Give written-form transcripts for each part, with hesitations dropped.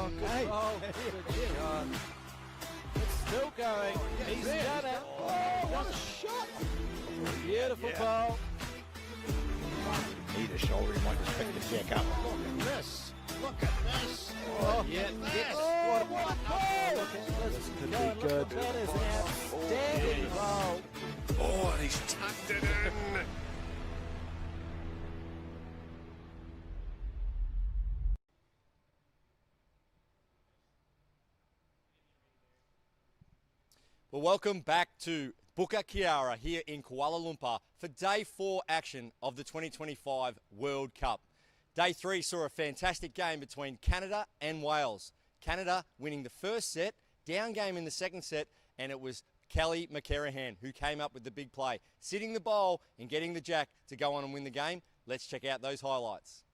Oh, good roll. Good God. It's still going. He's done it. Oh, what a shot. Beautiful ball. Either shoulder, he might just pick the jack up. Look at this. Look at this. Oh, yeah. This. Oh, what a ball. This could be look, good. that is an outstanding ball. Oh, and he's tucked it in. Well, welcome back to Bukit Kiara here in Kuala Lumpur for Day 4 action of the 2025 World Cup. Day 3 saw a fantastic game between Canada and Wales. Canada winning the first set, down game in the second set, and it was Kelly McElroy who came up with the big play, sitting the bowl and getting the jack to go on and win the game. Let's check out those highlights.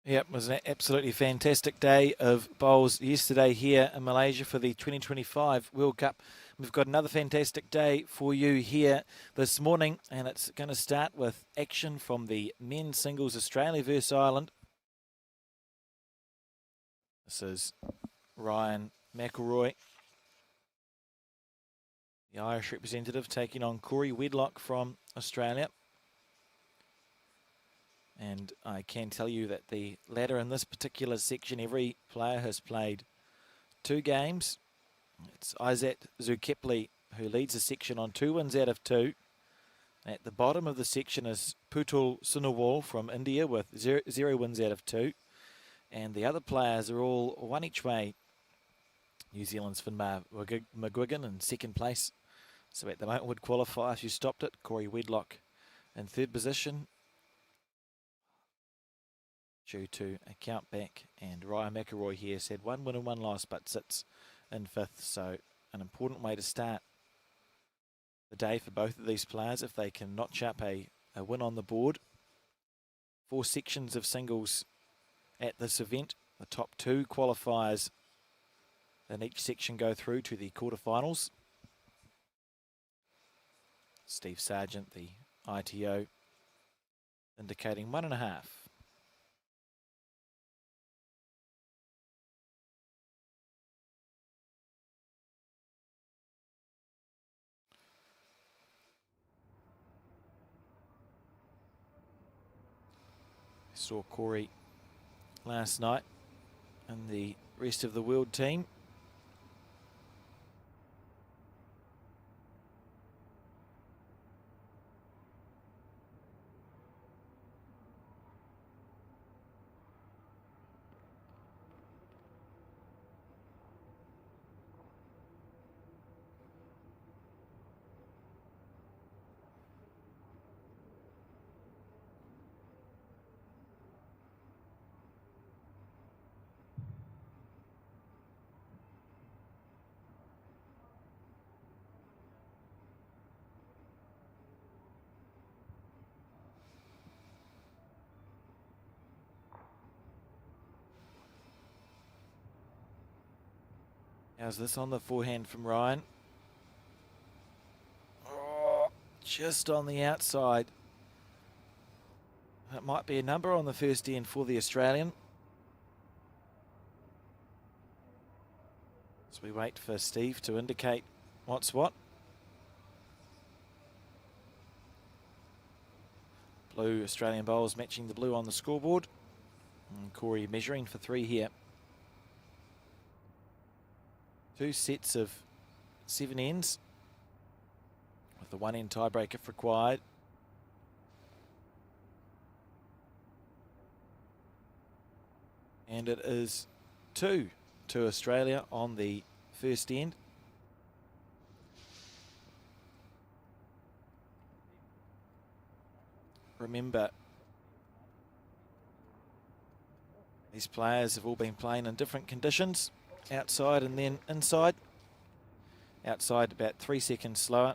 Yep, it was an absolutely fantastic day of bowls yesterday here in Malaysia for the 2025 World Cup. We've got another fantastic day for you here this morning, and it's going to start with action from the men's singles Australia versus Ireland. This is Ryan McElroy, the Irish representative, taking on Corey Wedlock from Australia. And I can tell you that the ladder in this particular section, every player has played 2 games. It's Isaac Zukepli who leads the section on 2 wins out of 2. At the bottom of the section is Putul Sunawal from India with 0 wins out of 2. And the other players are all one each way. New Zealand's Finbar McGuigan in second place. So at the moment would qualify if you stopped it. Corey Wedlock in third position, due to a count back, and Ryan McElroy here said 1 win and 1 loss but sits in 5th, so an important way to start the day for both of these players if they can notch up a win on the board. 4 sections of singles at this event. The top 2 qualifiers in each section go through to the quarterfinals. Steve Sargent, the ITO, indicating 1.5. Saw Corey last night and the rest of the world team. How's this on the forehand from Ryan? Oh, just on the outside. That might be a number on the first end for the Australian. As we wait for Steve to indicate what's what. Blue Australian bowls matching the blue on the scoreboard. And Corey measuring for 3 here. 2 sets of 7 ends, with the 1 end tiebreak if required. And it is 2 to Australia on the first end. Remember, these players have all been playing in different conditions. Outside and then inside. Outside about 3 seconds slower.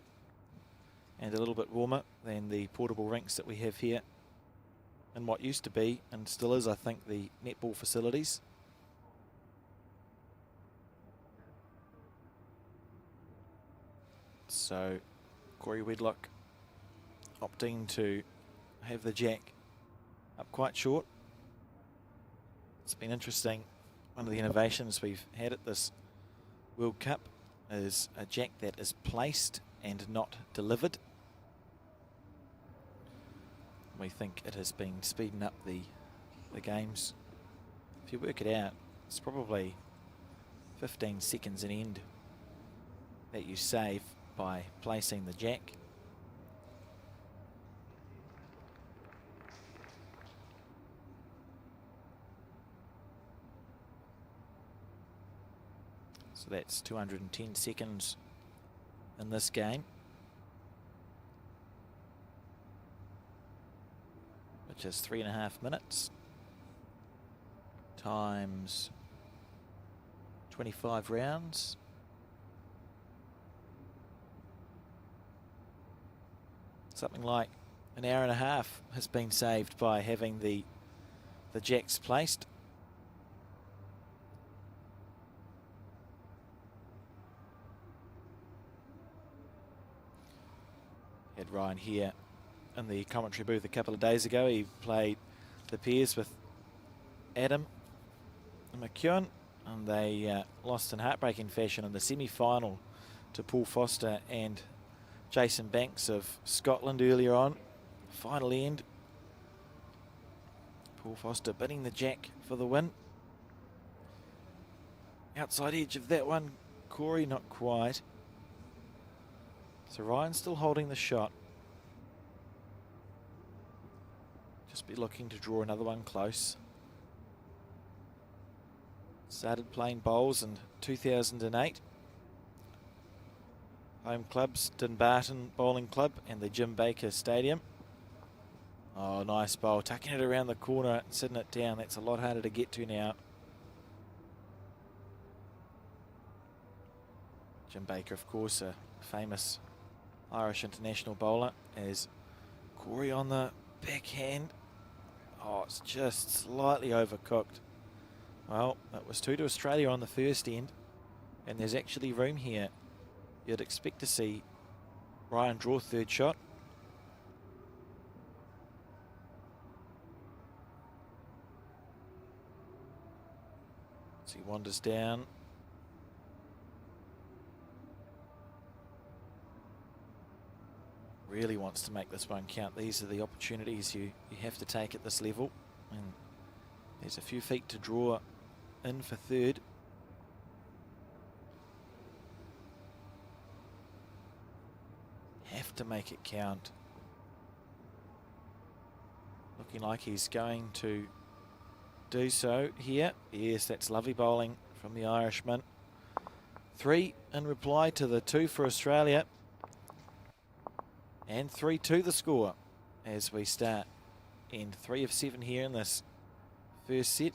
and a little bit warmer than the portable rinks that we have here in what used to be, and still is, I think, the netball facilities. So Corey Wedlock opting to have the jack up quite short. It's been interesting. One of the innovations we've had at this World Cup is a jack that is placed and not delivered. We think it has been speeding up the games. If you work it out, it's probably 15 seconds an end that you save by placing the jack. So that's 210 seconds in this game, which is 3.5 minutes times 25 rounds. Something like an hour and a half has been saved by having the jacks placed. Had Ryan here in the commentary booth a couple of days ago. He played the pairs with Adam McEwen, and they lost in heartbreaking fashion in the semi-final to Paul Foster and Jason Banks of Scotland earlier on. Final end, Paul Foster bidding the jack for the win. Outside edge of that one, Corey not quite. So Ryan still holding the shot. Just be looking to draw another one close. Started playing bowls in 2008. Home clubs, Dunbarton Bowling Club and the Jim Baker Stadium. Oh, nice bowl. Tucking it around the corner and sitting it down. That's a lot harder to get to now. Jim Baker, of course, a famous Irish international bowler. As Corey on the backhand. Oh, it's just slightly overcooked. Well, that was 2 to Australia on the first end. And there's actually room here. You'd expect to see Ryan draw third shot. As he wanders down. Really wants to make this one count. These are the opportunities you have to take at this level. And there's a few feet to draw in for third. Have to make it count. Looking like he's going to do so here. Yes, that's lovely bowling from the Irishman. 3 in reply to the 2 for Australia. And 3-2 the score as we start end 3 of 7 here in this first set.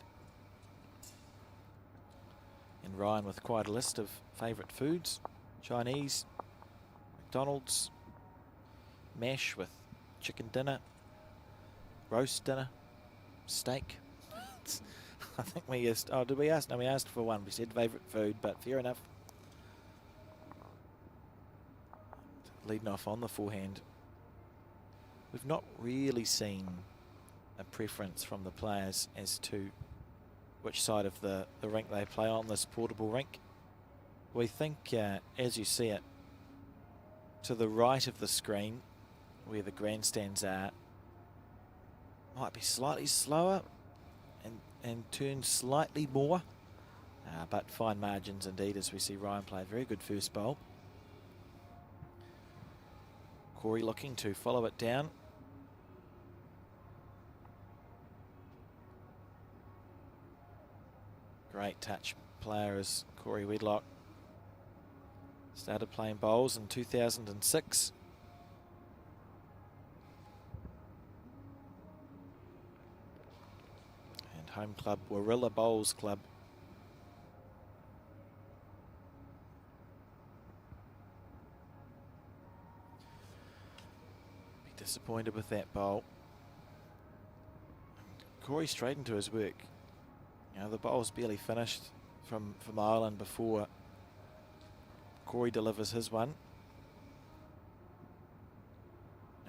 And Ryan with quite a list of favourite foods. Chinese, McDonald's, mash with chicken dinner, roast dinner, steak. I think we asked, oh, did we ask? No, we asked for one. We said favourite food, but fair enough. Leading off on the forehand. We've not really seen a preference from the players as to which side of the rink they play on, this portable rink. We think, as you see it, to the right of the screen, where the grandstands are, might be slightly slower and turn slightly more, but fine margins indeed as we see Ryan play a very good first bowl. Corey looking to follow it down. Great touch player is Corey Wedlock. Started playing bowls in 2006. And home club Warilla Bowls Club. disappointed with that bowl. Corey straight into his work. You know, the bowl's barely finished from Ireland before Corey delivers his one.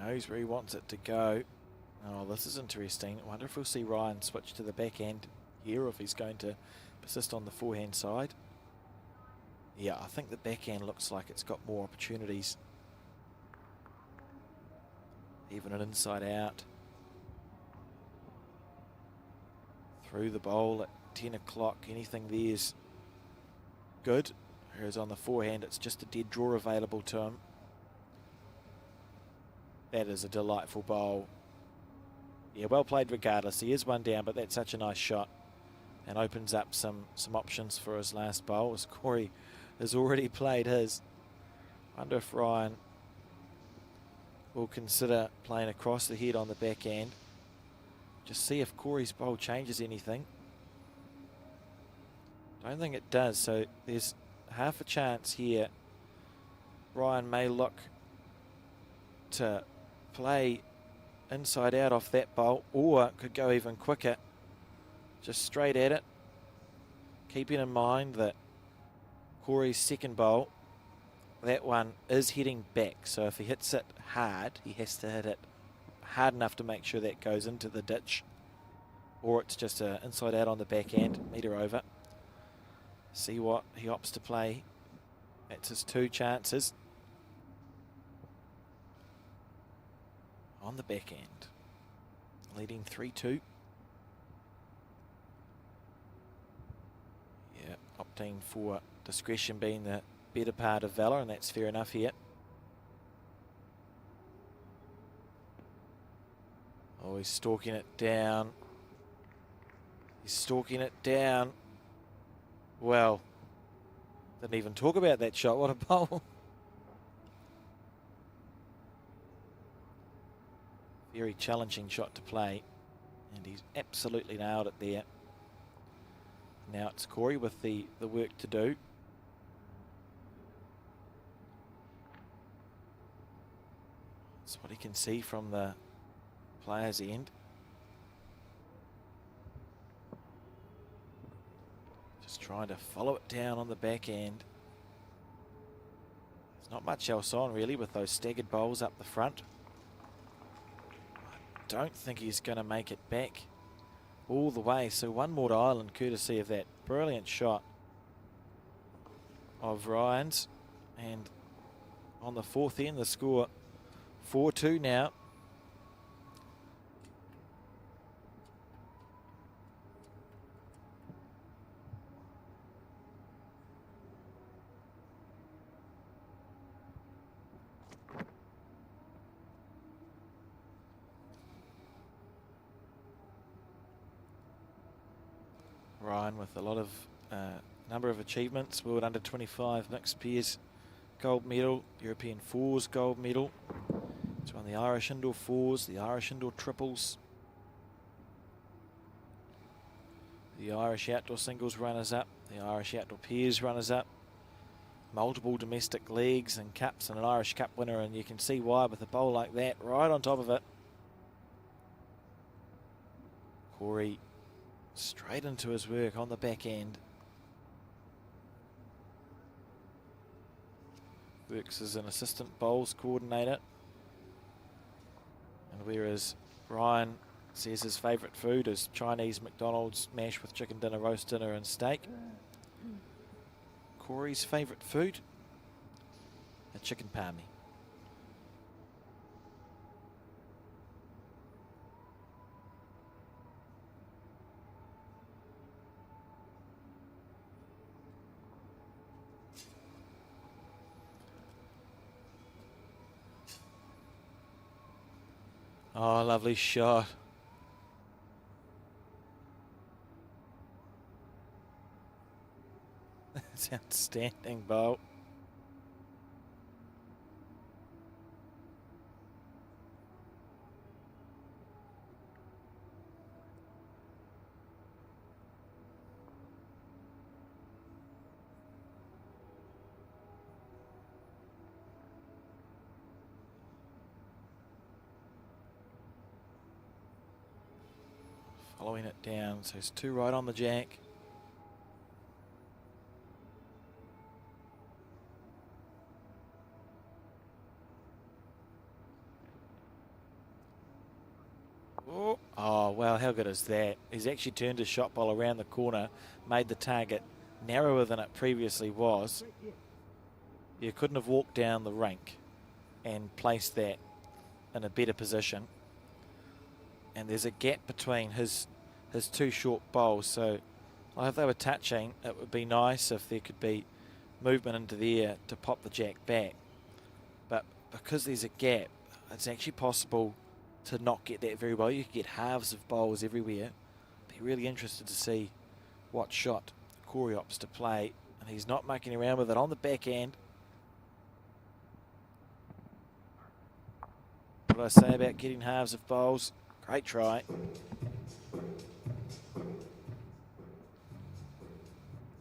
Knows where he wants it to go. Oh, this is interesting. I wonder if we'll see Ryan switch to the backhand here, or if he's going to persist on the forehand side. Yeah, I think the backhand looks like it's got more opportunities. Even an inside out. Through the bowl at 10 o'clock. Anything there's good. Whereas on the forehand, it's just a dead draw available to him. That is a delightful bowl. Yeah, well played regardless. He is one down, but that's such a nice shot. And opens up some options for his last bowl, as Corey has already played his. Wonder if Ryan will consider playing across the head on the backhand. Just see if Corey's bowl changes anything. Don't think it does, so there's half a chance here. Ryan may look to play inside out off that bowl, or could go even quicker, just straight at it. Keeping in mind that Corey's second bowl, that one is heading back, so if he hits it hard, he has to hit it hard enough to make sure that goes into the ditch, or it's just a inside out on the backhand, meter over. See what he opts to play. That's his two chances. On the backhand, leading 3-2. Yeah, opting for discretion being the better part of valour, and that's fair enough here. Oh, he's stalking it down. He's stalking it down. Well, didn't even talk about that shot. What a bowl. Very challenging shot to play, and he's absolutely nailed it there. Now it's Corey with the work to do. That's what he can see from the player's end. Just trying to follow it down on the back end. There's not much else on really with those staggered bowls up the front. I don't think he's going to make it back all the way. So one more to Ireland, courtesy of that brilliant shot of Ryan's. And on the fourth end, the score 4-2 now. Ryan with a lot of number of achievements. World Under 25 mixed pairs gold medal, European fours gold medal. He's won the Irish indoor fours, the Irish indoor triples, the Irish outdoor singles runners up, the Irish outdoor pairs runners up, multiple domestic leagues and cups, and an Irish Cup winner, and you can see why with a bowl like that right on top of it. Corey straight into his work on the back end. Works as an assistant bowls coordinator. And whereas Ryan says his favourite food is Chinese McDonald's mash with chicken dinner, roast dinner and steak, Corey's favourite food, a chicken palmy. Oh, lovely shot. That's outstanding bowl. Following it down, so it's 2 right on the jack. Oh, well, how good is that? He's actually turned his shot ball around the corner, made the target narrower than it previously was. You couldn't have walked down the rink and placed that in a better position. And there's a gap between his 2 short bowls, so if they were touching, it would be nice if there could be movement into the air to pop the jack back. But because there's a gap, it's actually possible to not get that very well. You could get halves of bowls everywhere. Be really interested to see what shot Corey opts to play, and he's not mucking around with it on the backhand. What did I say about getting halves of bowls? Great try.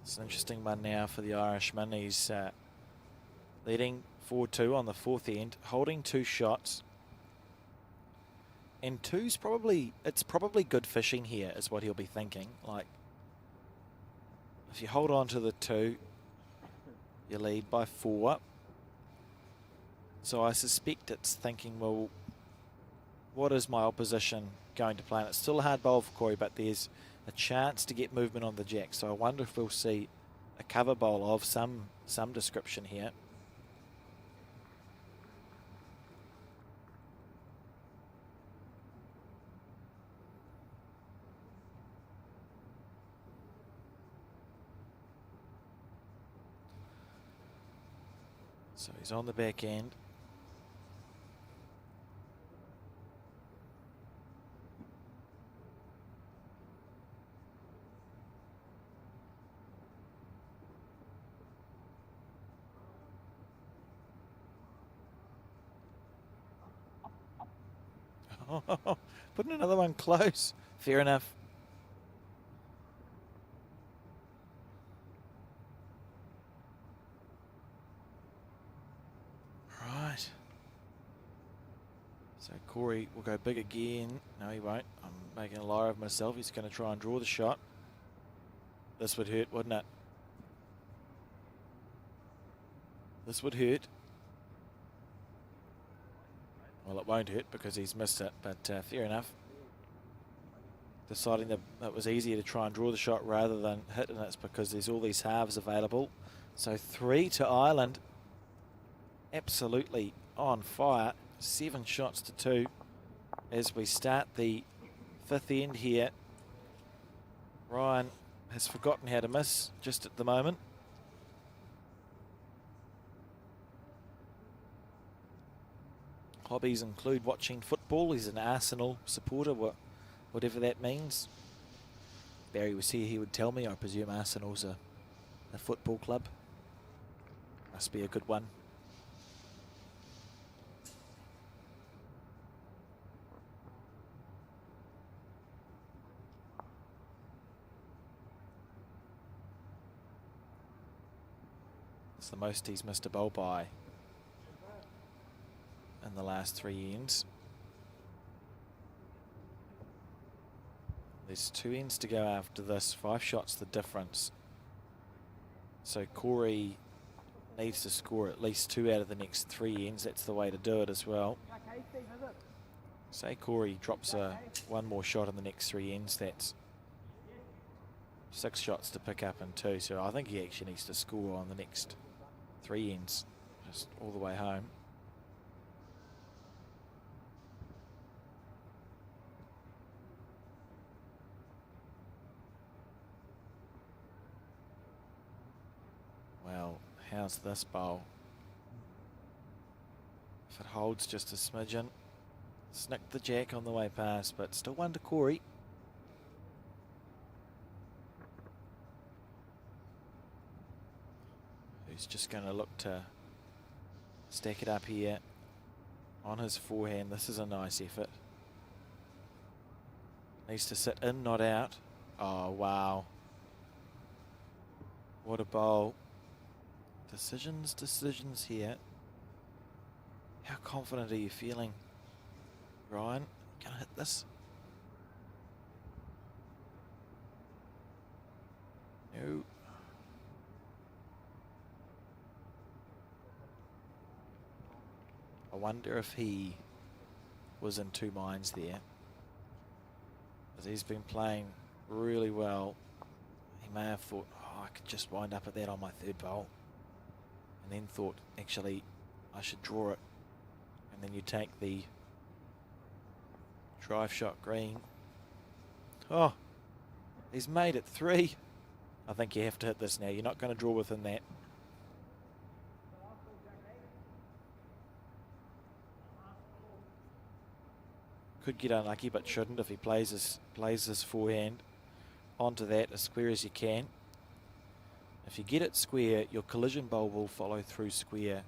It's an interesting one now for the Irishman. He's leading 4-2 on the 4th end, holding 2 shots. And it's probably good fishing here, is what he'll be thinking. Like, if you hold on to the 2, you lead by 4. So I suspect it's thinking, well, what is my opposition going to play? And it's still a hard bowl for Corey, but there's a chance to get movement on the jack. So I wonder if we'll see a cover bowl of some description here. So he's on the back end. Putting another one close. Fair enough. Right. So Corey will go big again. No, he won't. I'm making a liar of myself. He's going to try and draw the shot. This would hurt, wouldn't it? This would hurt. Well, it won't hurt because he's missed it, but fair enough. Deciding that it was easier to try and draw the shot rather than hit, and it's because there's all these halves available. So 3 to Ireland. Absolutely on fire. 7 shots to 2 as we start the 5th end here. Ryan has forgotten how to miss just at the moment. Hobbies include watching football. He's an Arsenal supporter, whatever that means. If Barry was here, he would tell me. I presume Arsenal's a football club. Must be a good one. It's the most he's missed a bowl by in the last 3 ends. There's 2 ends to go after this. 5 shots the difference. So Corey needs to score at least 2 out of the next 3 ends. That's the way to do it as well. Say Corey drops one more shot in the next 3 ends. That's 6 shots to pick up in 2. So I think he actually needs to score on the next 3 ends, just all the way home. Well, how's this bowl? If it holds just a smidgen. Snicked the jack on the way past, but still 1 to Corey. Who's just going to look to stack it up here on his forehand. This is a nice effort. Needs to sit in, not out. Oh, wow. What a bowl. Decisions here. How confident are you feeling, Ryan? Gonna hit this? No. I wonder if he was in two minds there. Because he's been playing really well. He may have thought, oh, I could just wind up at that on my third bowl. And then thought, actually, I should draw it. And then you take the drive shot green. Oh, he's made it 3. I think you have to hit this now. You're not going to draw within that. Could get unlucky, but shouldn't if he plays his forehand onto that as square as you can. If you get it square, your collision bowl will follow through square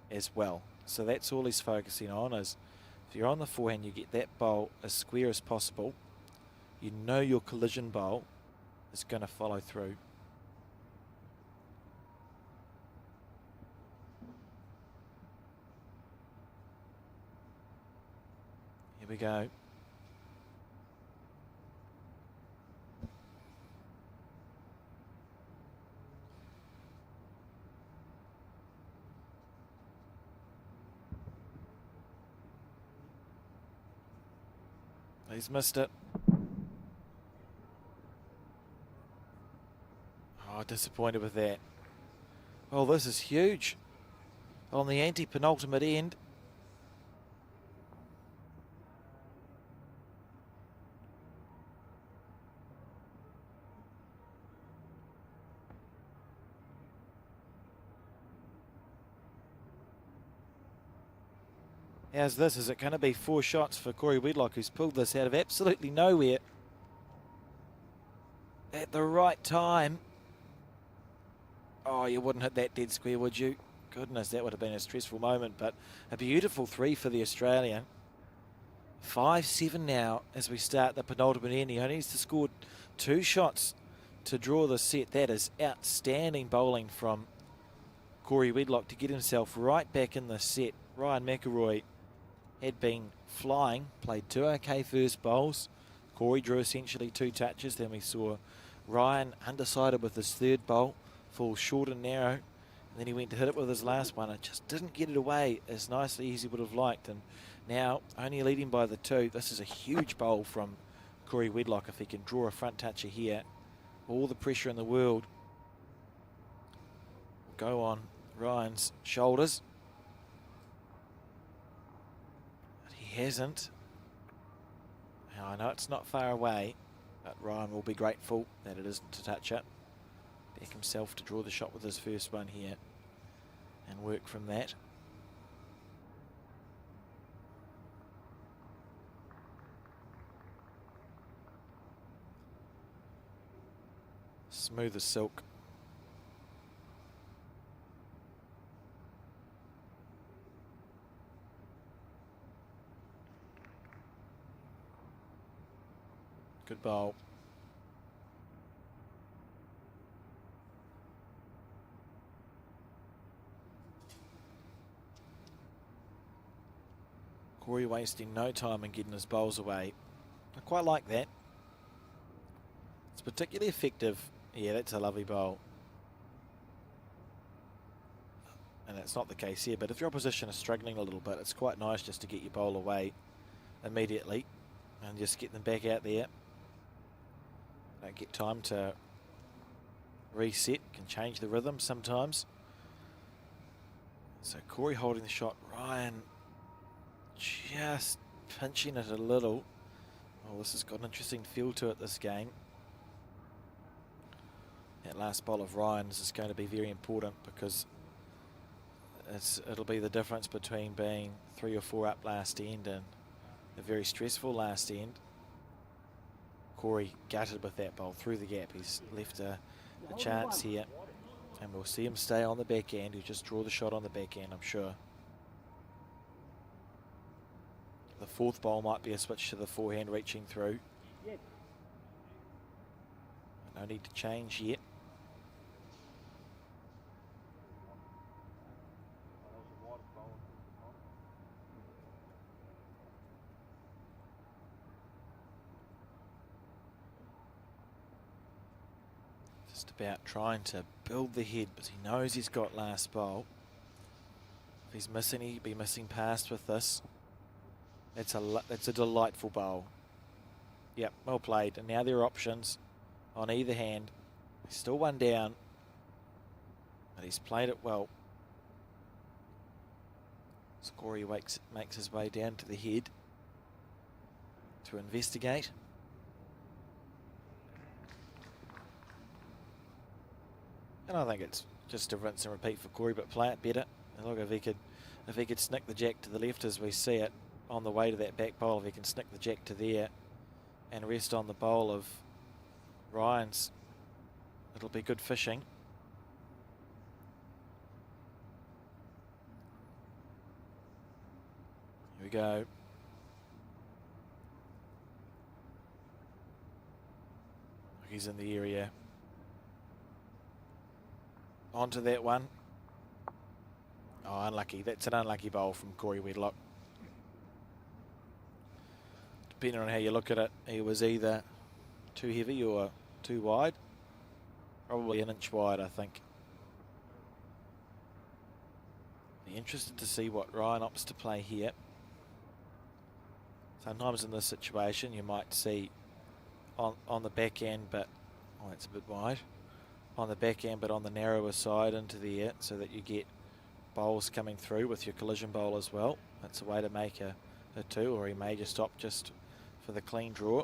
as well. So that's all he's focusing on, is if you're on the forehand, you get that bowl as square as possible. You know your collision bowl is going to follow through. Here we go. He's missed it. Oh, disappointed with that. Oh, this is huge. On the anti-penultimate end. How's this? Is it going to be 4 shots for Corey Wedlock, who's pulled this out of absolutely nowhere at the right time? Oh, you wouldn't hit that dead square, would you? Goodness, that would have been a stressful moment, but a beautiful 3 for the Australian. 5-7 now as we start the penultimate end. He only needs to score 2 shots to draw the set. That is outstanding bowling from Corey Wedlock to get himself right back in the set. Ryan McElroy had been flying, played 2 okay first bowls. Corey drew essentially 2 touches. Then we saw Ryan undecided with his third bowl, fall short and narrow. And then he went to hit it with his last one. It just didn't get it away as nicely as he would have liked. And now only leading by the 2. This is a huge bowl from Corey Wedlock. If he can draw a front toucher here, all the pressure in the world will go on Ryan's shoulders. He hasn't. Now, I know it's not far away, but Ryan will be grateful that it isn't to touch it. Back himself to draw the shot with his first one here and work from that. Smooth as silk. Good bowl. Corey wasting no time in getting his bowls away. I quite like that. It's particularly effective. Yeah, that's a lovely bowl. And that's not the case here, but if your opposition is struggling a little bit, it's quite nice just to get your bowl away immediately and just get them back out there. Don't get time to reset, can change the rhythm sometimes. So Corey holding the shot, Ryan just pinching it a little. Oh, this has got an interesting feel to it, this game. That last bowl of Ryan's is going to be very important because it'll be the difference between being 3 or 4 up last end and a very stressful last end. Corey gutted with that bowl through the gap. He's left a chance here, and we'll see him stay on the backhand. He'll just draw the shot on the backhand, I'm sure. The 4th bowl might be a switch to the forehand reaching through. No need to change yet. Just a about trying to build the head, but he knows he's got last bowl. If he's missing, he'd be missing past with this. It's a delightful bowl. Yep, well played. And now there are options on either hand. He's still one down, but he's played it well. Zakaria makes his way down to the head to investigate. And I think it's just a rinse and repeat for Corey, but play it better. And look, if he could snick the jack to the left as we see it on the way to that back bowl, if he can snick the jack to there and rest on the bowl of Ryan's, it'll be good fishing. Here we go. He's in the area. Onto that one. Oh, unlucky. That's an unlucky bowl from Corey Wedlock. Depending on how you look at it, he was either too heavy or too wide. Probably an inch wide, I think. Be interested to see what Ryan opts to play here. Sometimes in this situation you might see on the back end, but oh, it's a bit wide. On the back end, but on the narrower side into the air, so that you get bowls coming through with your collision bowl as well. That's a way to make a two, or he may just opt just for the clean draw.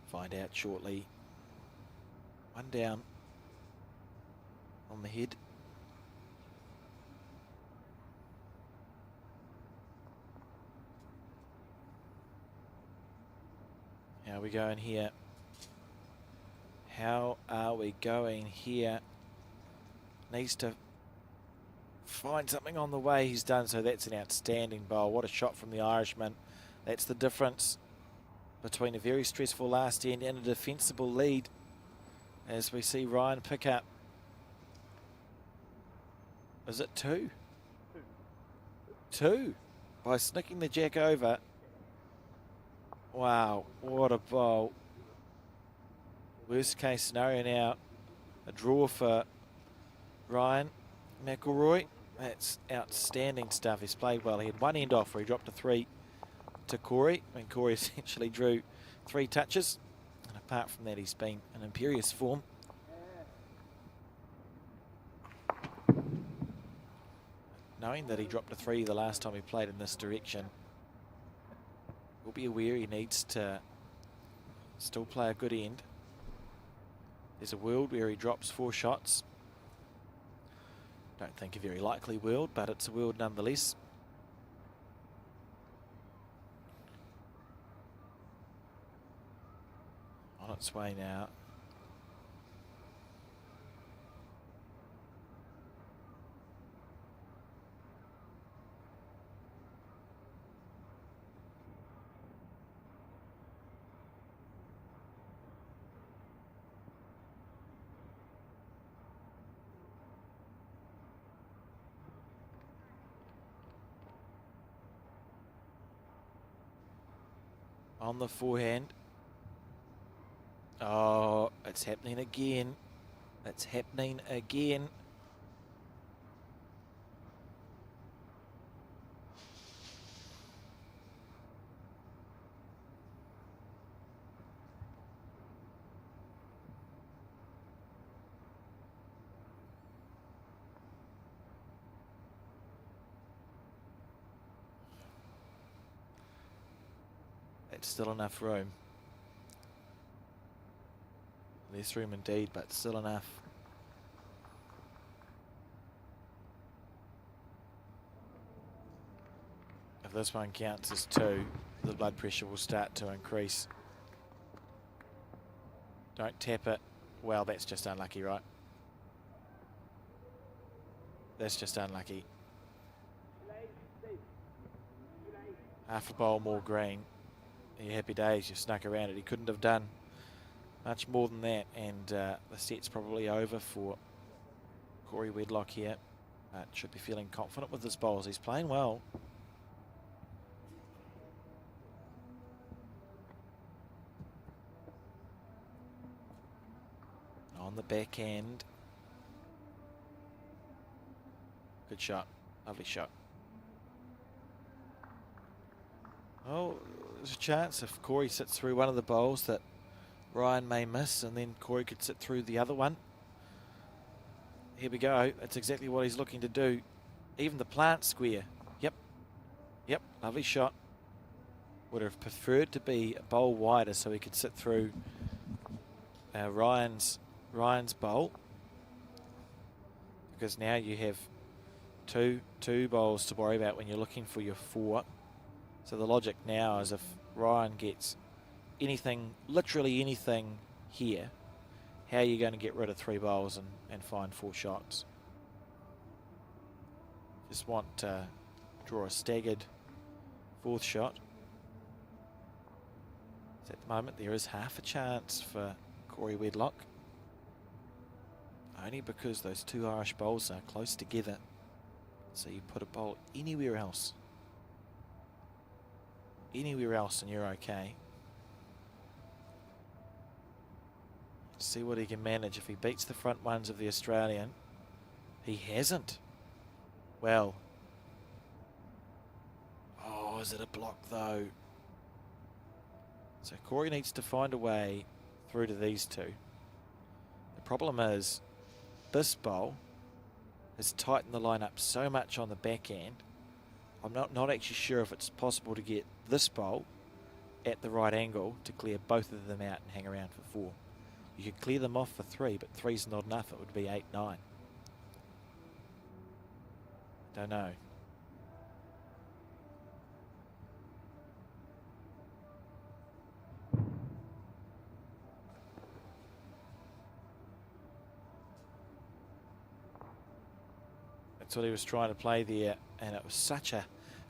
Find out shortly. One down on the head. How are we going here? How are we going here? Needs to find something on the way. He's done so. That's an outstanding bowl. What a shot from the Irishman. That's the difference between a very stressful last end and a defensible lead, as we see Ryan pick up. Is it two? Two. By snicking the jack over. Wow, what a bowl. Worst case scenario now, a draw for Ryan McElroy. That's outstanding stuff. He's played well. He had one end off where he dropped a 3 to Corey, and Corey essentially drew 3 touches. And apart from that, he's been in imperious form. Knowing that he dropped a 3 the last time he played in this direction, we'll be aware he needs to still play a good end. There's a world where he drops 4 shots. Don't think a very likely world, but it's a world nonetheless. On its way now. On the forehand. Oh, it's happening again. It's happening again. It's still enough room. Less room indeed, but still enough. If this one counts as 2, the blood pressure will start to increase. Don't tap it. Well, that's just unlucky, right? That's just unlucky. Half a bowl more green. Yeah, happy days, you snuck around it. He couldn't have done much more than that, and the set's probably over for Corey Wedlock here. Should be feeling confident with his bowls. He's playing well. On the back end. Good shot. Lovely shot. Oh, there's a chance if Corey sits through one of the bowls that Ryan may miss, and then Corey could sit through the other one. Here we go. That's exactly what he's looking to do. Even the plant square. Yep. Yep. Lovely shot. Would have preferred to be a bowl wider so he could sit through Ryan's bowl, because now you have two bowls to worry about when you're looking for your 4. So the logic now is if Ryan gets anything, literally anything here, how are you going to get rid of 3 bowls and find 4 shots? Just want to draw a staggered 4th shot. So at the moment there is half a chance for Corey Wedlock, only because those 2 Irish bowls are close together. So you put a bowl anywhere else and you're okay. See what he can manage if he beats the front ones of the Australian. He hasn't. Well. Oh, is it a block though? So Corey needs to find a way through to these 2. The problem is this bowl has tightened the line up so much on the back end. I'm not actually sure if it's possible to get this bowl at the right angle to clear both of them out and hang around for 4. You could clear them off for 3, but 3's not enough. It would be 8, 9. Don't know. That's what he was trying to play there, and it was such a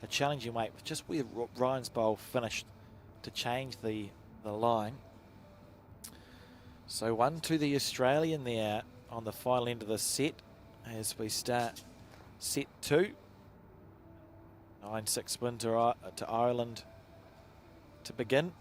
challenging weight with just where Ryan's bowl finished to change the line. So 1 to the Australian there on the final end of the set as we start set 2. 9-6 win to Ireland to begin.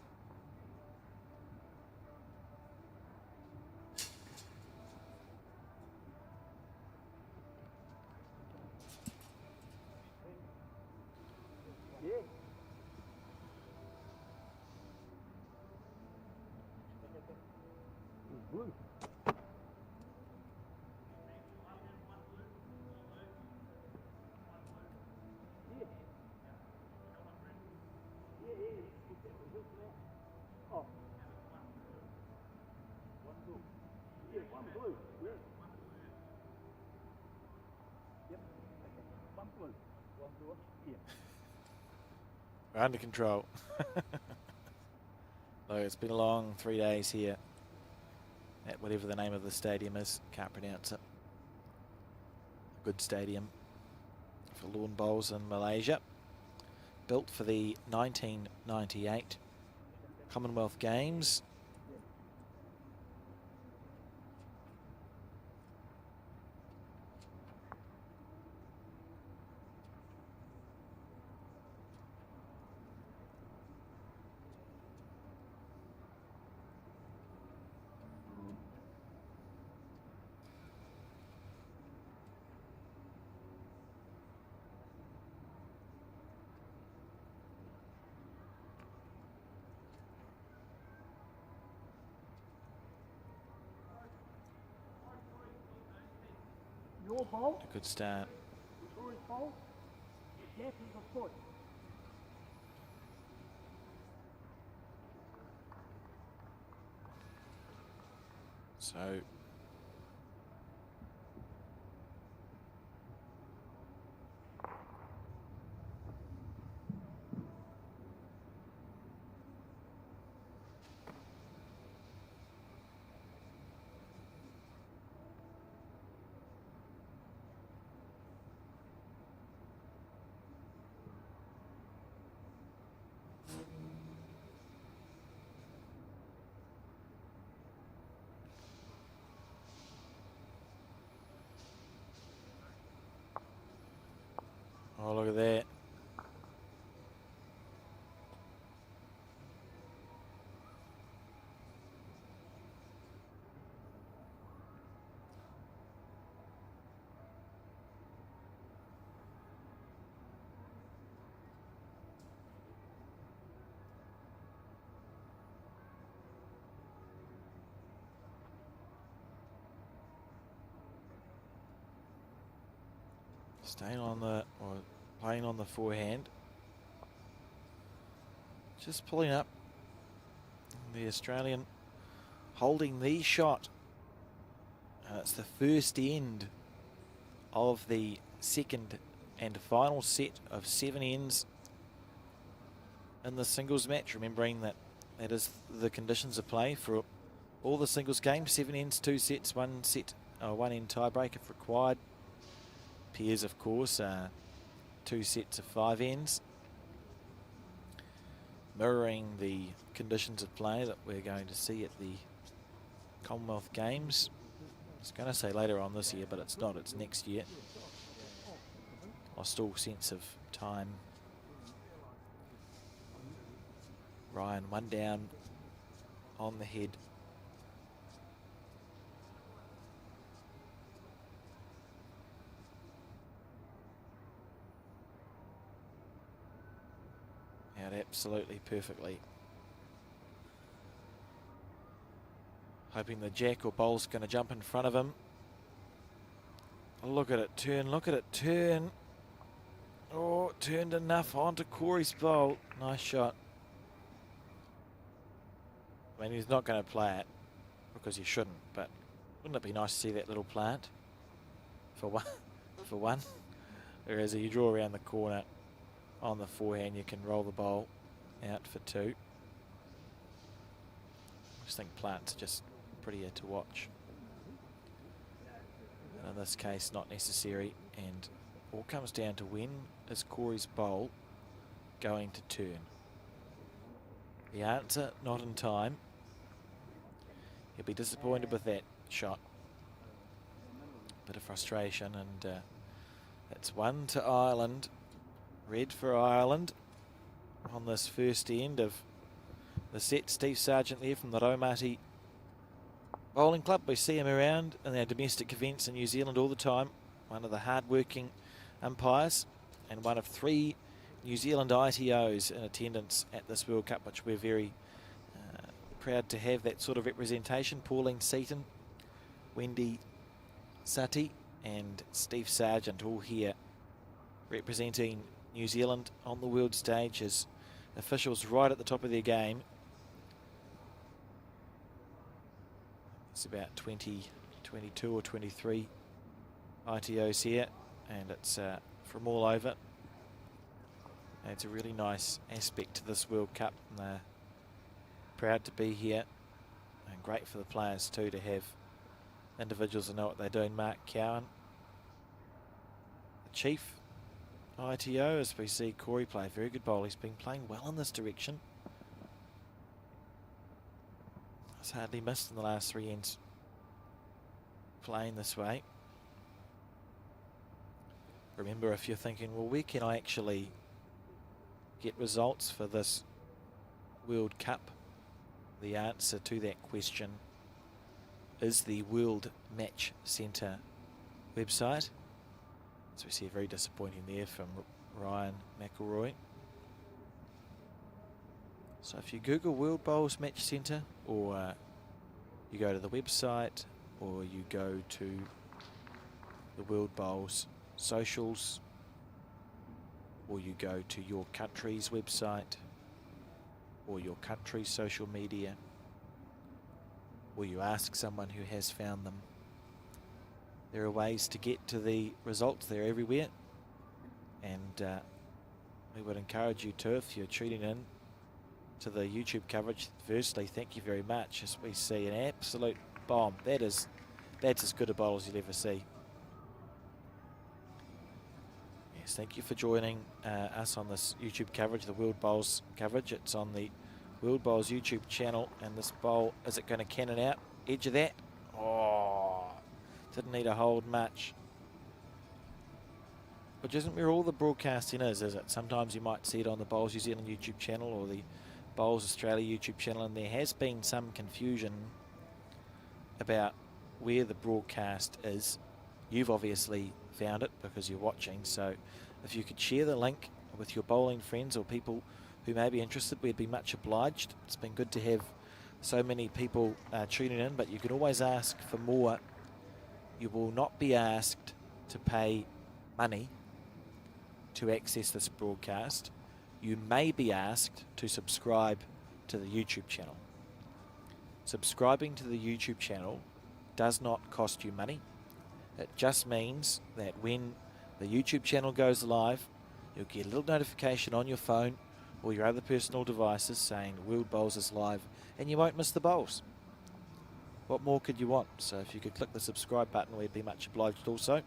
We're under control. Look, it's been a long 3 days here at whatever the name of the stadium is. Can't pronounce it. A good stadium for lawn bowls in Malaysia. Built for the 1998 Commonwealth Games. A good start. So oh, look at that. Staying on the, or playing on the forehand. Just pulling up. The Australian holding the shot. It's the first end of the second and final set of 7 ends in the singles match. Remembering that that is the conditions of play for all the singles games. 7 ends, 2 sets, 1 end tiebreak if required. Pairs, of course, 2 sets of 5 ends. Mirroring the conditions of play that we're going to see at the Commonwealth Games. I was going to say later on this year, but it's not, it's next year. Lost all sense of time. Ryan, 1 down on the head. Out absolutely perfectly. Hoping the jack or bowl's going to jump in front of him. Look at it turn, look at it turn. Oh, turned enough onto Corey's bowl. Nice shot. I mean, he's not going to play it because he shouldn't, but wouldn't it be nice to see that little plant for one? For one. Whereas if you draw around the corner on the forehand, you can roll the bowl out for 2. I just think plants are just prettier to watch. And in this case, not necessary, and all comes down to when is Corey's bowl going to turn. The answer, not in time. He'll be disappointed with that shot. Bit of frustration, and it's 1 to Ireland. Red for Ireland on this first end of the set. Steve Sargent there from the Raumati Bowling Club. We see him around in our domestic events in New Zealand all the time. One of the hard-working umpires and one of 3 New Zealand ITOs in attendance at this World Cup, which we're very proud to have that sort of representation. Pauline Seaton, Wendy Sati and Steve Sargent all here representing New Zealand on the world stage as officials right at the top of their game. It's about 20, 22 or 23 ITOs here, and it's from all over. And it's a really nice aspect to this World Cup, and they're proud to be here, and great for the players too to have individuals that know what they're doing. Mark Cowan, the chief ITO, as we see Corey play a very good bowl. He's been playing well in this direction. It's hardly missed in the last 3 ends playing this way. Remember, if you're thinking, well, where can I actually get results for this World Cup? The answer to that question is the World Match Centre website. So we see a very disappointing there from Ryan McElroy. So if you Google World Bowls Match Centre, or you go to the website, or you go to the World Bowls socials, or you go to your country's website, or your country's social media, or you ask someone who has found them, there are ways to get to the results. They're everywhere, and we would encourage you to, if you're tuning in to the YouTube coverage. Firstly, thank you very much, as we see an absolute bomb. That's as good a bowl as you'll ever see. Yes, thank you for joining us on this YouTube coverage, the World Bowls coverage. It's on the World Bowls YouTube channel, and this bowl, is it going to cannon out? Edge of that? Oh, didn't need to hold much. Which isn't where all the broadcasting is it? Sometimes you might see it on the Bowls New Zealand YouTube channel or the Bowls Australia YouTube channel, and there has been some confusion about where the broadcast is. You've obviously found it because you're watching, so if you could share the link with your bowling friends or people who may be interested, we'd be much obliged. It's been good to have so many people tuning in, but you can always ask for more. You will not be asked to pay money to access this broadcast, you may be asked to subscribe to the YouTube channel. Subscribing to the YouTube channel does not cost you money. It just means that when the YouTube channel goes live, you'll get a little notification on your phone or your other personal devices saying World Bowls is live, and you won't miss the bowls. What more could you want? So if you could click the subscribe button, we'd be much obliged also.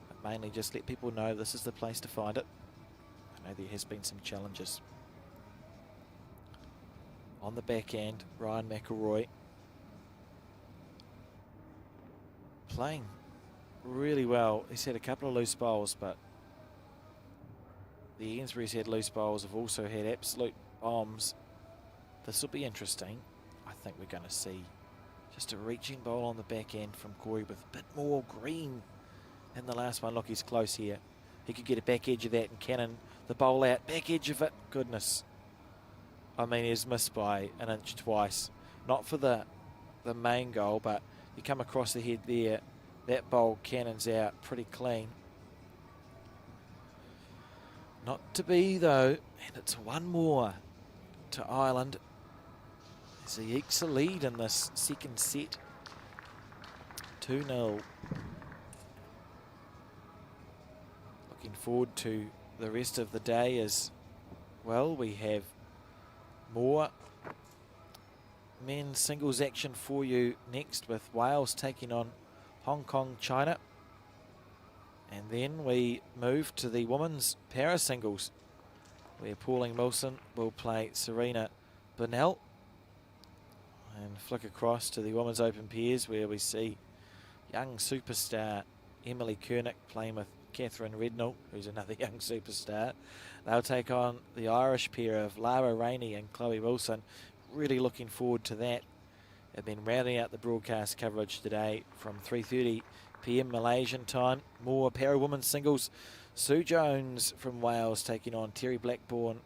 But mainly just let people know this is the place to find it. I know there has been some challenges. On the back end, Ryan McElroy playing really well. He's had a couple of loose bowls, but the ends where he's had loose bowls have also had absolute bombs. This will be interesting. I think we're going to see just a reaching bowl on the back end from Corey with a bit more green than the last one. Look, he's close here. He could get a back edge of that and cannon the bowl out. Back edge of it. Goodness. I mean, he's missed by an inch twice. Not for the main goal, but you come across the head there. That bowl cannons out pretty clean. Not to be, though. And it's one more to Ireland as he ekes a lead in this second set. 2-0. Looking forward to the rest of the day as well. We have more men's singles action for you next, with Wales taking on Hong Kong, China. And then we move to the women's para singles, where Pauline Wilson will play Serena Bonnell. And flick across to the women's open pairs, where we see young superstar Emily Kernick playing with Catherine Rednall, who's another young superstar. They'll take on the Irish pair of Lara Rainey and Chloe Wilson. Really looking forward to that. And then rounding out the broadcast coverage today from 3:30 p.m. Malaysian time, more para women's singles. Sue Jones from Wales taking on Teri Blackbourn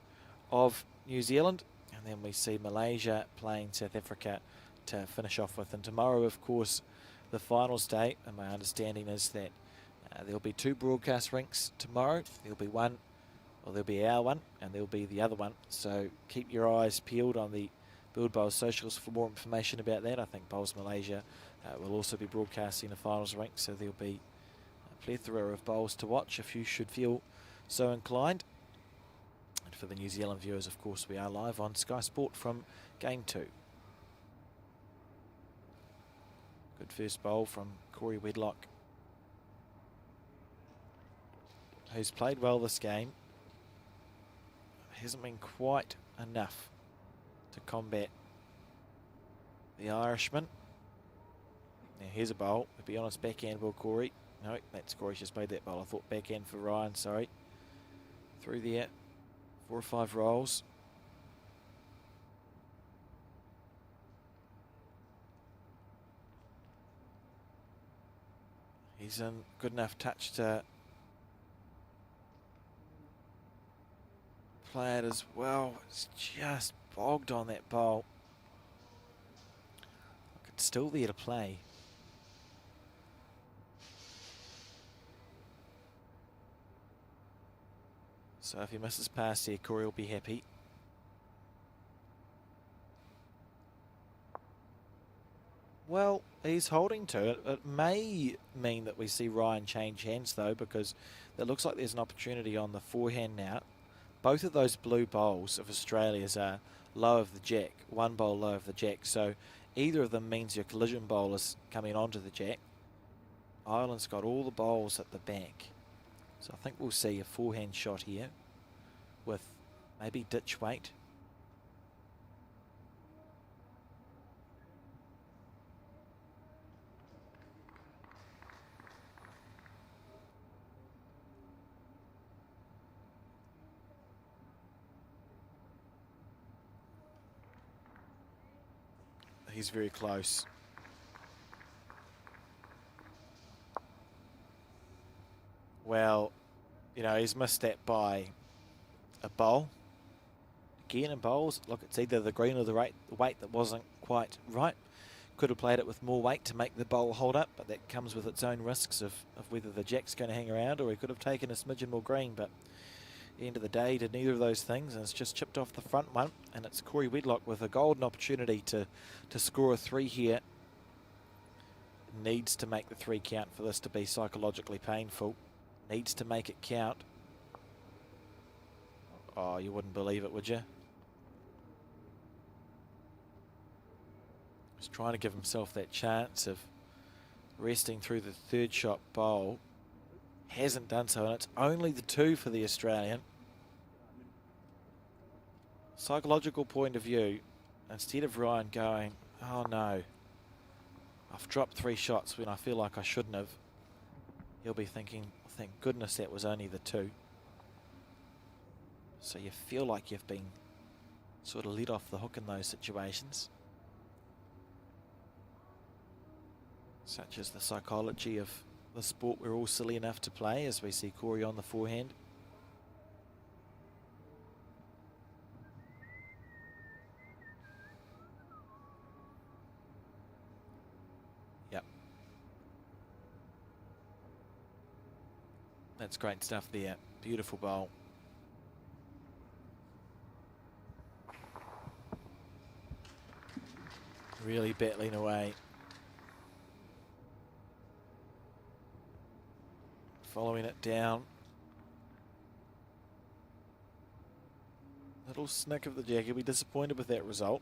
of New Zealand. And then we see Malaysia playing South Africa to finish off with. And tomorrow, of course, the finals day. And my understanding is that there'll be two broadcast rinks tomorrow. There'll be one, or there'll be our one, and there'll be the other one. So keep your eyes peeled on the Build Bowls socials for more information about that. I think Bowls Malaysia will also be broadcasting the finals rink, so there'll be a plethora of bowls to watch if you should feel so inclined. And for the New Zealand viewers, of course, we are live on Sky Sport from Game 2. Good first bowl from Corey Wedlock, who's played well this game. Hasn't been quite enough to combat the Irishman. Now here's a bowl. To be honest, backhand ball, Corey. No, that's Corey just played that bowl. I thought backhand for Ryan, sorry. Through there, 4 or 5 rolls. He's in good enough touch to play it as well. It's just bogged on that bowl. Look, it's still there to play. So if he misses past here, Corey will be happy. Well, he's holding to it. It may mean that we see Ryan change hands, though, because it looks like there's an opportunity on the forehand now. Both of those blue bowls of Australia's are low of the jack, one bowl low of the jack. So either of them means your collision bowl is coming onto the jack. Ireland's got all the bowls at the back. So I think we'll see a forehand shot here with maybe ditch weight. He's very close. Well, you know, he's missed that by a bowl. Again, in bowls, look, it's either the green or the weight that wasn't quite right. could have played it with more weight to make the bowl hold up, but that comes with its own risks of whether the jack's going to hang around, or he could have taken a smidgen more green, but at the end of the day, he did neither of those things, and it's just chipped off the front one, and it's Corey Wedlock with a golden opportunity to score a 3 here. Needs to make the 3 count for this to be psychologically painful. Needs to make it count. Oh, you wouldn't believe it, would you? He's trying to give himself that chance of resting through the 3rd shot bowl. Hasn't done so, and it's only the 2 for the Australian. Psychological point of view, instead of Ryan going, oh no, I've dropped 3 shots when I feel like I shouldn't have, he'll be thinking, thank goodness that was only the 2. So you feel like you've been sort of let off the hook in those situations. Such as the psychology of the sport we're all silly enough to play, as we see Corey on the forehand. Yep. That's great stuff there. Beautiful bowl. Really battling away. Following it down. Little snick of the jack. He'll be disappointed with that result.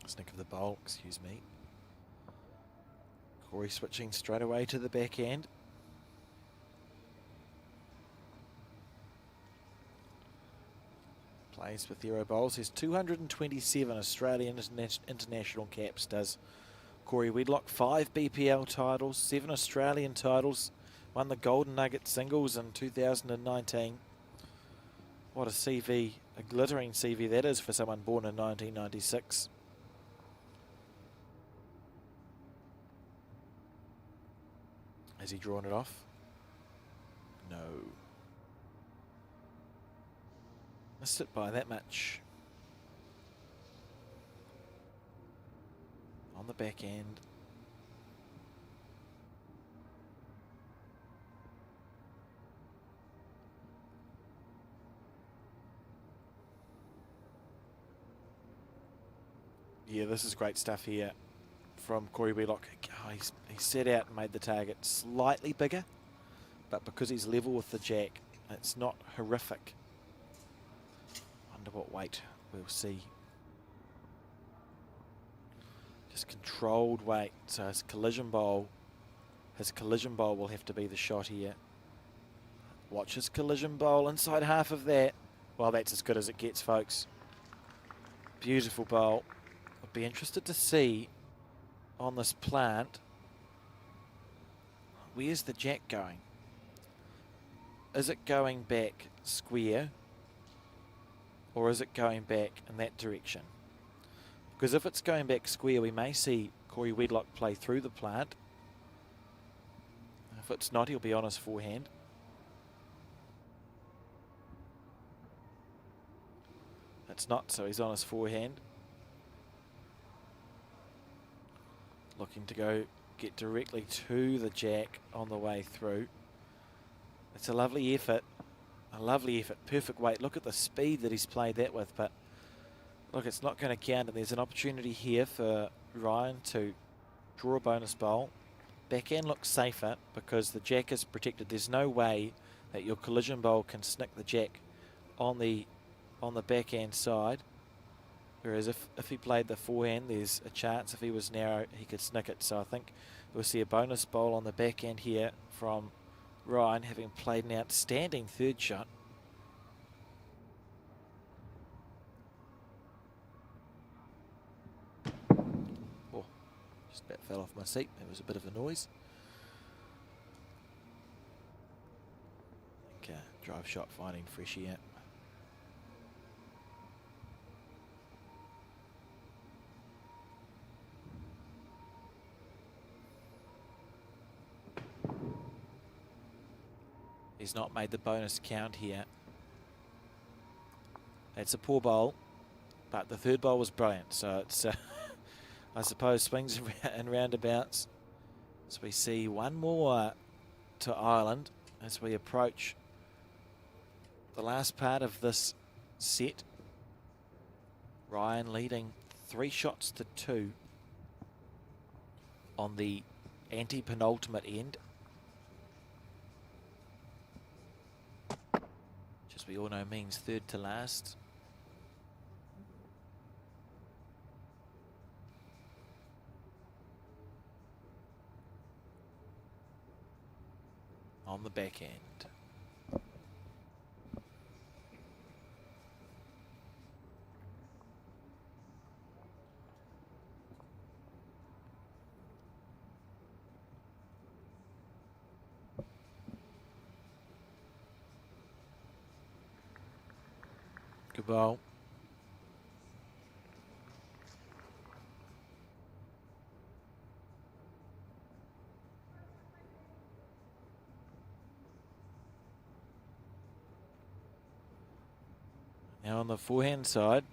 Snick of the bowl, excuse me. Corey switching straight away to the backhand. Plays with Euro bowls. His 227 Australian international caps does Corey Wedlock. 5 BPL titles, 7 Australian titles. Won the Golden Nugget singles in 2019. What a CV, a glittering CV that is for someone born in 1996. Has he drawn it off? No. Missed it by that much. On the back end. Yeah, this is great stuff here from Corey Wedlock. Oh, he set out and made the target slightly bigger, but because he's level with the jack, it's not horrific. Wonder what weight we'll see. Just controlled weight. So his collision bowl will have to be the shot here. Watch his collision bowl inside half of that. Well, that's as good as it gets, folks. Beautiful bowl. I'd be interested to see on this plant, where's the jack going? Is it going back square, or is it going back in that direction? Because if it's going back square, we may see Corey Wedlock play through the plant. If it's not, he'll be on his forehand. It's not, so he's on his forehand. Looking to go get directly to the jack on the way through. It's a lovely effort. A lovely effort. Perfect weight. Look at the speed that he's played that with. But look, it's not going to count. And there's an opportunity here for Ryan to draw a bonus bowl. Backhand looks safer because the jack is protected. There's no way that your collision bowl can snick the jack on the backhand side. Whereas if he played the forehand, there's a chance if he was narrow, he could snick it. So I think we'll see a bonus bowl on the backhand here from Ryan, having played an outstanding 3rd shot. Oh, just about fell off my seat. There was a bit of a noise. I think drive shot finding fresh here. He's not made the bonus count here. It's a poor bowl, but the 3rd bowl was brilliant. So it's I suppose, swings and roundabouts. So we see one more to Ireland as we approach the last part of this set. Ryan leading 3 shots to 2 on the anti-penultimate end. Which, as we all know, means third to last. On the back end. Good ball. Now on the forehand side.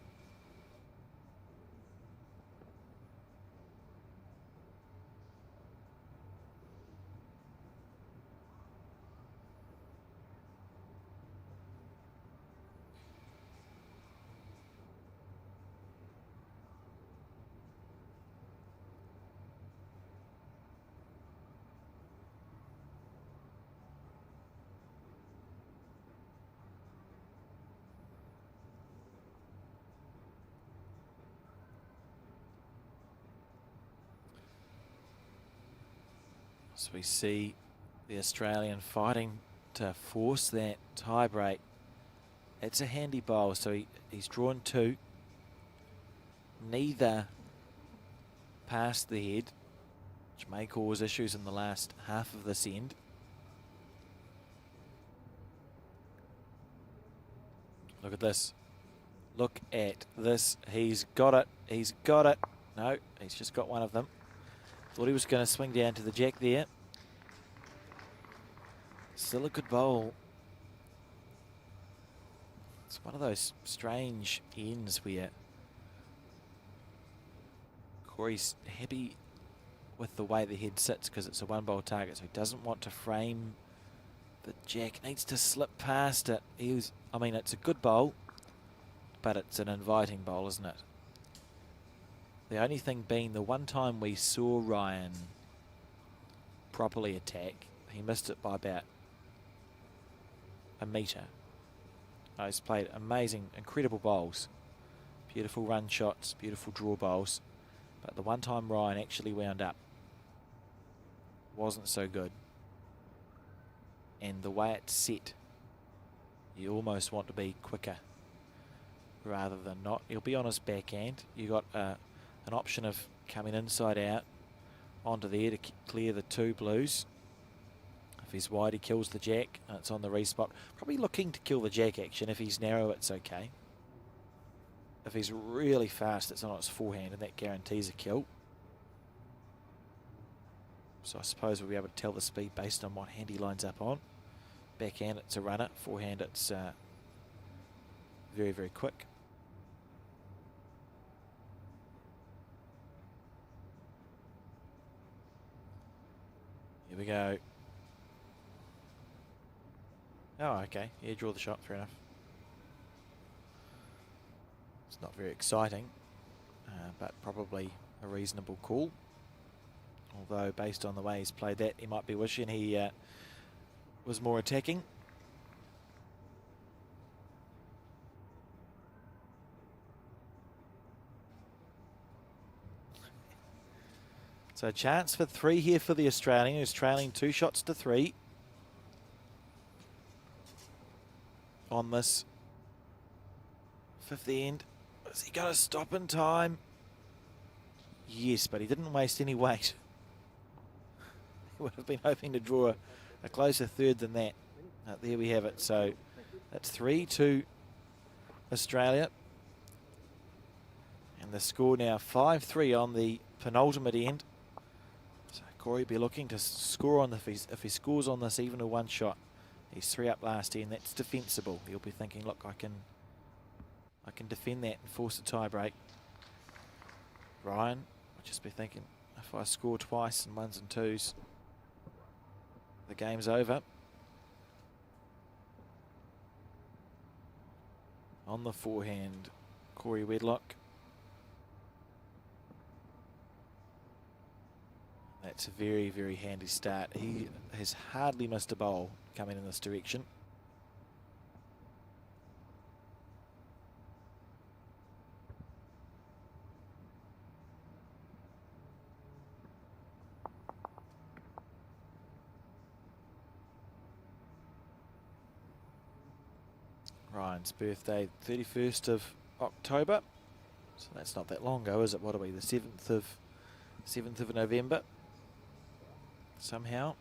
So we see the Australian fighting to force that tie break. It's a handy bowl, so he's drawn 2. Neither past the head, which may cause issues in the last half of this end. Look at this. Look at this. He's got it. He's got it. No, he's just got one of them. Thought he was going to swing down to the jack there. Still a good bowl. It's one of those strange ends where Corey's happy with the way the head sits because it's a 1-bowl target, so he doesn't want to frame the jack. Needs to slip past it. I mean, it's a good bowl, but it's an inviting bowl, isn't it? The only thing being, the one time we saw Ryan properly attack, he missed it by about a metre. He's played amazing, incredible bowls. Beautiful run shots, beautiful draw bowls. But the one time Ryan actually wound up wasn't so good. And the way it's set, you almost want to be quicker rather than not. He'll be on his backhand. You got an option of coming inside out onto there to clear the 2 blues. If he's wide, he kills the jack, and it's on the respot. Probably looking to kill the jack action. If he's narrow, it's okay. If he's really fast, it's on its forehand, and that guarantees a kill. So I suppose we'll be able to tell the speed based on what hand he lines up on. Backhand, it's a runner. Forehand, it's very, very quick. Here we go. Oh, okay. Yeah, draw the shot. Fair enough. It's not very exciting, but probably a reasonable call. Although, based on the way he's played that, he might be wishing he was more attacking. So a chance for 3 here for the Australian, who's trailing 2 shots to 3. On this 5th end. Has he got to stop in time? Yes, but he didn't waste any weight. He would have been hoping to draw a closer third than that. There we have it. So that's 3 to Australia. And the score now 5-3 on the penultimate end. So Corey will be looking to score on if he scores on this even a 1 shot. He's 3 up last end. That's defensible. He'll be thinking, look, I can defend that and force a tie break. Ryan I'll just be thinking, if I score twice in ones and twos, the game's over. On the forehand, Corey Wedlock. That's a very, very handy start. He has hardly missed a bowl coming in this direction. Ryan's birthday, 31st of October. So that's not that long ago, is it? What are we, the 7th of November? Somehow.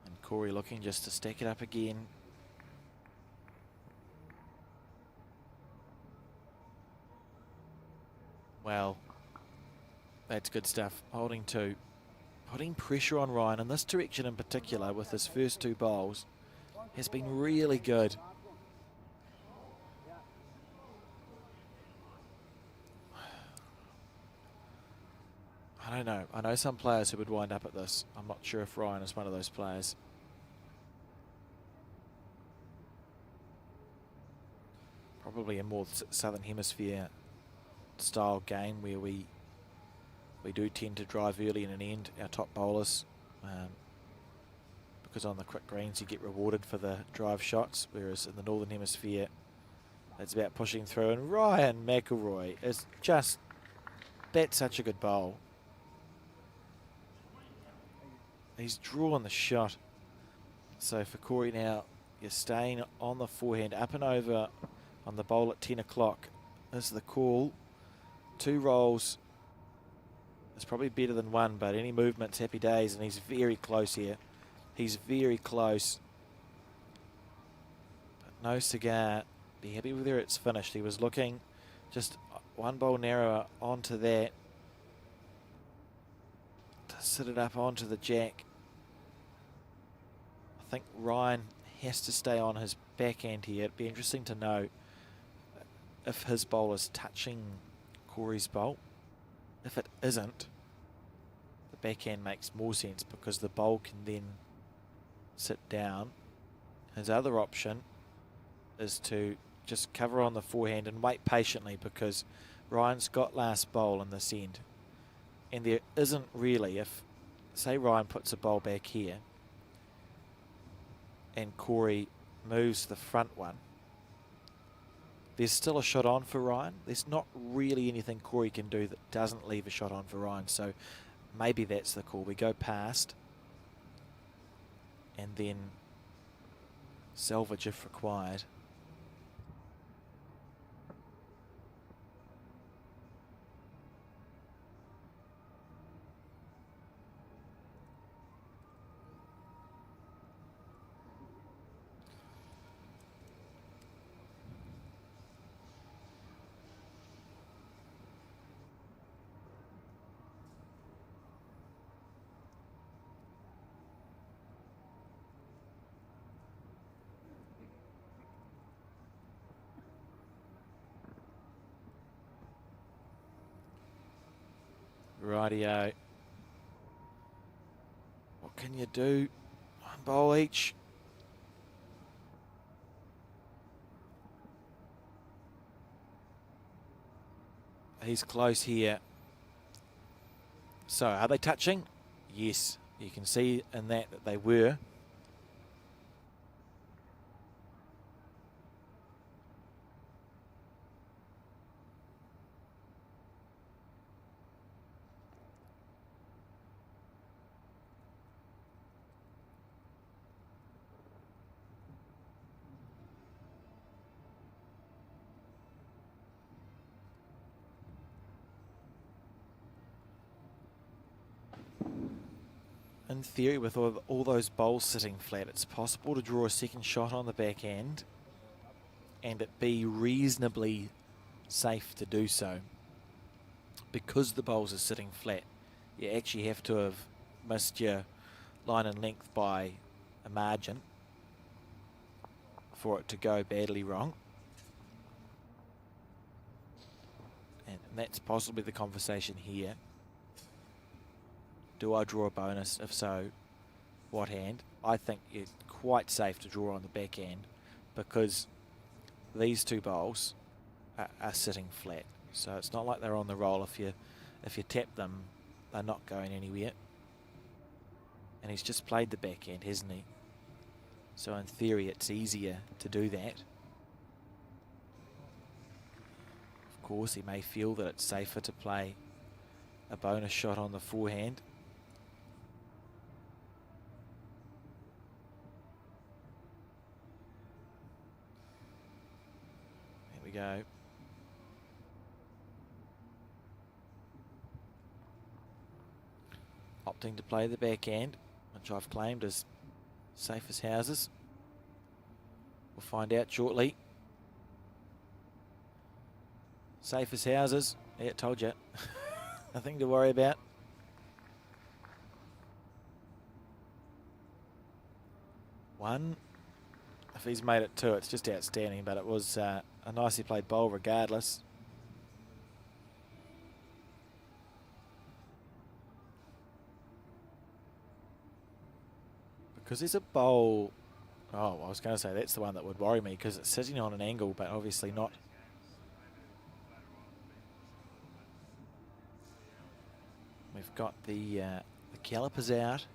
And Corey looking just to stack it up again. Well, that's good stuff. Holding two. Putting pressure on Ryan in this direction in particular with his first two bowls has been really good. I don't know. I know some players who would wind up at this. I'm not sure if Ryan is one of those players. Probably a more Southern Hemisphere style game where we do tend to drive early and end our top bowlers. Because on the quick greens you get rewarded for the drive shots, whereas in the Northern Hemisphere it's about pushing through. And Ryan McElroy is just, that's such a good bowl. He's drawing the shot. So for Corey now, you're staying on the forehand, up and over on the bowl at 10 o'clock. This is the call. Two rolls is probably better than one, but any movement's happy days, and he's very close here. He's very close. But no cigar. Be happy with where it's finished. He was looking just one bowl narrower onto that to sit it up onto the jack. I think Ryan has to stay on his backhand here. It'd be interesting to know if his bowl is touching Corey's bowl. If it isn't, the backhand makes more sense because the bowl can then sit down. His other option is to just cover on the forehand and wait patiently, because Ryan's got last bowl in this end. And there isn't really, if, say Ryan puts a bowl back here and Corey moves the front one, there's still a shot on for Ryan. There's not really anything Corey can do that doesn't leave a shot on for Ryan. So maybe that's the call. We go past and then salvage if required. Rightio. What can you do? One bowl each. He's close here. So, are they touching? Yes. You can see in that they were. In theory, with all those bowls sitting flat, it's possible to draw a second shot on the backhand and it be reasonably safe to do so. Because the bowls are sitting flat, you actually have to have missed your line and length by a margin for it to go badly wrong. And And that's possibly the conversation here. Do I draw a bonus? If so, what hand? I think it's quite safe to draw on the back end because these two bowls are sitting flat. So it's not like they're on the roll. If you tap them, they're not going anywhere. And he's just played the back end, hasn't he? So in theory, it's easier to do that. Of course, he may feel that it's safer to play a bonus shot on the forehand. There we go. Opting to play the backhand, which I've claimed as safe as houses. We'll find out shortly. Safe as houses. Yeah, told you. Nothing to worry about. One. If he's made it two, it's just outstanding, but it was a nicely played bowl regardless. Because there's a bowl. Oh, I was going to say that's the one that would worry me because it's sitting on an angle, but obviously not. We've got the calipers out.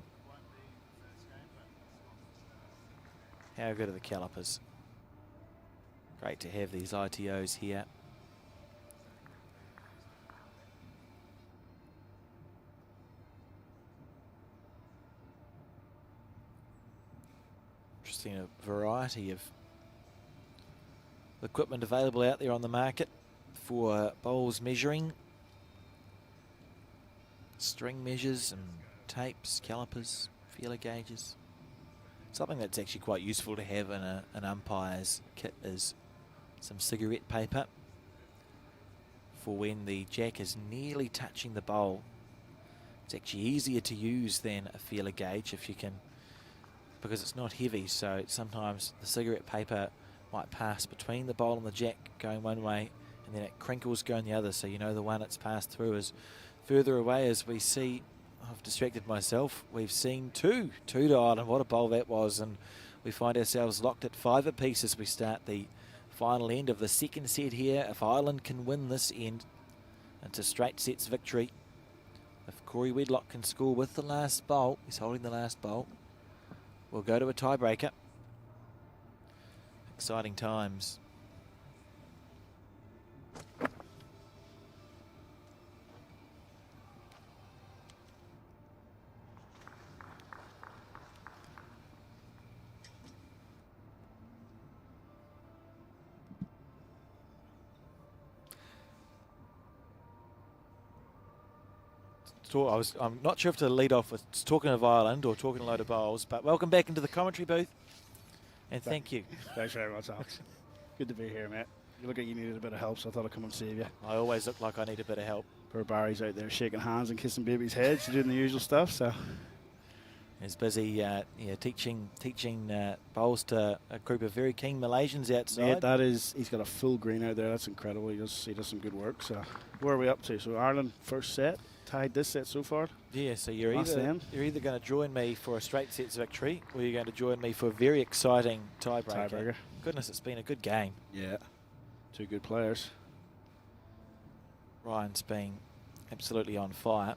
How good are the calipers? Great to have these ITOs here. Interesting, a variety of equipment available out there on the market for bowls measuring. String measures and tapes, calipers, feeler gauges. Something that's actually quite useful to have in an umpire's kit is some cigarette paper for when the jack is nearly touching the bowl. It's actually easier to use than a feeler gauge if you can, because it's not heavy, so sometimes the cigarette paper might pass between the bowl and the jack going one way and then it crinkles going the other, so you know the one it's passed through is further away. As we see, I've distracted myself, we've seen two to Ireland. What a bowl that was, and we find ourselves locked at 5 apiece as we start the final end of the second set here. If Ireland can win this end into straight sets victory, if Corey Wedlock can score with the last bowl, he's holding the last bowl, we'll go to a tiebreaker. Exciting times. I'm not sure if to lead off with talking of Ireland or talking a load of bowls, but welcome back into the commentary booth, and thank you. Thanks very much, Alex. Good to be here, mate. You look like you needed a bit of help, so I thought I'd come and save you. I always look like I need a bit of help. Poor Barry's out there shaking hands and kissing babies' heads, doing the usual stuff. So he's busy, teaching bowls to a group of very keen Malaysians outside. Mate, he's got a full green out there. That's incredible. He does some good work. So where are we up to? So Ireland first set. Tied this set so far. Yeah, so you're either going to join me for a straight sets victory, or you're going to join me for a very exciting tiebreaker. Goodness, it's been a good game. Yeah, two good players. Ryan's been absolutely on fire.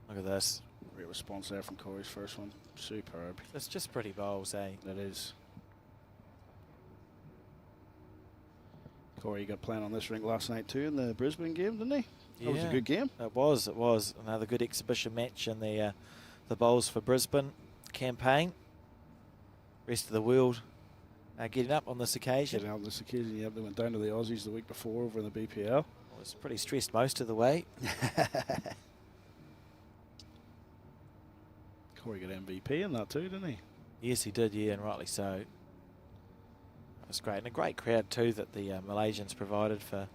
Look at this. Great response there from Corey's first one. Superb. It's just pretty bowls, eh? It is. Corey got playing on this rink last night too in the Brisbane game, didn't he? Yeah, that was a good game. It was another good exhibition match in the Bowls for Brisbane campaign. Rest of the world getting up on this occasion. Getting up on this occasion, yeah. They went down to the Aussies the week before over in the BPL. I was pretty stressed most of the way. Corey got MVP in that too, didn't he? Yes, he did, yeah, and rightly so. It was great, and a great crowd too that the Malaysians provided for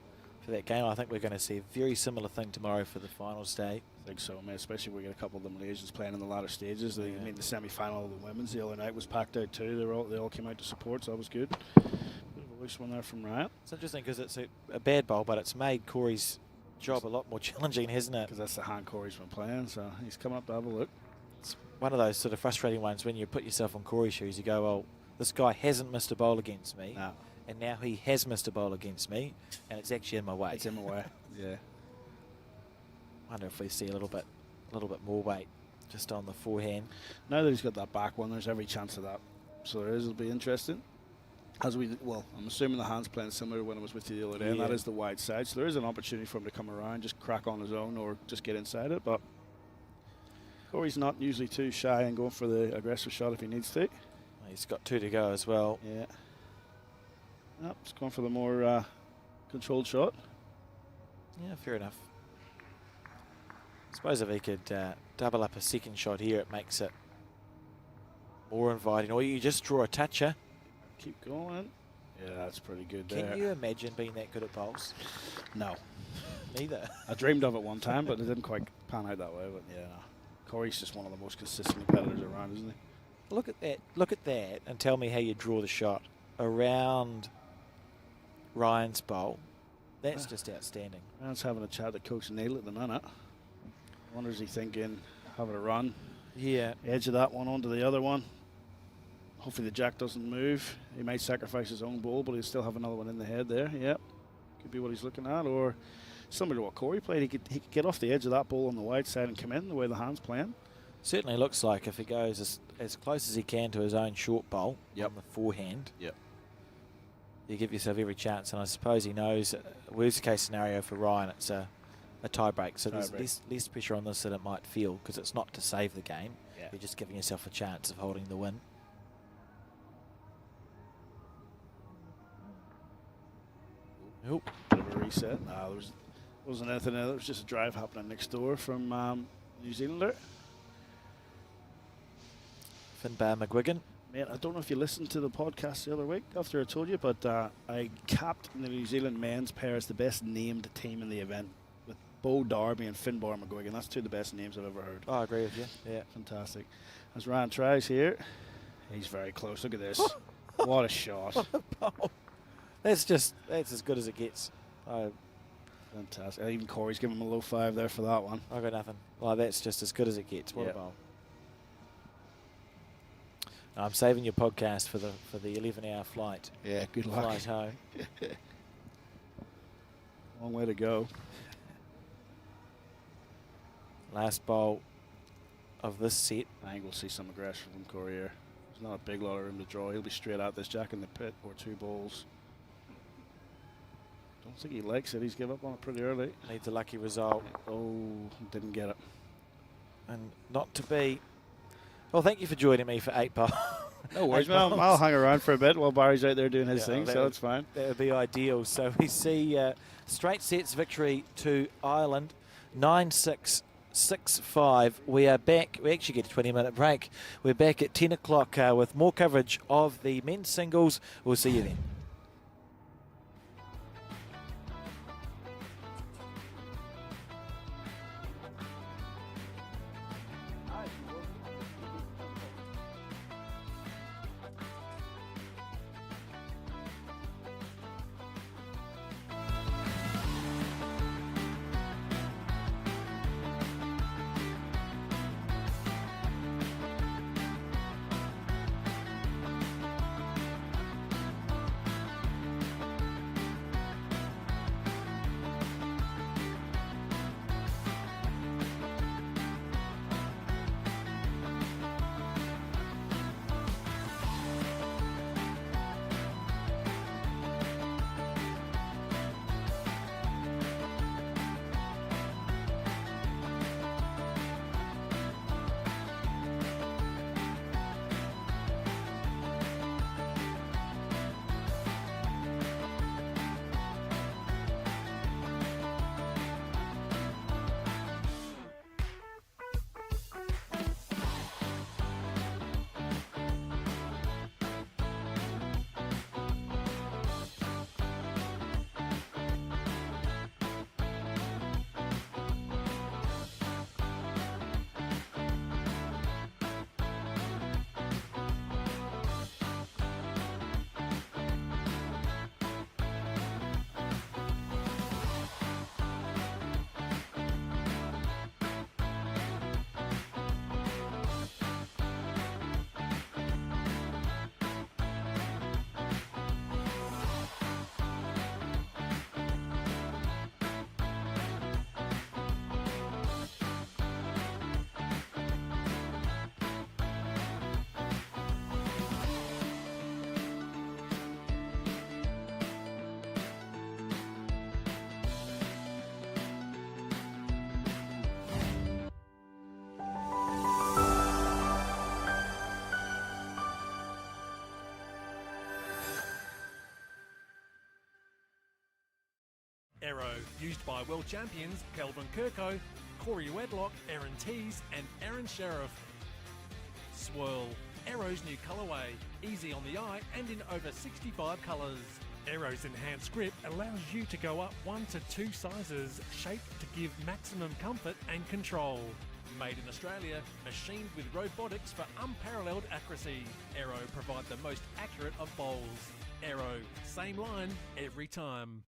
that game. I think we're going to see a very similar thing tomorrow for the finals day. I think so, man, especially we get a couple of the Malaysians playing in the latter stages. I mean, the semi-final of the women's the other night was packed out too. They all came out to support, so that was good. Bit of a Loose one there from Ryan. It's interesting because it's a bad bowl, but it's made Corey's job a lot more challenging, hasn't it? Because that's the hand Corey's been playing, so he's coming up to have a look. It's one of those sort of frustrating ones when you put yourself on Corey's shoes. You go, well, this guy hasn't missed a bowl against me, No. and now he has missed a bowl against me, and it's actually in my way. It's in my way. Yeah. Wonder if we see a little bit more weight just on the forehand. Now that he's got that back one, there's every chance of that. So there is. It'll be interesting. Well, I'm assuming the hand's playing similar to when I was with you the other day, and that is the wide side. So there is an opportunity for him to come around, just crack on his own, or just get inside it. But Corey's not usually too shy and going for the aggressive shot if he needs to. He's got 2 to go as well. Yeah. Yep, he's going for the more controlled shot. Yeah, fair enough. I suppose if he could double up a second shot here, it makes it more inviting. Or you just draw a toucher. Keep going. Yeah, that's pretty good Can there. you imagine being that good at bowls? No. Neither. I dreamed of it one time, but it didn't quite pan out that way. But yeah, no. Corey's just one of the most consistent competitors around, isn't he? Look at that. Look at that and tell me how you draw the shot around Ryan's bowl. That's just outstanding. Ryan's having a chat to Coach Neil at the minute. I wonder, is he thinking, having a run? Yeah. Edge of that one onto the other one. Hopefully the jack doesn't move. He might sacrifice his own ball, but he'll still have another one in the head there. Yep. Could be what he's looking at. Or similar to what Corey played, he could get off the edge of that ball on the wide side and come in the way the hand's playing. Certainly looks like if he goes as close as he can to his own short bowl on the forehand, you give yourself every chance. And I suppose he knows, worst case scenario for Ryan, it's a tie break. So there's less pressure on this than it might feel, because it's not to save the game. Yeah. You're just giving yourself a chance of holding the win. Nope. Bit of a reset. No, there wasn't anything there. There was just a drive happening next door from New Zealander. Finbar McGuigan. Mate, I don't know if you listened to the podcast the other week after I told you, but I capped the New Zealand men's pair as the best named team in the event, with Bo Darby and Finbar McGuigan. That's 2 of the best names I've ever heard. Oh, I agree with you. Yeah. Fantastic. As Ryan tries here, he's very close. Look at this. What a shot. That's as good as it gets. Fantastic. Even Corey's giving him a low 5 there for that one. I got nothing. Well, that's just as good as it gets. What a bowl. I'm saving your podcast for the 11-hour flight. Yeah, good luck. Flight home. Long way to go. Last bowl of this set. I think we'll see some aggression from Corey here. There's not a big lot of room to draw. He'll be straight out this jack in the pit or 2 balls. Don't think he likes it. He's given up on it pretty early. Needs a lucky result. Oh, didn't get it. And not to be. Well, thank you for joining me for 8 bowls. No worries, man. I'll hang around for a bit while Barry's out there doing his thing, so it's fine. That would be ideal. So we see straight sets victory to Ireland, 9-6, 6-5. We are back. We actually get a 20-minute break. We're back at 10 o'clock with more coverage of the men's singles. We'll see you then. Arrow, used by world champions Kelvin Kirko, Corey Wedlock, Aaron Tees and Aaron Sheriff. Swirl, Arrow's new colourway, easy on the eye and in over 65 colours. Arrow's enhanced grip allows you to go up 1 to 2 sizes, shaped to give maximum comfort and control. Made in Australia, machined with robotics for unparalleled accuracy. Arrow provide the most accurate of bowls. Arrow, same line every time.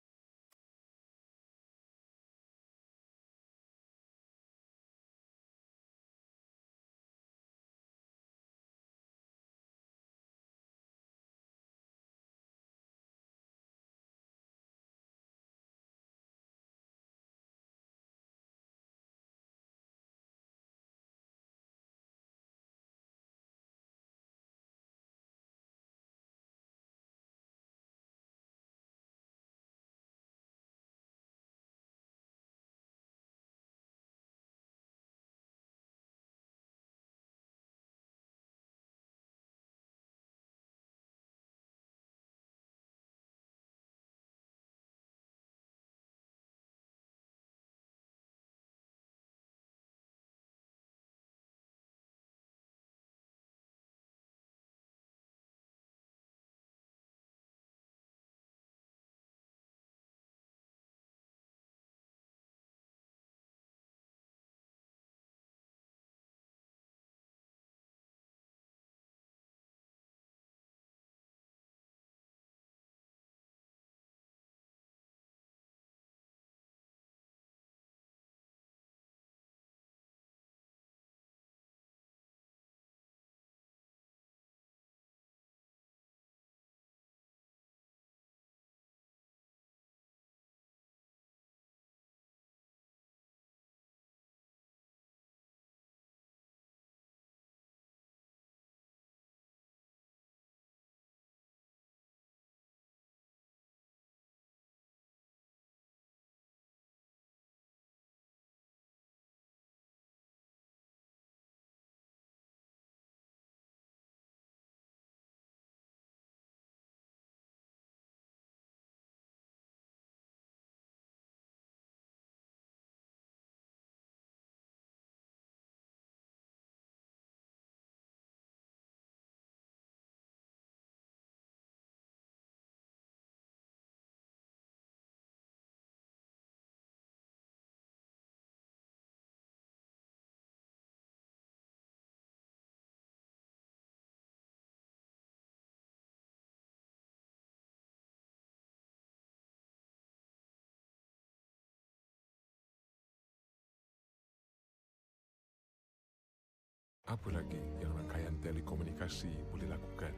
Apa lagi yang rangkaian telekomunikasi boleh lakukan?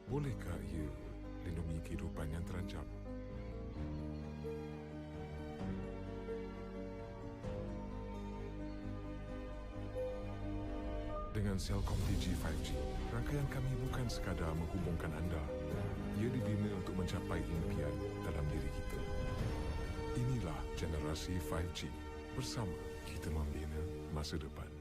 Bolehkah ia lindungi kehidupan yang terancam? Dengan Celcom Digi 5G, rangkaian kami bukan sekadar menghubungkan anda. Ia dibina untuk mencapai impian dalam diri kita. Inilah generasi 5G. Bersama kita membina masa depan.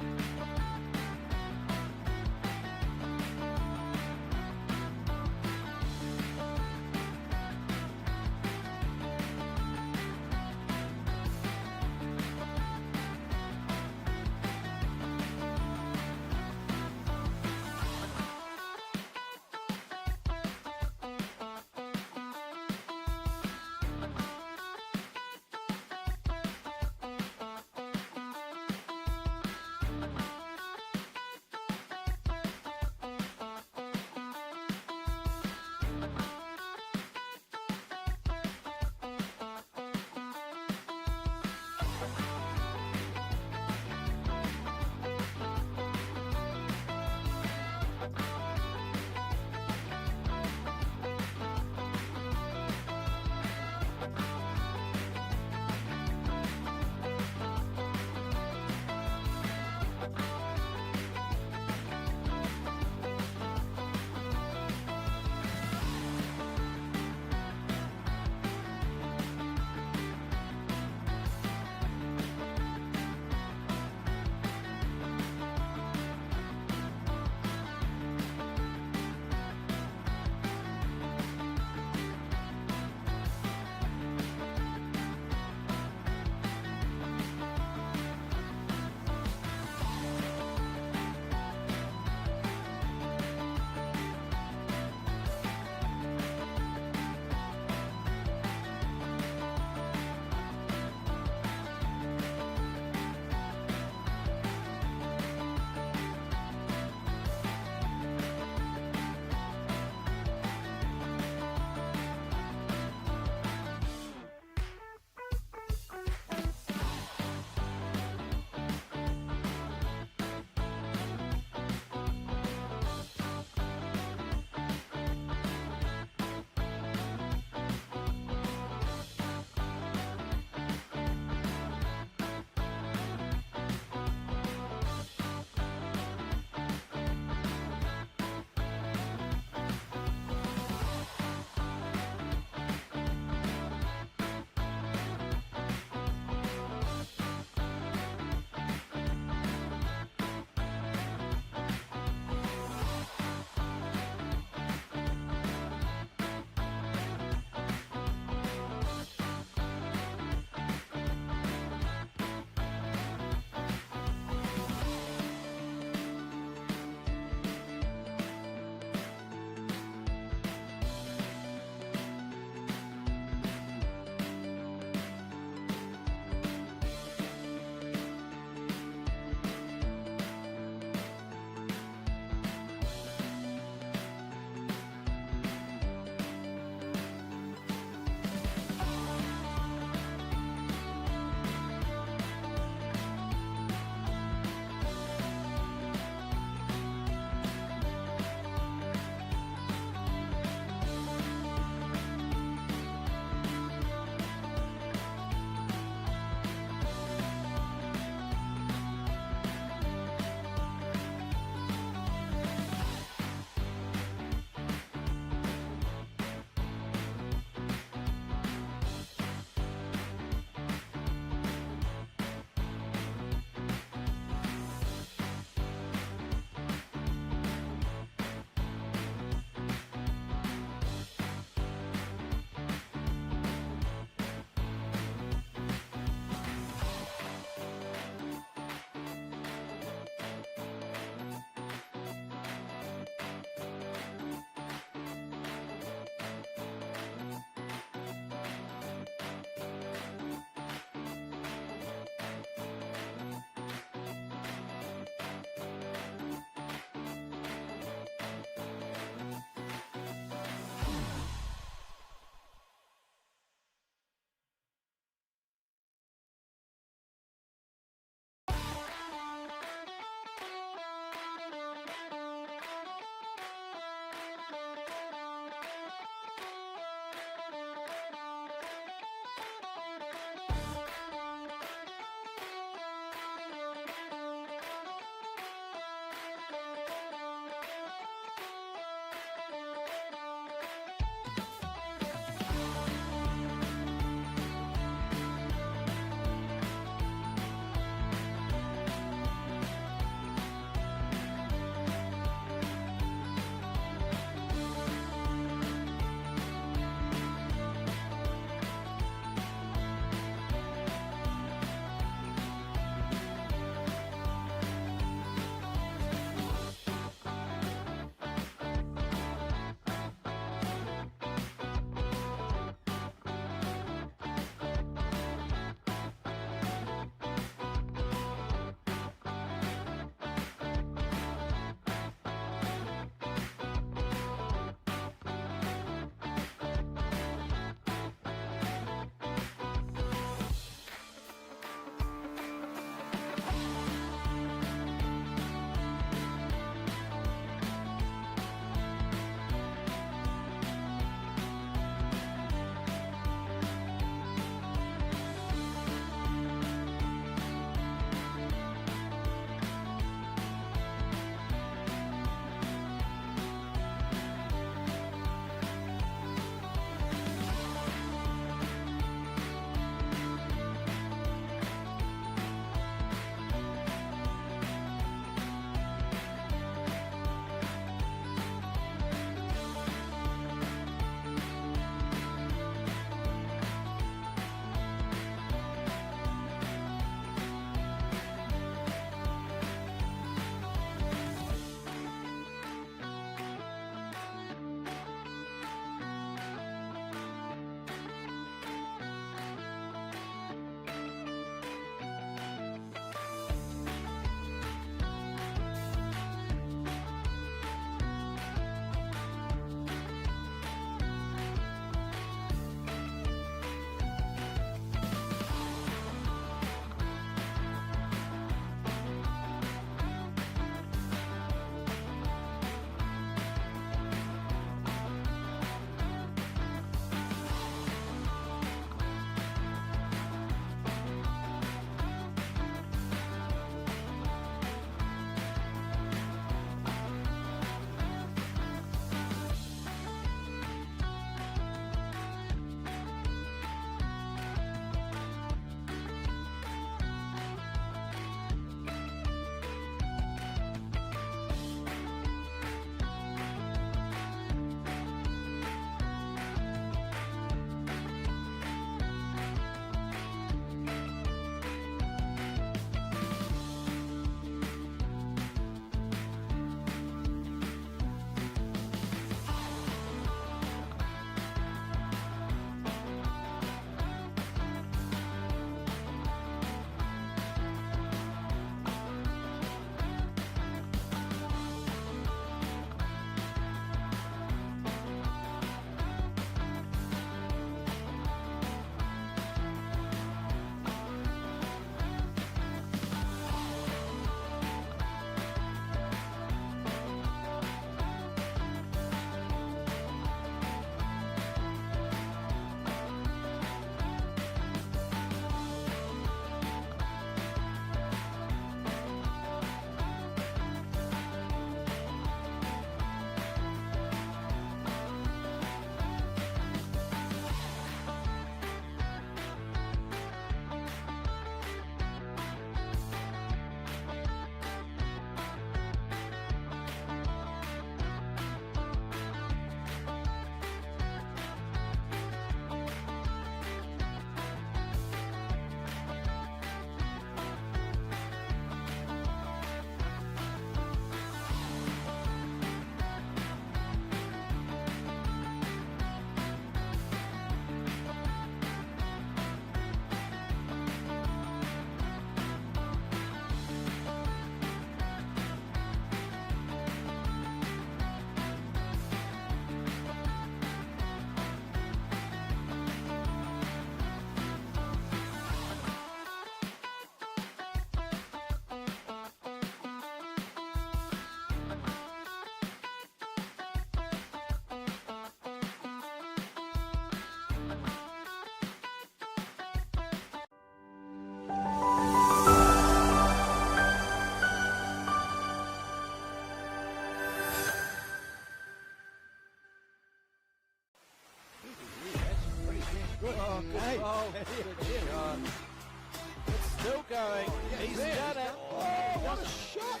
going. He's done it. Oh, what a shot.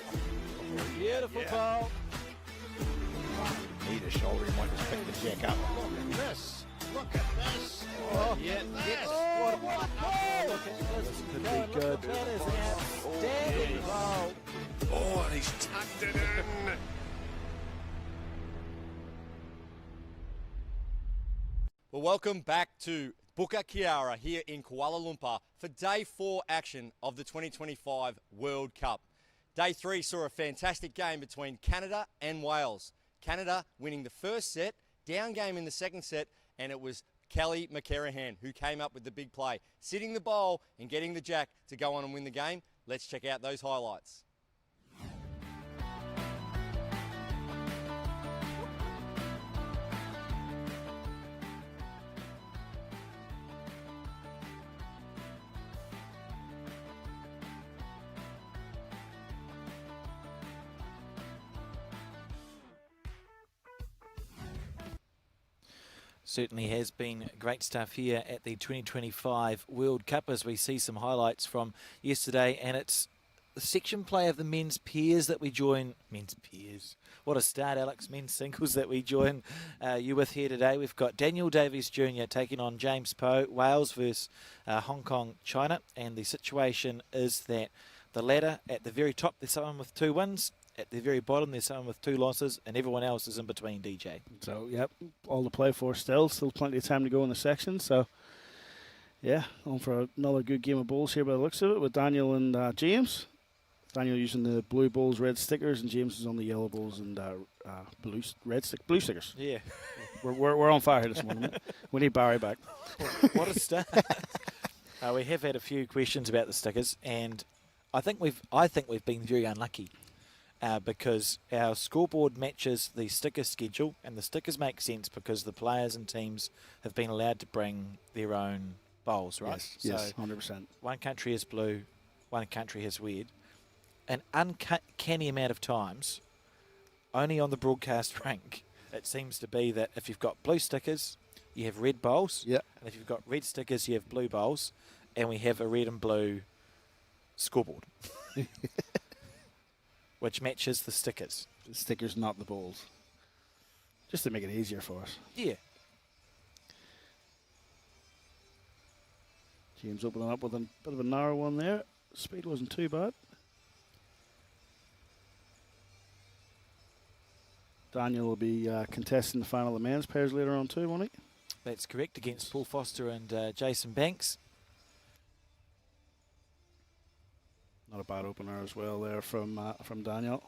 Beautiful ball. Need a shoulder, he might just pick the jack up. Look at this. Look at this. Oh, yeah. What a ball. Look at this. Could be good. That is an outstanding ball. Oh, and he's tucked it in. Well, welcome back to Bukit Kiara here in Kuala Lumpur for Day 4 action of the 2025 World Cup. Day 3 saw a fantastic game between Canada and Wales. Canada winning the first set, down game in the second set, and it was Kelly McElroy who came up with the big play, sitting the bowl and getting the jack to go on and win the game. Let's check out those highlights. Certainly has been great stuff here at the 2025 World Cup as we see some highlights from yesterday, and it's the section play of the men's pairs that we join. Men's pairs. What a start, Alex. Men's singles that we join you with here today. We've got Daniel Davies Jr. taking on James Poe, Wales versus Hong Kong, China, and the situation is that the ladder at the very top, there's someone with 2 wins. At the very bottom, there's someone with 2 losses, and everyone else is in between, DJ. So, yep, all to play for still plenty of time to go in the section. So, yeah, on for another good game of bowls here by the looks of it with Daniel and James. Daniel using the blue bowls, red stickers, and James is on the yellow bowls and blue stickers. Yeah. We're on fire here this morning. We need Barry back. What a start. We have had a few questions about the stickers, and I think we've been very unlucky. Because our scoreboard matches the sticker schedule, and the stickers make sense because the players and teams have been allowed to bring their own bowls, right? Yes, so 100%. one country has blue, one country has red. An uncanny amount of times, only on the broadcast rank, it seems to be that if you've got blue stickers, you have red bowls. Yep. And if you've got red stickers, you have blue bowls. And we have a red and blue scoreboard. Which matches the stickers. The stickers, not the bowls. Just to make it easier for us. Yeah. James opening up with a bit of a narrow one there. Speed wasn't too bad. Daniel will be contesting the final of the men's pairs later on too, won't he? That's correct, against Paul Foster and Jason Banks. Not a bad opener as well there from Daniel.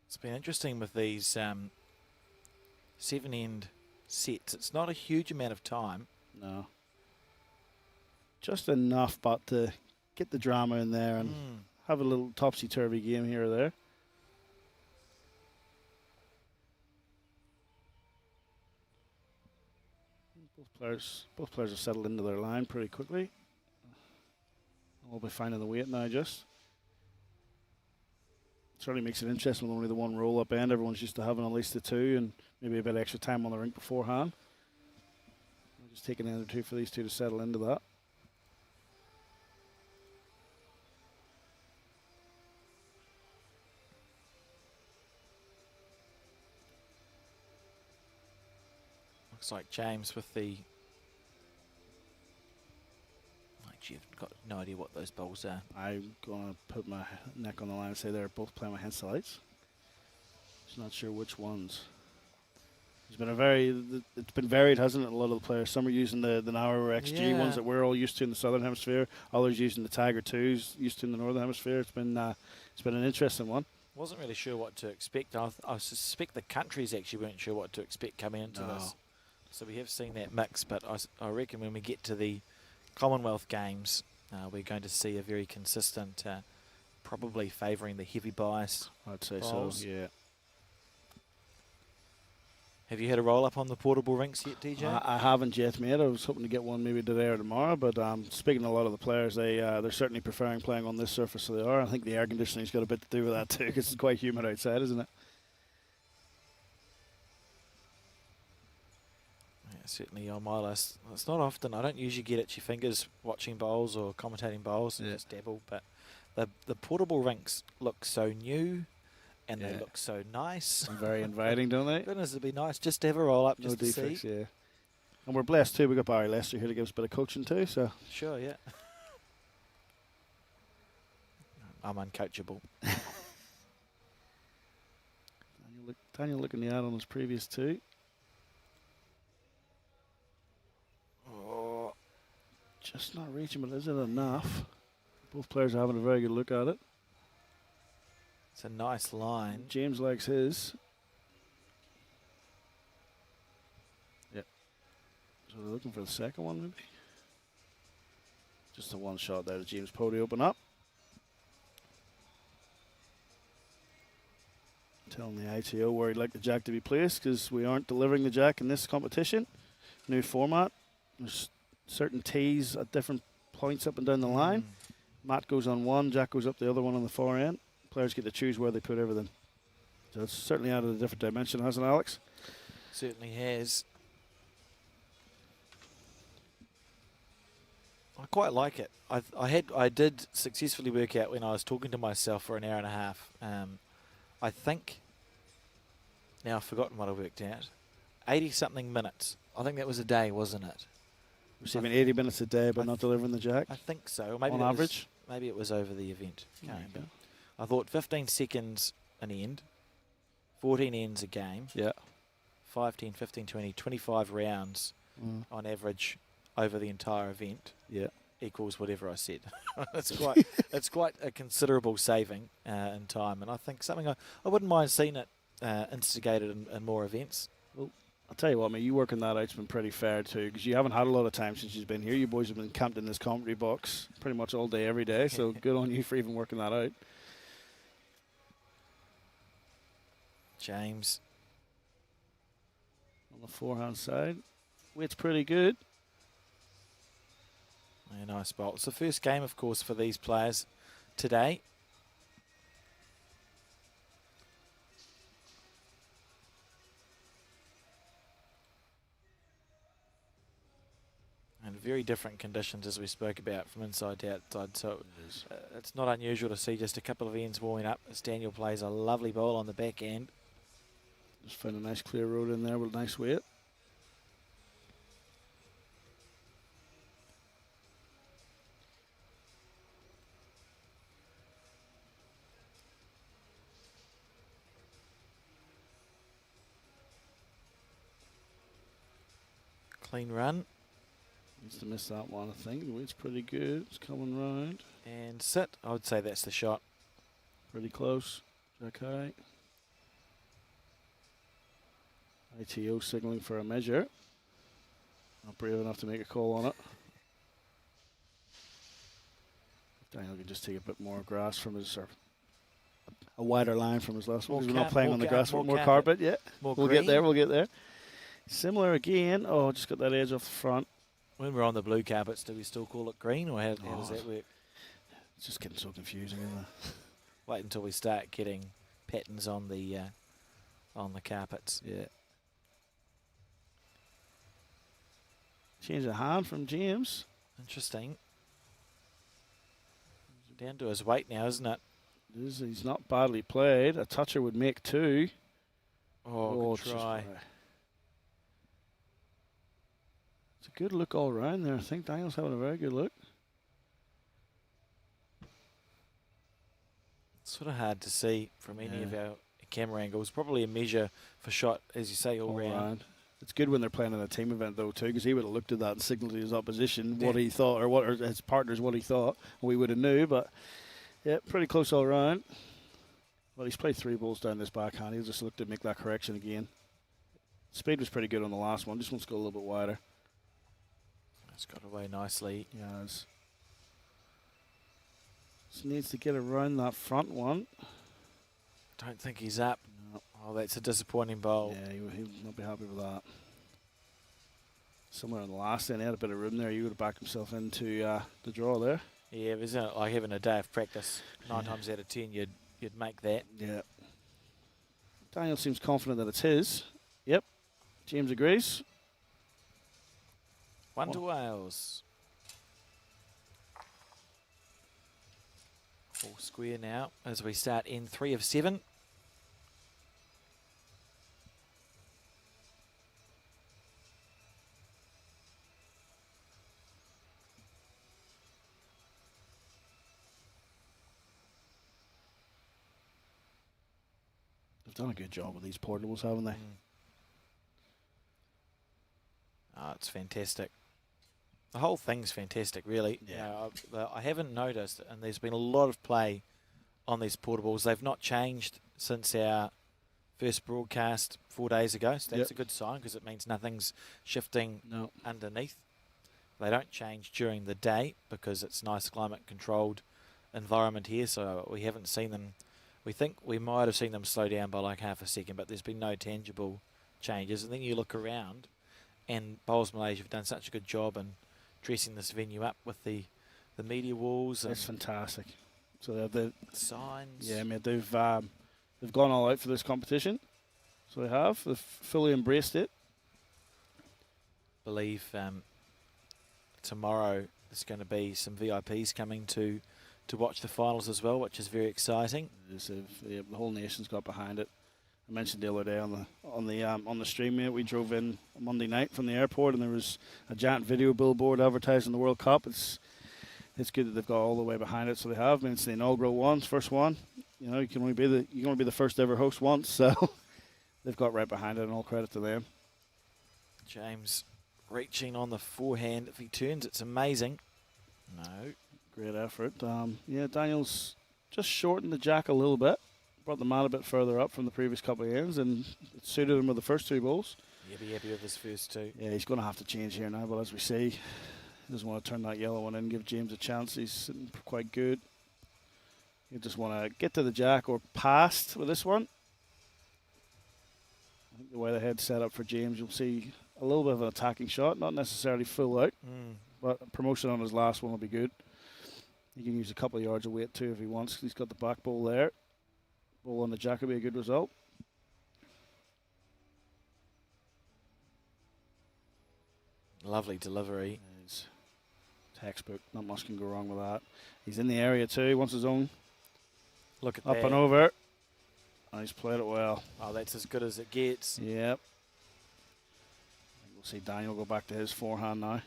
It's been interesting with these 7-end sets. It's not a huge amount of time. No. Just enough, but to get the drama in there and have a little topsy-turvy game here or there. Both players have settled into their line pretty quickly. We'll be finding the weight now just. Certainly makes it interesting with only the one roll-up end. Everyone's used to having at least the 2 and maybe a bit extra time on the rink beforehand. Just taking an end or 2 for these 2 to settle into that. Looks like James with the... Actually, I've got no idea what those bowls are. I'm going to put my neck on the line and say they're both playing with hand lights. Just not sure which ones. It's been varied, hasn't it? A lot of the players. Some are using the narrower XG ones that we're all used to in the southern hemisphere. Others using the Tiger 2s used to in the northern hemisphere. It's been an interesting one. Wasn't really sure what to expect. I suspect the countries actually weren't sure what to expect coming into this. So we have seen that mix, but I reckon when we get to the Commonwealth Games, we're going to see a very consistent, probably favouring the heavy bias. I'd say bowls. so, yeah. Have you had a roll up on the portable rinks yet, DJ? I haven't yet, mate. I was hoping to get one maybe today or tomorrow, but speaking to a lot of the players, they're certainly preferring playing on this surface, so they are. I think the air conditioning's got a bit to do with that too, because it's quite humid outside, isn't it? Yeah, certainly on my list. It's not often. I don't usually get itchy fingers watching bowls or commentating bowls and just dabble, but the portable rinks look so new. And they look so nice. And very inviting, don't they? Goodness, it'd be nice just to have a roll up, just no to defects, see. yeah. And we're blessed too. We've got Barry Lester here to give us a bit of coaching too. So Sure, yeah. I'm uncoachable. Daniel looking the ad on his previous two. Oh, Just not reaching, but is it enough? Both players are having a very good look at it. it's a nice line. James likes his. Yep. So they're looking for the second one, maybe. Just a one shot there to James Pody open up. Telling the ITO where he'd like the jack to be placed, because we aren't delivering the jack in this competition. New format. There's certain tees at different points up and down the line. Matt goes on one, Jack goes up the other one on the far end. Players get to choose where they put everything. So it's certainly added a different dimension, hasn't it, Alex? Certainly has. I quite like it. I did successfully work out when I was talking to myself for an hour and a half. I think, now I've forgotten what I worked out, 80-something minutes. I think that was a day, wasn't it? Receiving 80 minutes a day but not delivering the jack. I think so. Or maybe on average? Maybe it was over the event. Can't There you remember. I thought 15 seconds an end, 14 ends a game. Yeah. 5, 10, 15, 20, 25 rounds on average over the entire event. Yeah. Equals whatever I said. it's quite a considerable saving in time, and I think something I wouldn't mind seeing it instigated in more events. Well, I'll tell you what, mate, you working that out's been pretty fair too, because you haven't had a lot of time since you've been here. You boys have been camped in this commentary box pretty much all day, every day, so good on you for even working that out. James. On the forehand side, weight's pretty good. Yeah, nice bowl. It's the first game, of course, for these players today. And very different conditions, as we spoke about, from inside to outside. So it's not unusual to see just a couple of ends warming up as Daniel plays a lovely bowl on the back end. Just found a nice clear road in there with a nice weight. Clean run. Needs to miss that one, I think. The weight's pretty good. It's coming round. And sit. I would say that's the shot. Pretty close. Zakaria. ITO signaling for a measure. Not brave enough to make a call on it. Daniel can just take a bit more grass from his, or a wider line from his last one, because we're not playing on the grass with more carpet yet. We'll get there, we'll get there. Similar again. Oh, just got that edge off the front. When we're on the blue carpets, do we still call it green, or how does that work? It's just getting so confusing, isn't it? Wait until we start getting patterns on the carpets. Yeah. Change of hand from James. Interesting. Down to his weight now, isn't it? He's not badly played. A toucher would make two. Oh, good try. It's a good look all round there. I think Daniel's having a very good look. Sort of hard to see from any of our camera angles. Probably a measure for shot, as you say, all round. It's good when they're playing in a team event, though, too, because he would have looked at that and signaled to his opposition what he thought, or his partners what he thought, and we would have knew. But yeah, pretty close all round. Well, he's played 3 balls down this backhand. He'll just look to make that correction again. Speed was pretty good on the last one. This one's got a little bit wider. It's got away nicely. Yeah, just needs to get around that front one. Don't think he's up. No. Oh, that's a disappointing bowl. Yeah, he'll not be happy with that. Somewhere in the last end, he had a bit of room there. He would have backed himself into the draw there. Yeah, it was like having a day of practice. 9 times out of 10, you'd make that. Yeah. Daniel seems confident that it's his. Yep. James agrees. 1 to Wales. All square now as we start in 3 of 7. They've done a good job with these portables, haven't they? Oh, it's fantastic. The whole thing's fantastic, really. Yeah. I haven't noticed, and there's been a lot of play on these portables. They've not changed since our first broadcast 4 days ago, so that's a good sign because it means nothing's shifting underneath. They don't change during the day because it's nice climate-controlled environment here, so we haven't seen them. We think we might have seen them slow down by like half a second, but there's been no tangible changes. And then you look around, and Bowls Malaysia have done such a good job in dressing this venue up with the media walls. That's fantastic. So they have the signs. Yeah, mate, they've gone all out for this competition. So they have. They've fully embraced it. Believe tomorrow there's going to be some VIPs coming to watch the finals as well, which is very exciting. The whole nation's got behind it. I mentioned the other day on the stream, mate, we drove in Monday night from the airport, and there was a giant video billboard advertising the World Cup. It's good that they've got all the way behind it. So they have. I mean, it's the inaugural one, first one. You know, you can only be the first ever host once. So they've got right behind it, and all credit to them. James reaching on the forehand. If he turns, it's amazing. No. Great effort. Yeah, Daniel's just shortened the jack a little bit. Brought the mat a bit further up from the previous couple of ends, and it suited him with the first 2 balls. He'll be happy with his first 2. Yeah, he's going to have to change here now, but as we see, he doesn't want to turn that yellow one in, give James a chance. He's sitting quite good. You just want to get to the jack or past with this one. I think the way the head's set up for James, you'll see a little bit of an attacking shot, not necessarily full out, but promotion on his last one will be good. He can use a couple of yards of weight too if he wants. He's got the back ball there. Ball on the jack will be a good result. Lovely delivery. It's textbook. Not much can go wrong with that. He's in the area too. He wants his own. Look at up that. and over. And he's played it well. Oh, that's as good as it gets. Yep. We'll see Daniel go back to his forehand now.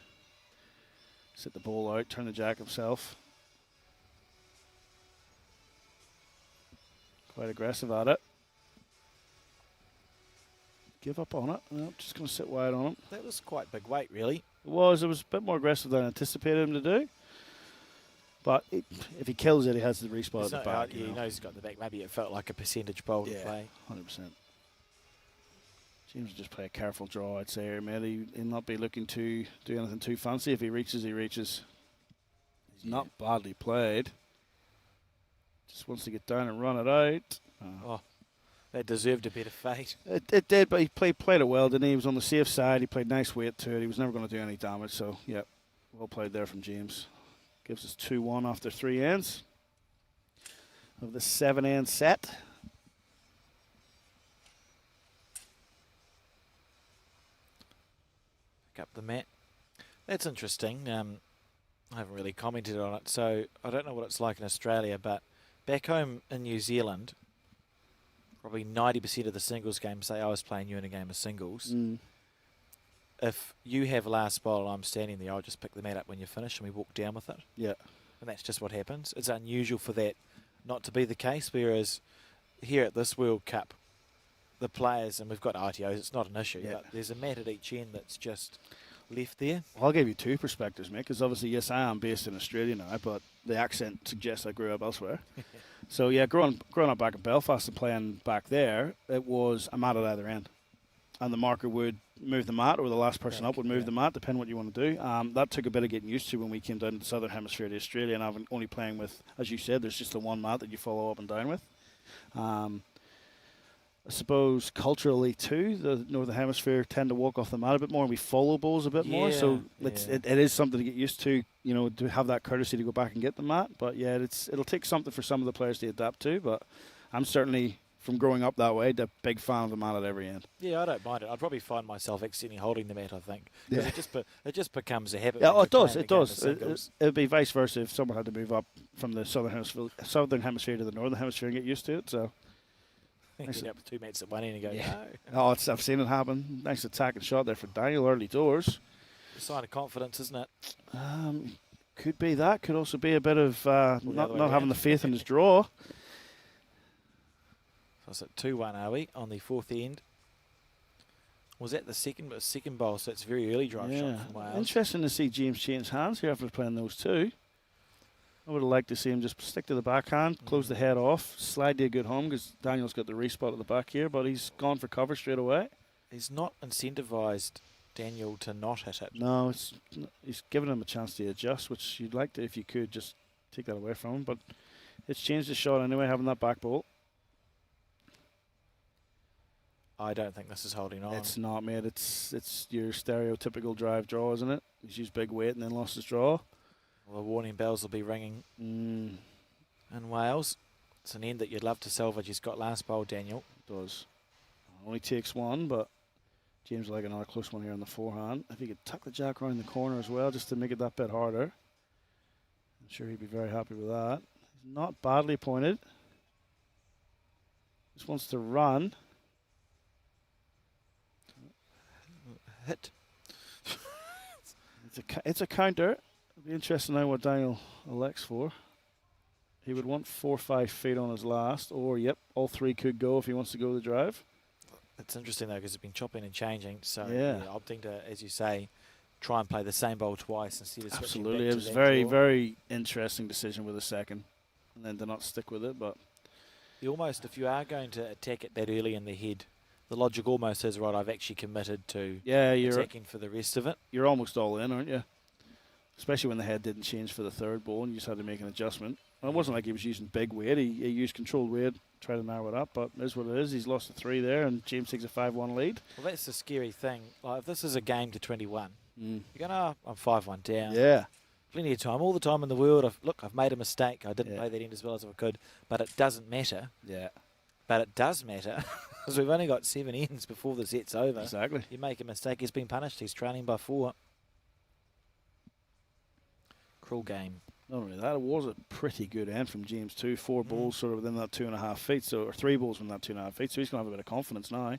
Sit the ball out, turn the jack himself. Quite aggressive at it. Give up on it. No, just going to sit wide on him. That was quite big weight, really. It was a bit more aggressive than I anticipated him to do. But if he kills it, he has the respot at the back. Yeah, he knows he's got the back. Maybe it felt like a percentage bowl to play. 100%. James will just play a careful draw, I'd say here, mate. He'll not be looking to do anything too fancy. If he reaches, he reaches. He's not badly played. Just wants to get down and run it out. Oh, that deserved a better fate. It did, but he played it well, didn't he? He was on the safe side. He played nice weight to it. He was never going to do any damage. So, yeah, well played there from James. Gives us 2-1 after 3 ends of the 7-end set. Pick up the mat. That's interesting. I haven't really commented on it, so I don't know what it's like in Australia, but back home in New Zealand, probably 90% of the singles games say I was playing you in a game of singles. If you have last bowl and I'm standing there, I'll just pick the mat up when you finish and we walk down with it. Yeah. And that's just what happens. It's unusual for that not to be the case, whereas here at this World Cup, the players, and we've got ITOs, it's not an issue, but there's a mat at each end that's just left there. Well, I'll give you 2 perspectives, mate, because obviously, yes, I am based in Australia now, but the accent suggests I grew up elsewhere. So, yeah, growing up back in Belfast and playing back there, it was a mat at either end. And the marker would move the mat, or the last person up would move the mat, depending on what you want to do. That took a bit of getting used to when we came down to the southern hemisphere to Australia, and I'm only playing with, as you said, there's just the one mat that you follow up and down with. I suppose culturally too, the Northern Hemisphere tend to walk off the mat a bit more, and we follow balls a bit more. So it is something to get used to, you know, to have that courtesy to go back and get the mat. But yeah, it'll take something for some of the players to adapt to. But I'm certainly, from growing up that way, a big fan of the mat at every end. Yeah, I don't mind it. I'd probably find myself accidentally holding the mat, I think. Because it just becomes a habit. Yeah, it does. It does. It'd be vice versa if someone had to move up from the southern hemisphere to the northern hemisphere and get used to it. So. Nice. Up with 2 mats at one end and go, yeah. no. I've seen it happen. Nice attacking shot there for Daniel early doors. A sign of confidence, isn't it? Could be that. Could also be a bit of not having the faith in his draw. So it's at 2-1, are we, on the fourth end? Was that the second bowl, so it's a very early drive shot from Wales. Interesting to see James change hands here after playing those two. I would have liked to see him just stick to the backhand, close the head off, slide to a good home because Daniel's got the respot at the back here, but he's gone for cover straight away. He's not incentivised Daniel to not hit it. No, he's given him a chance to adjust, which you'd like to, if you could, just take that away from him. But it's changed the shot anyway, having that back bolt. I don't think this is holding on. It's not, mate. It's your stereotypical drive draw, isn't it? He's used big weight and then lost his draw. Well, the warning bells will be ringing in Wales. It's an end that you'd love to salvage. He's got last bowl, Daniel. Does. Only takes one, but James will like another close one here on the forehand. If he could tuck the jack around the corner as well, just to make it that bit harder, I'm sure he'd be very happy with that. He's not badly pointed. Just wants to run. Hit. It's a counter. It'll be interesting now what Daniel elects for. He would want 4 or 5 feet on his last, or all three could go if he wants to go the drive. It's interesting though because it's been chopping and changing. So opting to, as you say, try and play the same bowl twice instead of switching back. Absolutely, it was a very interesting decision with the second, and then to not stick with it. But if you are going to attack it that early in the head, the logic almost is right. I've actually committed to attacking for the rest of it. You're almost all in, aren't you? Especially when the head didn't change for the third ball and you just had to make an adjustment. Well, it wasn't like he was using big weight. He used controlled weight, try to narrow it up, but it is what it is. He's lost a 3 there, and James takes a 5-1 lead. Well, that's the scary thing. Like, if this is a game to 21, you're going, I'm 5-1 down. Yeah. Plenty of time. All the time in the world. I've made a mistake. I didn't play that end as well as I could, but it doesn't matter. Yeah. But it does matter because we've only got 7 ends before the set's over. Exactly. You make a mistake, he's been punished. He's trailing by 4. Cruel game. Not only that, it was a pretty good end from James too. 4 balls sort of within that 2.5 feet, or 3 balls within that 2.5 feet. So he's going to have a bit of confidence now.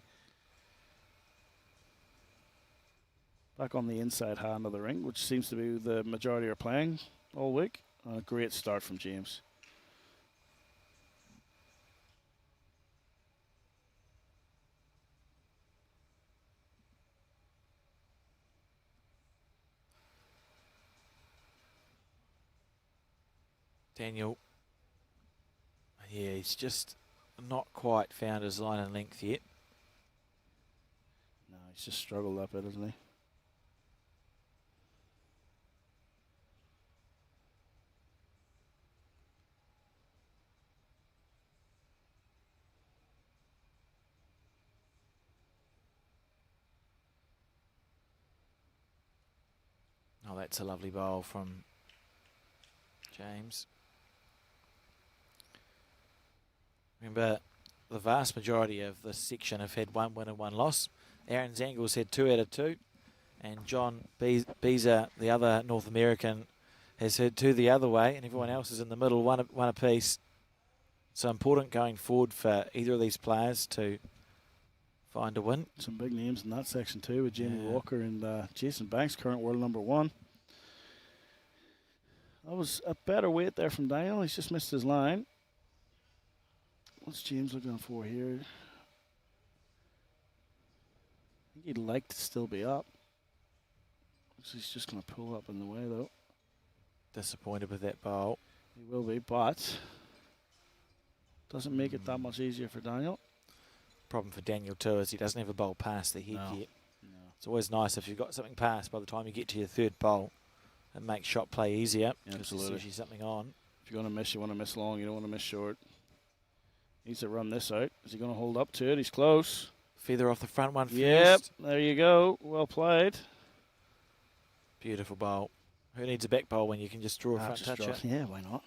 Back on the inside hand of the ring, which seems to be the majority are playing all week. A great start from James. Daniel, he's just not quite found his line and length yet. No, he's just struggled up it, hasn't he? Oh, that's a lovely bowl from James. Remember, the vast majority of this section have had 1 win and 1 loss. Aaron Zangle's had 2 out of 2. And John Beezer, the other North American, has had 2 the other way. And everyone else is in the middle, one apiece. So important going forward for either of these players to find a win. Some big names in that section too, with Jamie Walker and Jason Banks, current world #1. That was a better weight there from Daniel. He's just missed his line. What's James looking for here? I think he'd like to still be up. So he's just going to pull up in the way, though. Disappointed with that bowl. He will be, but doesn't make it that much easier for Daniel. Problem for Daniel, too, is he doesn't have a bowl past the head yet. No. It's always nice if you've got something past by the time you get to your third bowl. It makes shot play easier. Absolutely. There's usually something on. If you're going to miss, you want to miss long. You don't want to miss short. Needs to run this out. Is he going to hold up to it? He's close. Feather off the front one Yep, first. there you go. Well played. Beautiful bowl. Who needs a back bowl when you can just draw a front Just toucher? Yeah, why not?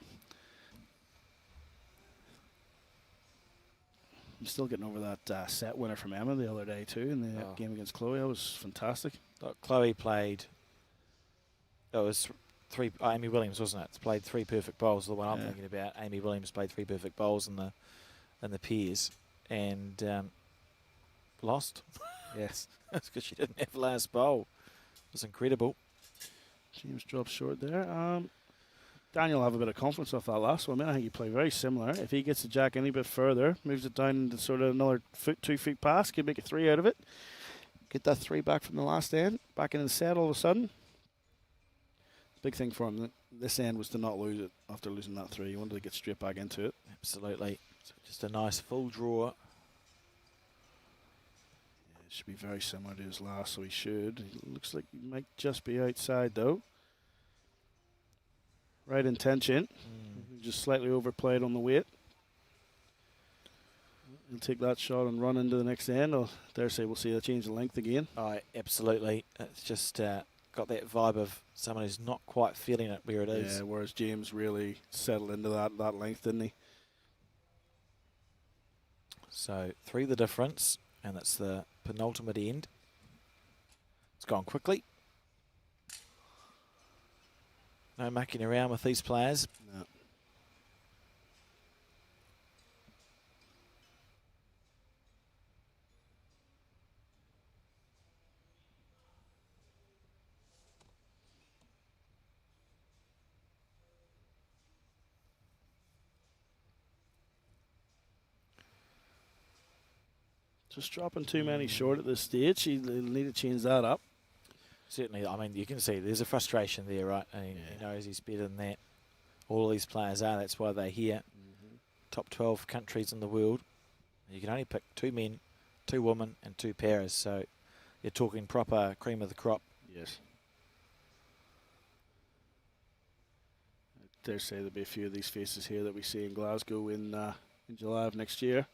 I'm still getting over that set winner from Emma the other day too in the game against Chloe. That was fantastic. Look, Chloe played. It was Amy Williams, wasn't it? Played 3 perfect bowls. The one I'm thinking about. Amy Williams played 3 perfect bowls in the pairs and lost. Yes, that's because she didn't have the last bowl. It was incredible. James dropped short there. Daniel will have a bit of confidence off that last one. I think he played very similar. If he gets the jack any bit further, moves it down into sort of another 2 feet pass, could make a 3 out of it. Get that 3 back from the last end, back into the set all of a sudden. Big thing for him this end was to not lose it after losing that 3. He wanted to get straight back into it. Absolutely. So just a nice full draw. Yeah, it should be very similar to his last, so he should. It looks like he might just be outside though. Right intention. Just slightly overplayed on the weight. He'll take that shot and run into the next end. Or dare say we'll see a change of length again. Oh, absolutely. It's just got that vibe of someone who's not quite feeling it where it is. Yeah, whereas James really settled into that length, didn't he? So 3 the difference, and that's the penultimate end. It's gone quickly. No mucking around with these players. No. Just dropping too many short at this stage. He'll need to change that up. Certainly, I mean, you can see there's a frustration there, right? I mean, he knows he's better than that. All of these players are. That's why they're here. Top 12 countries in the world. You can only pick 2 men, 2 women, and 2 pairs. So you're talking proper cream of the crop. Yes. I dare say there'll be a few of these faces here that we see in Glasgow in July of next year.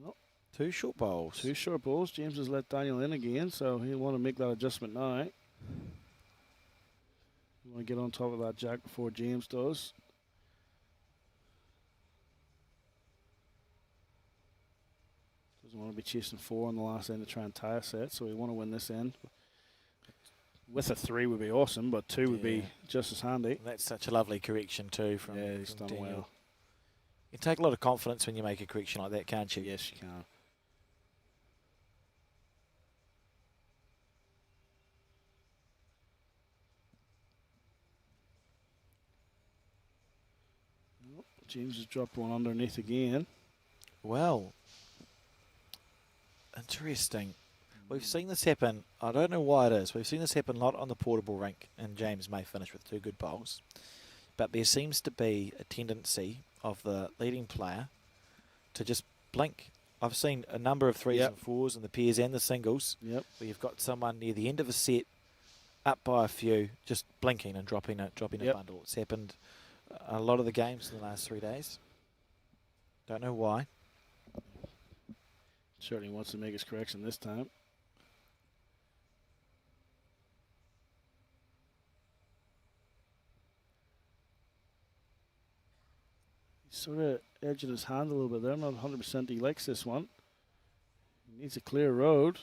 Well, 2 short bowls. 2 short bowls. James has let Daniel in again, so he'll want to make that adjustment now. You want to get on top of that jack before James does. Doesn't want to be chasing 4 on the last end to try and tie a set, so we want to win this end. With a 3 would be awesome, but 2 would be just as handy. That's such a lovely correction too from He's from done Daniel. well. You take a lot of confidence when you make a correction like that, can't you? Yes, you can. James has dropped one underneath again. Well, interesting. We've seen this happen. I don't know why it is. We've seen this happen a lot on the portable rink, and James may finish with 2 good bowls. But there seems to be a tendency of the leading player to just blink. I've seen a number of 3s and 4s in the pairs and the singles where you've got someone near the end of a set, up by a few, just blinking and dropping a bundle. It's happened a lot of the games in the last 3 days. Don't know why. Certainly wants to make his correction this time. He's sort of edging his hand a little bit there. I'm not 100% he likes this one. He needs a clear road.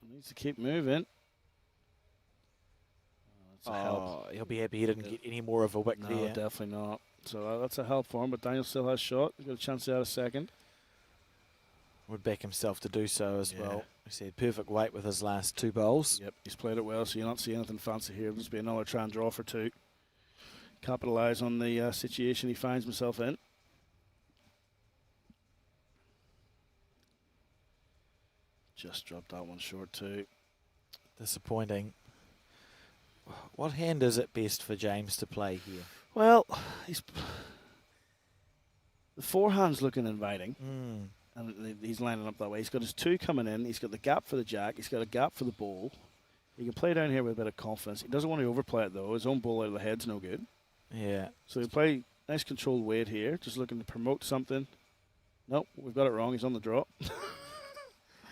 He needs to keep moving. That's a help. He'll be happy he didn't get any more of a wick No, there. definitely not. So that's a help for him, but Daniel still has shot. He's got a chance to add a second. Would back himself to do so as well. He said perfect weight with his last 2 bowls. Yep, he's played it well, so you'll not see anything fancy here. There'll just be another try and draw for 2. Capitalise on the situation he finds himself in. Just dropped that one short too. Disappointing. What hand is it best for James to play here? Well, the forehand's looking inviting. And he's lining up that way. He's got his 2 coming in. He's got the gap for the jack. He's got a gap for the bowl. He can play down here with a bit of confidence. He doesn't want to overplay it, though. His own bowl out of the head's no good. Yeah. So he'll play Nice controlled weight here. Just looking to promote something. Nope, we've got it wrong. He's on the drop.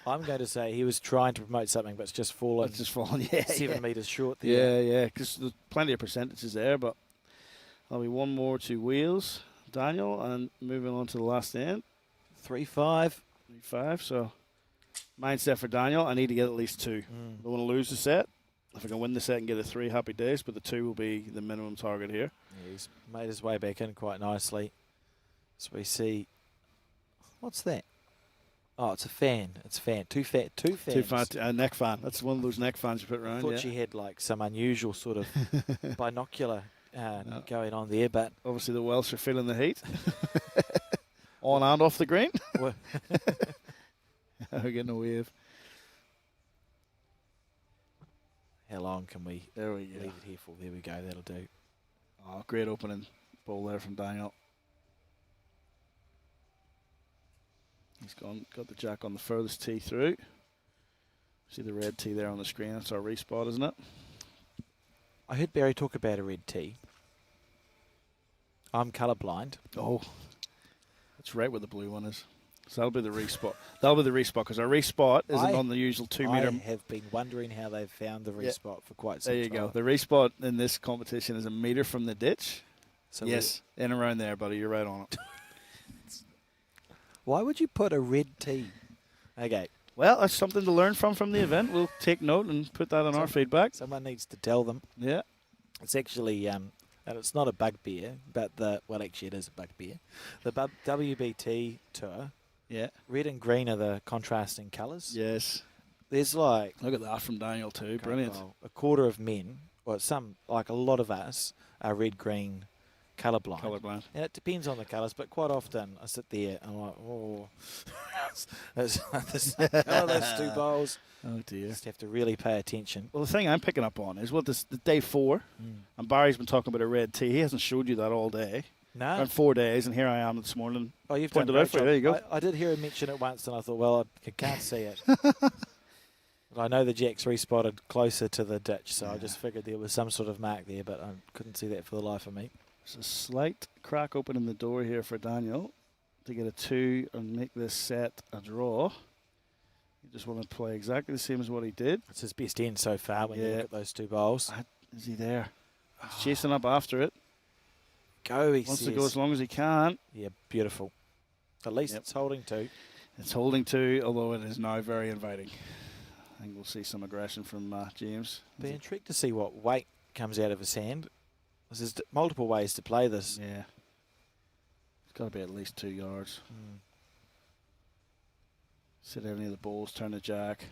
I'm going to say he was trying to promote something, but it's just fallen. It's just fallen, yeah. 7 metres short there. Yeah, because there's plenty of percentages there, but there'll be one more to wheels, Daniel, and moving on to the last end. 3-5. 3-5, so mindset for Daniel, I need to get at least 2. I don't want to lose the set. If I can win the set and get a 3, happy days, but the 2 will be the minimum target here. Yeah, he's made his way back in quite nicely. So we see, what's that? Oh, it's a fan. It's a fan. Two fans. Neck fan. That's one of those neck fans you put around. I thought she had like some unusual sort of binocular going on there, but obviously the Welsh are feeling the heat. On and off the green. We're getting a wave. How long can we leave it here for? There we go. That'll do. Oh, great opening ball there from Daniel. He's got the jack on the furthest tee through. See the red tee there on the screen. That's our respot, isn't it? I heard Barry talk about a red tee. I'm colourblind. Oh, that's right where the blue one is. So that'll be the respot. That'll be the respot because our respot isn't on the usual 2 metre. I have been wondering how they've found the respot for quite some time. There you go. The respot in this competition is a metre from the ditch. So yes, in and around there, buddy. You're right on it. Why would you put a red tee? Okay. Well, that's something to learn from the event. We'll take note and put that on our feedback. Someone needs to tell them. Yeah. It's actually, and it's not a bugbear, but well, actually it is a bugbear. The WBT Tour. Yeah. Red and green are the contrasting colours. Yes. There's like... Look at that from Daniel too. Brilliant. A quarter of men, or like a lot of us, are red-green colourblind. And it depends on the colours, but quite often I sit there and I'm like, oh, those 2 bowls. Oh dear. Just have to really pay attention. Well, the thing I'm picking up on is the day 4, and Barry's been talking about a red tee. He hasn't showed you that all day. No. In 4 days, and here I am this morning. Oh, you've pointed done a it out for you. There you go. I did hear him mention it once, and I thought, well, I can't see it. But I know the jack's respotted closer to the ditch, so I just figured there was some sort of mark there, but I couldn't see that for the life of me. There's a slight crack open in the door here for Daniel to get a 2 and make this set a draw. You just want to play exactly the same as what he did. It's his best end so far when you look at those 2 bowls. Is he there? He's chasing up after it. Go, he wants says. to go as long as he can. Yeah, beautiful. At least it's holding 2. It's holding 2, although it is now very inviting. I think we'll see some aggression from James. Be intrigued to see what weight comes out of his hand. There's multiple ways to play this. Yeah. It's got to be at least 2 yards. Sit any of the balls, turn the jack.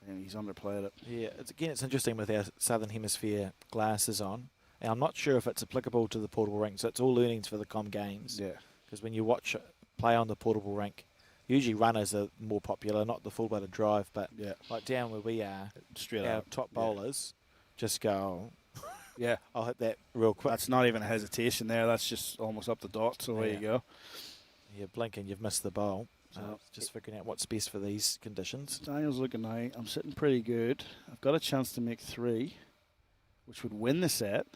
And he's underplayed it. Yeah, it's interesting with our Southern Hemisphere glasses on. And I'm not sure if it's applicable to the portable rink, so it's all learnings for the Com Games. Yeah. Because when you watch it play on the portable rink, usually runners are more popular, not the full-blooded drive, but like down where we are, our top bowlers just go, yeah, I'll hit that real quick. That's not even a hesitation there. That's just almost up the dot, so there you go. You blink and you've missed the bowl. So just figuring out what's best for these conditions. Daniel's looking now. I'm sitting pretty good. I've got a chance to make 3, which would win the set.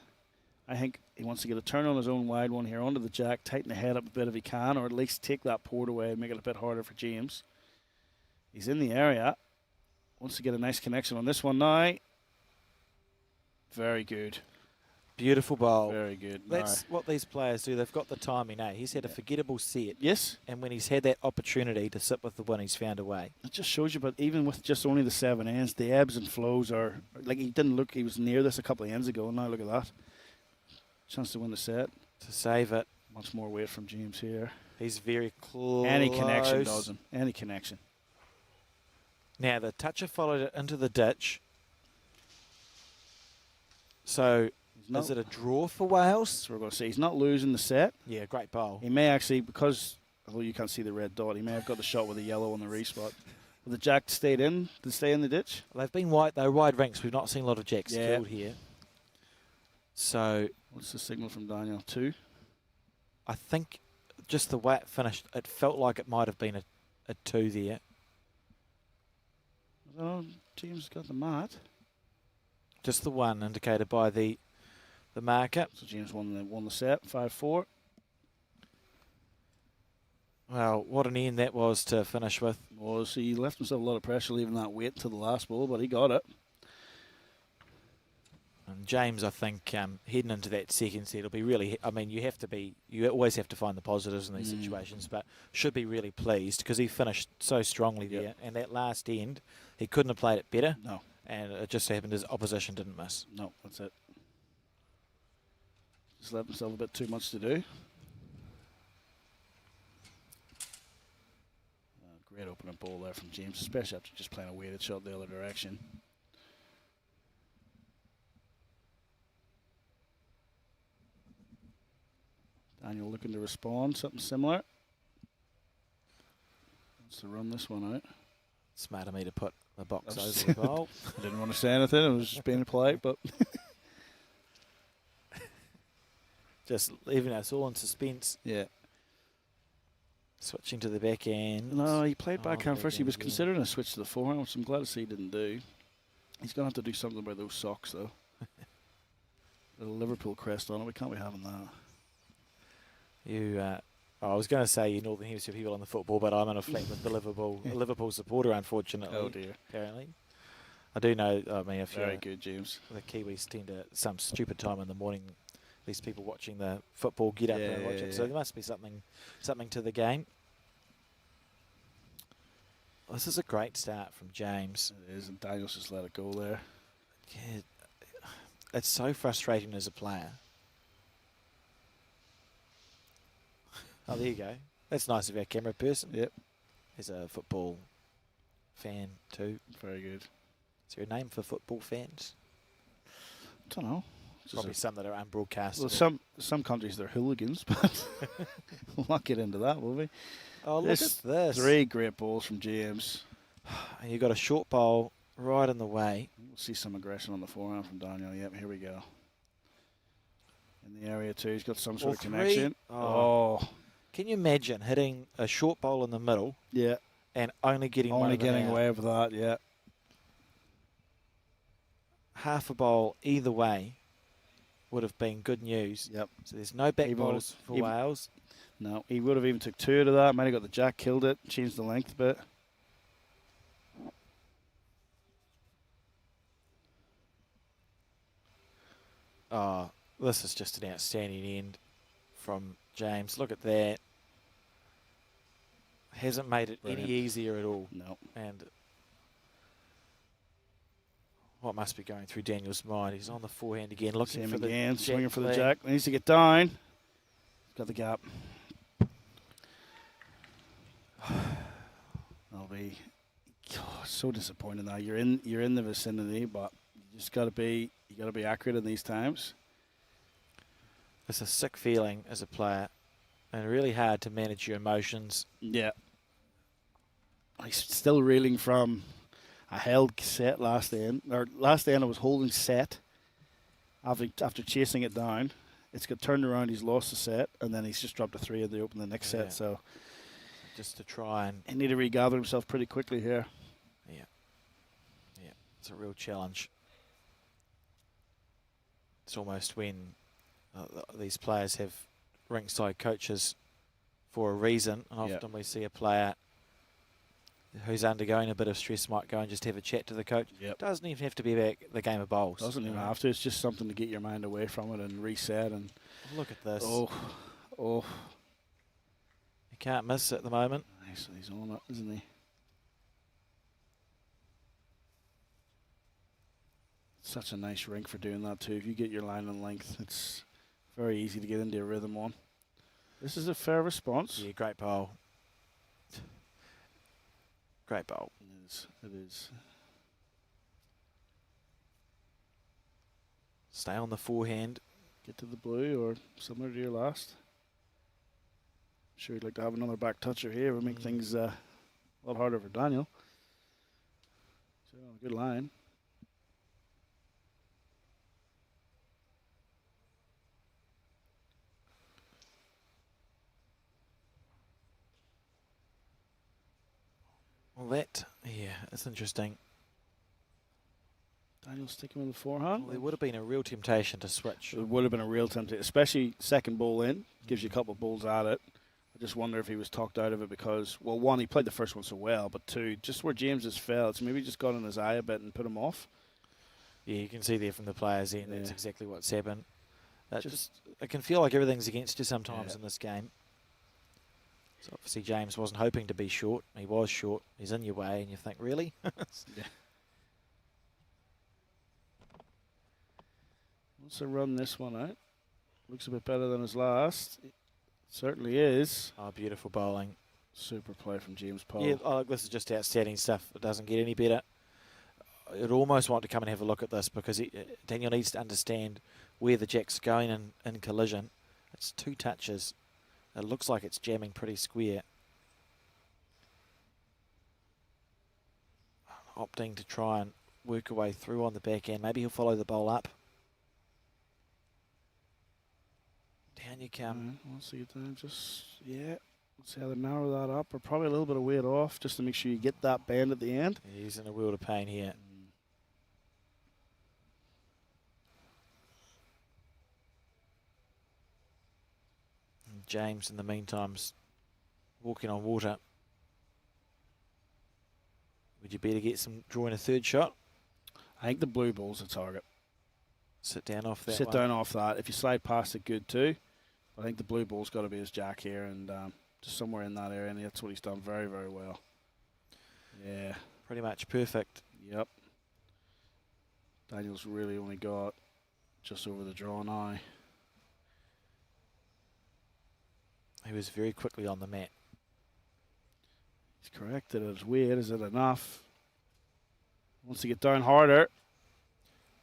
I think he wants to get a turn on his own wide one here onto the jack, tighten the head up a bit if he can, or at least take that port away and make it a bit harder for James. He's in the area. Wants to get a nice connection on this one now. Very good. Beautiful bowl. Very good. That's what these players do. They've got the timing, eh? He's had a forgettable set. Yes. And when he's had that opportunity to sit with the win, he's found a way. It just shows you, but even with just only the 7 ends, the ebbs and flows are, like he didn't look, he was near this a couple of ends ago, and now look at that. Chance to win the set. To save it. Much more weight from James here. He's very close. Any connection does him. Any connection. Now, the toucher followed it into the ditch. So, is it a draw for Wales? That's what we're going to see. He's not losing the set. Yeah, great bowl. He may actually, because, although you can't see the red dot, he may have got the shot with the yellow on the respot. But the jack stayed in. Did it stay in the ditch? Well, they've been wide rinks. We've not seen a lot of jacks killed here. So, what's the signal from Daniel? 2? I think just the way it finished, it felt like it might have been a 2 there. Oh, James got the mat. Just the 1 indicated by the the marker. So James won the set, 5-4. Well, what an end that was to finish with. He left himself a lot of pressure leaving that weight to the last ball, but he got it. And James, I think, heading into that second set, it'll be really, I mean, you always have to find the positives in these situations, but should be really pleased because he finished so strongly there. And that last end, he couldn't have played it better. No. And it just happened his opposition didn't miss. No, that's it. Just left himself a bit too much to do. Great opening ball there from James, especially after just playing a weighted shot the other direction. Daniel looking to respond, something similar. Wants to run this one out. Smart of me to put the box over the goal. I didn't want to say anything, I was just being polite, but... just leaving us all in suspense. Yeah. Switching to the back end. No, he played backhand first. He was considering a switch to the forehand, which I'm glad to see he didn't do. He's going to have to do something about those socks, though. With a Liverpool crest on it, we can't be having that. I was going to say you Northern Hemisphere people on the football, but I'm in a flat with the Liverpool supporter, unfortunately. Oh, dear. Apparently. I do know, I mean, if Very good, James. The Kiwis tend to, some stupid time in the morning, these people watching the football get up and watch it. So there must be something to the game. This is a great start from James. It is, and Daniel's just let it go there. Yeah, it's so frustrating as a player. Oh, there you go. That's nice of our camera person. Yep. He's a football fan too. Very good. Is there a name for football fans? I don't know. Probably some that are unbroadcast. Well, some countries they're hooligans, but we'll not get into that, will we? Oh, look at this. 3 great balls from James. And you got a short bowl right in the way. We'll see some aggression on the forehand from Daniel. Yep, here we go. In the area too, he's got some sort of connection. Oh. Can you imagine hitting a short bowl in the middle? Yeah. And only getting away with that, yeah. Half a bowl either way would have been good news. Yep. So there's no back bowls for Wales. No, he would have even took 2 out of that. Might have got the jack, killed it, changed the length a bit. Oh, this is just an outstanding end from James. Look at that. Hasn't made it any easier at all. No. And what must be going through Daniel's mind? He's on the forehand again, looking for the swinging for the jack. Needs to get down. Got the gap. That'll be so disappointing now. You're in the vicinity, but you just gotta be accurate in these times. It's a sick feeling as a player, and really hard to manage your emotions. Yeah. He's still reeling from a held set last end. Last end I was holding set after chasing it down. It's got turned around, he's lost the set, and then he's just dropped a 3 and they open the next set. So just to try and he need to regather himself pretty quickly here. Yeah. It's a real challenge. It's almost when these players have ringside coaches for a reason, and often we see a player who's undergoing a bit of stress might go and just have a chat to the coach. Doesn't even have to be about the game of bowls. Doesn't even have to. It's just something to get your mind away from it and reset. And look at this. Oh. You can't miss it at the moment. He's on it, isn't he? Such a nice rink for doing that too. If you get your line and length, it's very easy to get into a rhythm on. This is a fair response. Yeah, great bowl. Great bowl. It is. Stay on the forehand. Get to the blue or similar to your last. I'm sure you'd like to have another back toucher here. It would make things a lot harder for Daniel. So, good line. Well, it's interesting. Daniel sticking with the forehand. Well, there would have been a real temptation to switch. It would have been a real temptation, especially second ball in. Gives you a couple of balls at it. I just wonder if he was talked out of it because, well, one, he played the first one so well, but two, just where James has fell, it's maybe just got in his eye a bit and put him off. Yeah, you can see there from the players' end, that's exactly what's happened. It can feel like everything's against you sometimes in this game. So obviously James wasn't hoping to be short. He was short. He's in your way, and you think, really? Yeah. Wants to run this one out. Looks a bit better than his last. It certainly is. Oh, beautiful bowling. Super play from James Paul. Yeah, oh, this is just outstanding stuff. It doesn't get any better. I'd almost want to come and have a look at this because Daniel needs to understand where the jack's going in collision. It's 2 touches. It looks like it's jamming pretty square. Opting to try and work a way through on the back end. Maybe he'll follow the bowl up. Down you come. Once you get down, just, let's see how they narrow that up. Or probably a little bit of weight off just to make sure you get that bend at the end. Yeah, he's in a world of pain here. And James, in the meantime's walking on water. Would you better get some drawing a third shot? I think the blue ball's the target. Sit down off that. Sit down off that. If you slide past it, good too. I think the blue ball's got to be his jack here and just somewhere in that area, and that's what he's done very, very well. Yeah. Pretty much perfect. Yep. Daniel's really only got just over the draw now. He was very quickly on the mat. He's corrected his weight. Is it enough? Wants to get down harder.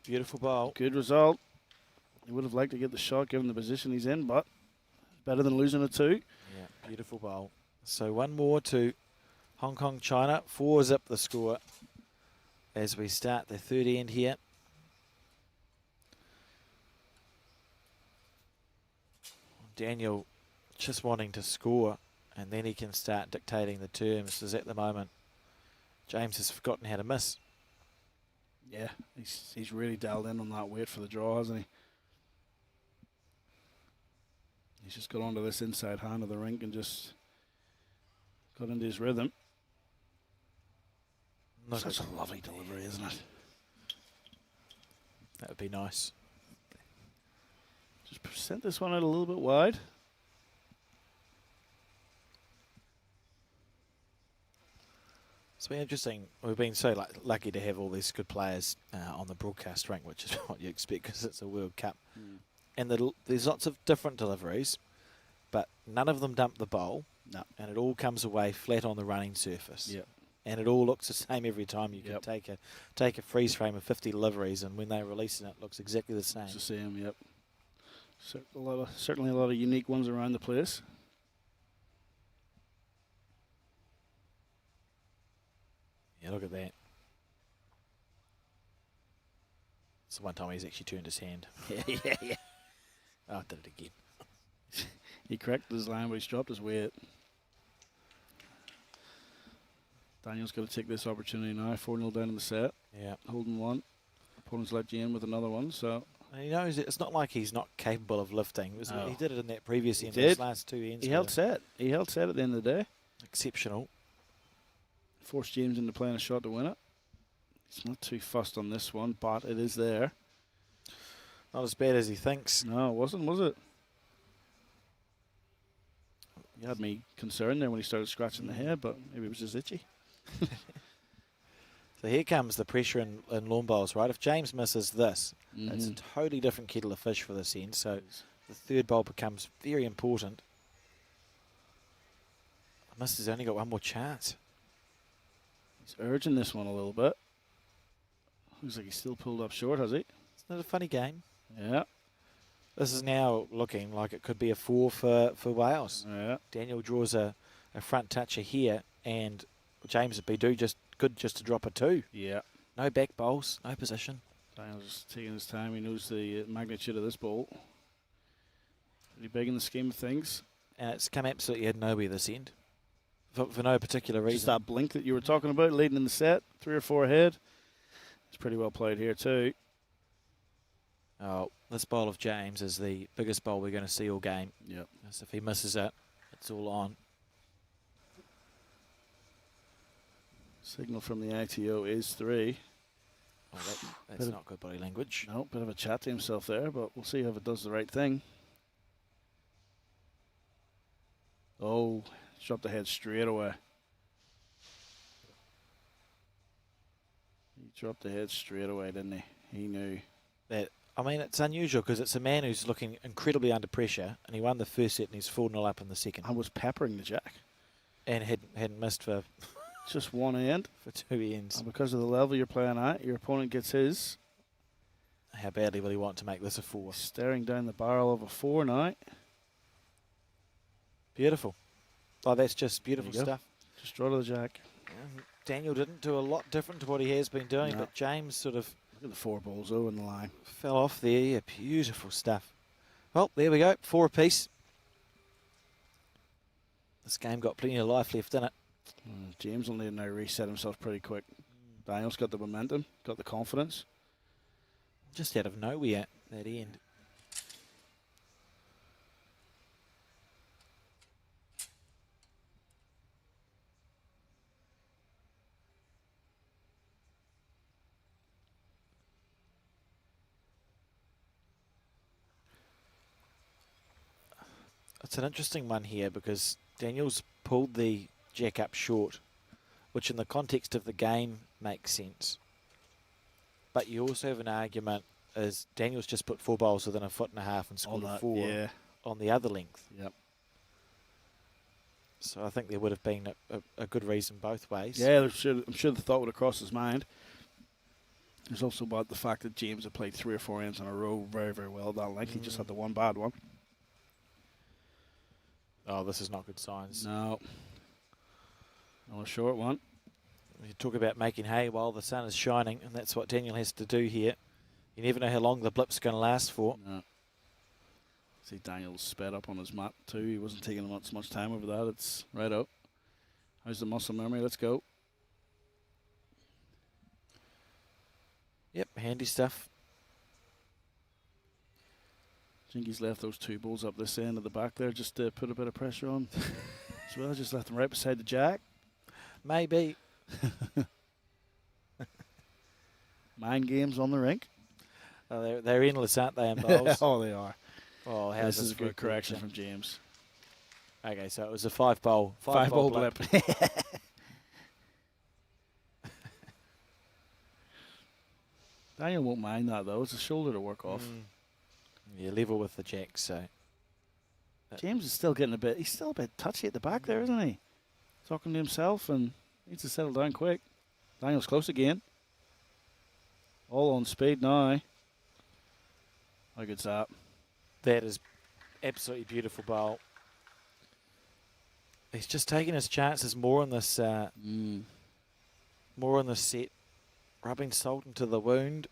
Beautiful bowl. Good result. He would have liked to get the shot given the position he's in, but better than losing a 2. Yeah, beautiful bowl. So one more to Hong Kong, China. 4's up the score as we start the third end here. Daniel just wanting to score, and then he can start dictating the terms, because at the moment James has forgotten how to miss. Yeah, he's really dialed in on that weight for the draw, hasn't he? He's just got onto this inside hand of the rink and just got into his rhythm. Such a lovely delivery, isn't it? That would be nice. Just sent this one out a little bit wide. It's been interesting. We've been so lucky to have all these good players on the broadcast rank, which is what you expect because it's a World Cup. And there's lots of different deliveries, but none of them dump the bowl. No. And it all comes away flat on the running surface. Yep. And it all looks the same every time. You can take a freeze frame of 50 deliveries, and when they release it, it looks exactly the same. It's the same, yep. Certainly a lot of unique ones around the place. Yeah, look at that. It's the one time he's actually turned his hand. yeah. Oh, I did it again. He corrected his line, but he's dropped his weight. Daniel's got to take this opportunity now. 4-0 down in the set. Yeah. Holding one. Opponent's let you in with another one, so... And he knows it's not like he's not capable of lifting. He did it in that previous end, his last 2 ends. He held set. He held set at the end of the day. Exceptional. Forced James into playing a shot to win it. He's not too fussed on this one, but it is there. Not as bad as he thinks. No, it wasn't, was it? You had me concerned there when he started scratching the head, but maybe it was just itchy. So here comes the pressure in lawn bowls, right? If James misses this, it's a totally different kettle of fish for this end. So the third bowl becomes very important. Mister's only got one more chance. He's urging this one a little bit. Looks like he's still pulled up short, has he? It's not a funny game. Yeah. This is now looking like it could be a 4 for Wales. Yeah. Daniel draws a front toucher here, and James would be just good just to drop a 2. Yeah. No back bowls, no position. Daniel's just taking his time. He knows the magnitude of this ball. Pretty big in the scheme of things. And it's come absolutely out of nowhere this end. For no particular reason. Just that blink that you were talking about, leading in the set, 3 or 4 ahead. It's pretty well played here too. Oh, this bowl of James is the biggest bowl we're going to see all game. Yep. So if he misses it, it's all on. Signal from the ITO is 3. Oh, that's not good body language. No, bit of a chat to himself there, but we'll see if it does the right thing. Oh, dropped the head straight away. He dropped the head straight away, didn't he? He knew. That, I mean, it's unusual because it's a man who's looking incredibly under pressure, and he won the first set and he's 4-0 up in the second. I was peppering the jack. And hadn't missed for just one end. For 2 ends. And because of the level you're playing at, your opponent gets his. How badly will he want to make this a 4? Staring down the barrel of a 4 now. Beautiful. Oh, that's just beautiful stuff. Just draw to the jack. Daniel didn't do a lot different to what he has been doing, but James sort of... Look at the 4 balls over in the line. Fell off there. Yeah, beautiful stuff. Well, there we go. 4 apiece. This game got plenty of life left in it. James will need to now reset himself pretty quick. Daniel's got the momentum, got the confidence. Just out of nowhere, that end. It's an interesting one here because Daniel's pulled the jack up short, which in the context of the game makes sense. But you also have an argument as Daniel's just put 4 bowls within a 1.5 foot and scored a 4 on the other length. Yep. So I think there would have been a good reason both ways. Yeah, I'm sure the thought would have crossed his mind. There's also about the fact that James had played 3 or 4 ends in a row very, very well that length. He just had the one bad one. Oh, this is not good signs. No. Not a short one. You talk about making hay while the sun is shining, and that's what Daniel has to do here. You never know how long the blip's going to last for. No. See, Daniel's sped up on his mat too. He wasn't taking much time over that. It's right out. How's the muscle memory? Let's go. Yep, handy stuff. I think he's left those 2 balls up this end of the back there just to put a bit of pressure on as well. Just left them right beside the jack. Maybe. Mind games on the rink. Oh, they're endless, aren't they, in bowls? Oh, they are. Oh, how's this is a good correction from James. Okay, so it was a 5 bowl. 5 bowl blip. Daniel won't mind that though. It's a shoulder to work off. Yeah, level with the jack, so. James is still getting he's still a bit touchy at the back there, isn't he? Talking to himself and needs to settle down quick. Daniel's close again. All on speed now. How good's that? That is absolutely beautiful bowl. He's just taking his chances more in this more in this set. Rubbing salt into the wound.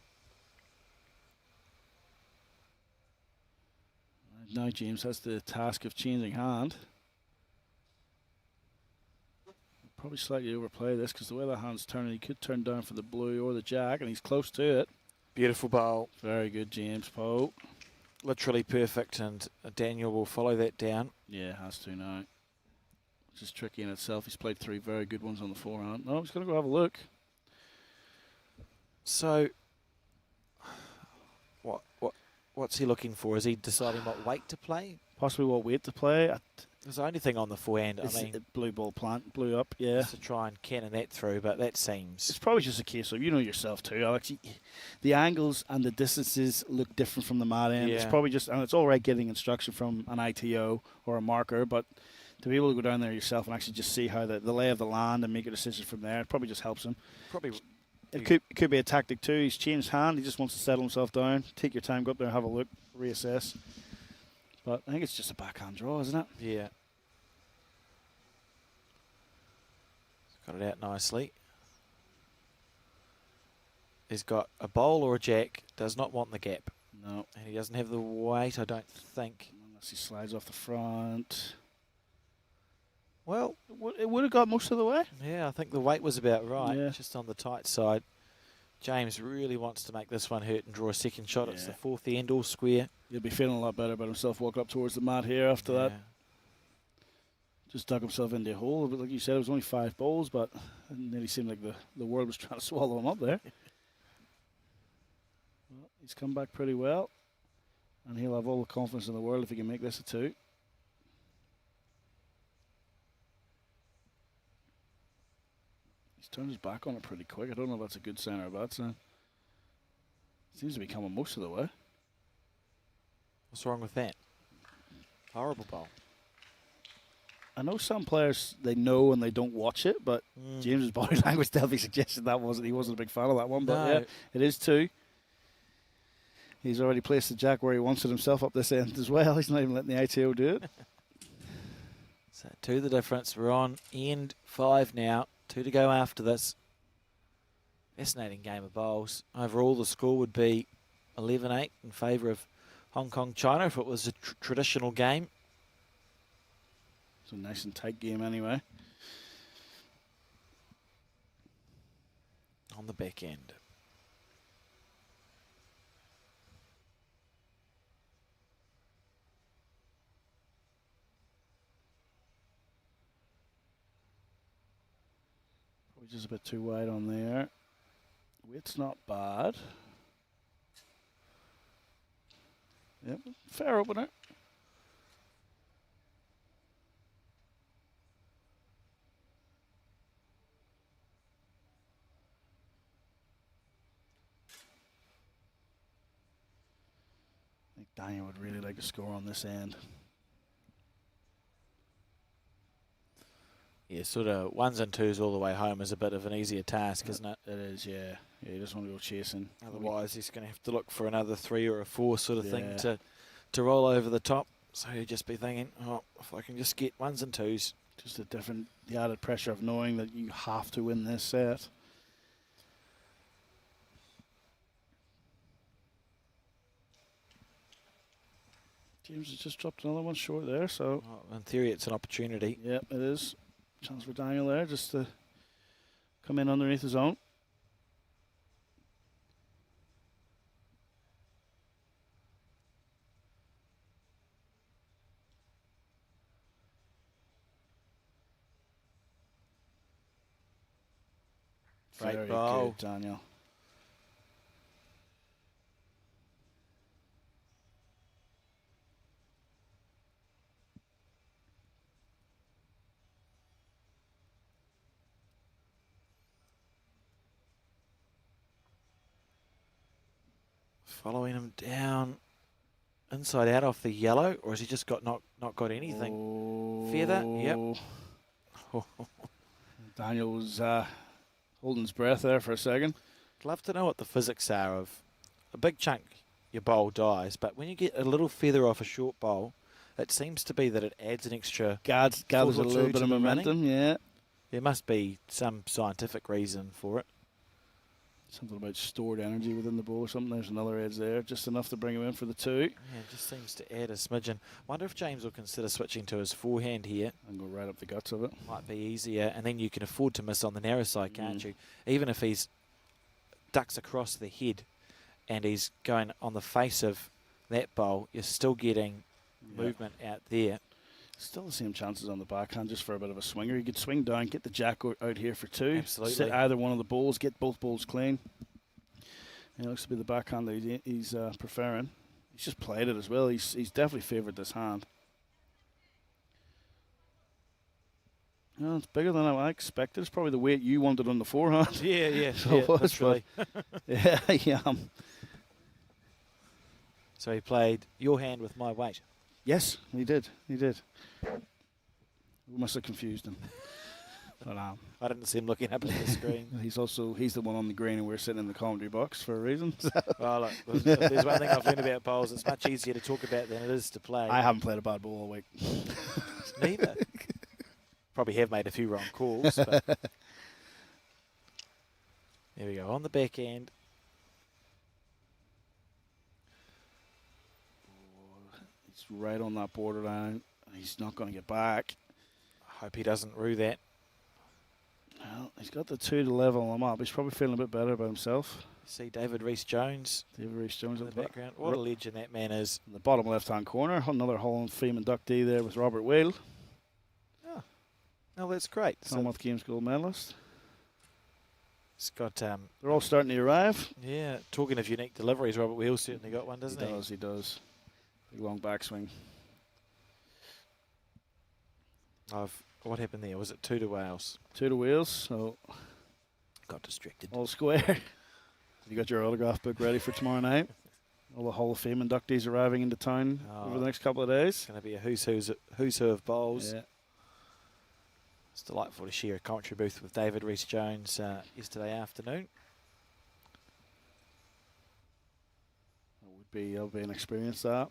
Now James has the task of changing hand. Probably slightly overplay this because the way that hand's turning, he could turn down for the blue or the jack, and he's close to it. Beautiful bowl. Very good, James Poe. Literally perfect, and Daniel will follow that down. Yeah, has to now. Which is tricky in itself. He's played 3 very good ones on the forehand. No, he's going to go have a look. So, what's he looking for? Is he deciding what weight to play? Possibly what weight to play. There's the only thing on the forehand. I mean, blue ball plant, blew up, yeah. To try and cannon that through, but that seems... It's probably just a case of, you know yourself too, Alex, the angles and the distances look different from the mat end. Yeah. It's probably just, and it's all right getting instruction from an ITO or a marker, but to be able to go down there yourself and actually just see how the lay of the land and make a decision from there, it probably just helps him. It could be a tactic too. He's changed hand. He just wants to settle himself down. Take your time, go up there, have a look, reassess. But I think it's just a backhand draw, isn't it? Yeah. Got it out nicely. He's got a bowl or a jack. Does not want the gap. No. And he doesn't have the weight, I don't think. Unless he slides off the front. Well, it would have got most of the way. Yeah, I think the weight was about right. Yeah. Just on the tight side. James really wants to make this one hurt and draw a second shot. It's Yeah. the fourth end, all square. He'll be feeling a lot better about himself walking up towards the mat here after that. Just dug himself into a hole. But like you said, it was only 5 balls, but it nearly seemed like the world was trying to swallow him up there. Well, he's come back pretty well, and he'll have all the confidence in the world if he can make this a 2. He's turned his back on it pretty quick. I don't know if that's a good sign or a bad sign. Seems to be coming most of the way. What's wrong with that? Horrible bowl. I know some players, they know and they don't watch it, but James's body language definitely suggested he wasn't a big fan of that one. But yeah, it is 2. He's already placed the jack where he wants it himself up this end as well. He's not even letting the ITO do it. So 2 the difference. We're on end 5 now. 2 to go after this. Fascinating game of bowls. Overall, the score would be 11-8 in favour of Hong Kong, China if it was a traditional game. It's a nice and tight game anyway. On the back end. Probably just a bit too wide on there. Weight's not bad. Yep, fair opener. I think Daniel would really like to score on this end. Yeah, sort of 1s and 2s all the way home is a bit of an easier task, isn't it? It is, yeah. Yeah, he doesn't want to go chasing. Otherwise, he's going to have to look for another 3 or a 4 sort of thing to roll over the top. So he'd just be thinking, oh, if I can just get 1s and 2s. Just the added pressure of knowing that you have to win this set. James has just dropped another one short there, so. In theory, it's an opportunity. Yep, it is. Chance for Daniel there just to come in underneath his own. Very good, Daniel. Following him down, inside out off the yellow, or has he just not got anything? Oh. Feather, yep. Daniel was holding his breath there for a second. I'd love to know what the physics are of a big chunk. Your bowl dies, but when you get a little feather off a short bowl, it seems to be that it adds an extra. Gathers a little bit of momentum. Yeah. There must be some scientific reason for it. Something about stored energy within the bowl or something. There's another edge there, just enough to bring him in for the 2. Yeah, it just seems to add a smidgen. Wonder if James will consider switching to his forehand here. And go right up the guts of it. Might be easier, and then you can afford to miss on the narrow side, can't you? Even if he's ducks across the head and he's going on the face of that bowl, you're still getting movement out there. Still the same chances on the backhand, just for a bit of a swinger. You could swing down, get the jack out here for 2. Absolutely. Sit either one of the bowls, get both bowls clean. It looks to be the backhand that he's preferring. He's just played it as well. He's definitely favoured this hand. Well, it's bigger than I expected. It's probably the weight you wanted on the forehand. Yeah, So it was, that's right. yeah. So he played your hand with my weight. Yes, he did. We must have confused him. But, I didn't see him looking up at the screen. he's the one on the green, and we're sitting in the commentary box for a reason. Well, look, if there's one thing I've learned about bowls, it's much easier to talk about than it is to play. I haven't played a bad bowl all week. Neither. Probably have made a few wrong calls. But there we go, on the back end. He's right on that borderline. He's not going to get back. I hope he doesn't rue that. Well, Well, he's got the 2 to level him up. He's probably feeling a bit better about himself. See David Rees-Jones David Rees-Jones in the background. What a legend that man is. In the bottom left-hand corner, another Hall of Fame inductee there with Robert Whale. Oh, no, that's great. Commonwealth Games gold medalist. It's got. They're all starting to arrive. Yeah, talking of unique deliveries, Robert Wheel certainly got one, doesn't he? He does. Big long backswing. What happened there? Was it 2 to Wales? 2 to Wales, so got distracted. all square. You got your autograph book ready for tomorrow night. All the Hall of Fame inductees arriving into town over the next couple of days. It's going to be a who's who of bowls. Yeah. It's delightful to share a commentary booth with David Rees-Jones yesterday afternoon. It'll be an experience, that.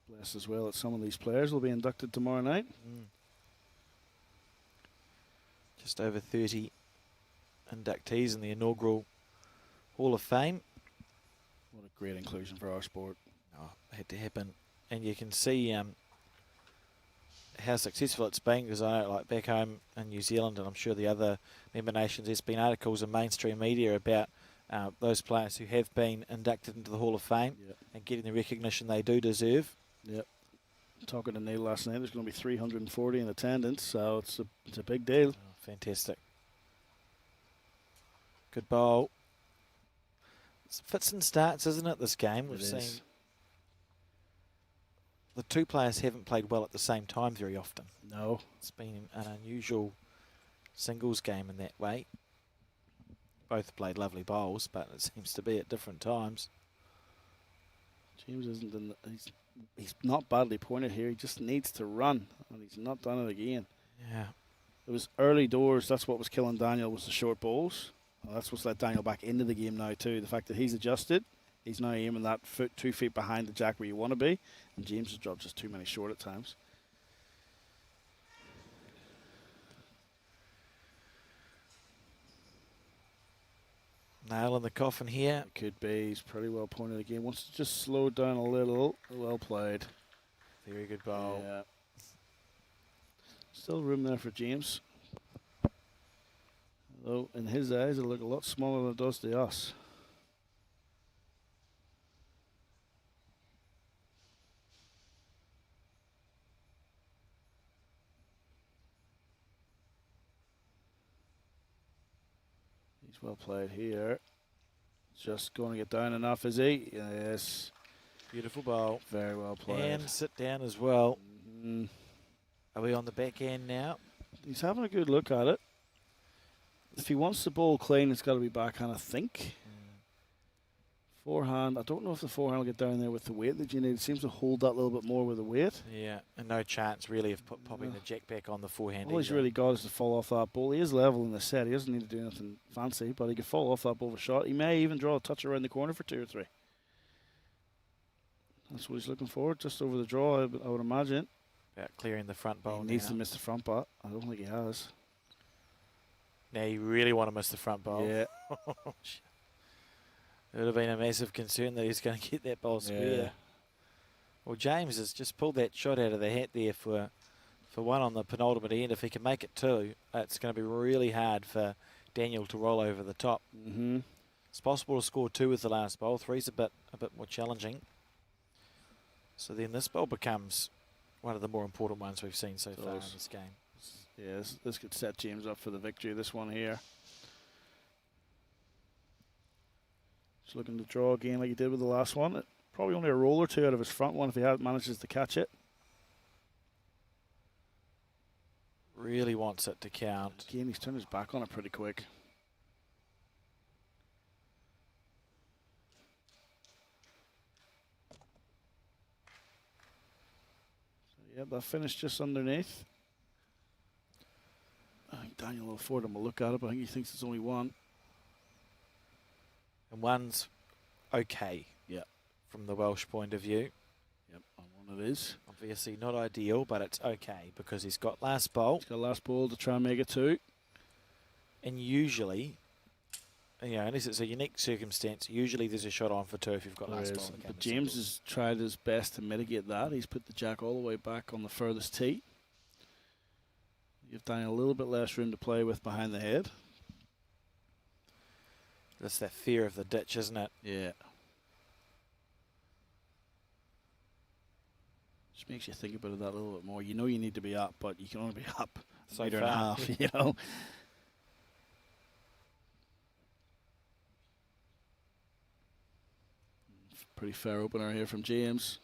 Blessed as well that some of these players will be inducted tomorrow night. Just over 30 inductees in the inaugural Hall of Fame. What a great inclusion for our sport. Oh, it had to happen. And you can see how successful it's been, because I know, like back home in New Zealand, and I'm sure the other member nations, there's been articles in mainstream media about those players who have been inducted into the Hall of Fame and getting the recognition they do deserve. Yep. Talking to Neil last night, there's going to be 340 in attendance, so it's a big deal. Oh, fantastic. Good bowl. It's fits and starts, isn't it, this game? We've seen the two players haven't played well at the same time very often. No. It's been an unusual singles game in that way. Both played lovely bowls, but it seems to be at different times. James isn't in the, he's not badly pointed here. He just needs to run, and he's not done it again. Yeah. It was early doors. That's what was killing Daniel, was the short bowls. Well, that's what's let Daniel back into the game now too. The fact that he's adjusted. He's now aiming that foot 2 feet behind the jack where you want to be. And James's dropped just too many short at times. Nail in the coffin here. It could be. He's pretty well pointed again. Wants to just slow it down a little. Well played. Very good bowl. Yeah. Still room there for James. Though in his eyes, it'll look a lot smaller than it does to us. He's well played here. Just going to get down enough, is he? Yes. Beautiful bowl. Very well played. And sit down as well. Are we on the back end now? He's having a good look at it. If he wants the ball clean, it's got to be backhand, I think. Forehand, I don't know if the forehand will get down there with the weight that you need. It seems to hold that little bit more with the weight. Yeah, and no chance really of popping the jack back on the forehand. All he's really got is to fall off that ball. He is level in the set. He doesn't need to do anything fancy, but he could fall off that ball with a shot. He may even draw a touch around the corner for 2 or 3. That's what he's looking for, just over the draw, I would imagine. About clearing the front bowl. He needs to miss the front butt. I don't think he has. Now you really want to miss the front bowl. Yeah. It would have been a massive concern that he's going to get that bowl square. Yeah. Well, James has just pulled that shot out of the hat there for one on the penultimate end. If he can make it 2, it's going to be really hard for Daniel to roll over the top. It's possible to score 2 with the last bowl. 3's a bit more challenging. So then this bowl becomes one of the more important ones we've seen so far in this game. Yeah, this could set James up for the victory, this one here. Just looking to draw again like he did with the last one. Probably only a roll or 2 out of his front one if he manages to catch it. Really wants it to count. Again, he's turned his back on it pretty quick. So, yeah, that finished just underneath. I think Daniel will afford him a look at it, but I think he thinks it's only 1. And 1's okay. Yeah. From the Welsh point of view. Yep, on 1 it is. Obviously not ideal, but it's okay because he's got last bowl. He's got last ball to try and make it 2. And usually Yeah, unless it's a unique circumstance, usually there's a shot on for 2 if you've got There last is. ball. in the game But of James singles. has tried his best to mitigate that. He's put the jack all the way back on the furthest tee. Give Daniel a little bit less room to play with behind the head. That's that fear of the ditch, isn't it? Yeah. Just makes you think about it that a little bit more. You know you need to be up, but you can only be up a So metre and a far. half, you know. Pretty fair opener here from James.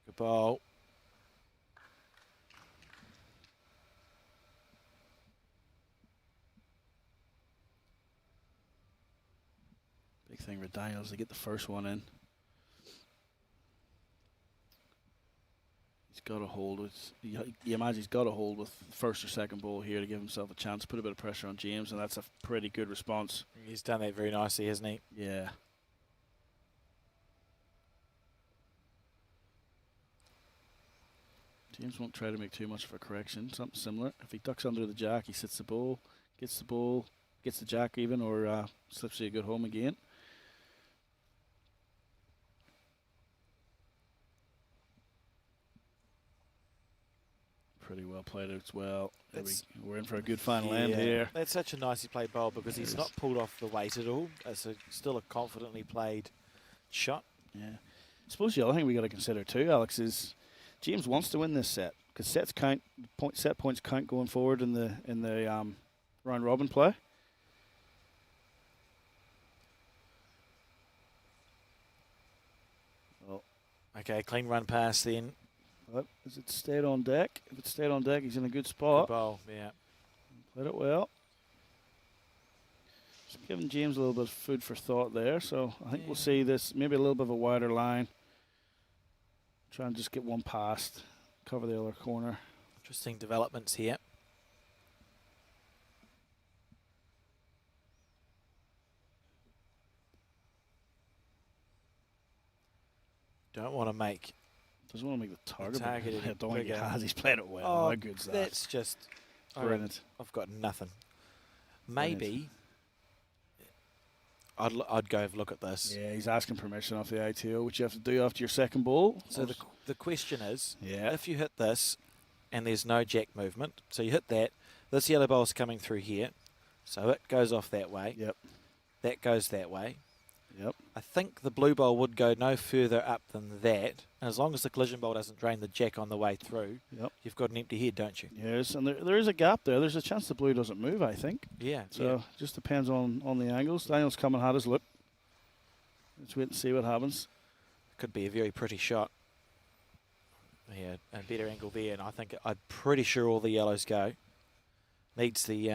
Good ball. Big thing for Daniel is to get the first one in. He's got to hold with, you imagine he's got to hold with first or second ball here to give himself a chance, put a bit of pressure on James, and that's a pretty good response. He's done that very nicely, hasn't he? Yeah. James won't try to make too much of a correction, something similar. If he ducks under the jack, he sits the ball, gets the jack even, or slips you a good home again. Pretty well played out as well. We're in for a good final end here. That's such a nicely played bowl because he's not pulled off the weight at all. It's still a confidently played shot. Yeah. I suppose the other thing we got to consider too, Alex, is James wants to win this set because set points count going forward in the round robin play. Well, Okay, clean run pass then. has it stayed on deck? If it stayed on deck, he's in a good Good spot. bowl, yeah. Played it well. Just giving James a little bit of food for thought there. So I think we'll see this, maybe a little bit of a wider line. Try and just get one past, cover the other corner. Interesting developments here. Don't want to make. Doesn't want to make the target. target I don't think he bigger. has. He's played it well. Oh, How good's that? that's just Brilliant. I've got nothing. Maybe I'd go have a look at this. Yeah, he's asking permission off the ITO, which you have to do after your second ball. So the question is, Yeah. if you hit this and there's no jack movement, so you hit that, this yellow ball's coming through here, so it goes off that way. Yep. That goes that way. Yep. I think the blue ball would go no further up than that, and as long as the collision ball doesn't drain the jack on the way through, Yep. you've got an empty head, don't you? Yes, and there is a gap there. There's a chance the blue doesn't move, I think. Yeah. So just depends on the angles. Daniel's come and had his look. Let's wait and see what happens. Could be a very pretty shot. Yeah, and better angle there, and I think I'm pretty sure all the yellows go. Needs the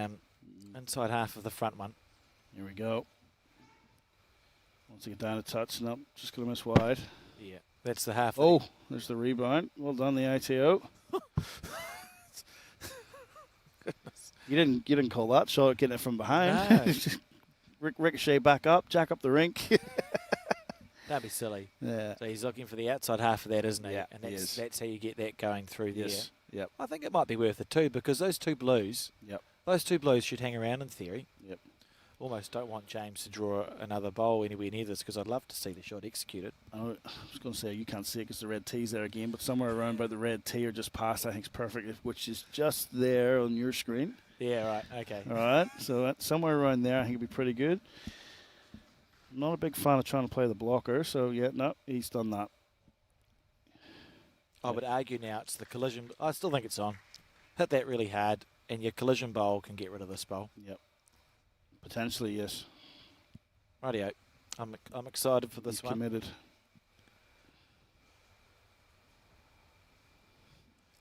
inside half of the front one. Here we go. Once you get down a touch, nope, just going to miss wide. Yeah, that's the half. Oh, there's the rebound. Well done, the ITO. You didn't call that shot, getting it from behind. No. Just ricochet back up, jack up the rink. That'd be silly. Yeah. So he's looking for the outside half of that, isn't he? Yeah, And he that's is. that's how you get that going through Yes. there. Yep. I think it might be worth it too, because those two blues, Yep. should hang around in theory. Yep. Almost don't want James to draw another bowl anywhere near this, because I'd love to see the shot executed. I was going to say you can't see it because the red tee's there again, but somewhere around by the red tee or just past, I think is perfect, which is just there on your screen. Yeah, right. Okay. All right, so that's somewhere around there, I think it'd be pretty good. Not a big fan of trying to play the blocker, so yeah, no, he's done that. I would argue now it's the collision. I still think it's on. Hit that really hard, and your collision bowl can get rid of this bowl. Yep. Potentially, yes. Rightio. I'm excited for this He's one. committed.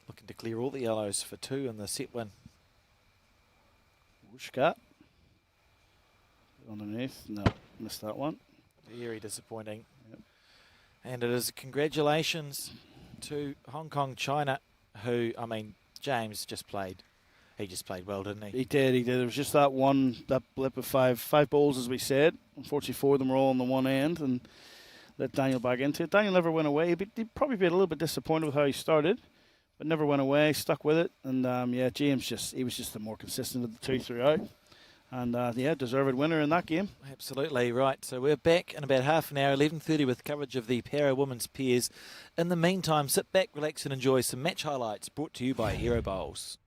Looking to clear all the yellows for 2 in the set win. Whooshka. Underneath. No, missed that one. Very disappointing. Yep. And it is congratulations to Hong Kong, China, who, I mean, James just played. He just played well, didn't he? He did. It was just that blip of five bowls, as we said. Unfortunately, 4 of them were all on the one end and let Daniel back into it. Daniel never went away. He'd probably be a little bit disappointed with how he started, but never went away, stuck with it. And, yeah, James he was just the more consistent of the two throughout. And, yeah, deserved winner in that game. Absolutely right. So we're back in about half an hour, 11:30, with coverage of the Para Women's Pairs. In the meantime, sit back, relax and enjoy some match highlights brought to you by Aero Bowls.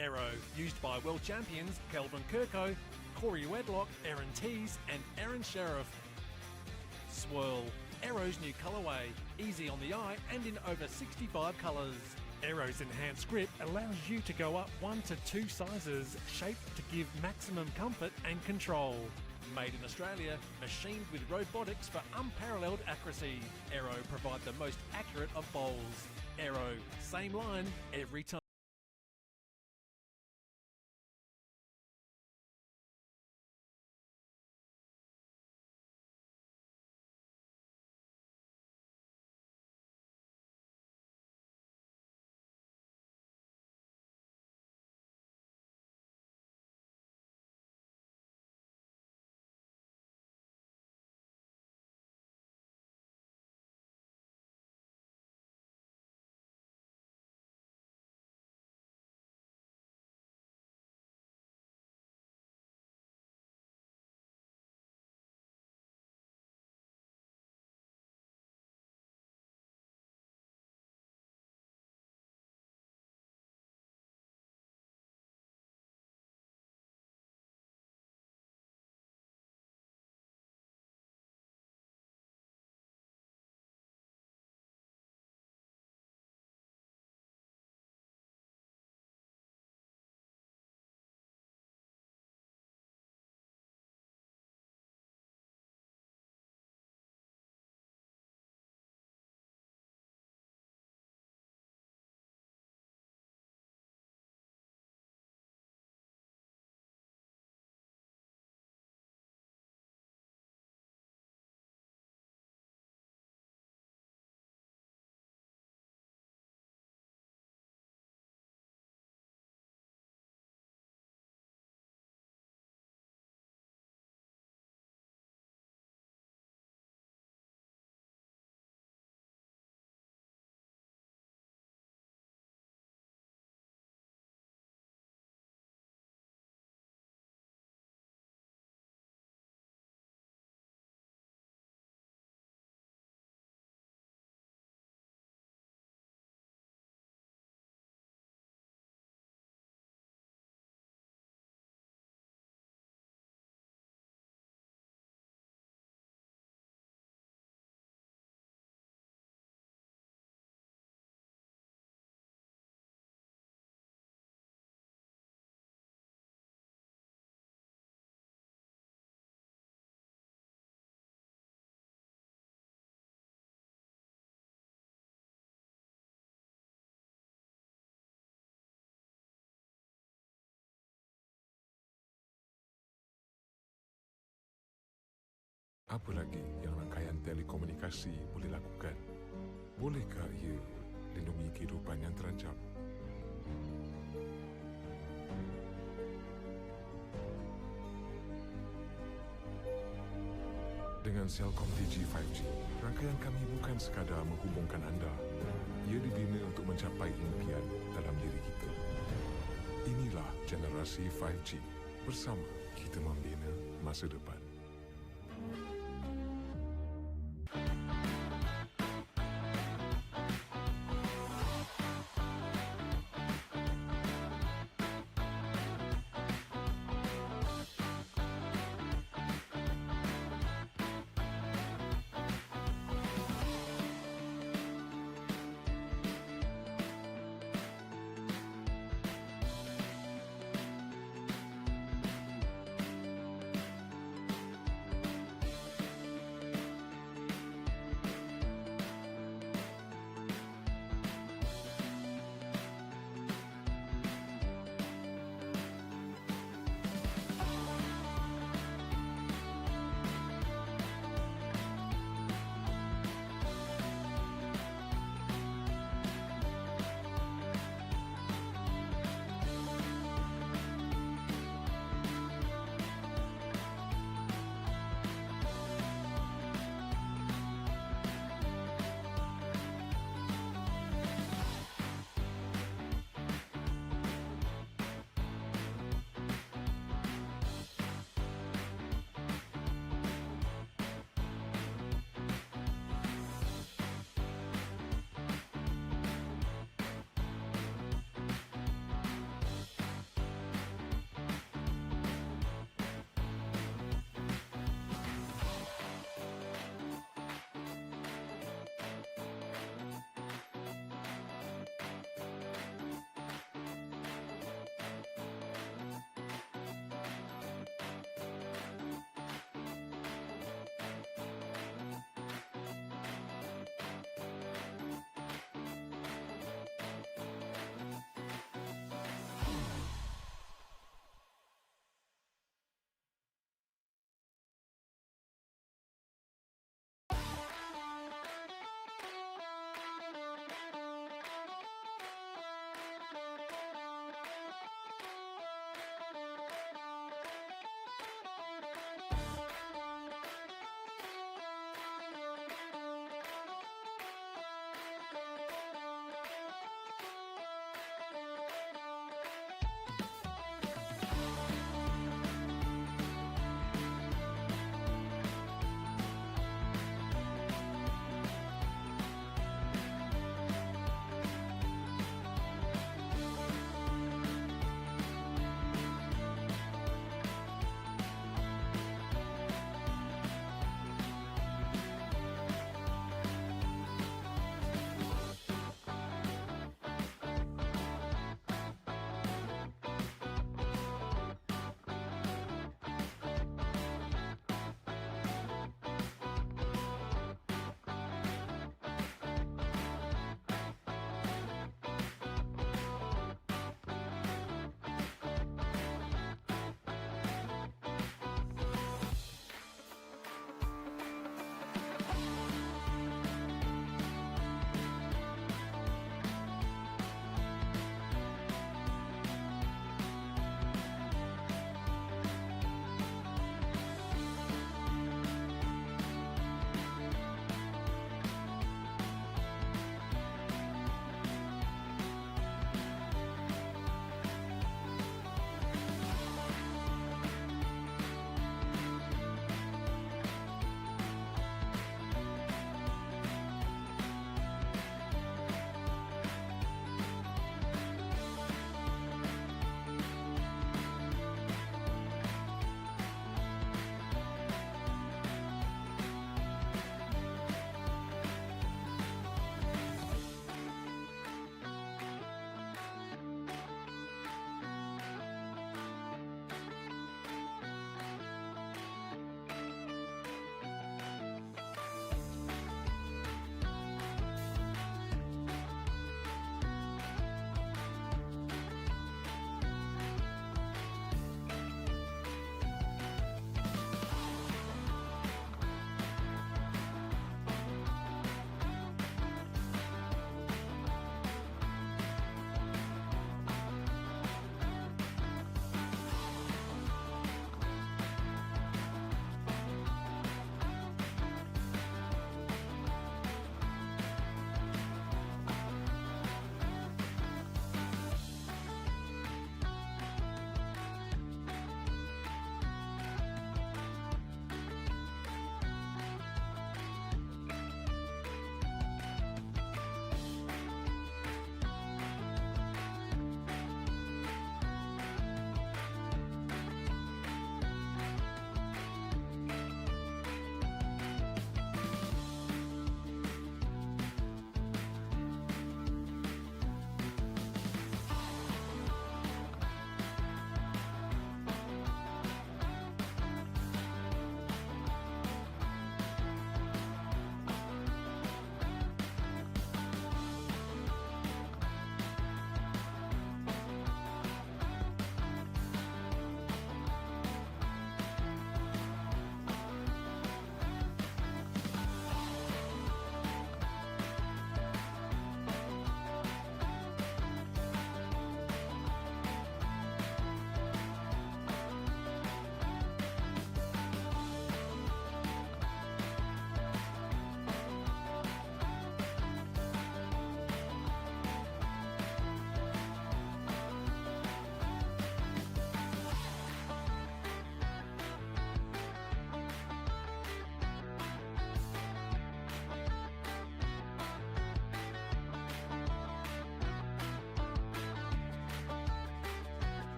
Aero, used by world champions Kelvin Kirko, Corey Wedlock, Aaron Tees and Aaron Sheriff. Swirl, Aero's new colourway, easy on the eye and in over 65 colours. Aero's enhanced grip allows you to go up 1 to 2 sizes, shaped to give maximum comfort and control. Made in Australia, machined with robotics for unparalleled accuracy. Aero provide the most accurate of bowls. Aero, same line every time. Apa lagi yang rangkaian telekomunikasi boleh lakukan? Bolehkah ia lindungi kehidupan yang terancam? Dengan Celcom Digi 5G, rangkaian kami bukan sekadar menghubungkan anda. Ia dibina untuk mencapai impian dalam diri kita. Inilah generasi 5G. Bersama kita membina masa depan.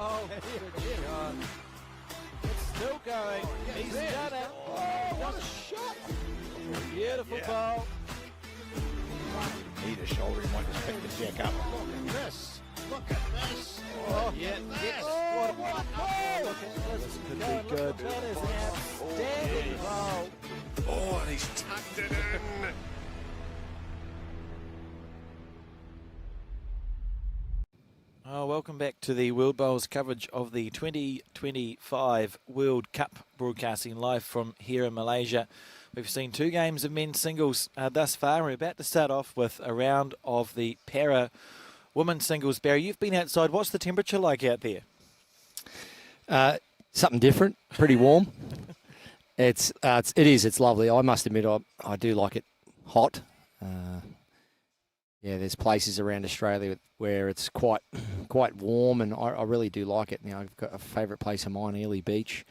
Oh, good God. It's still going. He's done it. Oh, what a shot. Beautiful ball. Need a shoulder, he might expect the jack up. Look at this. Look at this. Oh, yeah. Oh, what a ball. Look at this. Could be good. That is an outstanding ball. Oh, and he's tucked it in. Oh, welcome back to the World Bowls coverage of the 2025 World Cup, broadcasting live from here in Malaysia. We've seen 2 games of men's singles thus far. We're about to start off with a round of the para women's singles. Barry, you've been outside. What's the temperature like out there? Something different, pretty warm. It is. It's lovely. I must admit, I do like it hot. Yeah, there's places around Australia where it's quite warm, and I really do like it. Now, I've got a favourite place of mine, Ely Beach.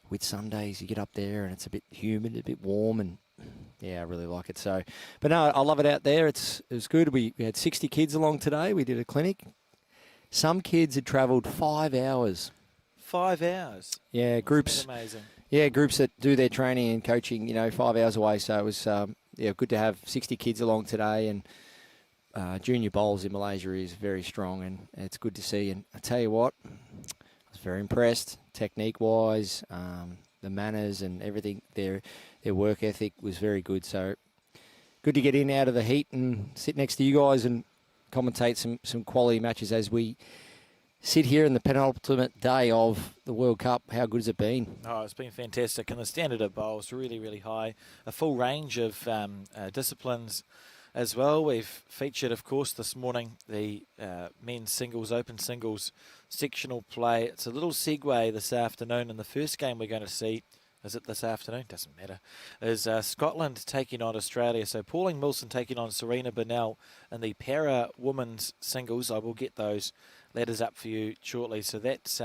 With some days you get up there and it's a bit humid, a bit warm, and yeah, I really like it. So, but no, I love it out there. It was good. We had 60 kids along today. We did a clinic. Some kids had travelled 5 hours. 5 hours? Yeah, groups. That's amazing. Yeah, groups that do their training and coaching, 5 hours away. So it was good to have 60 kids along today, and junior bowls in Malaysia is very strong, and it's good to see. And I tell you what, I was very impressed, technique-wise, the manners and everything. Their work ethic was very good. So good to get in out of the heat and sit next to you guys and commentate some quality matches as we sit here in the penultimate day of the World Cup. How good has it been? Oh, it's been fantastic, and the standard of bowls really, really high. A full range of disciplines as well. We've featured, of course, this morning the men's singles, open singles sectional play. It's a little segue this afternoon, and the first game we're going to see, is it this afternoon? Doesn't matter. Is Scotland taking on Australia. So Pauline Wilson taking on Serena Bonnell in the para women's singles. I will get those ladders up for you shortly. So that's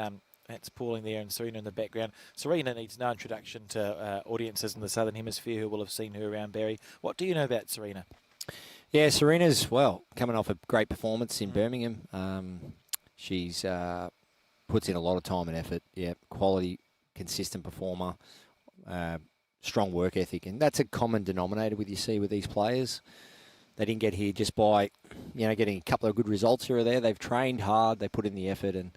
Pauline there and Serena in the background. Serena needs no introduction to audiences in the Southern Hemisphere who will have seen her around, Barry. What do you know about Serena? Yeah, Serena's, coming off a great performance in Birmingham. She's puts in a lot of time and effort. Yeah, quality, consistent performer, strong work ethic. And that's a common denominator with these players. They didn't get here just by, getting a couple of good results here or there. They've trained hard, they put in the effort, and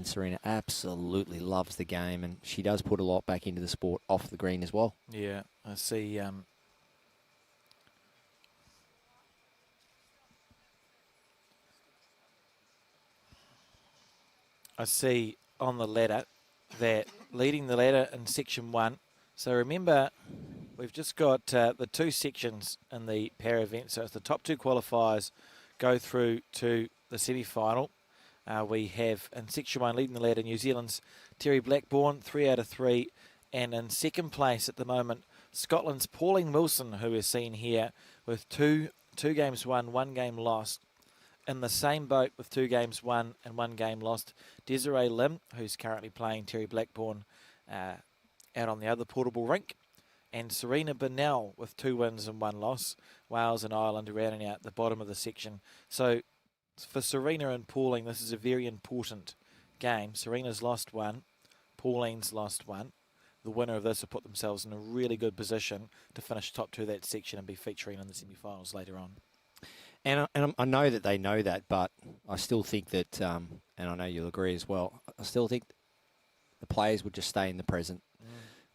Serena absolutely loves the game, and she does put a lot back into the sport off the green as well. Yeah, I see. I see on the ladder that leading the ladder in Section 1. So remember, we've just got the 2 sections in the para event. So it's the top 2 qualifiers go through to the semi-final. We have in Section 1 leading the ladder New Zealand's Teri Blackbourn, 3 out of 3. And in second place at the moment, Scotland's Pauline Wilson, who is seen here with two games won, 1 game lost. In the same boat with 2 games won and 1 game lost, Desiree Lim, who's currently playing Teri Blackbourn out on the other portable rink, and Serena Bonnell with 2 wins and 1 loss. Wales and Ireland rounding out the bottom of the section. So for Serena and Pauline, this is a very important game. Serena's lost 1, Pauline's lost 1. The winner of this will put themselves in a really good position to finish top 2 of that section and be featuring in the semi-finals later on. And I know that they know that, but I still think that, and I know you'll agree as well, I still think the players would just stay in the present.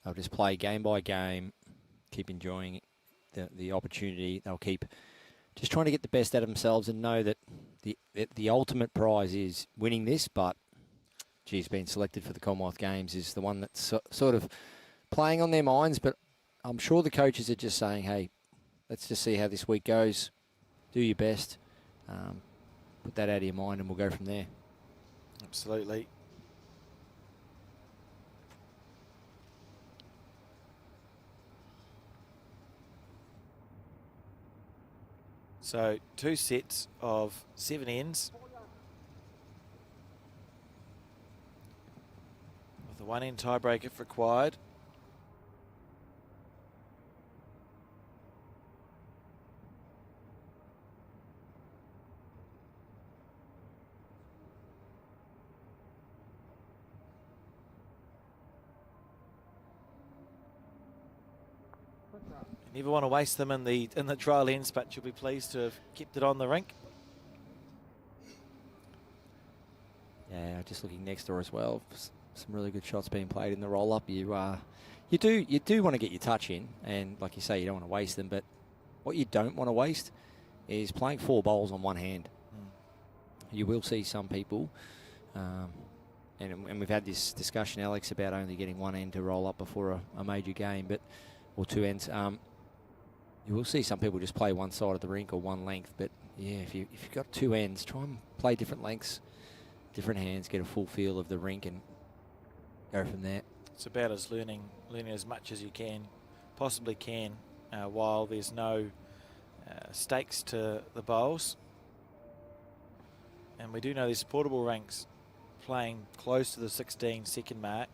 They'll just play game by game, keep enjoying the opportunity. They'll keep just trying to get the best out of themselves and know that the ultimate prize is winning this, but, geez, being selected for the Commonwealth Games is the one that's sort of playing on their minds. But I'm sure the coaches are just saying, hey, let's just see how this week goes. Do your best. Put that out of your mind, and we'll go from there. Absolutely. So 2 sets of 7 ends, with a 1 end tiebreak if required. Never want to waste them in the trial ends, but you'll be pleased to have kept it on the rink. Yeah, just looking next door as well. Some really good shots being played in the roll-up. You do want to get your touch in, and like you say, you don't want to waste them. But what you don't want to waste is playing 4 bowls on one hand. You will see some people, and we've had this discussion, Alex, about only getting one end to roll up before a major game, or 2 ends. You will see some people just play one side of the rink or one length. But yeah, if you've got 2 ends, try and play different lengths, different hands, get a full feel of the rink, and go from there. It's about as learning as much as you possibly can, while there's no stakes to the bowls. And we do know there's portable rinks playing close to the 16-second mark.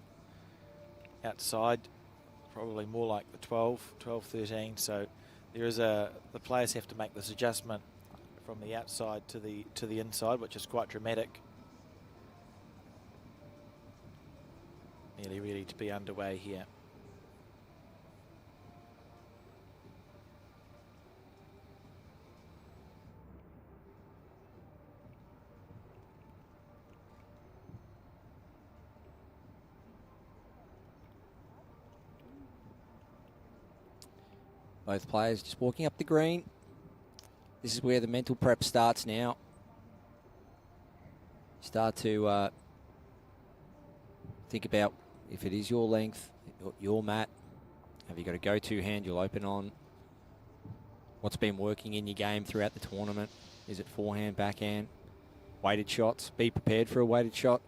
Outside, probably more like the 12, 13. So there is the players have to make this adjustment from the outside to the inside, which is quite dramatic. Nearly ready to be underway here. Both players just walking up the green. This is where the mental prep starts now. Start to think about if it is your length, your mat. Have you got a go-to hand you'll open on? What's been working in your game throughout the tournament? Is it forehand, backhand, weighted shots? Be prepared for a weighted shot.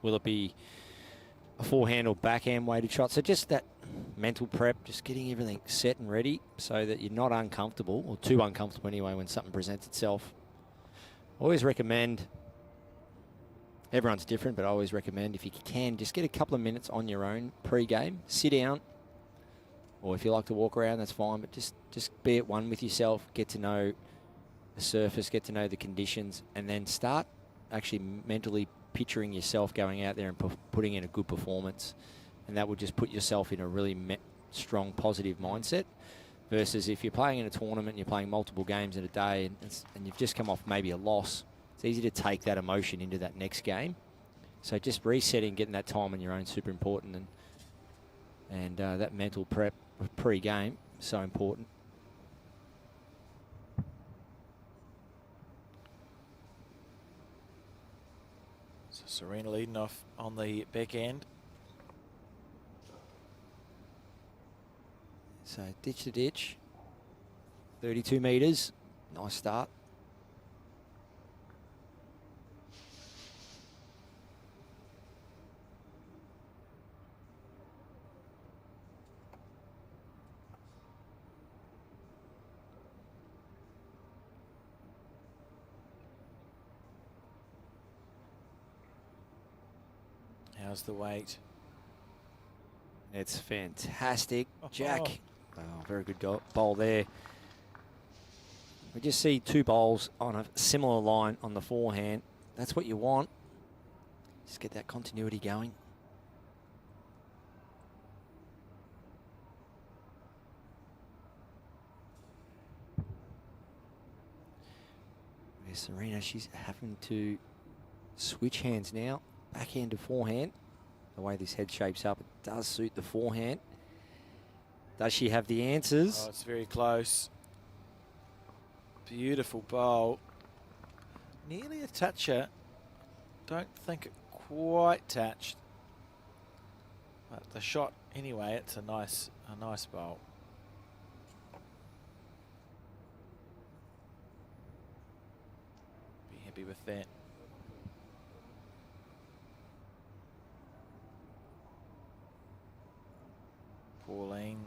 Will it be a forehand or backhand weighted shot? So just that mental prep, just getting everything set and ready so that you're not uncomfortable, or too uncomfortable anyway, when something presents itself. I always recommend, everyone's different, but I always recommend, if you can, just get a couple of minutes on your own pre-game. Sit down, or if you like to walk around, that's fine, but just be at one with yourself, get to know the surface, get to know the conditions, and then start actually mentally picturing yourself going out there and putting in a good performance. And that will just put yourself in a really strong, positive mindset. Versus if you're playing in a tournament and you're playing multiple games in a day and you've just come off maybe a loss, it's easy to take that emotion into that next game. So just resetting, getting that time on your own is super important. And that mental prep pre-game, so important. So Serena leading off on the back end. So ditch to ditch, 32 metres, nice start. How's the weight? It's fantastic, Jack. Oh, very good bowl there. We just see 2 bowls on a similar line on the forehand. That's what you want. Just get that continuity going. There's Serena, she's having to switch hands now. Backhand to forehand. The way this head shapes up, it does suit the forehand. Does she have the answers? Oh, it's very close. Beautiful bowl. Nearly a toucher. Don't think it quite touched. But the shot, anyway, it's a nice bowl. Be happy with that. Pauline.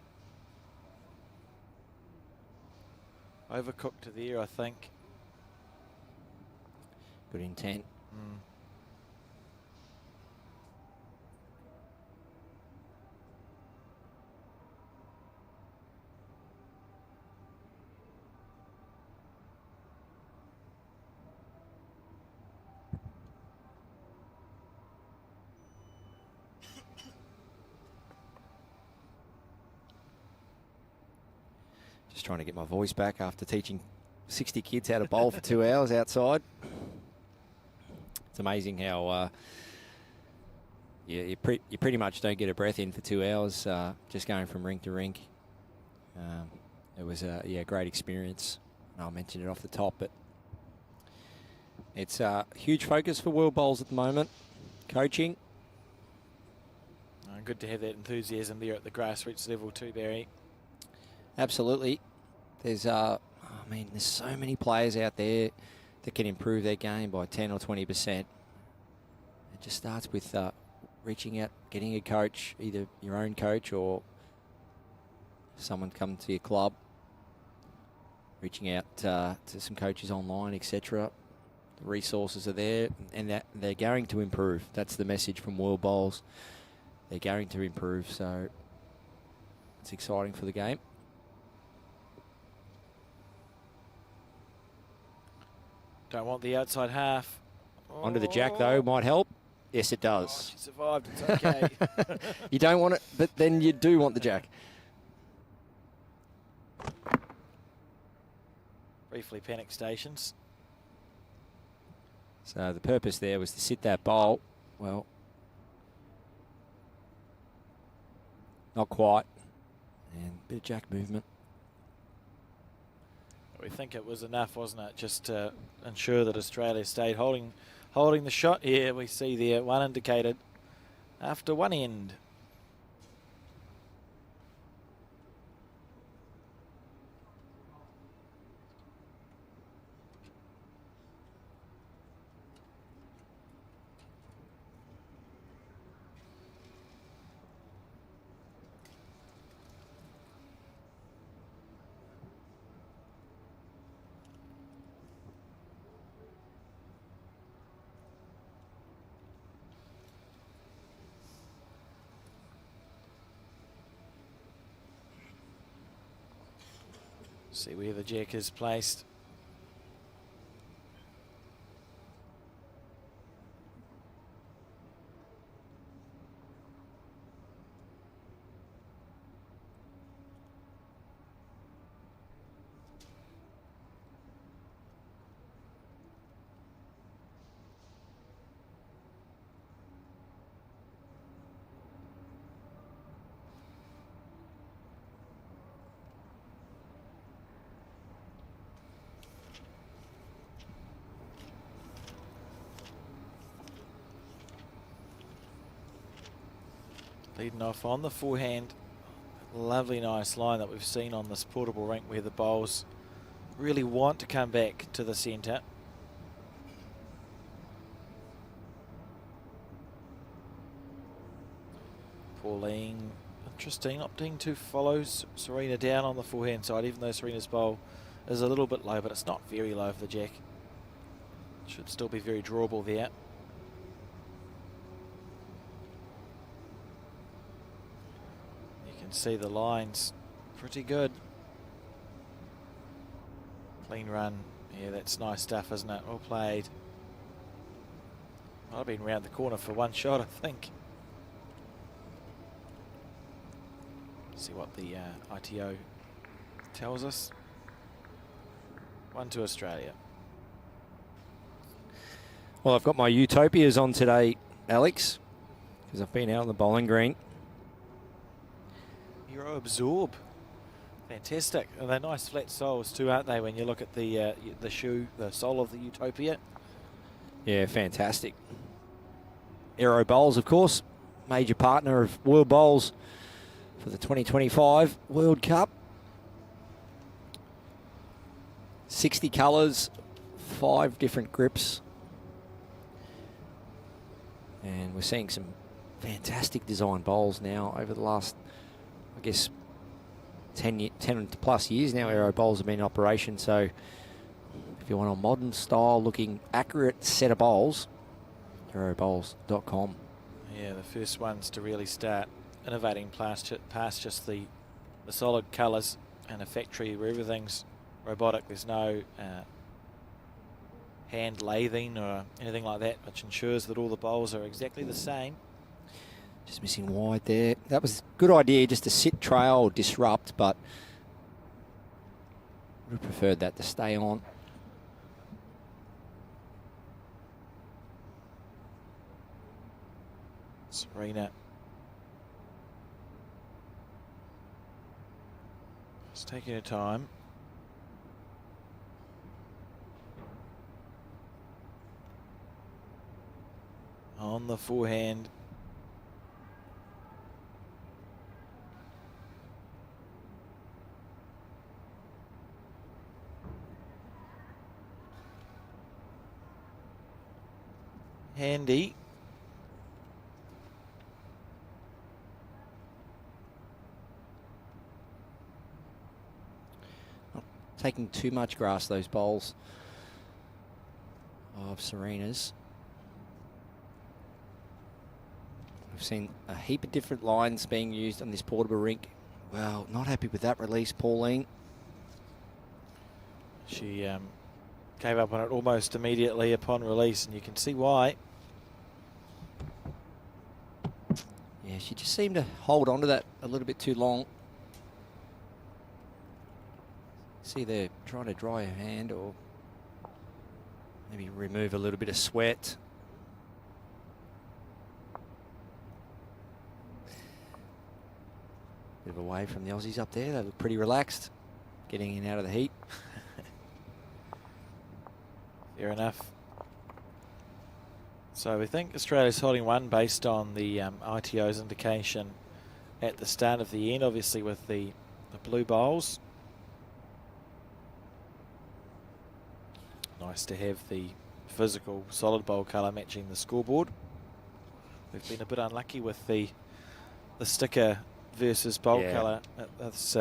Overcooked there, I think. Good intent. trying to get my voice back after teaching 60 kids how to bowl for 2 hours outside. It's amazing how you pretty much don't get a breath in for 2 hours just going from rink to rink. It was a great experience. I'll mention it off the top, but it's a huge focus for world bowls at the moment. Coaching. Good to have that enthusiasm there at the grassroots level too, Barry. Absolutely. There's there's so many players out there that can improve their game by 10 or 20%. It just starts with reaching out, getting a coach, either your own coach or someone come to your club, reaching out to some coaches online, etc. The resources are there, and that they're going to improve. That's the message from World Bowls. They're going to improve, so it's exciting for the game. Don't want the outside half. Onto the jack, though, might help. Yes, it does. She survived, it's okay. You don't want it, but then you do want the jack. Briefly panic stations. So the purpose there was to sit that bowl. Well, not quite. And a bit of jack movement. We think it was enough, wasn't it? Just to ensure that Australia stayed holding the shot. Yeah, we see there one indicated after one end. See where the jack is placed. Leading off on the forehand. Lovely nice line that we've seen on this portable rink where the bowls really want to come back to the centre. Pauline, interesting, opting to follow Serena down on the forehand side, even though Serena's bowl is a little bit low, but it's not very low for the jack. Should still be very drawable there. See the lines pretty good. Clean run. Yeah, that's nice stuff, isn't it? Well played. I've been round the corner for one shot, I think. See what the ITO tells us. 1 to Australia. Well, I've got my Utopias on today, Alex, because I've been out on the bowling green. Euro Absorb. Fantastic. And they're nice flat soles too, aren't they, when you look at the shoe, the sole of the Utopia. Yeah, fantastic. Aero Bowls, of course, major partner of World Bowls for the 2025 World Cup. 60 colours, 5 different grips. And we're seeing some fantastic design bowls now over the last, I guess, 10 plus years now. Aero bowls have been in operation, so if you want a modern style looking accurate set of bowls, aerobowls.com. Yeah, the first ones to really start innovating past just the solid colours and a factory where everything's robotic. There's no hand lathing or anything like that, which ensures that all the bowls are exactly the same. Just missing wide there. That was a good idea, just to sit, trail, disrupt, but Would have preferred that to stay on. Serena. Just taking her time. On the forehand. Handy. Not taking too much grass, those bowls of Serena's. We've seen a heap of different lines being used on this portable rink. Well, not happy with that release, Pauline. She gave up on it almost immediately upon release, and you can see why. Yeah, she just seemed to hold on to that a little bit too long. See, they're trying to dry her hand or maybe remove a little bit of sweat. Bit of away from the Aussies up there. They look pretty relaxed, getting in out of the heat. Fair enough. So we think Australia's holding one based on the ITO's indication at the start of the end, obviously with the blue bowls. Nice to have the physical solid bowl colour matching the scoreboard. We've been a bit unlucky with the sticker versus bowl colour at this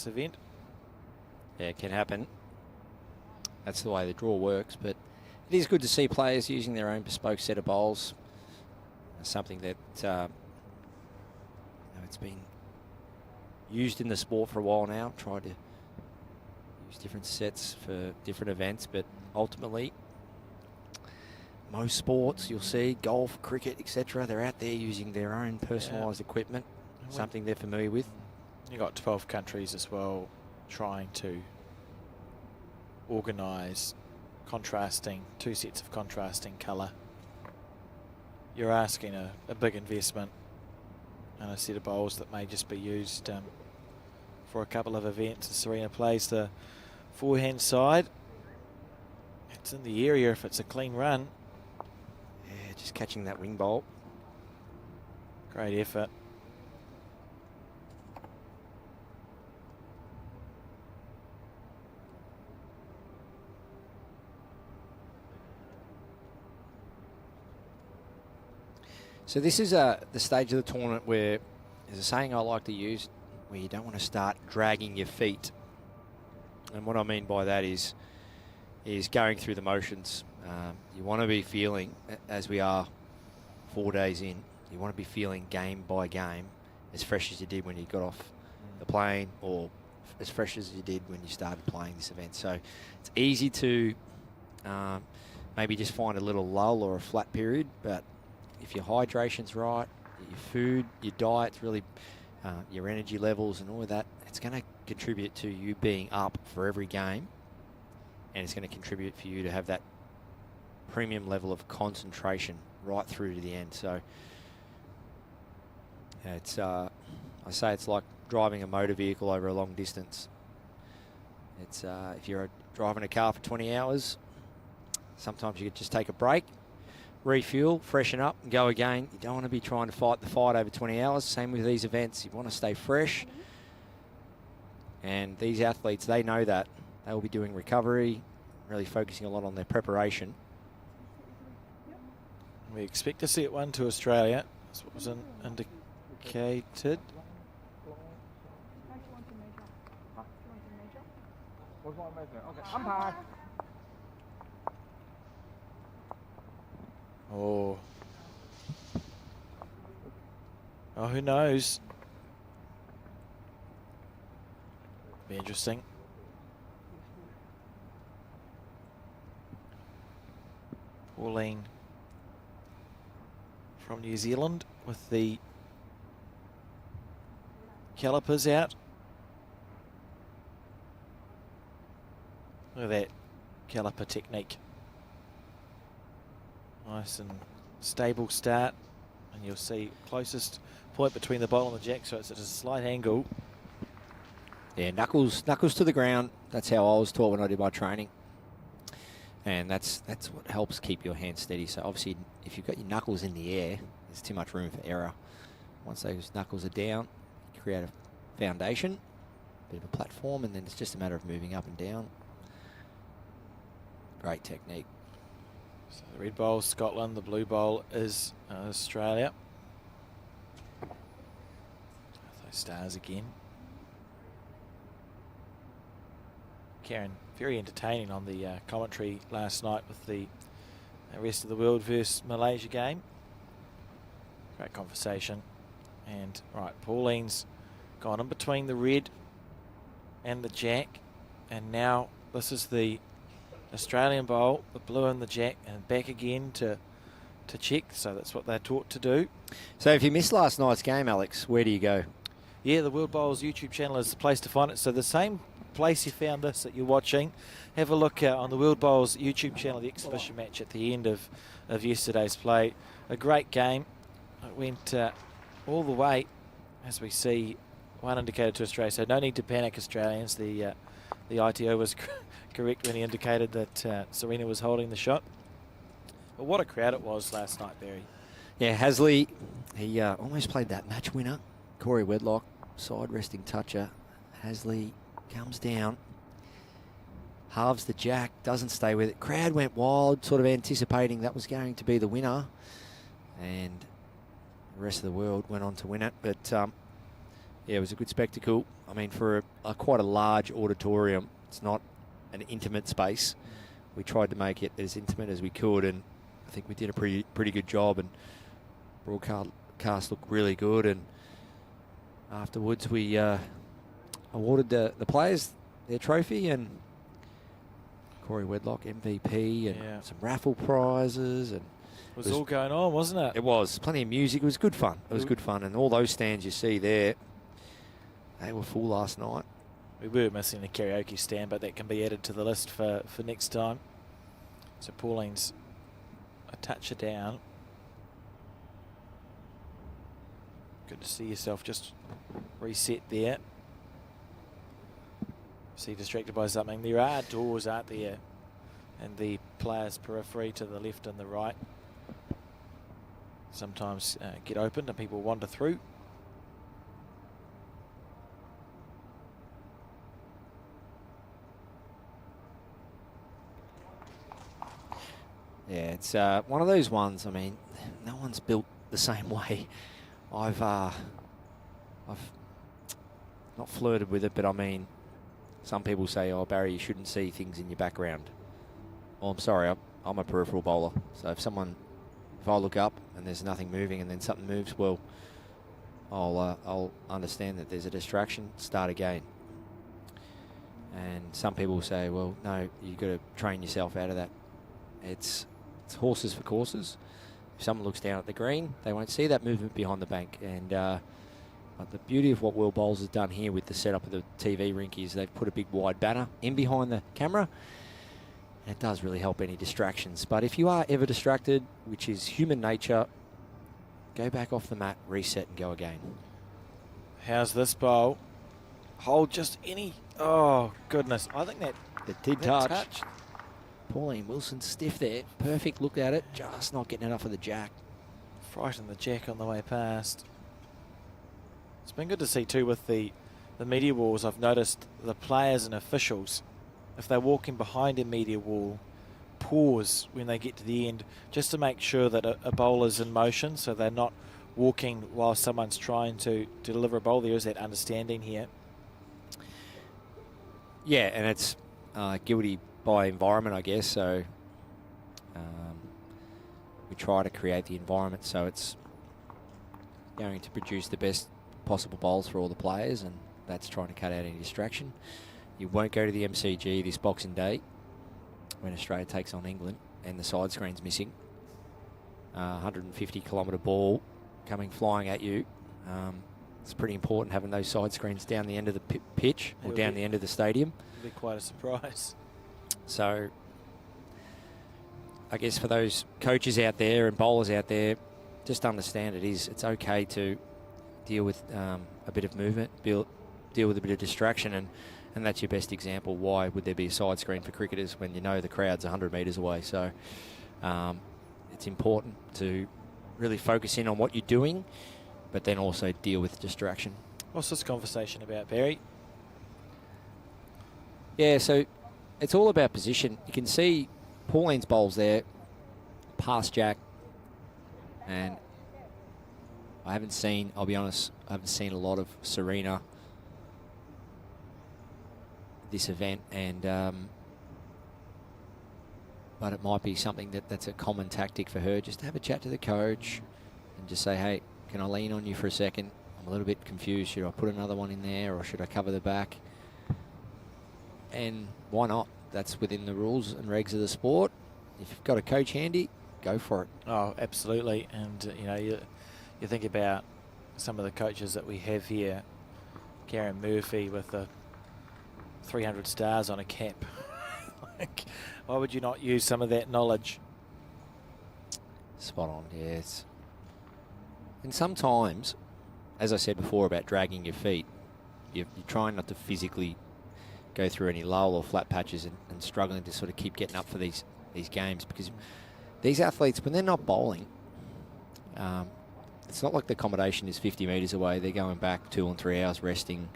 event. Yeah, it can happen. That's the way the draw works, but it is good to see players using their own bespoke set of bowls. Something that it's been used in the sport for a while now. Tried to use different sets for different events, but ultimately, most sports you'll see, golf, cricket, etc., they're out there using their own personalised equipment, something they're familiar with. You got 12 countries as well trying to organise two sets of contrasting colour. You're asking a big investment and a set of bowls that may just be used for a couple of events. As Serena plays the forehand side, it's in the area if it's a clean run. Yeah, just catching that wing bowl. Great effort. So this is the stage of the tournament where there's a saying I like to use, where you don't want to start dragging your feet. And what I mean by that is going through the motions. You want to be feeling, as we are 4 days in, you want to be feeling game by game as fresh as you did when you got off the plane, or as fresh as you did when you started playing this event. So it's easy to maybe just find a little lull or a flat period, but if your hydration's right, your food, your diet's really, your energy levels and all of that, it's going to contribute to you being up for every game, and it's going to contribute for you to have that premium level of concentration right through to the end. So it's, I say it's like driving a motor vehicle over a long distance. It's if you're driving a car for 20 hours, sometimes you could just take a break, refuel, freshen up and go again. You don't want to be trying to fight the fight over 20 hours. Same with these events. You want to stay fresh. And these athletes, they know that. They will be doing recovery, really focusing a lot on their preparation. We expect to see it one to Australia. That's what was indicated. Oh, who knows? Be interesting. Pauline from New Zealand with the calipers out. Look at that caliper technique. Nice and stable start. And you'll see closest point between the bowl and the jack, so it's at a slight angle. Yeah, knuckles to the ground. That's how I was taught when I did my training. And that's what helps keep your hand steady. So obviously, if you've got your knuckles in the air, there's too much room for error. Once those knuckles are down, you create a foundation, bit of a platform, and then it's just a matter of moving up and down. Great technique. So the red bowl, Scotland. The blue bowl is Australia. Those stars again. Karen, very entertaining on the commentary last night with the rest of the world versus Malaysia game. Great conversation. And right, Pauline's gone in between the red and the jack. And now this is the Australian bowl, the blue and the jack, and back again to check. So that's what they're taught to do. So if you missed last night's game, Alex, where do you go? Yeah, the World Bowls YouTube channel is the place to find it. So the same place you found this that you're watching, have a look on the World Bowls YouTube channel, the exhibition match at the end of yesterday's play. A great game. It went all the way, as we see, one indicated to Australia. So no need to panic, Australians. The ITO was correct when he indicated that Serena was holding the shot. But what a crowd it was last night, Barry. Yeah, Hasley, he almost played that match winner. Corey Wedlock, side resting toucher. Hasley comes down, halves the jack, doesn't stay with it. Crowd went wild, sort of anticipating that was going to be the winner. And the rest of the world went on to win it. But, yeah, it was a good spectacle. I mean, for quite a large auditorium, it's not an intimate space. We tried to make it as intimate as we could, and I think we did a pretty good job. And broadcast looked really good. And afterwards, we awarded the players their trophy, and Corey Wedlock MVP, and some raffle prizes, and it was all going on, wasn't it? It was plenty of music. It was good fun. It was good fun, and all those stands you see there, they were full last night. We were missing the karaoke stand, but that can be added to the list for next time. So Pauline's a toucher down. Good to see yourself just reset there. See, distracted by something. There are doors, aren't there? And the players' periphery to the left and the right sometimes get opened and people wander through. Yeah, it's one of those ones. I mean, no one's built the same way. I've not flirted with it, but I mean, some people say, "Oh, Barry, you shouldn't see things in your background." Well, I'm sorry, I'm a peripheral bowler. So if I look up and there's nothing moving, and then something moves, well, I'll understand that there's a distraction. Start again. And some people say, "Well, no, you've got to train yourself out of that." It's horses for courses. If someone looks down at the green, they won't see that movement behind the bank. And but the beauty of what World Bowls has done here with the setup of the TV rink is they've put a big wide banner in behind the camera. And it does really help any distractions. But if you are ever distracted, which is human nature, go back off the mat, reset, and go again. How's this bowl? Hold just any. Oh, goodness. I think that did touch. Pauline Wilson stiff there. Perfect look at it. Just not getting enough of the jack. Frightened the jack on the way past. It's been good to see too with the media walls. I've noticed the players and officials, if they're walking behind a media wall, pause when they get to the end just to make sure that a bowler's in motion, so they're not walking while someone's trying to deliver a bowl. There is that understanding here. Yeah, and it's guilty by environment, I guess. So we try to create the environment so it's going to produce the best possible bowls for all the players, and that's trying to cut out any distraction. You won't go to the MCG this Boxing Day when Australia takes on England and the side screen's missing. 150-kilometre ball coming flying at you. It's pretty important having those side screens down the end of the pitch or down the end of the stadium. It'll be quite a surprise. So I guess for those coaches out there and bowlers out there, just understand it's okay to deal with a bit of movement, deal with a bit of distraction, and that's your best example. Why would there be a side screen for cricketers when you know the crowd's 100 metres away? So it's important to really focus in on what you're doing, but then also deal with distraction. What's this conversation about, Barry? Yeah, so it's all about position. You can see Pauline's bowls there, past Jack, and I'll be honest, I haven't seen a lot of Serena this event, and but it might be something that's a common tactic for her, just to have a chat to the coach and just say, hey, can I lean on you for a second? I'm a little bit confused. Should I put another one in there, or should I cover the back? And why not? That's within the rules and regs of the sport. If you've got a coach handy, go for it. Oh, absolutely. And you know, you think about some of the coaches that we have here. Karen Murphy with the 300 stars on a cap. Like, why would you not use some of that knowledge? Spot on, yes. And sometimes, as I said before about dragging your feet, you're trying not to physically go through any lull or flat patches and struggling to sort of keep getting up for these games, because these athletes, when they're not bowling, it's not like the accommodation is 50 metres away. They're going back 2 and 3 hours resting.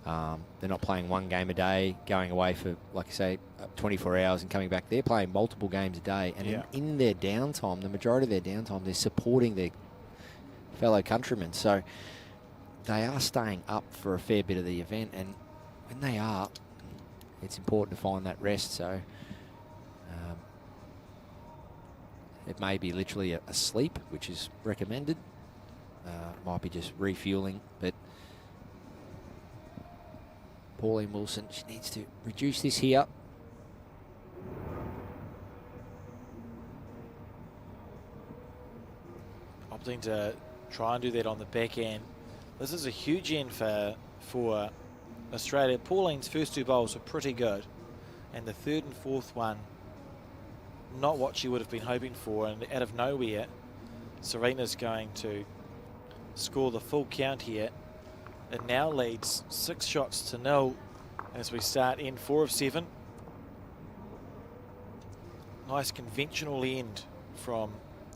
They're not playing one game a day, going away for, like I say, 24 hours and coming back. They're playing multiple games a day. And in their downtime, the majority of their downtime, they're supporting their fellow countrymen. So they are staying up for a fair bit of the event. And when they are, it's important to find that rest. So it may be literally a sleep, which is recommended. It might be just refueling, but Pauline Wilson, she needs to reduce this here. Opting to try and do that on the back end. This is a huge end for Australia. Pauline's first 2 bowls were pretty good, and the third and fourth one, not what she would have been hoping for. And out of nowhere, Serena's going to score the full count here. It now leads 6 shots to 0 as we start end 4 of 7. Nice conventional end from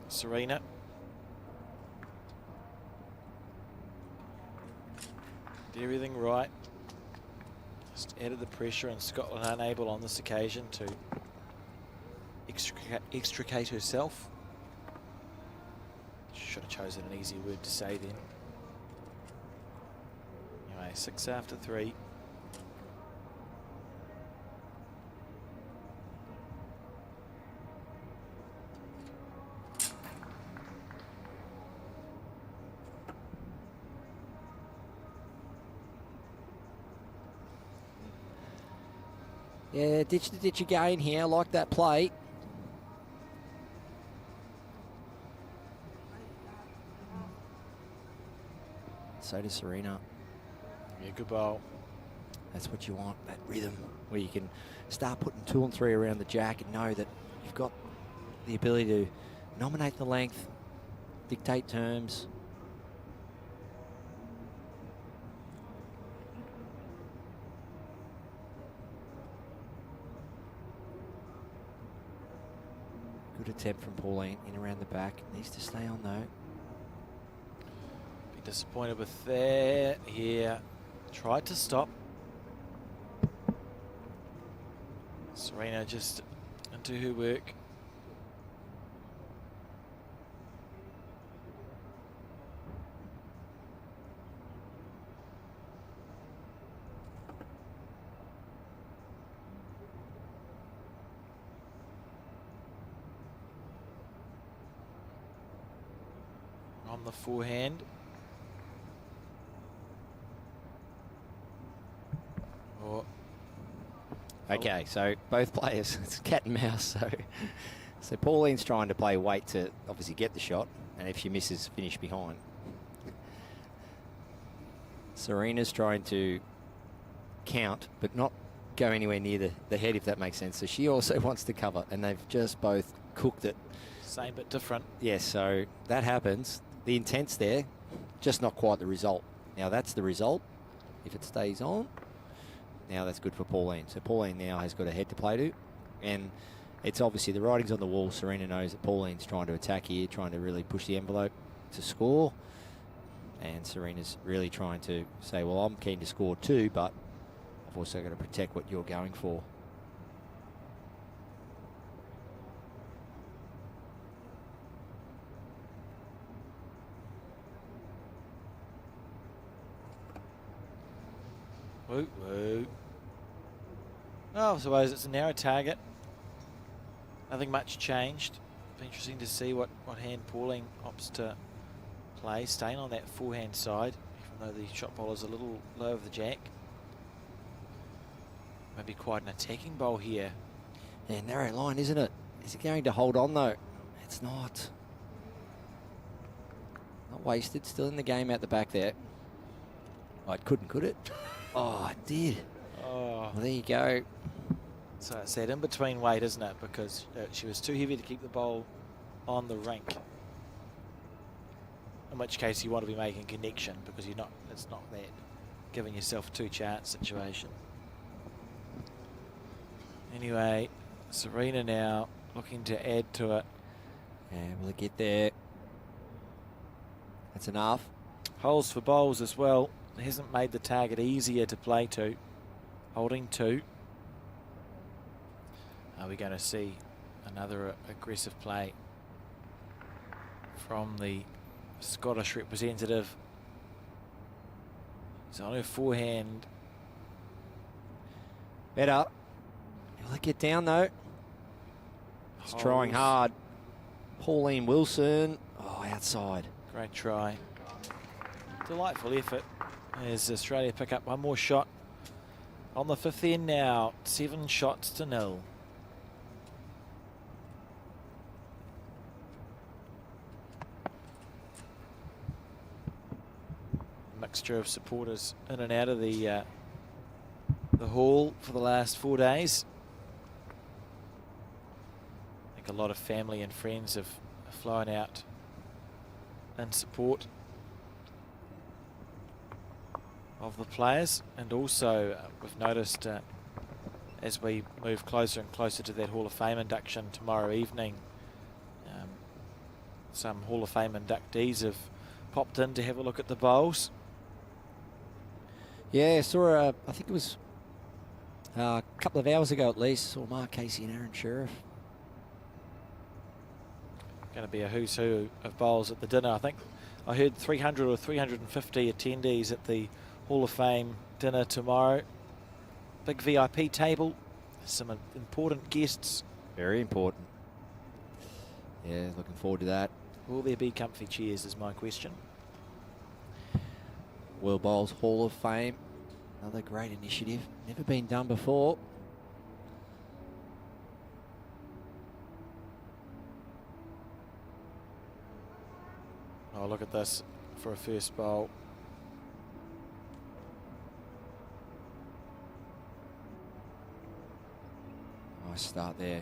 Serena. Did everything right. Just added the pressure, and Scotland unable on this occasion to extricate herself. Should have chosen an easy word to say then. Anyway, 6 after 3. Yeah, ditch the ditch again here. I like that play. So does Serena. Yeah, good bowl. That's what you want, that rhythm, where you can start putting 2 and 3 around the jack and know that you've got the ability to nominate the length, dictate terms. Good attempt from Pauline in around the back. Needs to stay on though. Be disappointed with that here. Tried to stop. Serena just into her work. On the forehand. Oh. Okay, so both players, it's cat and mouse. So Pauline's trying to play weight to obviously get the shot, and if she misses, finish behind. Serena's trying to count, but not go anywhere near the head, if that makes sense. So she also wants to cover, and they've just both cooked it. Same but different. Yes, so that happens. The intent's there, just not quite the result. Now that's the result. If it stays on, now that's good for Pauline. So Pauline now has got a head to play to, and it's obviously the writing's on the wall. Serena knows that Pauline's trying to attack here, trying to really push the envelope to score. And Serena's really trying to say, well, I'm keen to score too, but I've also got to protect what you're going for. Woo, woo. Oh, I suppose it's a narrow target. Nothing much changed. Be interesting to see what hand Pauline opts to play, staying on that forehand side, even though the shot bowler's a little low of the jack. Maybe quite an attacking bowl here. Yeah, narrow line, isn't it? Is it going to hold on, though? It's not. Not wasted. Still in the game out the back there. Oh, it couldn't, could it? Oh, it did. Oh. Well, there you go. So it's that in-between weight, isn't it? Because she was too heavy to keep the bowl on the rink. In which case you want to be making connection, because you're not. It's not that giving yourself a two-chance situation. Anyway, Serena now looking to add to it. And will it get there? That's enough. Holes for bowls as well. It hasn't made the target easier to play to. Holding 2. Are we going to see another aggressive play from the Scottish representative? He's on her forehand. Better. Will it get down, though? He's trying hard. Pauline Wilson. Oh, outside. Great try. Delightful effort as Australia pick up one more shot on the 5th end now. 7 shots to 0. Mixture of supporters in and out of the hall for the last 4 days. I think a lot of family and friends have flown out in support of the players, and also we've noticed as we move closer and closer to that Hall of Fame induction tomorrow evening, some Hall of Fame inductees have popped in to have a look at the bowls. Yeah, saw I think it was a couple of hours ago at least, saw Mark Casey and Aaron Sheriff. Going to be a who's who of bowls at the dinner. I think I heard 300 or 350 attendees at the Hall of Fame dinner tomorrow. Big VIP table, some important guests. Very important. Yeah, looking forward to that. Will there be comfy chairs is my question. World Bowls Hall of Fame, another great initiative, never been done before. Oh, look at this for a first bowl. Nice start there.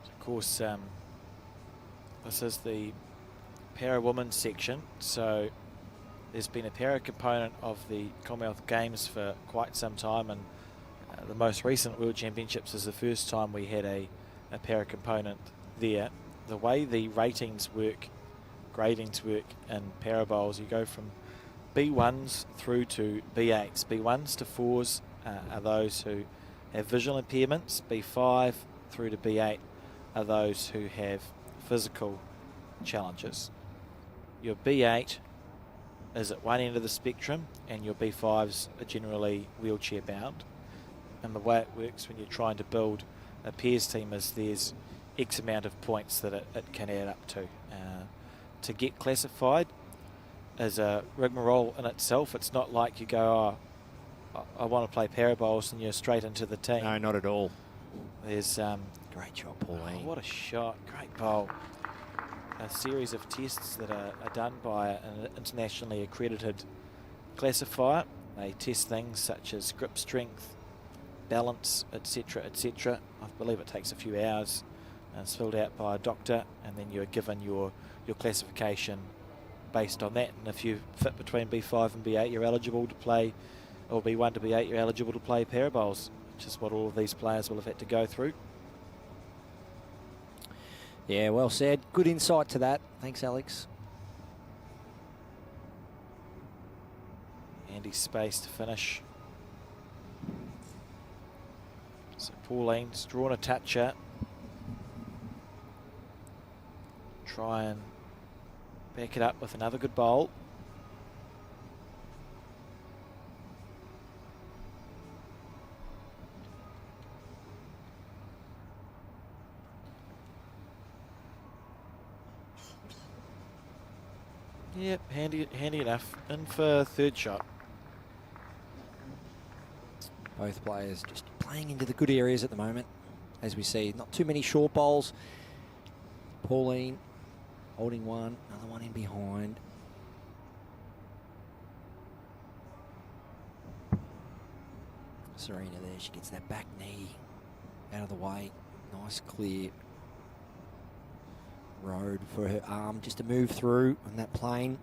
Of course, this is the para women's section, so there's been a para component of the Commonwealth Games for quite some time, and the most recent World Championships is the first time we had a para component there. The way the ratings work, gradings work in para bowls, you go from B1s through to B8s. B1s to 4s are those who have visual impairments. B5 through to B8 are those who have physical challenges. Your B8 is at one end of the spectrum, and your B5s are generally wheelchair bound. And the way it works when you're trying to build a pairs team is there's X amount of points that it can add up to. To get classified is a rigmarole in itself. It's not like you go, oh, I want to play para bowls, and you're straight into the team. No, not at all. There's Great shot, Pauline. Oh, what a shot. Great bowl. A series of tests that are done by an internationally accredited classifier. They test things such as grip strength, balance, etc., etc. I believe it takes a few hours, and it's filled out by a doctor, and then you're given your classification based on that. And if you fit between B5 and B8, you're eligible to play, or B1 to B8, you're eligible to play parabowls, which is what all of these players will have had to go through. Yeah, well said. Good insight to that. Thanks, Alex. Handy space to finish. So Pauline's drawn a toucher. Try and back it up with another good bowl. Yep, handy enough. In for third shot. Both players just playing into the good areas at the moment. As we see, not too many short bowls. Pauline holding one, another one in behind. Serena there, she gets that back knee out of the way. Nice clear road for her arm just to move through on that plane.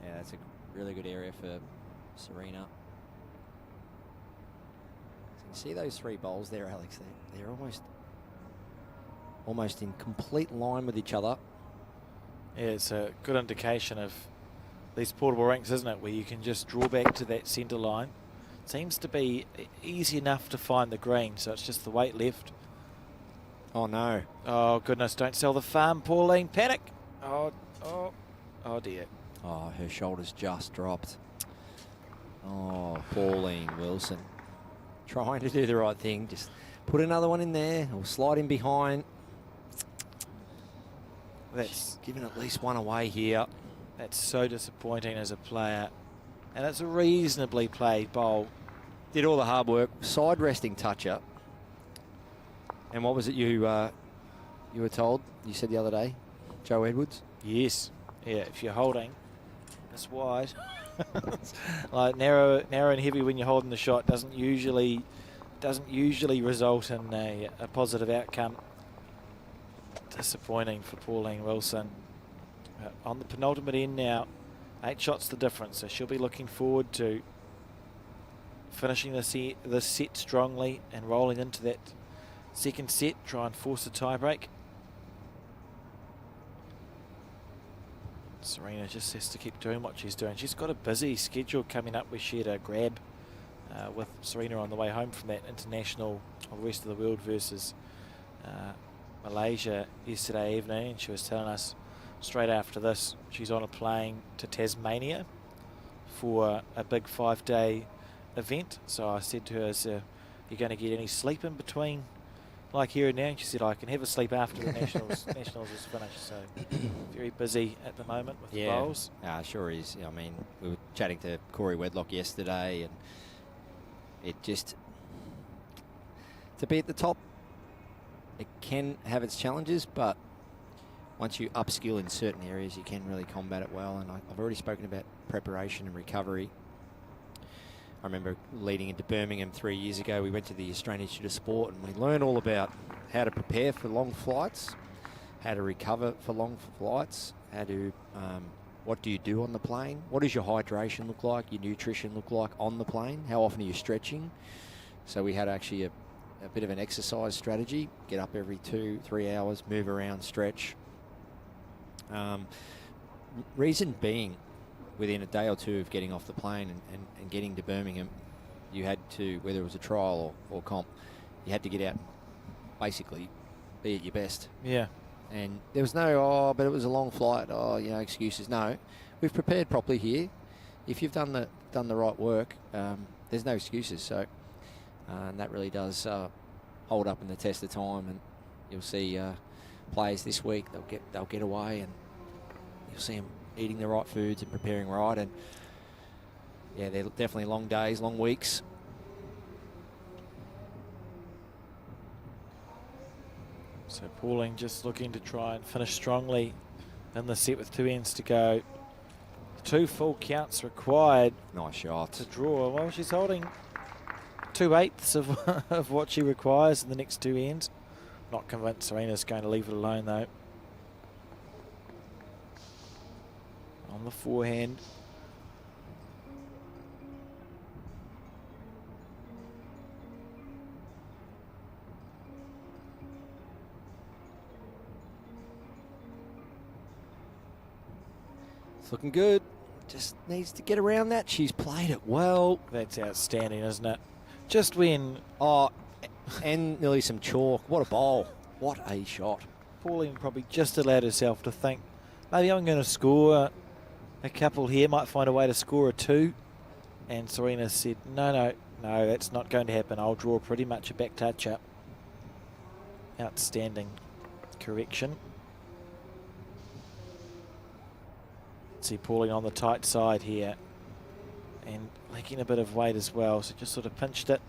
Yeah, that's a really good area for Serena. So you see those three bowls there, Alex? They're almost in complete line with each other. Yeah, it's a good indication of these portable rinks, isn't it, where you can just draw back to that centre line. Seems to be easy enough to find the green, so it's just the weight left. Oh no. Oh goodness, don't sell the farm, Pauline. Panic. Oh dear. Oh, her shoulders just dropped. Oh, Pauline Wilson. Trying to do the right thing. Just put another one in there or slide in behind. That's giving at least one away here. That's so disappointing as a player. And it's a reasonably played bowl. Did all the hard work. Side resting touch-up. And what was it you were told? You said the other day, Joe Edwards? Yes. Yeah, if you're holding this wide, like narrow and heavy when you're holding the shot doesn't usually result in a positive outcome. Disappointing for Pauline Wilson. On the penultimate end now, 8 shots the difference, so she'll be looking forward to finishing this set strongly and rolling into that second set, try and force a tie-break. Serena just has to keep doing what she's doing. She's got a busy schedule coming up where she had a grab with Serena on the way home from that international rest of the world versus Malaysia yesterday evening, and she was telling us straight after this she's on a plane to Tasmania for a big 5-day event. So I said to her, "You're going to get any sleep in between, like here and now?" And she said, "I can have a sleep after the nationals is finished." So very busy at the moment with the bowls. Sure is. I mean, we were chatting to Corey Wedlock yesterday, and it just, to be at the top, it can have its challenges, but once you upskill in certain areas, you can really combat it well. And I've already spoken about preparation and recovery. I remember leading into Birmingham 3 years ago, we went to the Australian Institute of Sport and we learned all about how to prepare for long flights, how to recover for long flights, how to, what do you do on the plane? What does your hydration look like, your nutrition look like on the plane? How often are you stretching? So we had actually a bit of an exercise strategy, get up every 2-3 hours, move around, stretch. Reason being, within a day or two of getting off the plane and getting to Birmingham, you had to, whether it was a trial or comp, you had to get out and basically be at your best. Yeah. And there was no, but it was a long flight, excuses. No, we've prepared properly here. If you've done the right work, there's no excuses. So, and that really does hold up in the test of time. And you'll see players this week, they'll get away, and you'll see them eating the right foods and preparing right. And Yeah, they're definitely long days, long weeks. So Pauline just looking to try and finish strongly in the set with 2 ends to go. 2 full counts required. Nice shot. To draw. Well, she's holding 2/8 of what she requires in the next 2 ends. Not convinced Serena's going to leave it alone though. On the forehand. It's looking good. Just needs to get around that. She's played it well. That's outstanding, isn't it? Just when... Oh, and nearly some chalk. What a bowl. What a shot. Pauline probably just allowed herself to think, maybe I'm going to score a couple here, might find a way to score a 2. And Serena said, no, that's not going to happen. I'll draw pretty much a back toucher. Outstanding correction. See Pauline on the tight side here and lacking a bit of weight as well, so just sort of pinched it.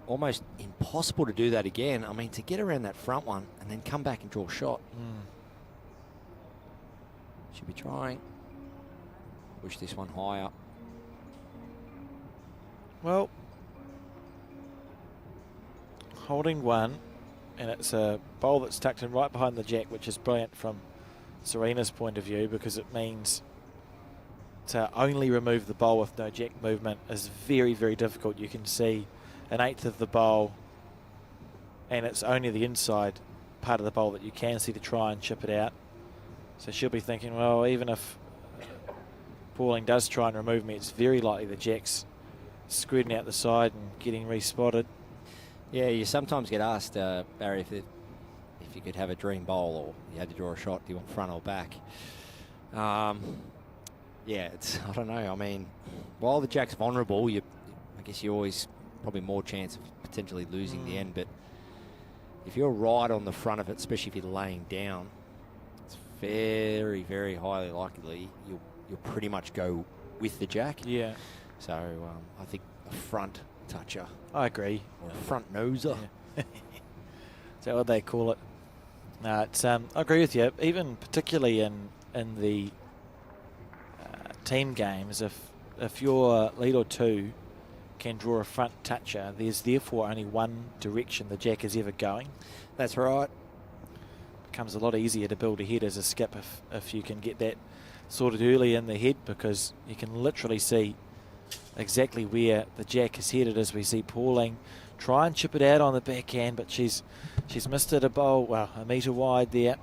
Almost impossible to do that again. I mean, to get around that front one and then come back and draw a shot. Should be trying. Push this one higher. Well, holding one, and it's a bowl that's tucked in right behind the jack, which is brilliant from Serena's point of view, because it means to only remove the bowl with no jack movement is very, very difficult. You can see 1/8 of the bowl, and it's only the inside part of the bowl that you can see to try and chip it out. So she'll be thinking, well, even if Pauline does try and remove me, it's very likely the jack's screwing out the side and getting re-spotted. Yeah, you sometimes get asked, Barry, if you could have a dream bowl or you had to draw a shot, do you want front or back? Yeah, it's, I don't know. I mean, while the jack's vulnerable, I guess you always probably more chance of potentially losing the end. But if you're right on the front of it, especially if you're laying down, it's very, very highly likely you'll pretty much go with the jack. Yeah. So I think a front toucher. I agree. Or a front noser. Yeah. Is that what they call it? No, it's, I agree with you. Even particularly in the team games, if your lead or two can draw a front toucher, there's therefore only one direction the jack is ever going. That's right. Becomes a lot easier to build ahead as a skip if you can get that sorted early in the head, because you can literally see exactly where the jack is headed, as we see Pauline try and chip it out on the backhand, but she's missed it a bowl, well, a metre wide there.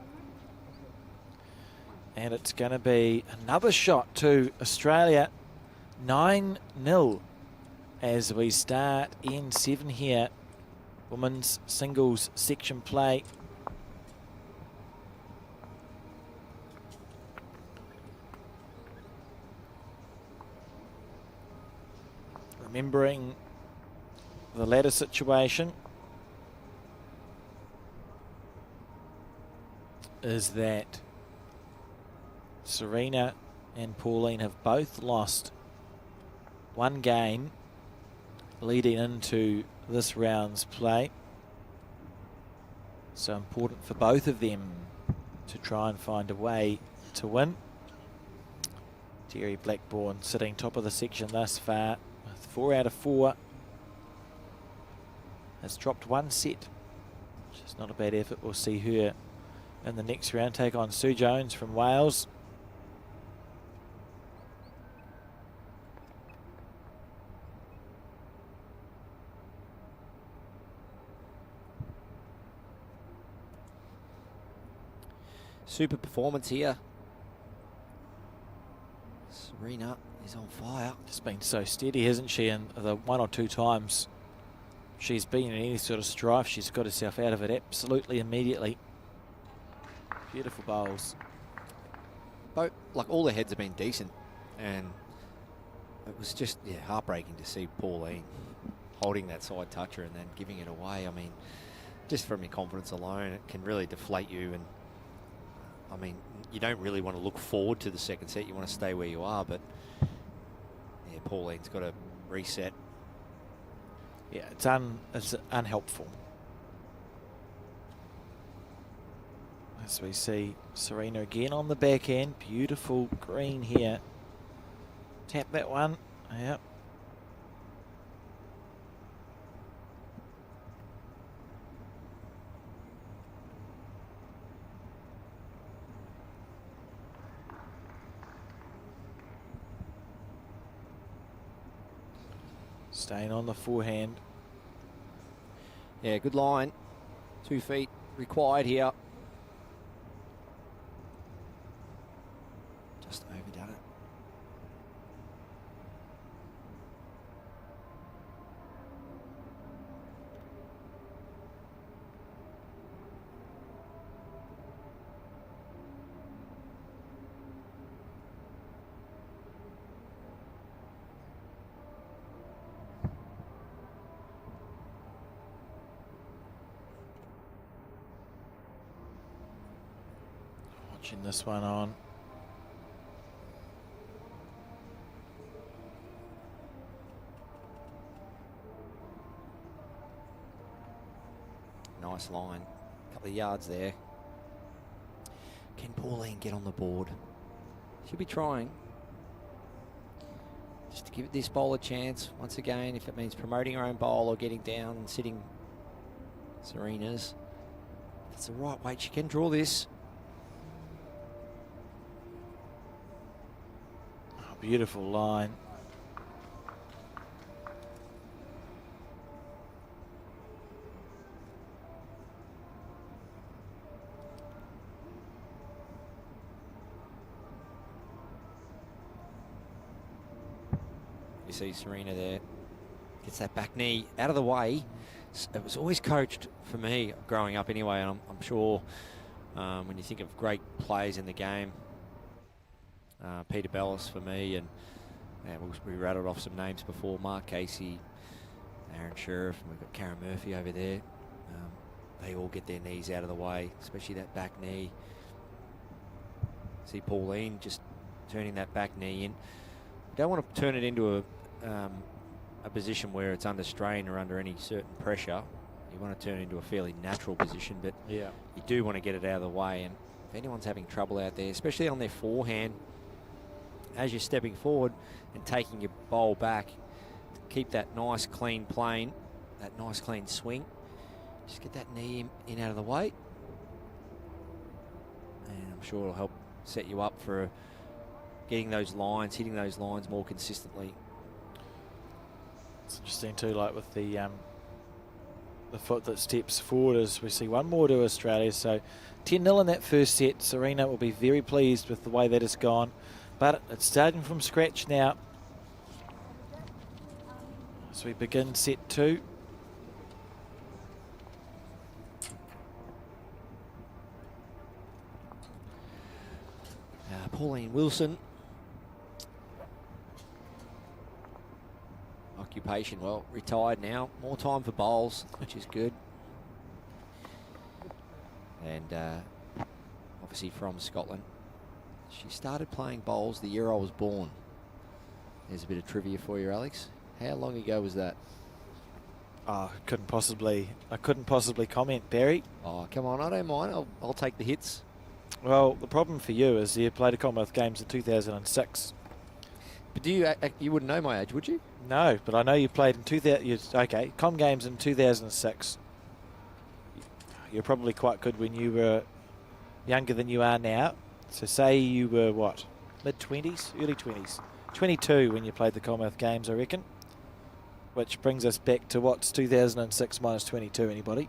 And it's going to be another shot to Australia, 9-0 as we start in 7 here. Women's singles section play. Remembering the ladder situation is that Serena and Pauline have both lost one game leading into this round's play. So important for both of them to try and find a way to win. Teri Blackbourn sitting top of the section thus far with 4 out of 4. Has dropped one set, which is not a bad effort. We'll see her in the next round take on Sue Jones from Wales. Super performance here. Serena is on fire. Just been so steady, hasn't she? And the 1 or 2 times she's been in any sort of strife, she's got herself out of it absolutely immediately. Beautiful bowls. Both, like, all the heads have been decent, and it was just heartbreaking to see Pauline holding that side toucher and then giving it away. I mean, just from your confidence alone, it can really deflate you. And I mean, you don't really want to look forward to the second set. You want to stay where you are. But yeah, Pauline's got to reset. Yeah, it's unhelpful. As we see Serena again on the back end. Beautiful green here. Tap that one. Yep. Staying on the forehand. Yeah, good line. 2 feet required here. Just overdone it. Watching this one on. Nice line. Couple of yards there. Can Pauline get on the board? She'll be trying. Just to give this bowl a chance. Once again, if it means promoting her own bowl or getting down and sitting Serena's. That's the right weight. She can draw this. Oh, beautiful line. You see Serena there. Gets that back knee out of the way. It was always coached for me growing up anyway, and I'm sure when you think of great players in the game, Peter Bellis for me, and we rattled off some names before, Mark Casey, Aaron Sheriff, and we've got Karen Murphy over there. They all get their knees out of the way, especially that back knee. See Pauline just turning that back knee in. You don't want to turn it into a position where it's under strain or under any certain pressure. You want to turn it into a fairly natural position, but yeah, you do want to get it out of the way. And if anyone's having trouble out there, especially on their forehand, as you're stepping forward and taking your bowl back, keep that nice clean plane, that nice clean swing. Just get that knee in out of the way, and I'm sure it'll help set you up for getting those lines, hitting those lines more consistently. It's interesting too, like with the foot that steps forward, as we see one more to Australia. So 10-0 in that first set. Serena will be very pleased with the way that has gone, but it's starting from scratch now. As we begin set 2. Pauline Wilson. Occupation, well, retired now. More time for bowls, which is good. And obviously from Scotland. She started playing bowls the year I was born. There's a bit of trivia for you, Alex. How long ago was that? Oh, I couldn't possibly comment, Barry. Oh, come on, I don't mind. I'll take the hits. Well, the problem for you is you played a Commonwealth Games in 2006. But you wouldn't know my age, would you? No, but I know you played in 2000. Okay, Com Games in 2006. You're probably quite good when you were younger than you are now. So say you were what, mid-20s, early 20s, 22 when you played the Commonwealth Games, I reckon. Which brings us back to what's 2006 minus 22. Anybody?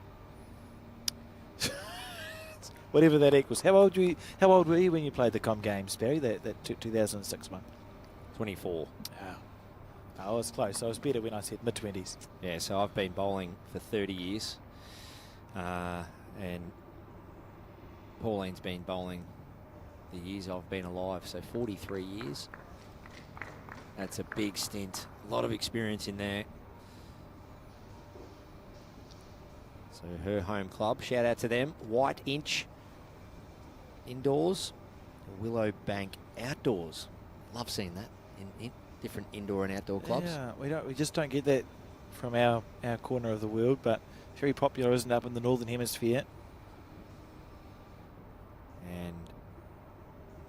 Whatever that equals. How old were you when you played the Com Games, Barry? That 2006 one. 24. I was close. I was better when I said mid-20s. Yeah, so I've been bowling for 30 years. And Pauline's been bowling the years I've been alive, so 43 years. That's a big stint. A lot of experience in there. So her home club, shout out to them. White Inch indoors, Willow Bank outdoors. Love seeing that in different indoor and outdoor clubs. Yeah, we just don't get that from our corner of the world, but very popular, isn't it, up in the Northern Hemisphere. And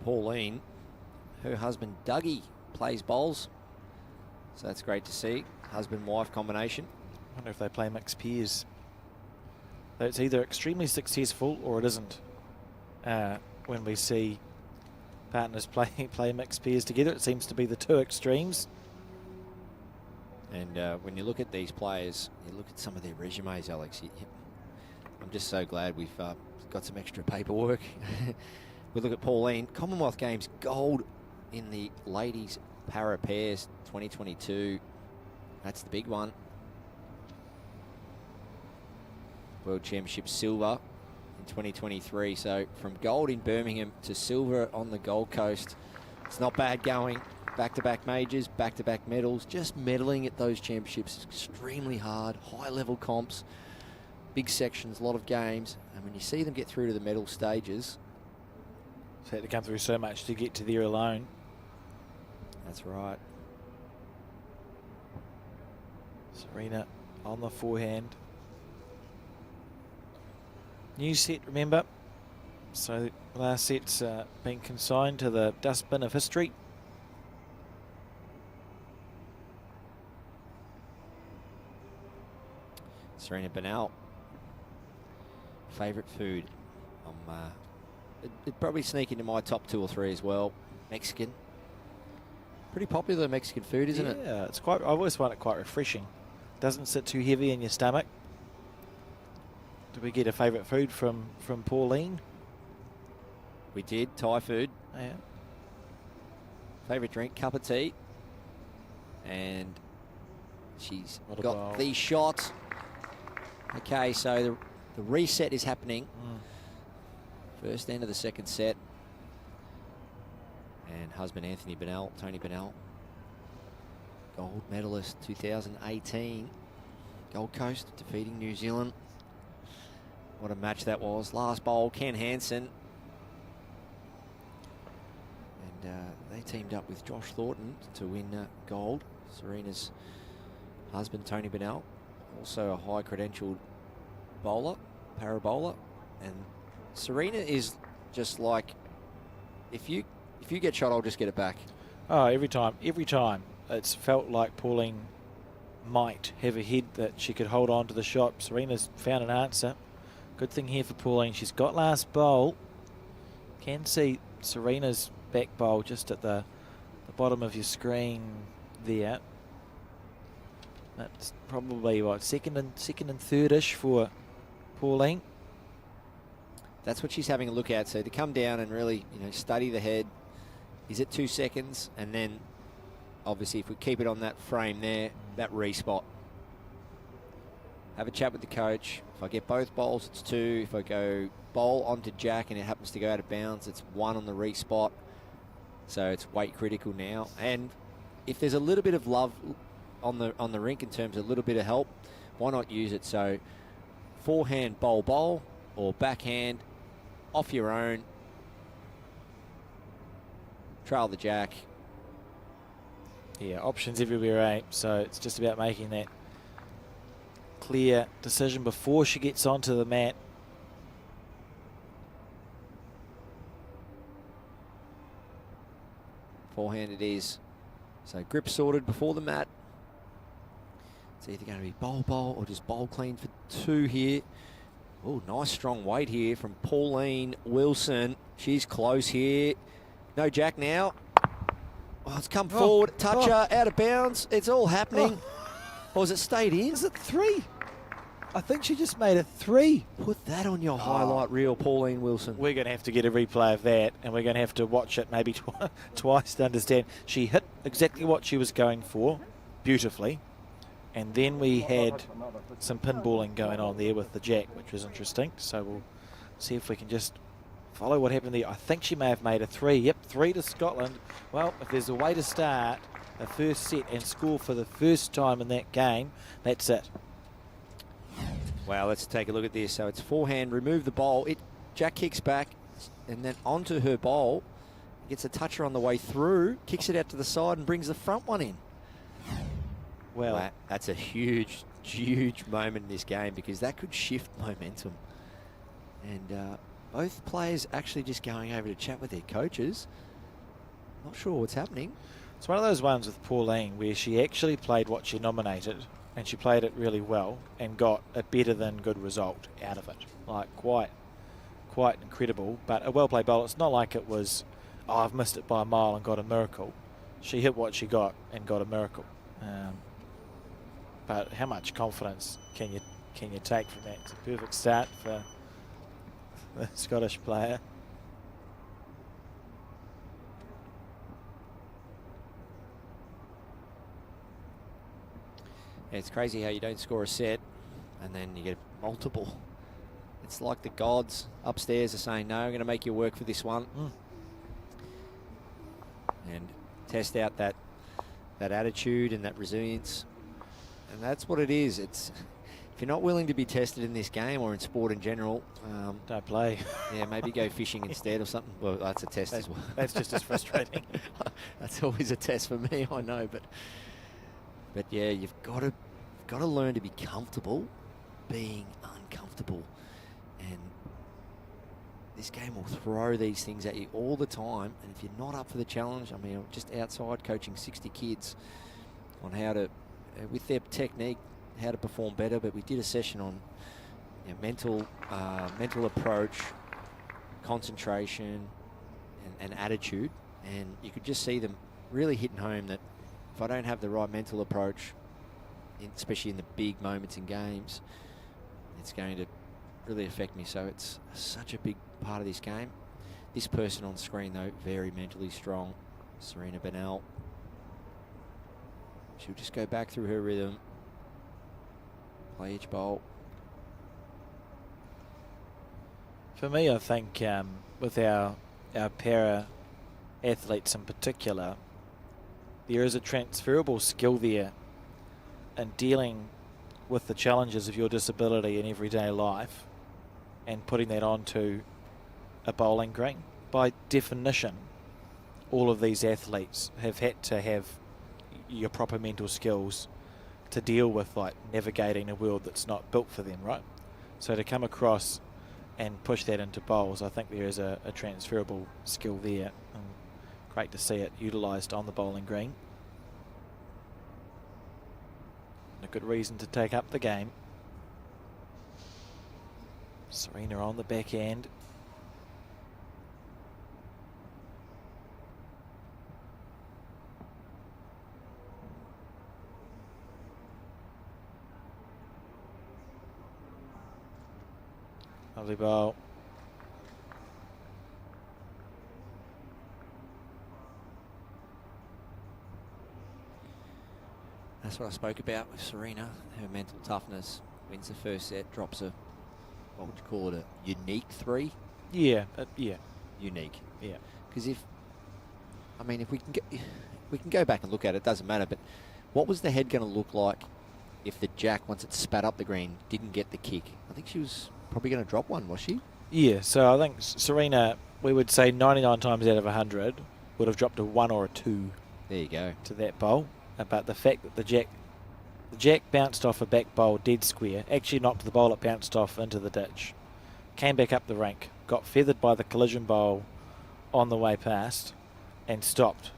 Pauline, her husband Dougie, plays bowls. So that's great to see. Husband-wife combination. I wonder if they play mixed pairs. It's either extremely successful or it isn't. When we see partners play mixed pairs together, it seems to be the two extremes. And when you look at these players, you look at some of their resumes, Alex. I'm just so glad we've got some extra paperwork. We look at Pauline, Commonwealth Games gold in the ladies para pairs 2022. That's the big one. World Championship silver in 2023. So from gold in Birmingham to silver on the Gold Coast. It's not bad going. Back-to-back majors, back-to-back medals. Just medaling at those championships is extremely hard. High-level comps, big sections, a lot of games. And when you see them get through to the medal stages... So had to come through so much to get to there alone. That's right. Serena on the forehand. New set, remember. So the last set's been consigned to the dustbin of history. Serena Bonnell. Favourite food. It'd probably sneak into my top 2 or 3 as well. Mexican. Pretty popular Mexican food, isn't it? Yeah, it's quite. I always find it quite refreshing. Doesn't sit too heavy in your stomach. Did we get a favourite food from Pauline? We did. Thai food. Yeah. Favourite drink, cup of tea. And she's What a got bowl. the shot. Okay, so the reset is happening. First end of the second set. And husband Anthony Bonnell, Tony Bonnell, gold medalist 2018. Gold Coast defeating New Zealand. What a match that was. Last bowl, Ken Hansen. And they teamed up with Josh Thornton to win gold. Serena's husband, Tony Bonnell, also a high-credentialed bowler, para bowler. And Serena is just like, if you get shot, I'll just get it back. Oh, every time. It's felt like Pauline might have a head that she could hold on to the shot. Serena's found an answer. Good thing here for Pauline. She's got last bowl. Can see Serena's back bowl just at the bottom of your screen there. That's probably what, second and third-ish for Pauline. That's what she's having a look at. So to come down and really, study the head. Is it 2 seconds? And then, obviously, if we keep it on that frame there, that respot. Have a chat with the coach. If I get both bowls, it's 2. If I go bowl onto jack and it happens to go out of bounds, it's 1 on the respot. So it's weight critical now. And if there's a little bit of love on the rink in terms of a little bit of help, why not use it? So forehand bowl or backhand off your own. Trail the jack. Yeah, options everywhere, eh? So it's just about making that clear decision before she gets onto the mat. Forehand it is. So grip sorted before the mat. It's either going to be bowl or just bowl clean for 2 here. Oh, nice strong weight here from Pauline Wilson. She's close here. No jack now. Oh, it's come forward. Toucher, out of bounds. It's all happening. Or has it stayed in? Is it 3? I think she just made a 3. Put that on your highlight reel, Pauline Wilson. We're going to have to get a replay of that, and we're going to have to watch it maybe twice to understand. She hit exactly what she was going for, beautifully. And then we had some pinballing going on there with the jack, which was interesting. So we'll see if we can just follow what happened there. I think she may have made a 3. Yep, 3 to Scotland. Well, if there's a way to start, a first set and score for the first time in that game, that's it. Well, let's take a look at this. So it's forehand, remove the bowl. Jack kicks back and then onto her bowl. Gets a toucher on the way through, kicks it out to the side and brings the front one in. Well, that's a huge, huge moment in this game because that could shift momentum. And both players actually just going over to chat with their coaches. Not sure what's happening. It's one of those ones with Pauline where she actually played what she nominated and she played it really well and got a better than good result out of it. Like quite incredible, but a well-played bowl. It's not like it was, oh, I've missed it by a mile and got a miracle. She hit what she got and got a miracle. But how much confidence can you take from that? It's a perfect start for the Scottish player. It's crazy how you don't score a set and then you get multiple. It's like the gods upstairs are saying, no, I'm going to make you work for this one. And test out that attitude and that resilience. And that's what it is. It's if you're not willing to be tested in this game or in sport in general, don't play. Yeah, maybe go fishing instead or something. Well, that's a test as well. That's just as frustrating. That's always a test for me, I know, but yeah, you've got to learn to be comfortable being uncomfortable. And this game will throw these things at you all the time. And if you're not up for the challenge, I mean, I'm just outside coaching 60 kids on how to, with their technique, how to perform better. But we did a session on mental approach, concentration, and attitude. And you could just see them really hitting home that if I don't have the right mental approach, especially in the big moments in games, it's going to really affect me. So it's such a big part of this game. This person on screen, though, very mentally strong. Serena Bonnell. She'll just go back through her rhythm, play each bowl. For me, I think with our para athletes in particular, there is a transferable skill there in dealing with the challenges of your disability in everyday life and putting that onto a bowling green. By definition, all of these athletes have had to have your proper mental skills to deal with like navigating a world that's not built for them, right? So to come across and push that into bowls, I think there is a transferable skill there. And great to see it utilised on the bowling green. And a good reason to take up the game. Serena on the back end. Lovely bowl. That's what I spoke about with Serena. Her mental toughness. Wins the first set, drops a, what would you call it, a unique 3? Yeah, yeah. Unique. Yeah. Because if we can go back and look at it, doesn't matter, but what was the head going to look like if the jack, once it spat up the green, didn't get the kick? I think she was probably going to drop one, was she? Yeah, so I think Serena, we would say 99 times out of 100, would have dropped a 1 or a 2. There you go. To that bowl. But the fact that the jack bounced off a back bowl dead square, actually knocked the bowl, it bounced off into the ditch, came back up the rink, got feathered by the collision bowl on the way past, and stopped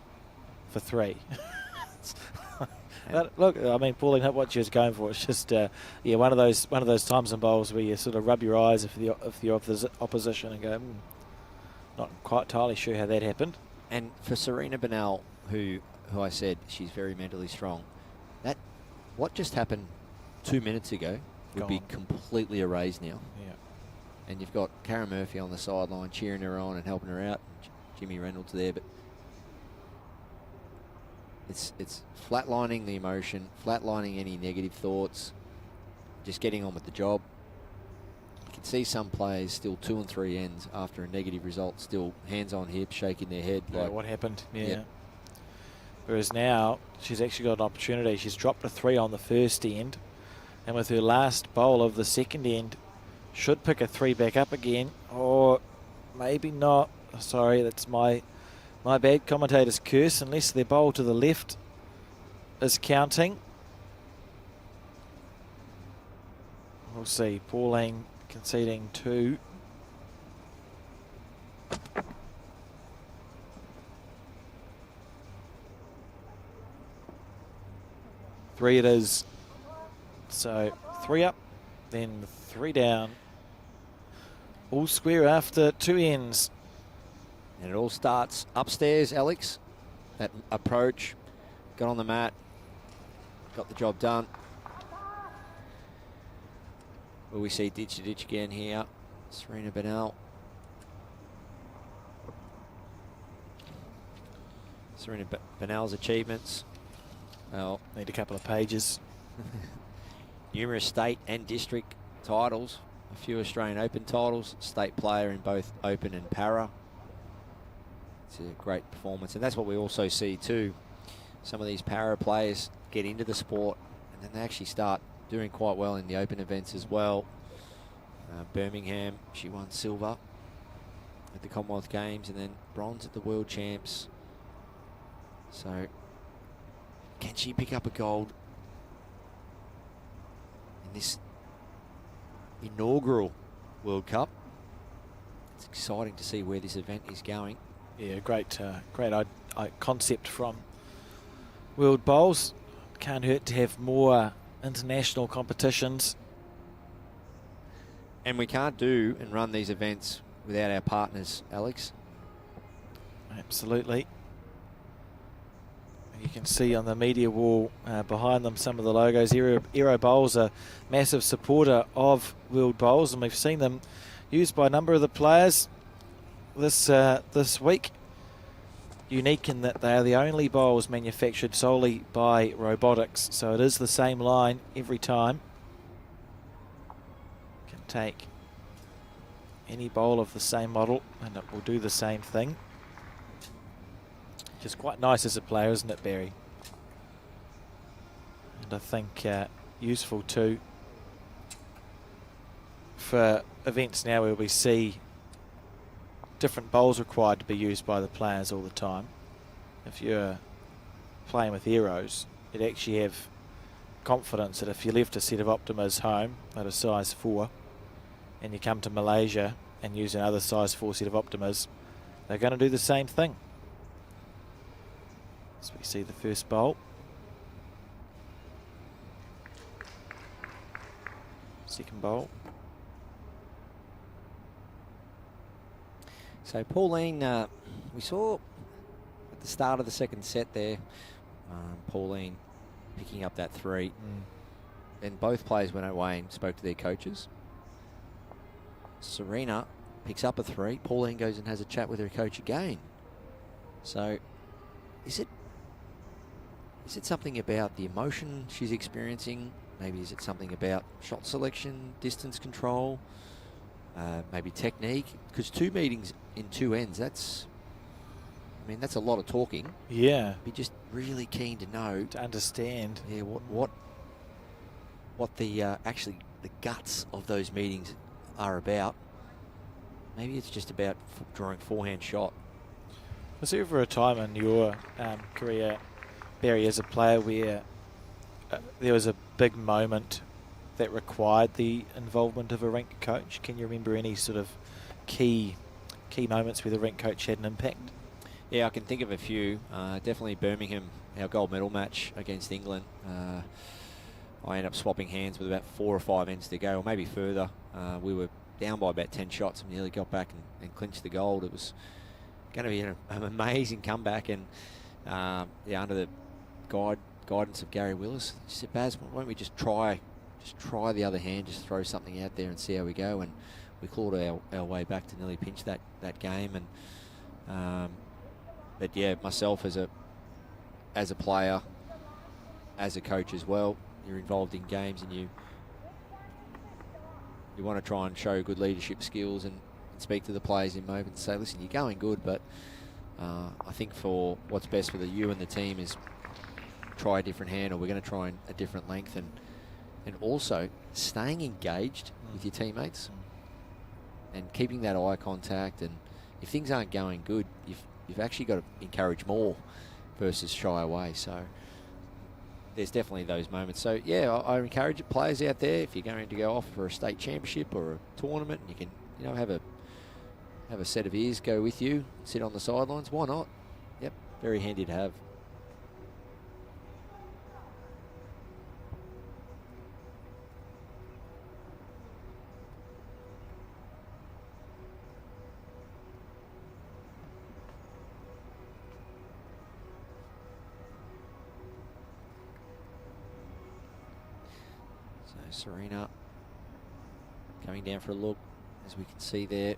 for 3. But look, I mean, Pauline hit what she was going for. It's just, yeah, one of those times in bowls where you sort of rub your eyes if the opposition and go, not quite entirely sure how that happened. And for Serena Bonnell, who I said she's very mentally strong, that what just happened 2 minutes ago would be completely erased now. Yeah. And you've got Karen Murphy on the sideline cheering her on and helping her out. Jimmy Reynolds there, but it's flatlining the emotion, flatlining any negative thoughts, just getting on with the job. You can see some players still 2 and 3 ends after a negative result, still hands on hips, shaking their head. Like what happened? Yeah. Whereas now, she's actually got an opportunity. She's dropped a 3 on the first end, and with her last bowl of the second end, should pick a 3 back up again, or maybe not. Sorry, that's my bad commentator's curse, unless their bowl to the left is counting. We'll see. Pauline conceding 2. Three it is. So 3 up, then 3 down. All square after 2 ends. And it all starts upstairs, Alex. That approach, got on the mat, got the job done. Will we see ditch to ditch again here? Serena Bonnell. Serena Bonnell's achievements. Well, need a couple of pages. Numerous state and district titles, a few Australian Open titles, state player in both Open and Para. It's a great performance, and that's what we also see too. Some of these Para players get into the sport, and then they actually start doing quite well in the Open events as well. Birmingham, she won silver at the Commonwealth Games, and then bronze at the World Champs. So, can she pick up a gold in this inaugural World Cup? It's exciting to see where this event is going. Yeah, great concept from World Bowls. Can't hurt to have more international competitions. And we can't do and run these events without our partners, Alex. Absolutely. You can see on the media wall behind them some of the logos. Aero Bowls are a massive supporter of World Bowls, and we've seen them used by a number of the players this week. Unique in that they are the only bowls manufactured solely by robotics, so it is the same line every time. Can take any bowl of the same model and it will do the same thing. Which is quite nice as a player, isn't it, Barry? And I think useful too for events now where we see different bowls required to be used by the players all the time. If you're playing with Aeros, you'd actually have confidence that if you left a set of Optimas home at a size 4 and you come to Malaysia and use another size 4 set of Optimas, they're going to do the same thing. So we see the first bowl. Second bowl. So Pauline, we saw at the start of the second set there, Pauline picking up that 3. Then both players went away and spoke to their coaches. Serena picks up a 3. Pauline goes and has a chat with her coach again. So is it something about the emotion she's experiencing? Maybe is it something about shot selection, distance control, maybe technique? Because 2 meetings in 2 ends, that's a lot of talking. Yeah. Be just really keen to know, to understand. Yeah, what the actually the guts of those meetings are about. Maybe it's just about drawing forehand shot. Was there ever a time in your career, Barry, as a player where there was a big moment that required the involvement of a rink coach? Can you remember any sort of key moments where the rink coach had an impact? Yeah, I can think of a few. Definitely Birmingham, our gold medal match against England. I ended up swapping hands with about 4 or 5 ends to go, or maybe further. We were down by about 10 shots and nearly got back and clinched the gold. It was going to be an amazing comeback, and under the guidance of Gary Willis, he said, Baz, why don't we just try the other hand, just throw something out there and see how we go. And we clawed our way back to nearly pinch that game. And but yeah, myself as a player, as a coach as well, you're involved in games and you want to try and show good leadership skills and speak to the players in moments and say, listen, you're going good, but I think for what's best for you and the team is try a different hand, or we're going to try a different length, and also staying engaged with your teammates and keeping that eye contact. And if things aren't going good, you've actually got to encourage more versus shy away. So there's definitely those moments. So yeah, I encourage players out there, if you're going to go off for a state championship or a tournament, you can, you know, have a set of ears go with you, sit on the sidelines. Why not? Yep, very handy to have. Serena coming down for a look, as we can see there.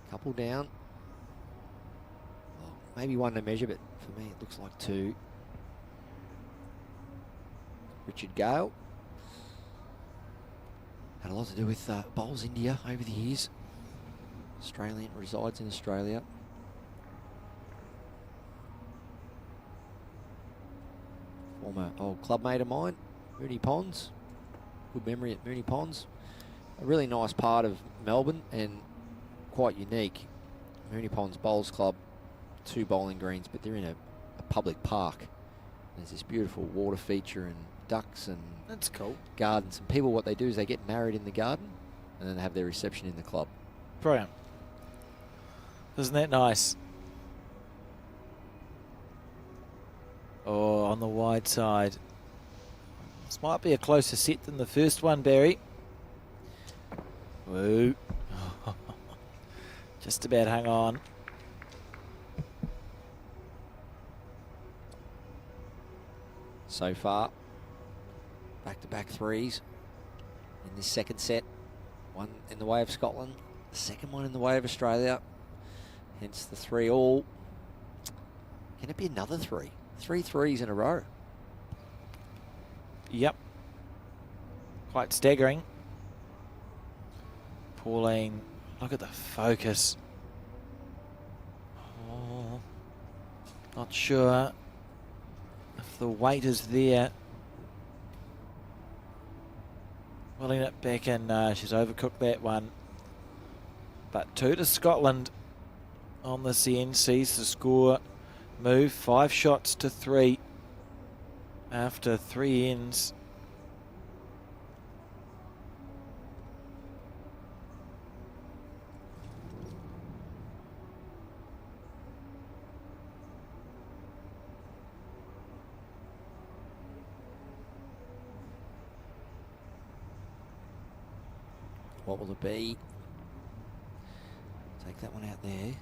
Couple down. Well, maybe one to measure, but for me it looks like two. Richard Gale. Had a lot to do with Bowls India over the years. Australian, resides in Australia. Former old clubmate of mine, Mooney Ponds. Good memory at Mooney Ponds. A really nice part of Melbourne and quite unique. Mooney Ponds Bowls Club, 2 bowling greens, but they're in a public park. There's this beautiful water feature and ducks and that's cool. Gardens. And people, what they do is they get married in the garden and then they have their reception in the club. Brilliant. Isn't that nice? Oh, on the wide side. This might be a closer set than the first one, Barry. Woo. Just about hung on. So far, back-to-back threes in this second set. One in the way of Scotland, the second one in the way of Australia. Hence the 3-all. Can it be another 3? 3 threes in a row. Yep. Quite staggering. Pauline, look at the focus. Oh, not sure if the weight is there. Willing it back in. She's overcooked that one. But 2 to Scotland on this end. Sees the score move. 5 shots to 3 after 3 ends. What will it be? Take that one out there.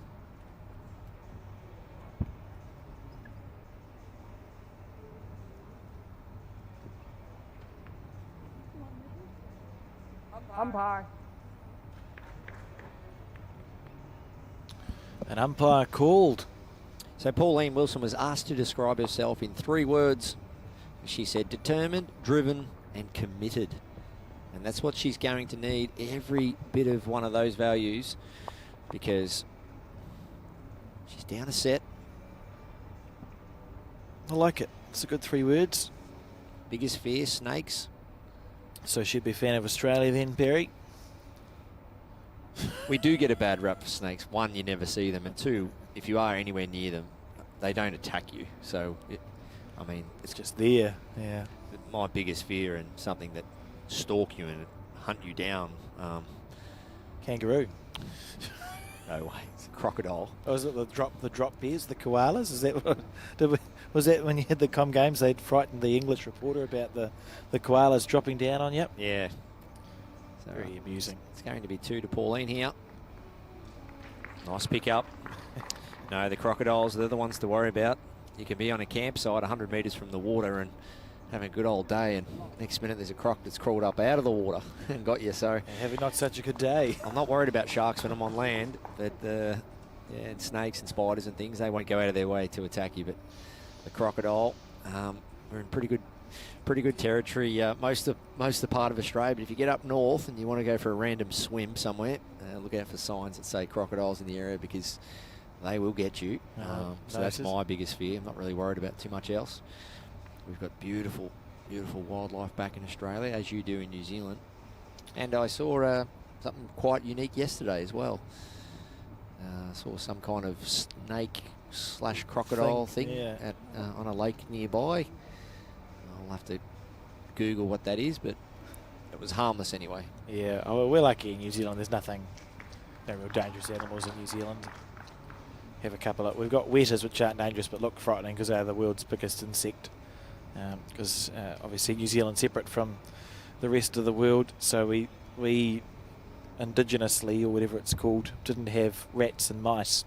Umpire. An umpire called. So Pauline Wilson was asked to describe herself in 3 words. She said determined, driven and committed. And that's what she's going to need, every bit of one of those values, because she's down a set. I like it. It's a good 3 words. Biggest fear, snakes. So she'd be a fan of Australia then, Barry? We do get a bad rap for snakes. 1, you never see them. And 2, if you are anywhere near them, they don't attack you. So, I mean, it's Just there, yeah. my biggest fear, and something that stalk you and hunt you down. Kangaroo. No way. It's a crocodile. Oh, was it the drop bears, the koalas? Is that what, was that when you had the Com Games, they'd frightened the English reporter about the koalas dropping down on you? Yeah. So Very amusing. It's going to be 2 to Pauline here. Nice pick up. No, the crocodiles, they're the ones to worry about. You can be on a campsite 100 metres from the water and having a good old day, and next minute there's a croc that's crawled up out of the water and got you. So having not such a good day. I'm not worried about sharks when I'm on land, but and snakes and spiders and things, they won't go out of their way to attack you. But the crocodile, we're in pretty good territory most of the part of Australia. But if you get up north and you want to go for a random swim somewhere, look out for signs that say crocodiles in the area, because they will get you. So that's notice. my biggest fear. I'm not really worried about too much else. We've got beautiful, beautiful wildlife back in Australia, as you do in New Zealand. And I saw something quite unique yesterday as well. Saw some kind of snake / crocodile thing at, on a lake nearby. I'll have to Google what that is, but it was harmless anyway. Yeah, oh, we're lucky in New Zealand. There's no real dangerous animals in New Zealand. Have a couple of, we've got wetters which aren't dangerous but look frightening because they're the world's biggest insect. Because obviously New Zealand's separate from the rest of the world, so we indigenously, or whatever it's called, didn't have rats and mice.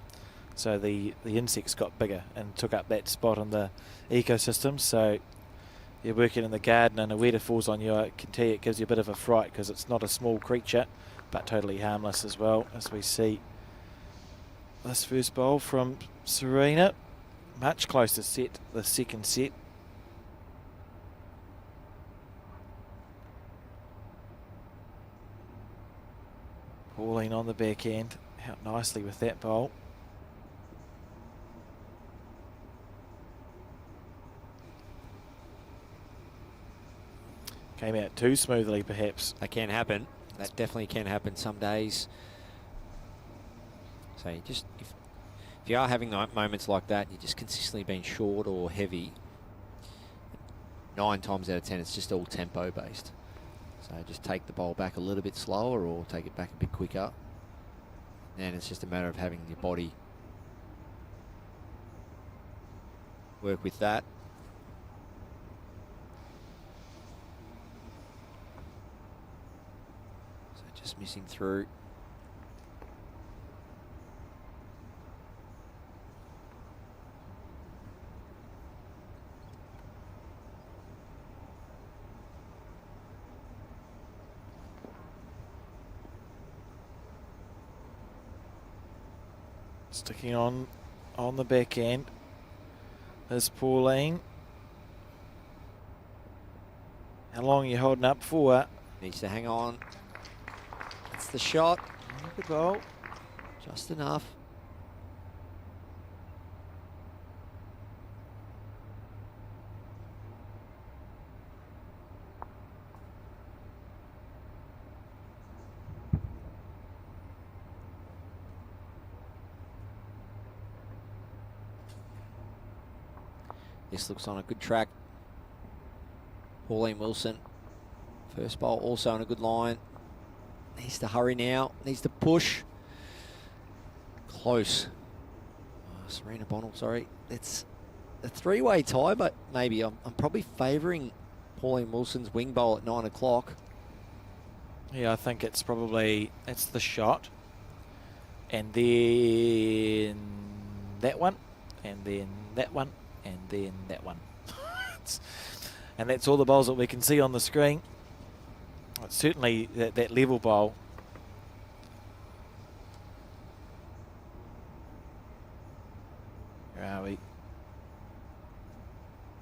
So the insects got bigger and took up that spot in the ecosystem. So you're working in the garden and a wetter falls on you, I can tell you it gives you a bit of a fright because it's not a small creature, but totally harmless as well, as we see this first bowl from Serena. Much closer set, the second set. Pauline on the backhand, out nicely with that bowl. Came out too smoothly, perhaps. That can happen. That definitely can happen some days. So you just, if you are having moments like that, you're just consistently being short or heavy, 9 times out of 10, it's just all tempo based. So just take the bowl back a little bit slower or take it back a bit quicker. And it's just a matter of having your body work with that. So just missing through. Sticking on the back end is Pauline. How long are you holding up for? Needs to hang on. That's the shot. Good bowl. Just enough. This looks on a good track. Pauline Wilson, first bowl also on a good line. Needs to hurry now, needs to push. Close. Serena Bonnell, sorry. It's a 3-way tie, but maybe I'm probably favouring Pauline Wilson's wing bowl at 9 o'clock. Yeah, I think it's probably, it's the shot. And then that one. And then that one. And then that one. And that's all the bowls that we can see on the screen. It's certainly that level bowl. Where are we?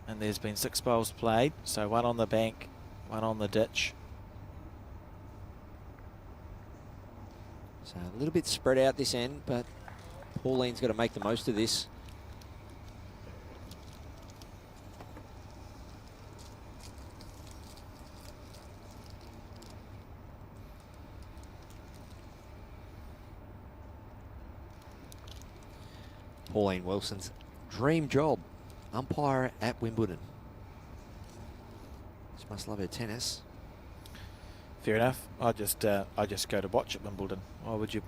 And there's been 6 bowls played. So 1 on the bank, 1 on the ditch. So a little bit spread out this end, but Pauline's got to make the most of this. Pauline Wilson's dream job, umpire at Wimbledon. She must love her tennis. Fair enough. I just go to watch at Wimbledon. Why would you?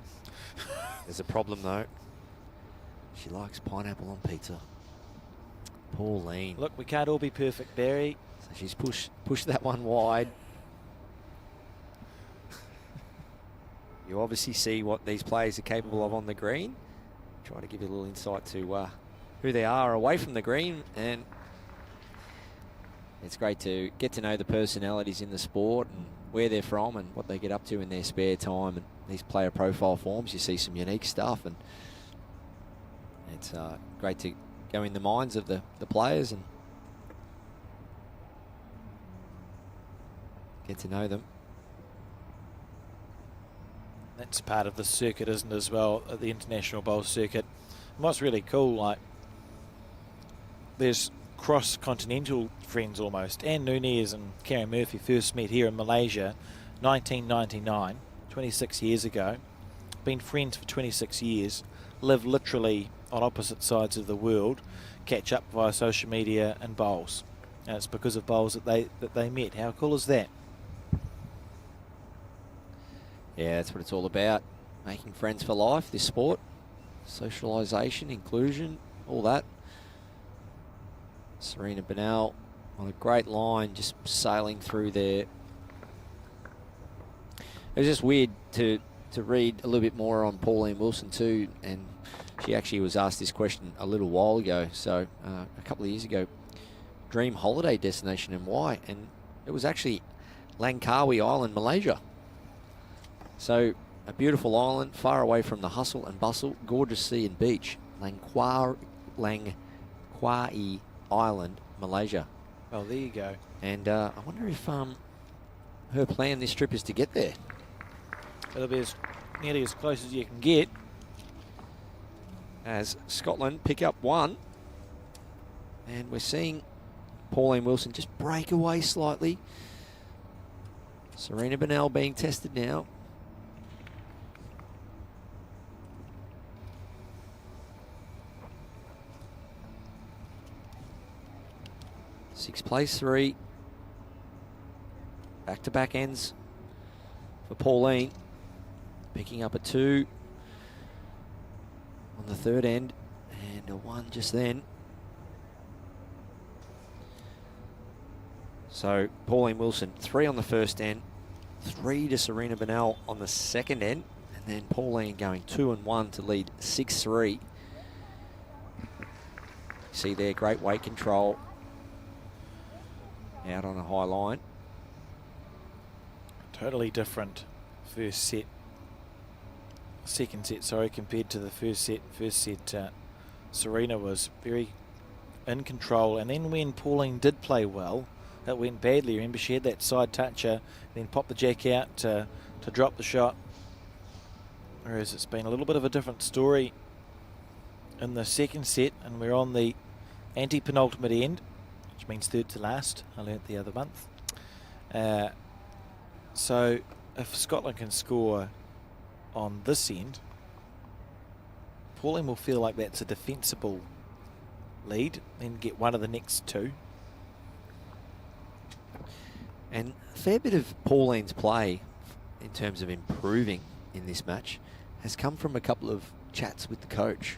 There's a problem though. She likes pineapple on pizza. Pauline. Look, we can't all be perfect, Barry. So she's pushed that one wide. You obviously see what these players are capable of on the green. Try to give you a little insight to who they are away from the green, and it's great to get to know the personalities in the sport and where they're from and what they get up to in their spare time. And these player profile forms, you see some unique stuff, and it's great to go in the minds of the players and get to know them. That's part of the circuit, isn't it, as well, at the International Bowl circuit. What's really cool, like, there's cross-continental friends almost. Anne Nunez and Karen Murphy first met here in Malaysia, 1999, 26 years ago. Been friends for 26 years, live literally on opposite sides of the world, catch up via social media and bowls. And it's because of bowls that they met. How cool is that? Yeah, that's what it's all about. Making friends for life, this sport. Socialisation, inclusion, all that. Serena Bonnell on a great line, just sailing through there. It was just weird to read a little bit more on Pauline Wilson too, and she actually was asked this question a little while ago, so a couple of years ago. Dream holiday destination and why? And it was actually Langkawi Island, Malaysia. So a beautiful island, far away from the hustle and bustle, gorgeous sea and beach. Langkawi Island, Malaysia. Well, there you go. And I wonder if her plan this trip is to get there. It'll be nearly as close as you can get. As Scotland pick up one. And we're seeing Pauline Wilson just break away slightly. Serena Bonnell being tested now. Six plays 3. Back-to-back ends for Pauline. Picking up a 2 on the third end and a 1 just then. So Pauline Wilson, 3 on the first end, 3 to Serena Bonnell on the second end, and then Pauline going 2 and 1 to lead 6-3. See there, great weight control. Out on a high line. Totally different first set. Second set, sorry, compared to the first set. First set, Serena was very in control, and then when Pauline did play well, it went badly. Remember, she had that side toucher, then popped the jack out to drop the shot. Whereas it's been a little bit of a different story in the second set, and we're on the anti-penultimate end, which means third to last. I learnt the other month. So if Scotland can score on this end, Pauline will feel like that's a defensible lead, then get one of the next 2. And a fair bit of Pauline's play in terms of improving in this match has come from a couple of chats with the coach.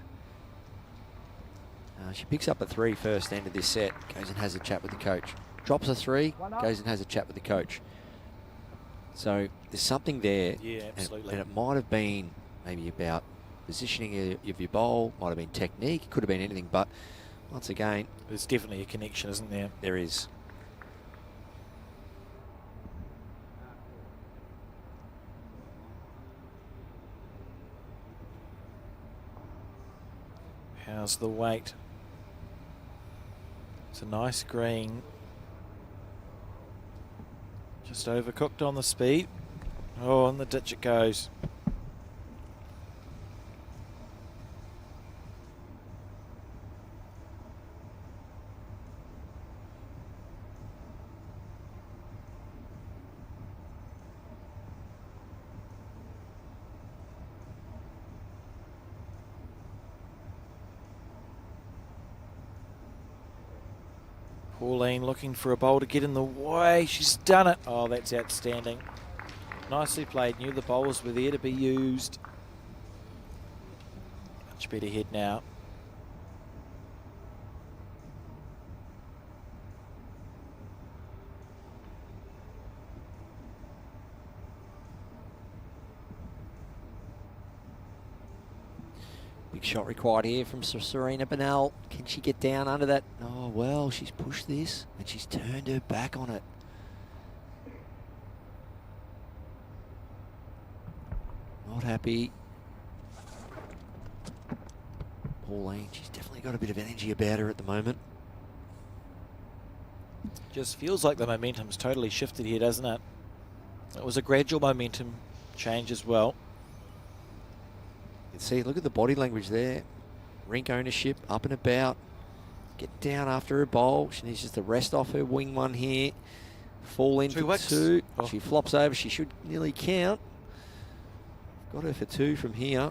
She picks up a 3 first end of this set, goes and has a chat with the coach. Drops a 3, goes and has a chat with the coach. So there's something there. Yeah, absolutely. And it might have been maybe about positioning of your bowl, might have been technique, could have been anything, but once again, there's definitely a connection, isn't there? There is. How's the weight? It's a nice green. Just overcooked on the speed. Oh, on the ditch it goes. Pauline looking for a bowl to get in the way. She's done it. Oh, that's outstanding. Nicely played. Knew the bowls were there to be used. Much better head now. Big shot required here from Serena Bonnell. Can she get down under that? Oh, well, she's pushed this and she's turned her back on it. Not happy. Pauline, she's definitely got a bit of energy about her at the moment. Just feels like the momentum's totally shifted here, doesn't it? It was a gradual momentum change as well. You can see, look at the body language there. rink ownership, up and about. Get down after her bowl. She needs just to rest off her wing one here. Fall in for 2. Oh. She flops over. She should nearly count. Got her for 2 from here.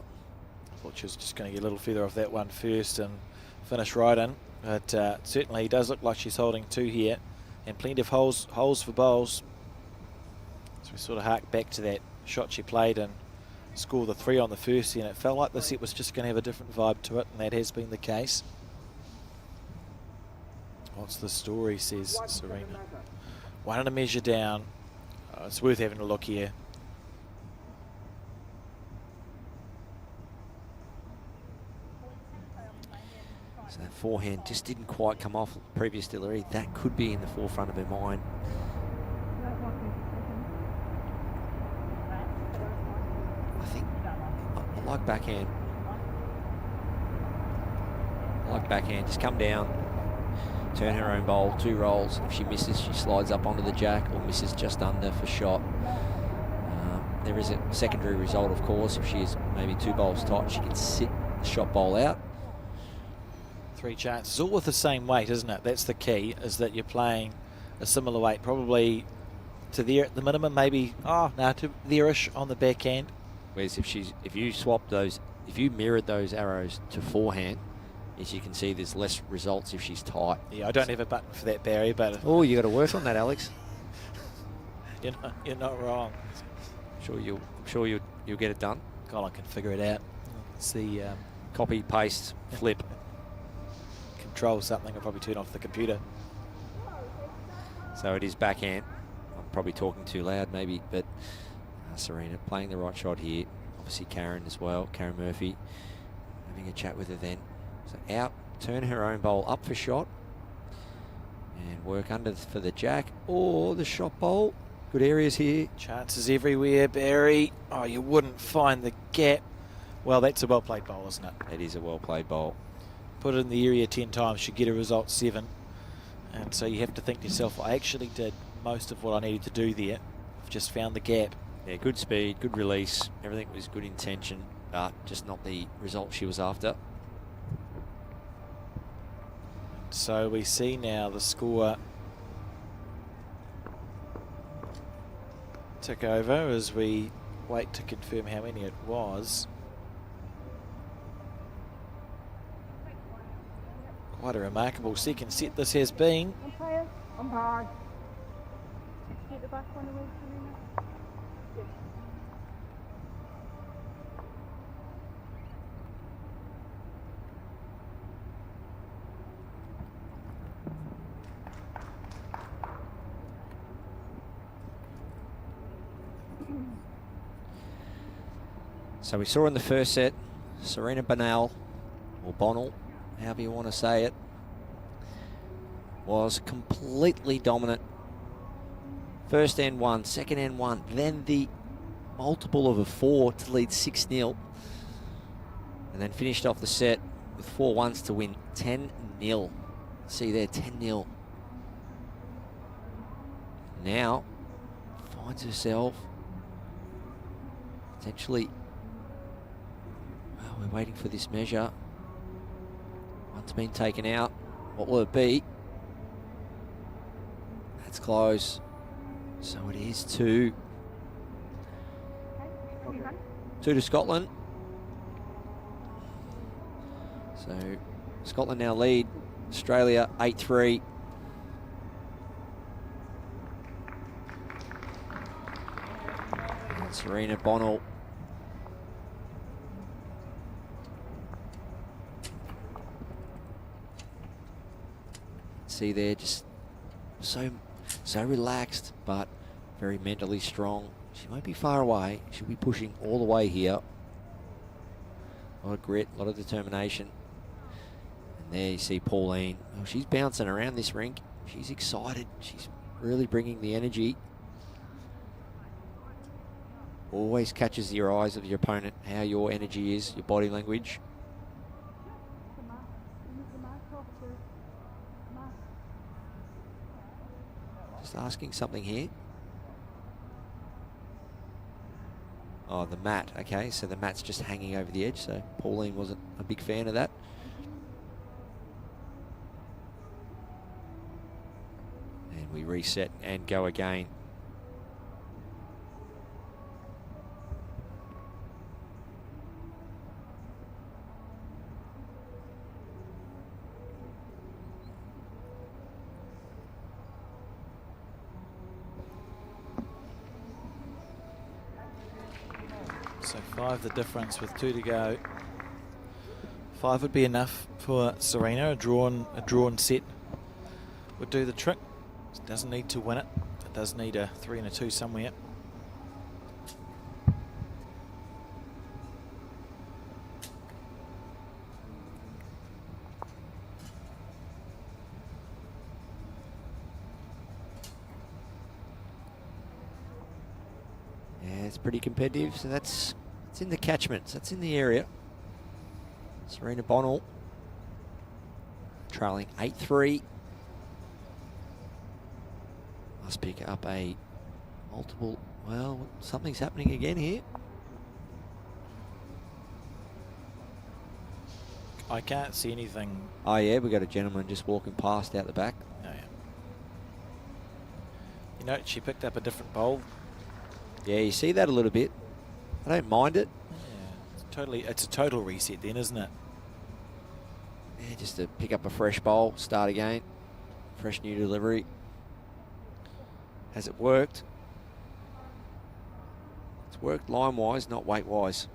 Thought she was just going to get a little feather off that one first and finish right in. But certainly does look like she's holding 2 here. And plenty of holes for bowls. So we sort of hark back to that shot she played and scored the 3 on the first, and it felt like the set was just going to have a different vibe to it, and that has been the case. What's the story, says Serena. 1 and a measure down. It's worth having a look here. So that forehand just didn't quite come off previous delivery. That could be in the forefront of her mind. I think I like backhand. I like backhand. Just come down, turn her own bowl, 2 rolls. If she misses, she slides up onto the jack or misses just under for shot. There is a secondary result, of course. If she is maybe 2 bowls tight, she can sit the shot bowl out. 3 chances, all with the same weight, isn't it? That's the key, is that you're playing a similar weight, probably to there at the minimum, maybe to there-ish on the backhand. Whereas if you swap those, if you mirrored those arrows to forehand, as you can see, there's less results if she's tight. Yeah, I don't have a button for that, Barry, but oh, you got to work on that, Alex. You're not wrong. I'm sure you'll get it done. Colin can figure it out. It's the copy, paste, flip. Control something. I'll probably turn off the computer. So it is backhand. I'm probably talking too loud, maybe, but Serena playing the right shot here. Obviously Karen as well, Karen Murphy. Having a chat with her then. So out, turn her own bowl up for shot. And work under for the jack or the shot bowl. Good areas here. Chances everywhere, Barry. Oh, you wouldn't find the gap. Well, that's a well-played bowl, isn't it? It is a well-played bowl. Put it in the area 10 times, should get a result 7. And so you have to think to yourself, I actually did most of what I needed to do there. I've just found the gap. Yeah, good speed, good release. Everything was good intention, but just not the result she was after. So we see now the score tick over as we wait to confirm how many it was. Quite a remarkable second set this has been. Umpire. Get the back one away, Serena. So we saw in the first set, Serena Bonnell, or Bonnell, however you want to say it, was completely dominant. First end 1, second end 1, then the multiple of a 4 to lead 6-0. And then finished off the set with 4 ones to win 10-0. See there, 10-0. Now, finds herself potentially, well, we're waiting for this measure. One's been taken out. What will it be? That's close. So it is 2. 2 to Scotland. So Scotland now lead Australia 8-3. And Serena Bonnell see there, just so relaxed, but very mentally strong. She won't be far away. She'll be pushing all the way here. A lot of grit, a lot of determination. And there you see Pauline. Well, she's bouncing around this rink. She's excited. She's really bringing the energy. Always catches the eyes of your opponent, how your energy is, your body language. Just asking something here. Oh, the mat. Okay, so the mat's just hanging over the edge, so Pauline wasn't a big fan of that. And we reset and go again. So 5 the difference with 2 to go. 5 would be enough for Serena. A drawn set would do the trick. It doesn't need to win it. It does need a 3 and a 2 somewhere. Yeah, it's pretty competitive. So it's in the catchments. That's in the area. Serena Bonnell trailing 8-3. Must pick up a multiple. Well, something's happening again here. I can't see anything. Oh yeah, we got a gentleman just walking past out the back. Oh, yeah. You know, she picked up a different bowl. Yeah, you see that a little bit. I don't mind it. Yeah, it's a total reset then, isn't it? Yeah, just to pick up a fresh bowl, start again. Fresh new delivery. Has it worked? It's worked line-wise, not weight-wise.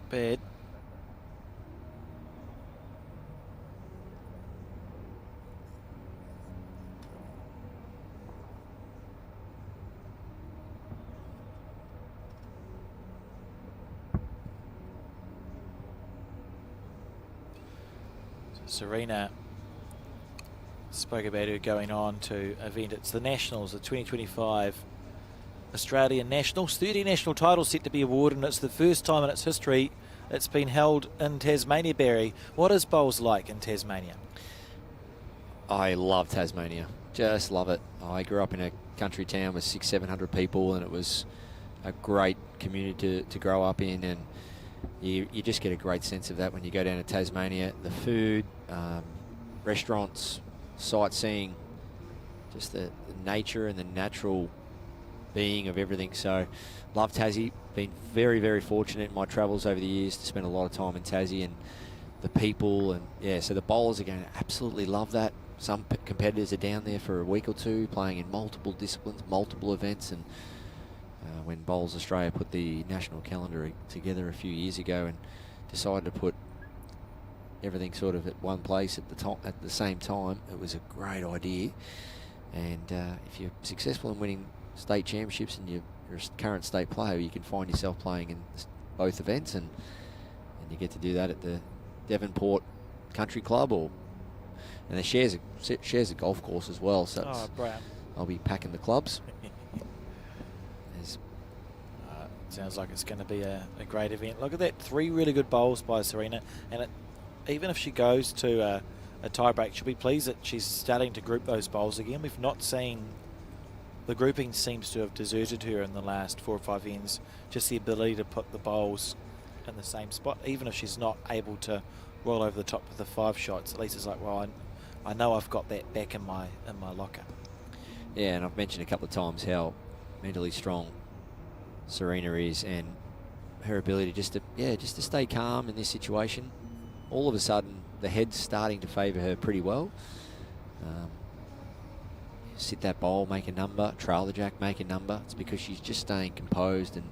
Bad. Serena spoke about her going on to event. It's the Nationals, the 2025 Australian Nationals. 30 national titles set to be awarded, and it's the first time in its history it's been held in Tasmania, Barry. What is bowls like in Tasmania? I love Tasmania. Just love it. I grew up in a country town with 600-700 people, and it was a great community to grow up in, and you just get a great sense of that when you go down to Tasmania. The food, restaurants, sightseeing, just the nature and the natural being of everything. So love Tassie. Been very, very fortunate in my travels over the years to spend a lot of time in Tassie, and the people, and yeah, so the bowlers are going to absolutely love that. Some competitors are down there for a week or two playing in multiple disciplines, multiple events, and when Bowls Australia put the national calendar together a few years ago and decided to put everything sort of at one place at the same time, it was a great idea. And if you're successful in winning state championships and you're a current state player, you can find yourself playing in both events, and you get to do that at the Devonport Country Club, and it shares a golf course as well. So I'll be packing the clubs. Sounds like it's going to be a great event. Look at that, 3 really good bowls by Serena, and even if she goes to a tie break, she'll be pleased that she's starting to group those bowls again. We've not seen, the grouping seems to have deserted her in the last 4 or 5 ends. Just the ability to put the bowls in the same spot, even if she's not able to roll over the top of the 5 shots. At least it's like, well, I know I've got that back in my locker. Yeah, and I've mentioned a couple of times how mentally strong Serena is, and her ability just to stay calm in this situation. All of a sudden, the head's starting to favour her pretty well. Sit that bowl, make a number, trail the jack, make a number. It's because she's just staying composed and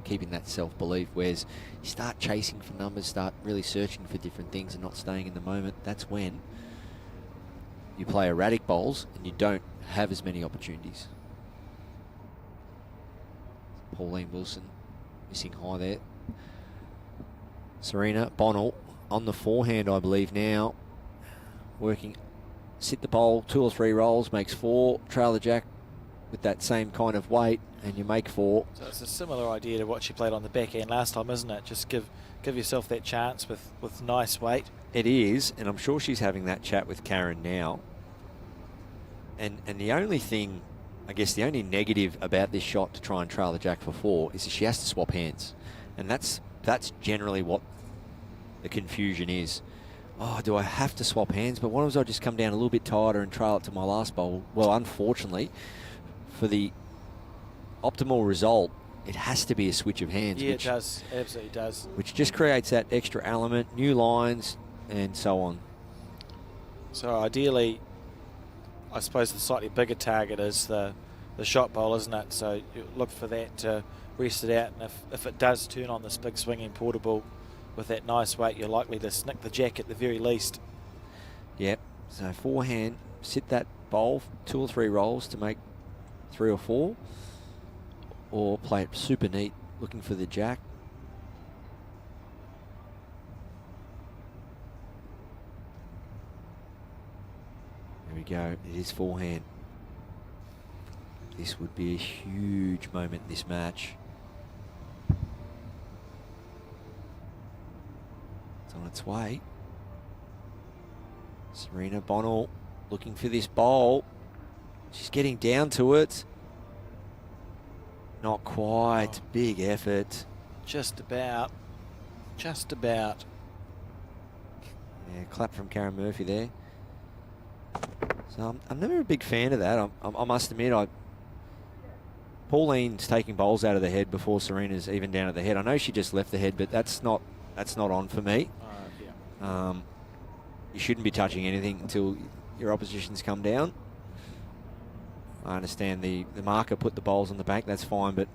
keeping that self-belief. Whereas you start chasing for numbers, start really searching for different things and not staying in the moment, that's when you play erratic bowls and you don't have as many opportunities. Pauline Wilson missing high there. Serena Bonnell on the forehand, I believe now. Working, sit the bowl, 2 or 3 rolls, makes 4, trail the jack with that same kind of weight, and you make 4. So it's a similar idea to what she played on the back end last time, isn't it? Just give yourself that chance with nice weight. It is, and I'm sure she's having that chat with Karen now. And the only thing, I guess the only negative about this shot to try and trail the jack for 4 is that she has to swap hands. And that's generally what the confusion is. oh, do I have to swap hands? But what was I just come down a little bit tighter and trail it to my last bowl? Well, unfortunately, for the optimal result, it has to be a switch of hands. Yeah, it does. Absolutely does. Which just creates that extra element, new lines, and so on. So ideally, I suppose the slightly bigger target is the shot bowl, isn't it? So you look for that to rest it out, and if it does turn on this big swinging portable with that nice weight, you're likely to snick the jack at the very least. Yep. So forehand, sit that bowl 2 or 3 rolls to make 3 or 4, or play it super neat, looking for the jack. There we go. It is forehand. This would be a huge moment in this match. It's on its way. Serena, Bonnell looking for this bowl. She's getting down to it. Not quite. Big effort. Just about. Just about. Yeah, clap from Karen Murphy there. So I'm never a big fan of that. I must admit, Pauline's taking bowls out of the head before Serena's even down at the head. I know she just left the head, but that's not on for me. Yeah. You shouldn't be touching anything until your oppositions come down. I understand the marker put the bowls on the back. That's fine, but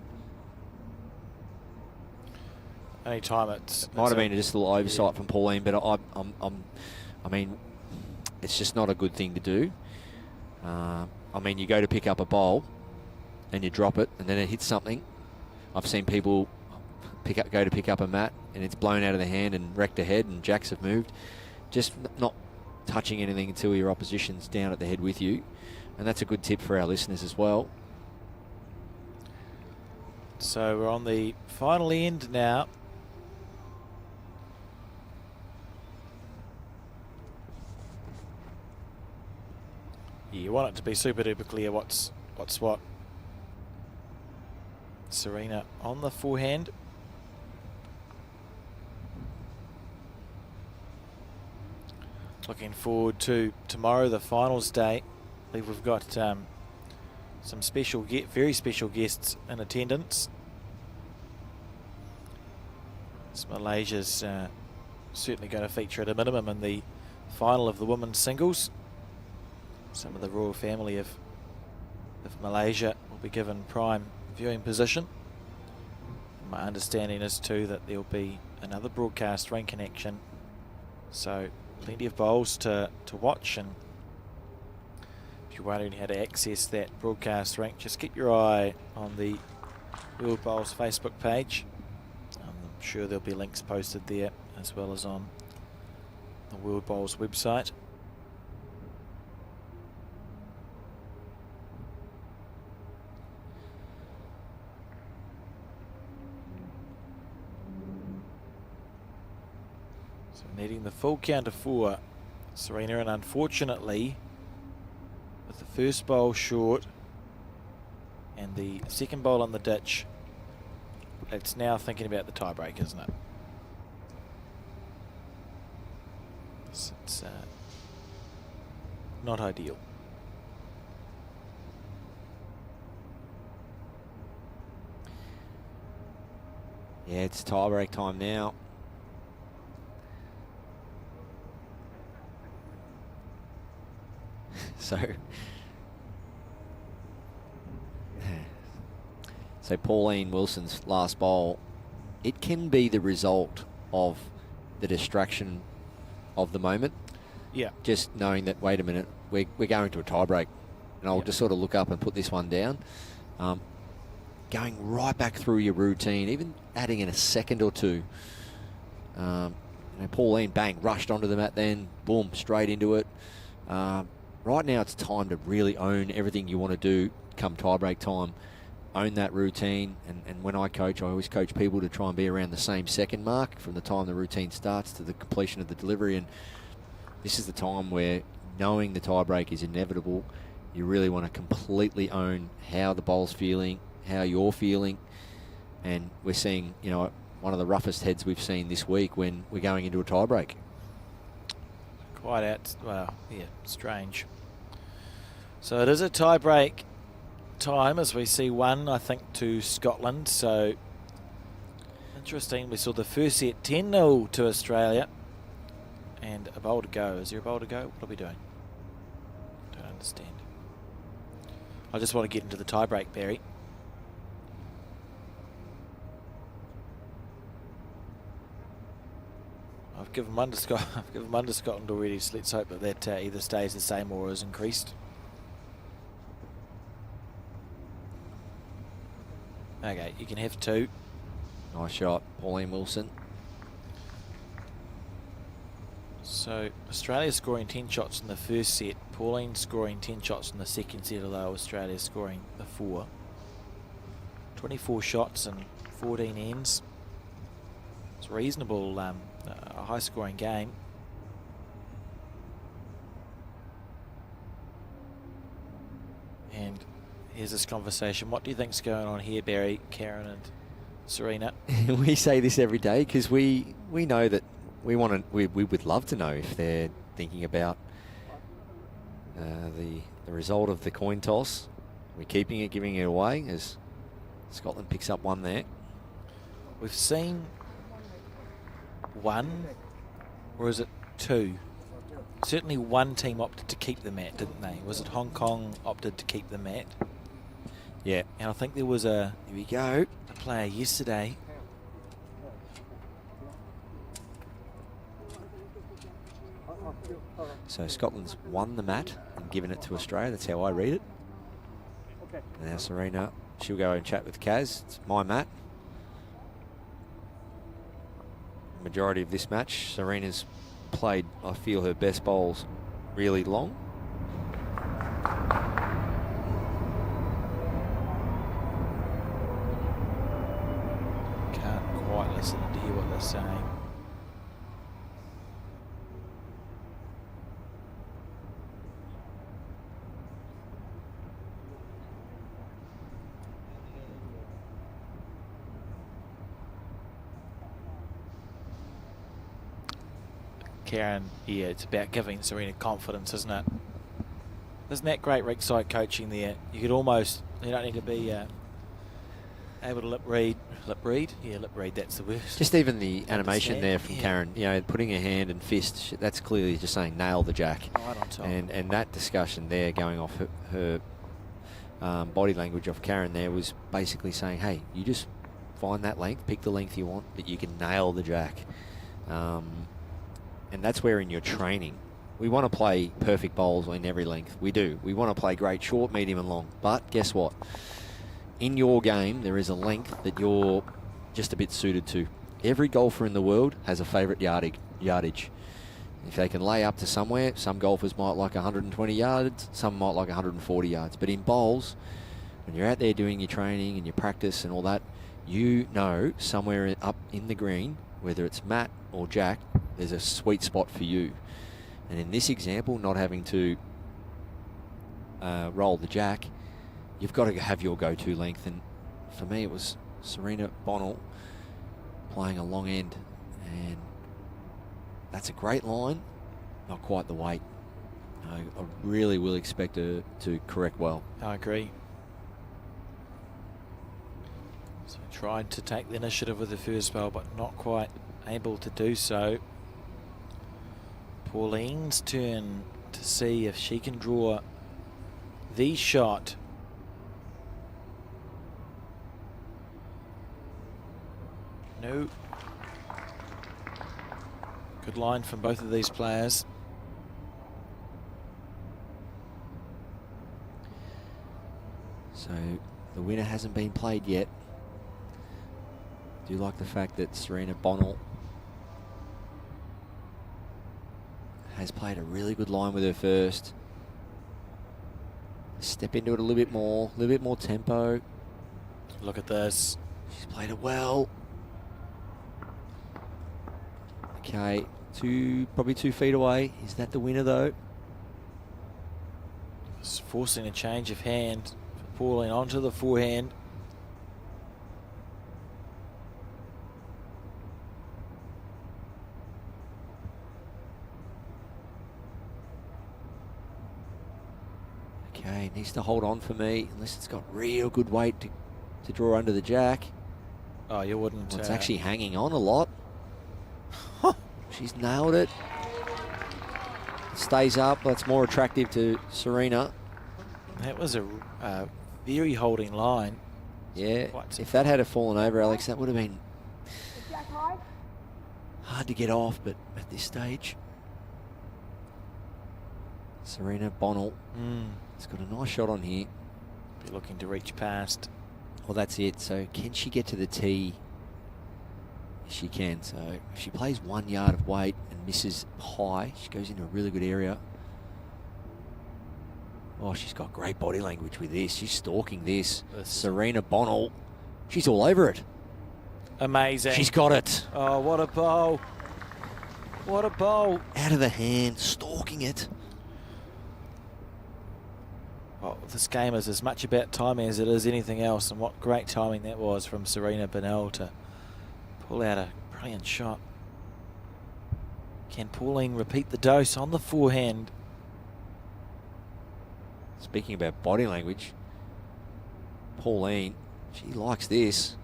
anytime it might have been just a little oversight from Pauline. But I mean, it's just not a good thing to do. I mean, you go to pick up a bowl and you drop it, and then it hits something. I've seen people go to pick up a mat, and it's blown out of the hand and wrecked a head, and jacks have moved. Just not touching anything until your opposition's down at the head with you. And that's a good tip for our listeners as well. So we're on the final end now. You want it to be super duper clear what's what. Serena on the forehand. Looking forward to tomorrow, the finals day. I believe we've got some very special guests in attendance. So Malaysia's certainly going to feature at a minimum in the final of the women's singles. Some of the royal family of Malaysia will be given prime viewing position. My understanding is too that there'll be another broadcast ring connection, so plenty of bowls to watch. And if you're wondering how to access that broadcast rink, just keep your eye on the World Bowls Facebook page. I'm sure there'll be links posted there, as well as on the World Bowls website. So needing the full count of 4, Serena, and unfortunately, with the first bowl short and the second bowl on the ditch, it's now thinking about the tiebreak, isn't it? It's not ideal. Yeah, it's tiebreak time now. So Pauline Wilson's last bowl, it can be the result of the distraction of the moment. Yeah. Just knowing that, wait a minute, we're going to a tiebreak. And I'll just sort of look up and put this one down. Going right back through your routine, even adding in a second or two. Pauline, bang, rushed onto the mat then, boom, straight into it. Right now it's time to really own everything you want to do come tiebreak time. Own that routine, and when I coach, I always coach people to try and be around the same second mark from the time the routine starts to the completion of the delivery. And this is the time where, knowing the tiebreak is inevitable, you really want to completely own how the bowl's feeling, how you're feeling. And we're seeing, one of the roughest heads we've seen this week when we're going into a tiebreak. Quite out, well, yeah, strange. So it is a tie-break time as we see one, I think, to Scotland. So interesting. We saw the first set 10-0 to Australia. And a bowl to go. Is there a bowl to go? What are we doing? Don't understand. I just want to get into the tie-break, Barry. I've given one to Scotland already, so let's hope that either stays the same or is increased. Okay, you can have 2. Nice shot, Pauline Wilson. So Australia scoring 10 shots in the first set. Pauline scoring 10 shots in the second set, although Australia scoring the 4. 24 shots and 14 ends. It's a reasonable, a high-scoring game. And here's this conversation. What do you think's going on here, Barry, Karen, and Serena? We say this every day because we know that we would love to know if they're thinking about the result of the coin toss. We're keeping it, giving it away as Scotland picks up one there. We've seen 1, or is it 2? Certainly one team opted to keep the mat, didn't they? Was it Hong Kong opted to keep the mat? Yeah. And I think there was a Here we go. A player yesterday. So Scotland's won the mat and given it to Australia. That's how I read it. And now Serena, she'll go and chat with Kaz. It's my mat. Majority of this match, Serena's played, I feel, her best bowls really long. Can't quite listen to hear what they're saying. Karen, yeah, it's about giving Serena confidence, isn't it? Isn't that great ringside coaching there? You could almost, you don't need to be able to lip read. Yeah, lip read, that's the word. Just even the animation there from Karen, you know, putting her hand and fist, that's clearly just saying nail the jack. Right on top. And that discussion there going off her body language of Karen there was basically saying, hey, you just find that length, pick the length you want, that you can nail the jack. And that's where in your training, we want to play perfect bowls in every length. We do. We want to play great short, medium and long. But guess what? In your game, there is a length that you're just a bit suited to. Every golfer in the world has a favourite yardage. If they can lay up to somewhere, some golfers might like 120 yards, some might like 140 yards. But in bowls, when you're out there doing your training and your practice and all that, you know somewhere up in the green, whether it's mat or jack, there's a sweet spot for you. And in this example, not having to roll the jack, you've got to have your go-to length. And for me, it was Serena Bonnell playing a long end. And that's a great line, not quite the weight. I really will expect her to correct well. I agree. So tried to take the initiative with the first bowl, but not quite able to do so. Pauline's turn to see if she can draw the shot. No. Good line from both of these players. So the winner hasn't been played yet. Do you like the fact that Serena Bonnell has played a really good line with her first? Step into it a little bit more tempo. Look at this. She's played it well. Okay, probably 2 feet away. Is that the winner though? It's forcing a change of hand. Pauline onto the forehand. Okay, needs to hold on for me, unless it's got real good weight to draw under the jack. Oh, you wouldn't. Well, it's actually hanging on a lot. She's nailed it. Stays up. That's more attractive to Serena. That was a very holding line. Yeah, if that had fallen over, Alex, that would have been hard to get off, but at this stage, Serena, Bonnell, has got a nice shot on here. Be looking to reach past. Well, that's it. So can she get to the tee? She can. So if she plays 1 yard of weight and misses high, she goes into a really good area. Oh, she's got great body language with this. She's stalking this. Serena, Bonnell, she's all over it. Amazing. She's got it. Oh, what a bowl. What a bowl. Out of the hand, stalking it. Well, this game is as much about timing as it is anything else, and what great timing that was from Serena Bonnell to pull out a brilliant shot. Can Pauline repeat the dose on the forehand? Speaking about body language, Pauline, she likes this.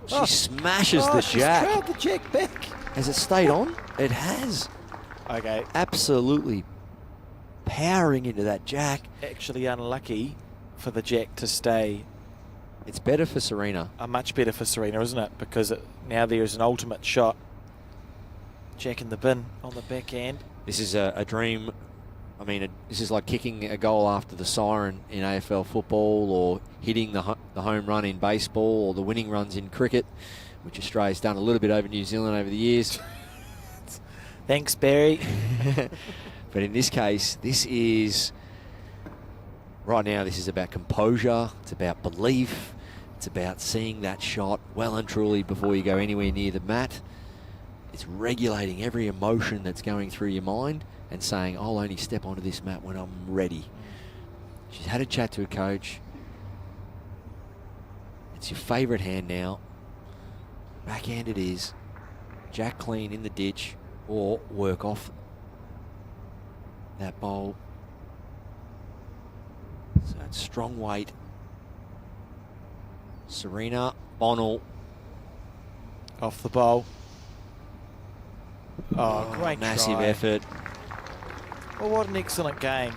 She smashes the jack. She's trailed the jack back. Has it stayed on? It has. Okay. Absolutely powering into that jack. Actually unlucky for the jack to stay. It's better for Serena. Much better for Serena, isn't it? Because now there is an ultimate shot. Jack in the bin on the backhand. This is a dream. I mean, this is like kicking a goal after the siren in AFL football, or hitting the home run in baseball, or the winning runs in cricket, which Australia's done a little bit over New Zealand over the years. Thanks, Barry. But in this case, this is, right now, this is about composure. It's about belief. It's about seeing that shot well and truly before you go anywhere near the mat. It's regulating every emotion that's going through your mind and saying, I'll only step onto this mat when I'm ready. She's had a chat to a coach. It's your favourite hand now. Backhand it is. Jack clean in the ditch, or work off that bowl. So it's strong weight. Serena, Bonnell. Off the bowl. Oh, great massive try. effort. Well, what an excellent game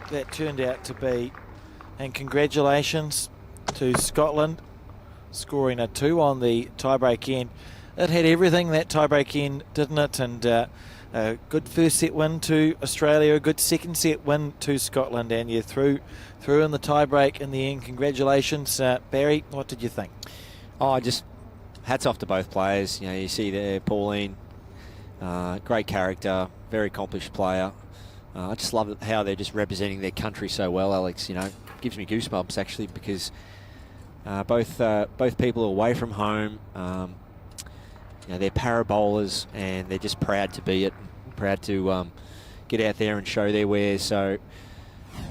that turned out to be. And congratulations to Scotland, scoring a 2 on the tiebreak end. It had everything, that tiebreak end, didn't it? And a good first set win to Australia, a good second set win to Scotland, and you threw in the tiebreak in the end. Congratulations. Barry, what did you think? Oh, just hats off to both players. You know, you see there Pauline, great character, very accomplished player. I just love how they're just representing their country so well, Alex. You know, gives me goosebumps actually, because both people are away from home. You know, they're parabolers, and they're just proud to be it, proud to get out there and show their wares. So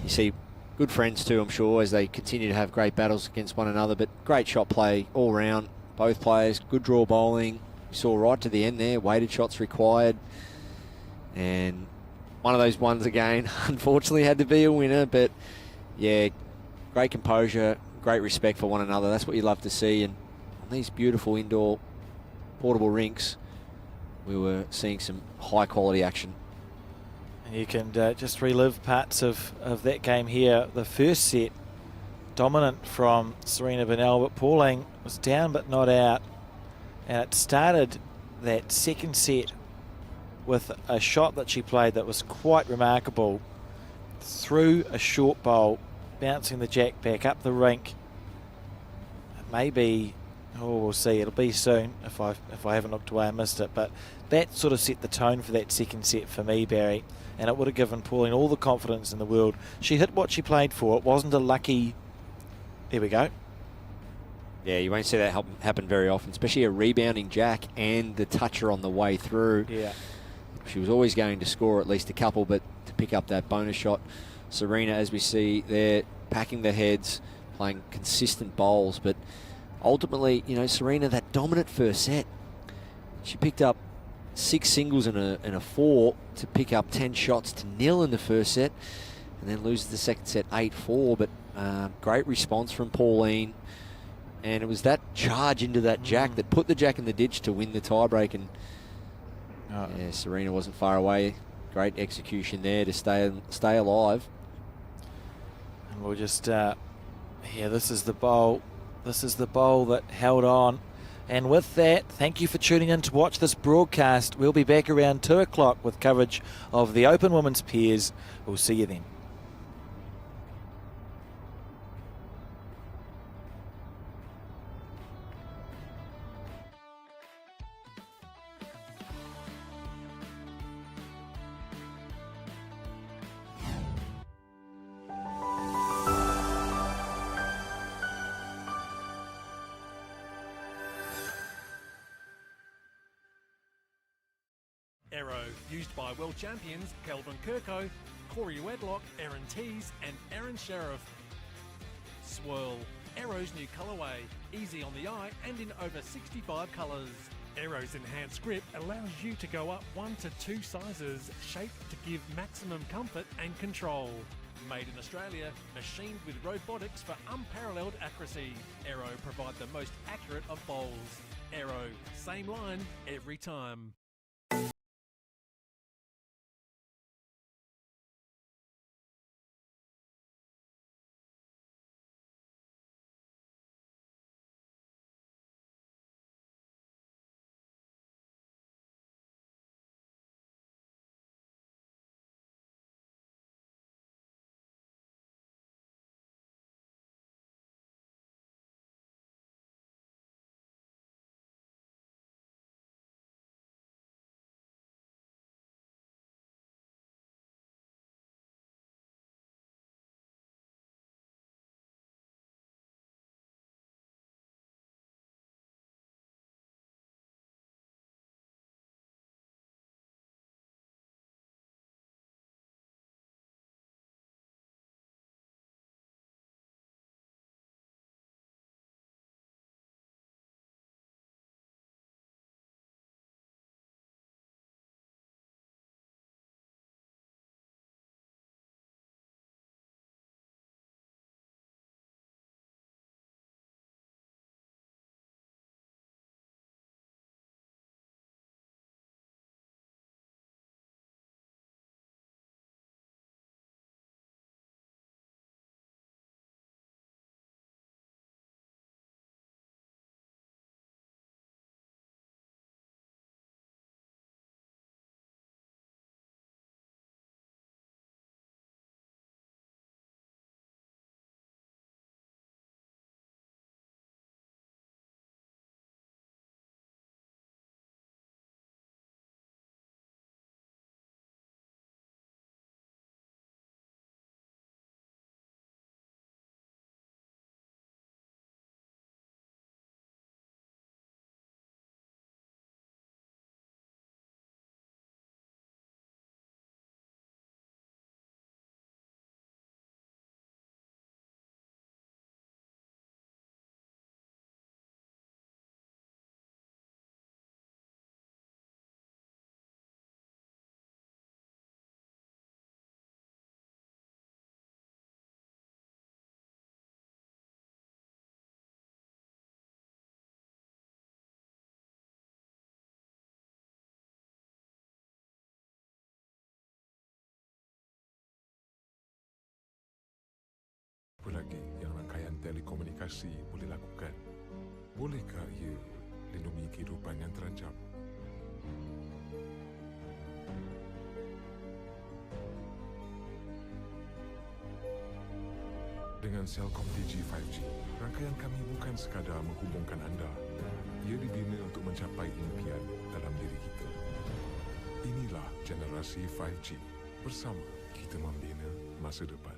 you see good friends too, I'm sure, as they continue to have great battles against one another. But great shot play all round, both players. Good draw bowling. You saw right to the end there, weighted shots required, and one of those ones again, unfortunately, had to be a winner. But yeah, great composure, great respect for one another. That's what you love to see. And on these beautiful indoor portable rinks, we were seeing some high quality action. And you can just relive parts of that game here. The first set, dominant from Serena Bonnell, but Pauline was down but not out. And it started that second set with a shot that she played that was quite remarkable. Through a short bowl, bouncing the jack back up the rink. Maybe, oh, we'll see. It'll be soon. If I haven't looked away, I missed it. But that sort of set the tone for that second set for me, Barry. And it would have given Pauline all the confidence in the world. She hit what she played for. It wasn't a lucky... There we go. Yeah, you won't see that happen very often, especially a rebounding jack and the toucher on the way through. Yeah. She was always going to score at least a couple, but to pick up that bonus shot. Serena, as we see there, packing the heads, playing consistent bowls. But ultimately, you know, Serena, that dominant first set, she picked up 6 singles and a 4 to pick up 10 shots to 0 in the first set. and then loses the second set 8-4. But great response from Pauline. And it was that charge into that jack that put the jack in the ditch to win the tiebreak. And yeah, Serena wasn't far away. Great execution there to stay alive. And we'll just, yeah, this is the bowl. This is the bowl that held on. And with that, thank you for tuning in to watch this broadcast. We'll be back around 2 o'clock with coverage of the Open Women's Pairs. We'll see you then. Arrow, used by world champions Kelvin Kirko, Corey Wedlock, Aaron Tees and Aaron Sheriff. Swirl, Arrow's new colourway, easy on the eye and in over 65 colours. Arrow's enhanced grip allows you to go up 1 to 2 sizes, shaped to give maximum comfort and control. Made in Australia, machined with robotics for unparalleled accuracy. Arrow provide the most accurate of bowls. Arrow, same line every time. Apa lagi yang rangkaian telekomunikasi boleh lakukan? Bolehkah ia lindungi kehidupan yang terancam? Dengan Celcom Digi 5G, rangkaian kami bukan sekadar menghubungkan anda. Ia dibina untuk mencapai impian dalam diri kita. Inilah generasi 5G. Bersama kita membina masa depan.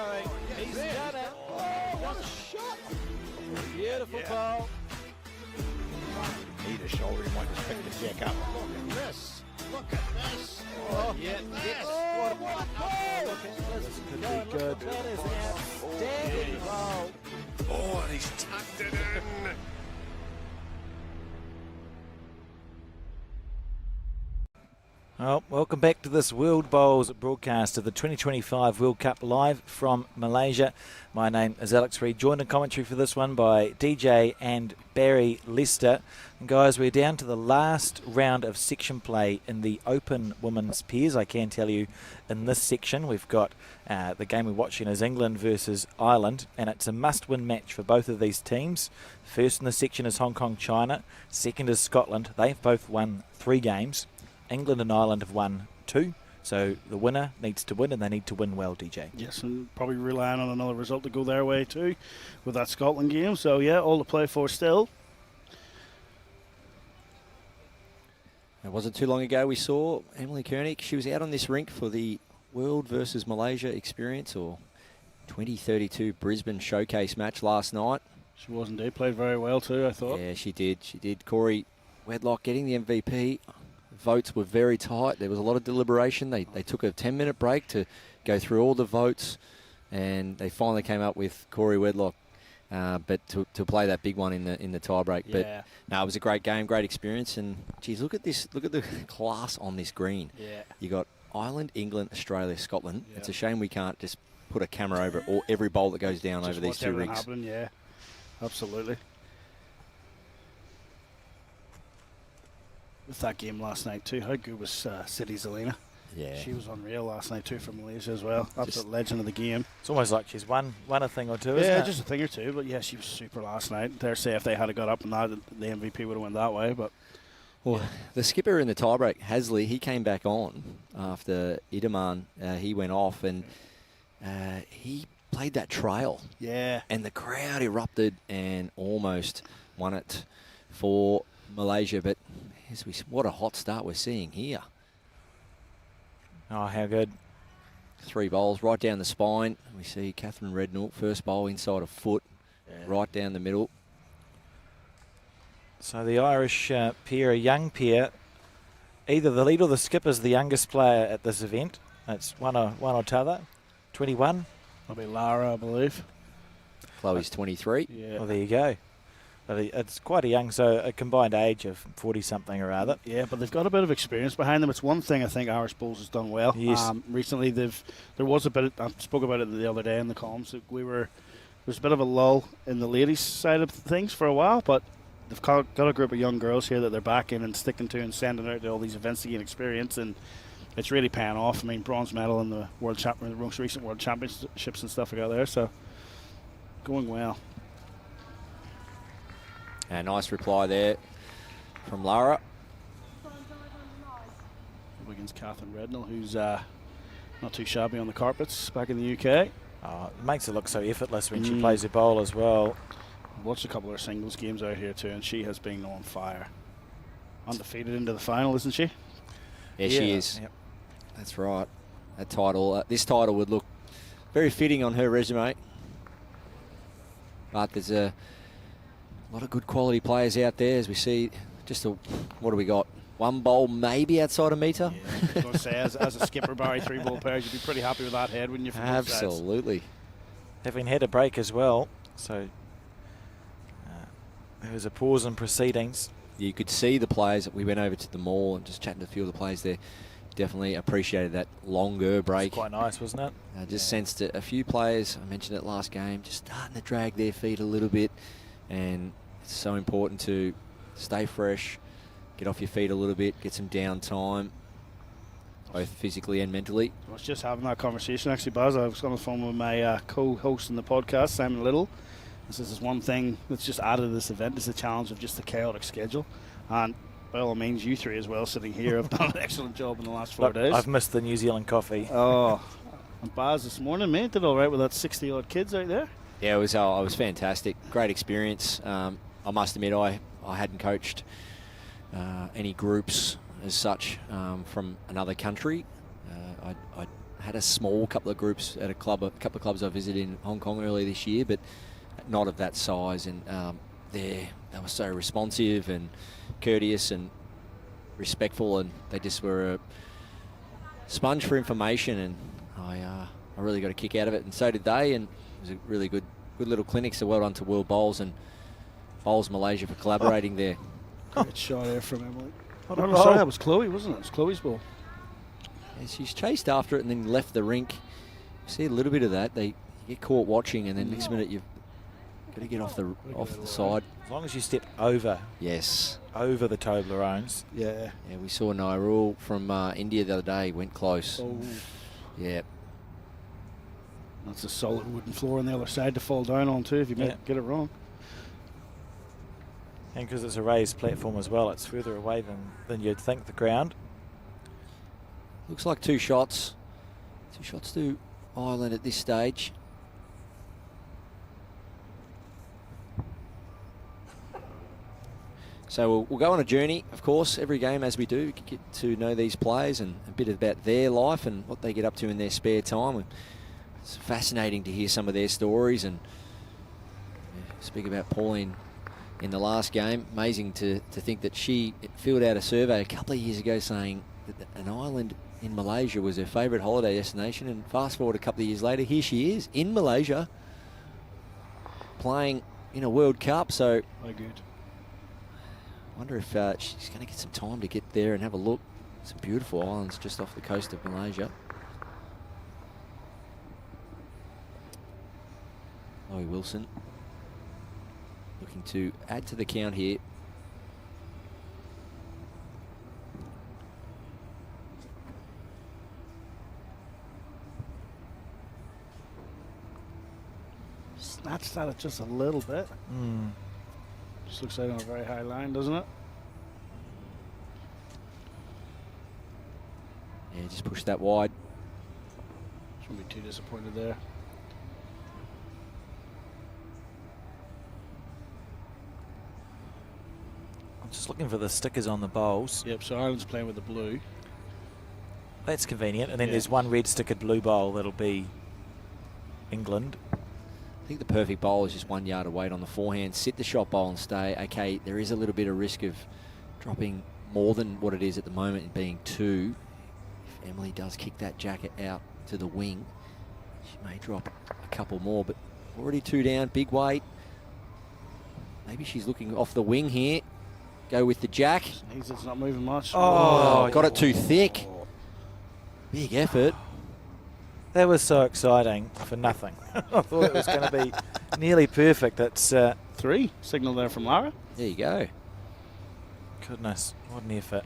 going. He's done it. Oh, what a shot. Beautiful ball. Need a shoulder, he might just pick the jack up. Look at this. Look at this. Oh, yeah. Yes. Oh, What a ball. Look at this. Could be good. That is an outstanding ball. Oh, and he's tucked it in. Well, welcome back to this World Bowls broadcast of the 2025 World Cup live from Malaysia. My name is Alex Reid, joined in commentary for this one by DJ and Barry Lester. And guys, we're down to the last round of section play in the open women's pairs. I can tell you in this section we've got the game we're watching is England versus Ireland, and it's a must-win match for both of these teams. First in the section is Hong Kong, China. Second is Scotland. They've both won 3 games. England and Ireland have won 2, so the winner needs to win, and they need to win well, DJ. Yes, and probably relying on another result to go their way too with that Scotland game. So, yeah, all to play for still. It wasn't too long ago we saw Emily Koenig. She was out on this rink for the World versus Malaysia experience, or 2032 Brisbane showcase match last night. She was indeed. Played very well too, I thought. Yeah, she did. She did. Corey Wedlock getting the MVP. Votes were very tight. There was a lot of deliberation. They took a 10-minute break to go through all the votes, and they finally came up with Corey Wedlock. But to play that big one in the tie break. Yeah. But no, it was a great game, great experience. And geez, look at this. Look at the class on this green. Yeah. You got Ireland, England, Australia, Scotland. Yeah. It's a shame we can't just put a camera over every bowl that goes down Just over these watch 2 everything rinks. happen, yeah, absolutely. With that game last night too, how good was City Zelina? Yeah. She was unreal last night too for Malaysia as well. Absolute legend of the game. It's almost like she's won a thing or two, isn't Yeah, it? just a thing or two, but yeah, she was super last night. Dare say if they had got up and that, the MVP would have went that way, but... Well, the skipper in the tiebreak, Hasley, he came back on after Idaman. He went off and he played that trail. Yeah. And the crowd erupted and almost won it for Malaysia. But what a hot start we're seeing here. Oh, how good. 3 bowls right down the spine. We see Catherine Redknapp, first bowl inside a foot, right down the middle. So the Irish pair, a young pair. Either the lead or the skipper's the youngest player at this event. It's one or t'other. 21. That'll be Lara, I believe. Chloe's 23. Yeah. Well, there you go. But it's quite a young, so a combined age of 40-something or other. Yeah, but they've got a bit of experience behind them. It's one thing I think Irish Bowls has done well. Yes. Recently, there was a bit. I spoke about it the other day in the columns. That there was a bit of a lull in the ladies' side of things for a while, but they've got a group of young girls here that they're backing and sticking to and sending out to all these events to gain experience, and it's really paying off. I mean, bronze medal in the the most recent World Championships and stuff we got there, so going well. A nice reply there from Lara. Against Catherine Redknapp, who's not too shabby on the carpets back in the UK. Oh, it makes it look so effortless when she plays her bowl as well. Watched a couple of her singles games out here too, and she has been on fire. Undefeated into the final, isn't she? Yeah, she is. Yep. That's right. That title, this title would look very fitting on her resume. But there's a lot of good quality players out there, as we see. What do we got? 1 bowl maybe outside a metre? Yeah, I was going to say, as a skipper, Barry, 3 bowl pairs, you'd be pretty happy with that head, wouldn't you? Absolutely. Having had a break as well, so there was a pause in proceedings. You could see the players. We went over to the mall and just chatting to a few of the players there. Definitely appreciated that longer break. It's quite nice, wasn't it? I just sensed a few players, I mentioned it last game, just starting to drag their feet a little bit. And it's so important to stay fresh, get off your feet a little bit, get some downtime, both physically and mentally. I was just having that conversation, actually, Buzz. I was on the phone with my co-host in the podcast, Simon Little. This is one thing that's just added to this event, is the challenge of just the chaotic schedule. And by all means, you 3 as well, sitting here, have done an excellent job in the last 4 days. I've missed the New Zealand coffee. Oh, and Baz this morning, mate, did all right with that 60-odd kids out there? Yeah, it was fantastic. Great experience. I must admit, I hadn't coached any groups as such from another country. I had a small couple of groups at a couple of clubs I visited in Hong Kong earlier this year, but not of that size. And they were so responsive and courteous and respectful, and they just were a sponge for information, and I really got a kick out of it, and so did they. And it was a really good little clinic. So well done to World Bowls and Bowls Malaysia for collaborating there. Great shot there from Emily. Oh, no, sorry, that was Chloe, wasn't it? It was Chloe's ball. Yeah, she's chased after it and then left the rink. See a little bit of that. They get caught watching, and then next minute you've got to get off the side. As long as you step over. Yes. Over the Toblerones. Yeah. Yeah, we saw Nairul from India the other day. Went close. Oh. Yeah. That's a solid wooden floor on the other side to fall down on too if you get it wrong. And because it's a raised platform as well, it's further away than you'd think, the ground. Looks like 2 shots. 2 shots to Ireland at this stage. So we'll go on a journey, of course, every game as we do, get to know these players and a bit about their life and what they get up to in their spare time. It's fascinating to hear some of their stories and speak about Pauline in the last game. Amazing to think that she filled out a survey a couple of years ago saying that an island in Malaysia was her favourite holiday destination, and fast forward a couple of years later, here she is in Malaysia playing in a World Cup. So very good. I wonder if she's going to get some time to get there and have a look. Some beautiful islands just off the coast of Malaysia. Chloe Wilson looking to add to the count here. Snatched at it just a little bit. Just looks like on a very high line, doesn't it? Yeah, just push that wide. Shouldn't be too disappointed there. I'm just looking for the stickers on the bowls. Yep, so Ireland's playing with the blue. That's convenient. And then there's one red stickered blue bowl that'll be England. I think the perfect bowl is just 1 yard away on the forehand, sit the shot bowl and stay. Okay, there is a little bit of risk of dropping more than what it is at the moment, being 2. If Emily does kick that jacket out to the wing, she may drop a couple more, but already 2 down, big weight. Maybe she's looking off the wing here. Go with the jack. It's not moving much. Oh, got it too thick. Big effort. That was so exciting for nothing. I thought it was going to be nearly perfect. That's 3. Signal there from Lara. There you go. Goodness, what an effort.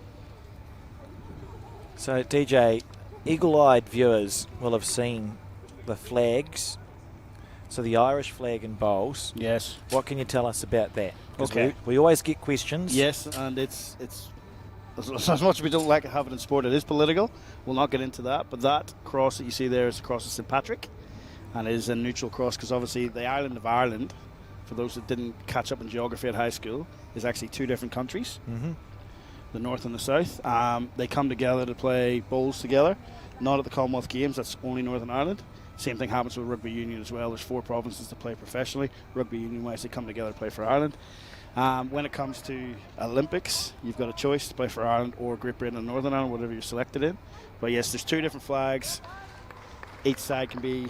So, DJ, eagle-eyed viewers will have seen the flags. So the Irish flag in bowls. Yes. What can you tell us about that? Okay. We always get questions. Yes, and it's as much as we don't like to have it in sport, it is political. We'll not get into that. But that cross that you see there is the cross of St. Patrick, and it is a neutral cross because obviously the island of Ireland, for those that didn't catch up in geography at high school, is actually 2 different countries, the north and the south. They come together to play bowls together, not at the Commonwealth Games. That's only Northern Ireland. Same thing happens with rugby union as well. There's 4 provinces that play professionally. Rugby union-wise, they come together to play for Ireland. When it comes to Olympics, you've got a choice to play for Ireland or Great Britain and Northern Ireland, whatever you're selected in. But yes, there's 2 different flags. Each side can be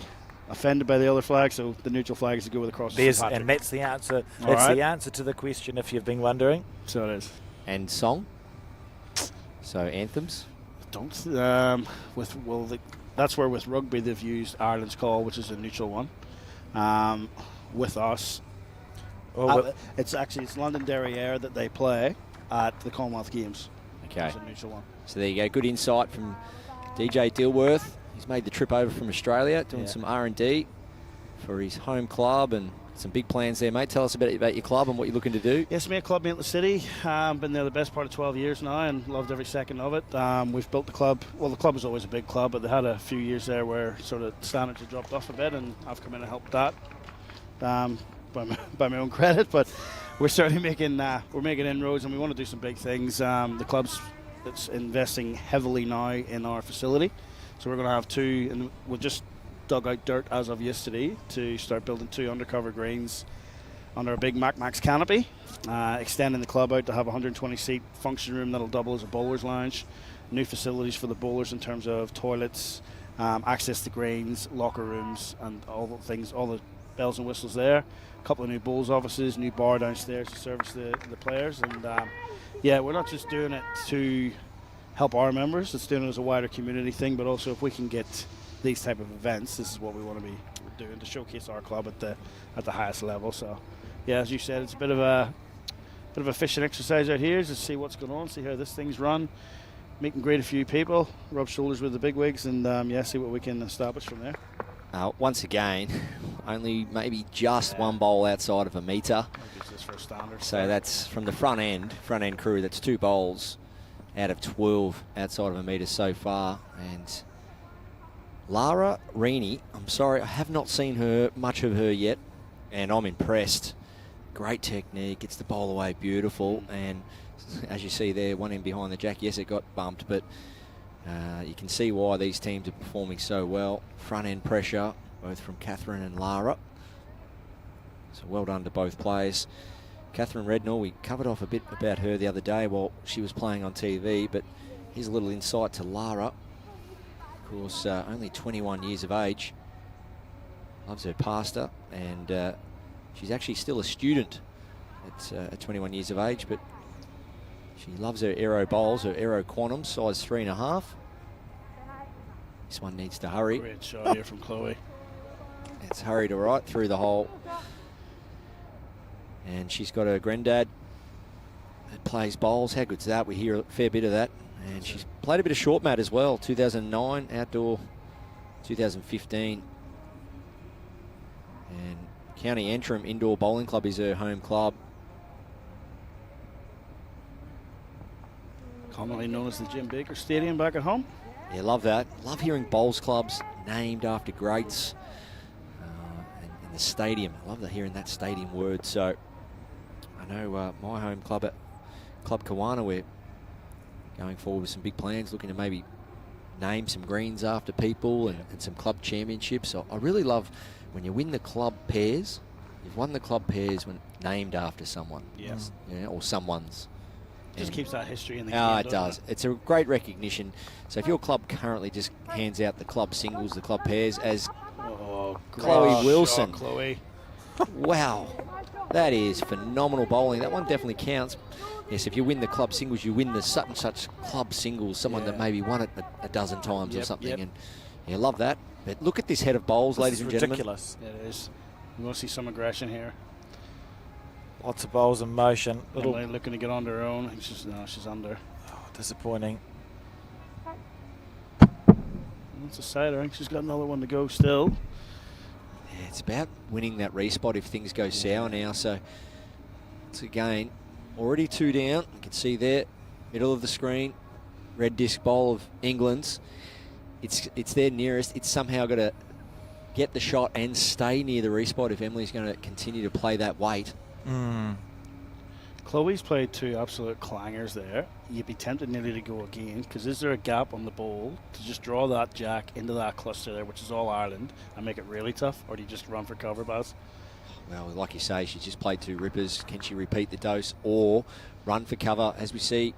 offended by the other flag, so the neutral flag is to go with the cross. And that's the answer. That's the answer to the question, if you've been wondering. So it is. And song. So anthems. That's where with rugby they've used Ireland's call, which is a neutral one. With us, it's London Jariah that they play at the Commonwealth Games. Okay. It's a neutral one. So there you go. Good insight from DJ Dilworth. He's made the trip over from Australia, doing some R&D for his home club and some big plans there, mate. Tell us about your club and what you're looking to do. Yes, mate, Club Mate in the City. Been there the best part of 12 years now and loved every second of it. We've built the club. Well, the club was always a big club, but they had a few years there where sort of standards had dropped off a bit, and I've come in and helped that by my own credit. But we're certainly making inroads, and we want to do some big things. The club's investing heavily now in our facility. So we're going to have 2, and we'll just dug out dirt as of yesterday to start building 2 undercover greens under a big Max canopy, extending the club out to have a 120-seat function room that'll double as a bowler's lounge. New facilities for the bowlers in terms of toilets, access to greens, locker rooms, and all the things, all the bells and whistles there. A couple of new bowls offices, new bar downstairs to service the players. And yeah, we're not just doing it to help our members, it's doing it as a wider community thing, but also if we can get these type of events, this is what we want to be doing to showcase our club at the highest level. So yeah, as you said, it's a bit of a fishing exercise out here, just see what's going on, see how this thing's run, meet and greet a few people, rub shoulders with the big wigs, and yeah, see what we can establish from there. Once again, only maybe just one bowl outside of a metre. So that's from the front end crew, that's 2 bowls out of 12 outside of a metre so far. And Lara Rini, I'm sorry, I have not seen much of her yet, and I'm impressed. Great technique, gets the bowl away beautiful, and as you see there, one in behind the jack, yes, it got bumped, but you can see why these teams are performing so well. Front end pressure, both from Catherine and Lara. So well done to both players. Catherine Rednall, we covered off a bit about her the other day while she was playing on TV, but here's a little insight to Lara. Of course, only 21 years of age. Loves her pasta, and she's actually still a student at 21 years of age, but she loves her aero bowls, her aero quantum, size 3.5. This one needs to hurry. Great shot here from Chloe. It's hurried her right through the hole. And she's got her granddad that plays bowls. How good's that? We hear a fair bit of that. And she's played a bit of short mat as well. 2009 outdoor, 2015. And County Antrim Indoor Bowling Club is her home club. Commonly known as the Jim Baker Stadium back at home. Yeah, love that. Love hearing bowls clubs named after greats. And the stadium. I love hearing that stadium word. So I know my home club at Club Kuala, we're going forward with some big plans, looking to maybe name some greens after people and some club championships. So I really love when you win the club pairs. You've won the club pairs when named after someone. Yes. Yeah, or someone's. Just keeps that history in the game. Oh, it does. It's a great recognition. So if your club currently just hands out the club singles, the club pairs, as Chloe Wilson. Chloe. Wow. That is phenomenal bowling. That one definitely counts. Yes, if you win the club singles, you win the such and such club singles, someone that maybe won it a dozen times or something. And yeah, love that. But look at this head of bowls, ladies and gentlemen. Ridiculous. It is. You want to see some aggression here. Lots of bowls in motion. Emily looking to get on her own. She's under. Oh, disappointing. That's a sider. I think she's got another one to go still. Yeah, it's about winning that respot if things go sour now. So it's again already 2 down. You can see there, middle of the screen, red disc bowl of England's. It's their nearest. It's somehow got to get the shot and stay near the respot if Emily's going to continue to play that weight. Chloe's played 2 absolute clangers there. You'd be tempted nearly to go again, because is there a gap on the bowl to just draw that jack into that cluster there, which is all Ireland, and make it really tough, or do you just run for cover, Baz? Well, like you say, she's just played 2 rippers. Can she repeat the dose or run for cover? As we see,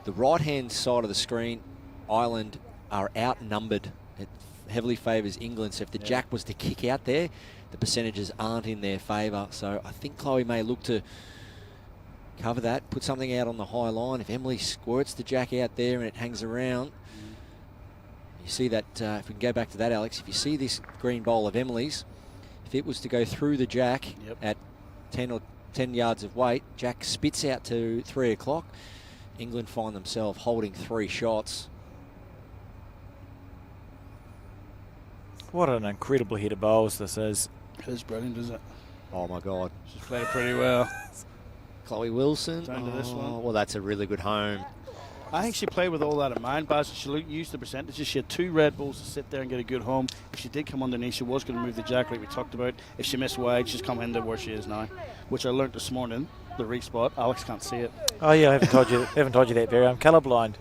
the right-hand side of the screen, Ireland are outnumbered. It heavily favours England, so if the jack was to kick out there, the percentages aren't in their favour. So I think Chloe may look to cover that, put something out on the high line. If Emily squirts the jack out there and it hangs around, you see that, if we can go back to that, Alex, if you see this green bowl of Emily's, if it was to go through the jack at 10 yards of weight, jack spits out to 3 o'clock, England find themselves holding 3 shots. What an incredible head of bowls this is. It is brilliant, isn't it? Oh my God. She's played it pretty well. Chloe Wilson. Down to this one. Well, that's a really good home. I think she played with all that in mind, Baz. She used the percentages. She had 2 red balls to sit there and get a good home. If she did come underneath, she was going to move the jack like we talked about. If she missed wide, she's come into where she is now, which I learnt this morning, the respot. Alex can't see it. Oh yeah, I haven't told you that, Barry. I'm colourblind.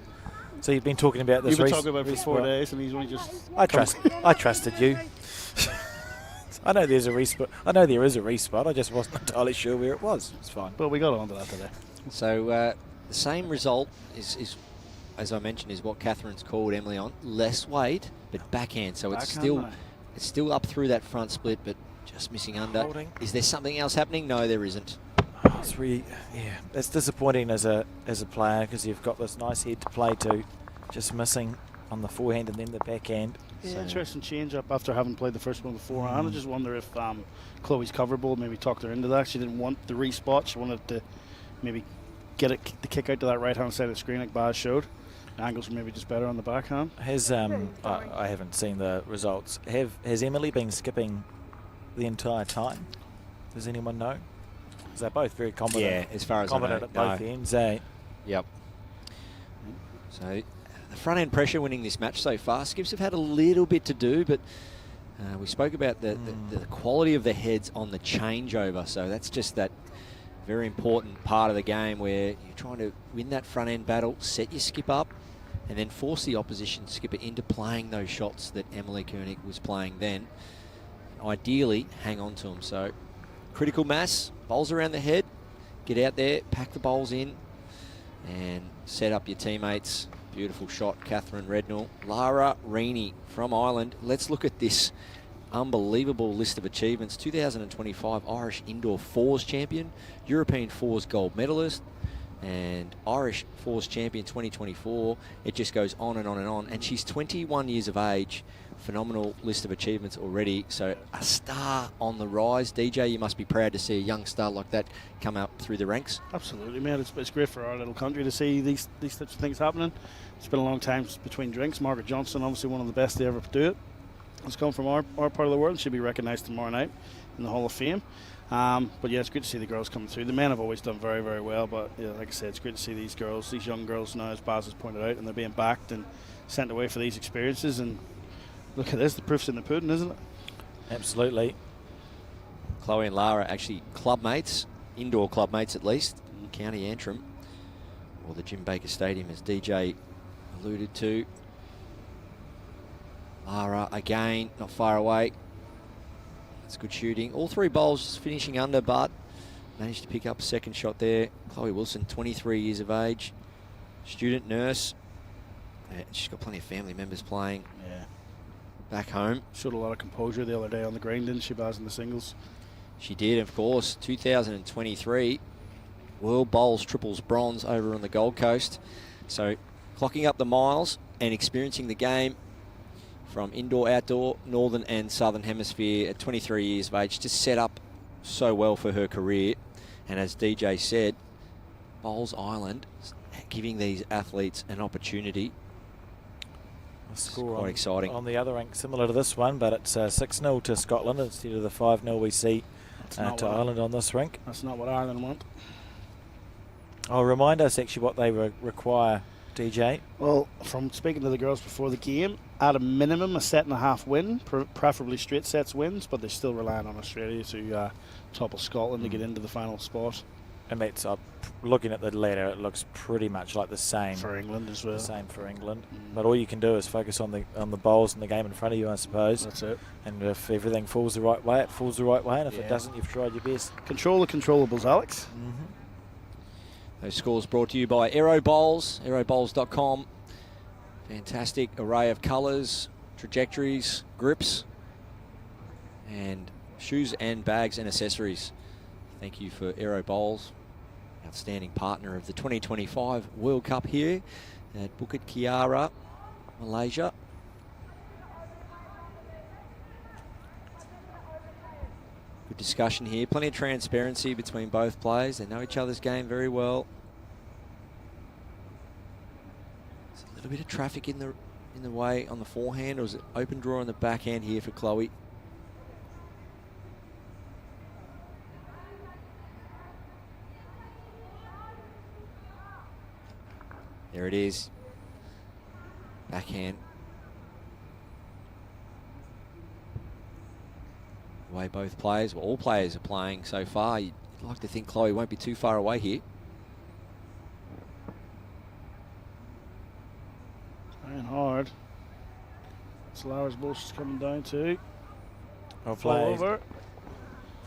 So you've been talking about this. You've been talking about it for 4 days, and he's only just. I trusted you. I know there's a respot. I know there is a respot. I just wasn't entirely sure where it was. It's fine. But we got on to that today. So the same result is, as I mentioned, is what Catherine's called Emily on. Less weight, but backhand. So it's still up through that front split, but just missing under. Holding. Is there something else happening? No, there isn't. It's really, it's disappointing as a player because you've got this nice head to play to, just missing on the forehand and then the backhand. Yeah, interesting change up after having played the first one beforehand. I just wonder if Chloe's cover ball maybe talked her into that. She didn't want the respot. She wanted to maybe get the kick out to that right hand side of the screen like Baz showed. The angles were maybe just better on the backhand. Has I haven't seen the results. Has Emily been skipping the entire time? Does anyone know? Because they're both very competent. Yeah, as far as competent at both ends, eh? Yep. So the front end pressure winning this match so far. Skips have had a little bit to do, but we spoke about the quality of the heads on the changeover. So that's just that very important part of the game where you're trying to win that front end battle, set your skip up, and then force the opposition skipper into playing those shots that Emily Koenig was playing then. Ideally, hang on to them. So critical mass, bowls around the head, get out there, pack the bowls in, and set up your teammates. Beautiful shot, Catherine Rednall. Lara Reaney from Ireland. Let's look at this unbelievable list of achievements. 2025 Irish Indoor Fours Champion, European Fours Gold Medalist, and Irish Fours Champion 2024. It just goes on and on and on. And she's 21 years of age. Phenomenal list of achievements already. So a star on the rise. DJ, you must be proud to see a young star like that come up through the ranks. Absolutely, man. It's great for our little country to see these types of things happening. It's been a long time between drinks. Margaret Johnson, obviously one of the best to ever do it. It's come from our part of the world. She'll be recognised tomorrow night in the Hall of Fame. But yeah, it's good to see the girls coming through. The men have always done very, very well, but yeah, like I said, it's great to see these girls, these young girls now, as Baz has pointed out, and they're being backed and sent away for these experiences. And look at this, the proof's in the pudding, isn't it? Absolutely. Chloe and Lara actually club mates, indoor club mates at least, in County Antrim, or the Jim Baker Stadium, as DJ alluded to. Lara again, not far away. That's good shooting. All three bowls finishing under, but managed to pick up a second shot there. Chloe Wilson, 23 years of age, student nurse. And she's got plenty of family members playing back home. Showed a lot of composure the other day on the green, didn't she, Baz, in the singles? She did, of course. 2023 World Bowls Triples Bronze over on the Gold Coast. So clocking up the miles and experiencing the game from indoor, outdoor, northern and southern hemisphere at 23 years of age, just set up so well for her career. And as DJ said, Bowls Island giving these athletes an opportunity. Score quite exciting. On the other rank, similar to this one, but it's 6-0 to Scotland instead of the 5-0 we see to Ireland on this rink. That's not what Ireland want. I'll remind us actually what they require, DJ. Well, from speaking to the girls before the game, at a minimum, a 7.5 win, preferably straight sets wins, but they're still relying on Australia to topple Scotland to get into the final spot. And that's looking at the ladder, it looks pretty much like the same for England as well. The same for England, but all you can do is focus on the bowls and the game in front of you, I suppose. That's it. And if everything falls the right way, it falls the right way, and if it doesn't, you've tried your best. Control the controllables, Alex. Those scores brought to you by Aero Bowls, aerobowls.com. Fantastic array of colours, trajectories, grips, and shoes and bags and accessories. Thank you for Aero Bowls, outstanding partner of the 2025 World Cup here at Bukit, Kiara, Malaysia. Good discussion here. Plenty of transparency between both players. They know each other's game very well. There's a little bit of traffic in the way on the forehand, or is it open draw on the backhand here for Chloe? There it is. Backhand. The way both players, well, all players are playing so far, you'd like to think Chloe won't be too far away here. Solara's bull's coming down too. Well Fall played. over.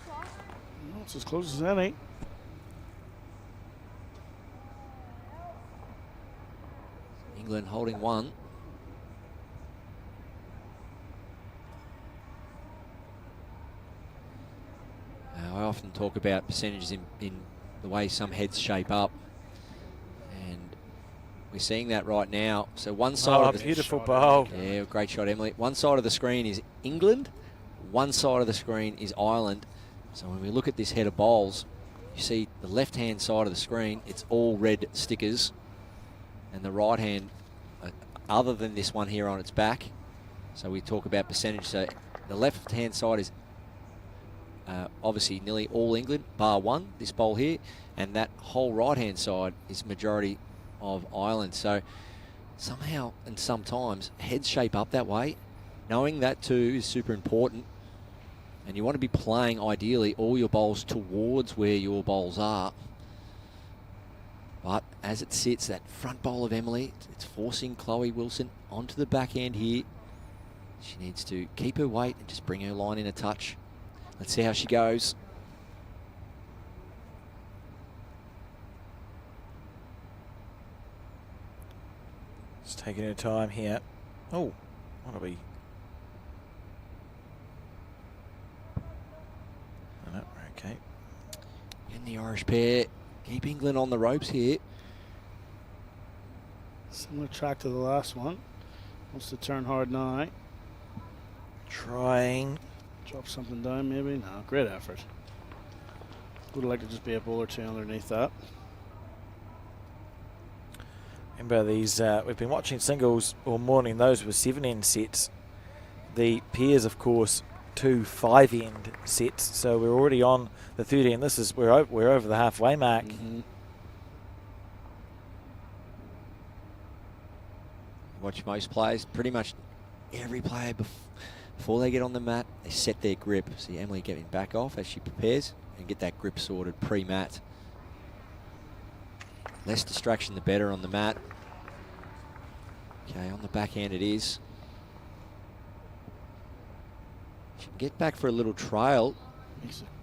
Well, it's as close as any. England holding one. Now, I often talk about percentages in the way some heads shape up, and we're seeing that right now. So one side of the beautiful bowl. Yeah, great shot, Emily. One side of the screen is England, one side of the screen is Ireland. So when we look at this head of bowls, you see the left-hand side of the screen, it's all red stickers, and the right hand, other than this one here on its back. So we talk about percentage. So the left-hand side is obviously nearly all England, bar one, this bowl here, and that whole right-hand side is majority of Ireland. So somehow and sometimes heads shape up that way. Knowing that too is super important, and you want to be playing ideally all your bowls towards where your bowls are. But as it sits, that front bowl of Emily, it's forcing Chloe Wilson onto the backhand here. She needs to keep her weight and just bring her line in a touch. Let's see how she goes. Just taking her time here. Oh, what are we? Oh, no, okay. And the Irish pair keep England on the ropes here. Similar track to the last one. Wants to turn hard now. Trying. Drop something down maybe. No, great effort. Would like to just be a bowl or two underneath that. Remember these, we've been watching singles all morning. Those were 7-end sets. The pairs, of course, 2 5-end sets. So we're already on the 30, and this is we're over the halfway mark. Watch most players, pretty much every player before they get on the mat, they set their grip. See Emily getting back off as she prepares and get that grip sorted pre-mat. Less distraction the better on the mat. Okay, on the backhand it is. She can get back for a little trail.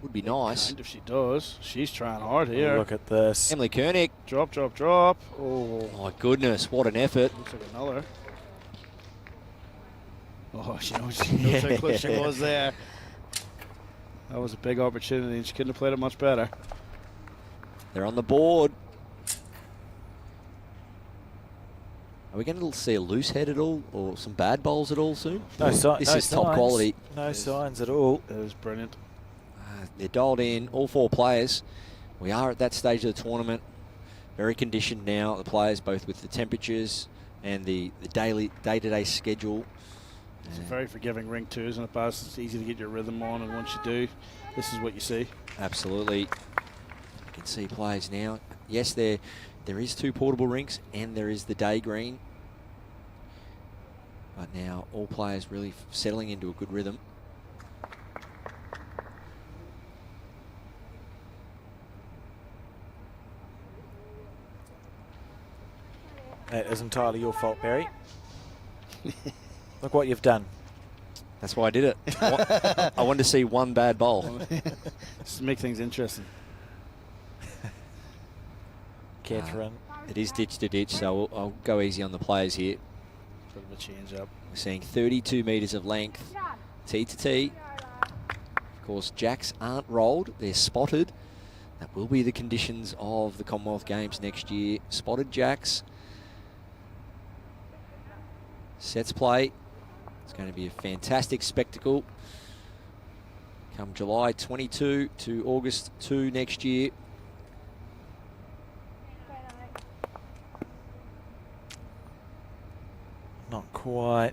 Would be nice. If she does. She's trying hard here. Oh, look at this. Emily Koenig. Drop, drop, drop. Oh. My goodness, what an effort. Looks like another. Oh, she knows how close she was there. That was a big opportunity, and she couldn't have played it much better. They're on the board. Are we going to see a loose head at all, or some bad bowls at all soon? This is top quality. No signs at all. It was brilliant. They're dialed in, all 4 players. We are at that stage of the tournament. Very conditioned now, the players, both with the temperatures and the day-to-day schedule. It's a very forgiving ring too, isn't it, Baz? It's easy to get your rhythm on, and once you do, this is what you see. Absolutely. You can see players now. Yes, there is 2 portable rinks, and there is the day green. But now all players really settling into a good rhythm. That is entirely your fault, Barry. Look what you've done. That's why I did it. I wanted to see one bad bowl. Just to make things interesting. Catherine. It is ditch to ditch, so I'll go easy on the players here. Bit of a change up. We're seeing 32 metres of length, tee to tee. Of course, jacks aren't rolled, they're spotted. That will be the conditions of the Commonwealth Games next year. Spotted jacks. Sets play. It's going to be a fantastic spectacle come July 22 to August 2 next year. Not quite.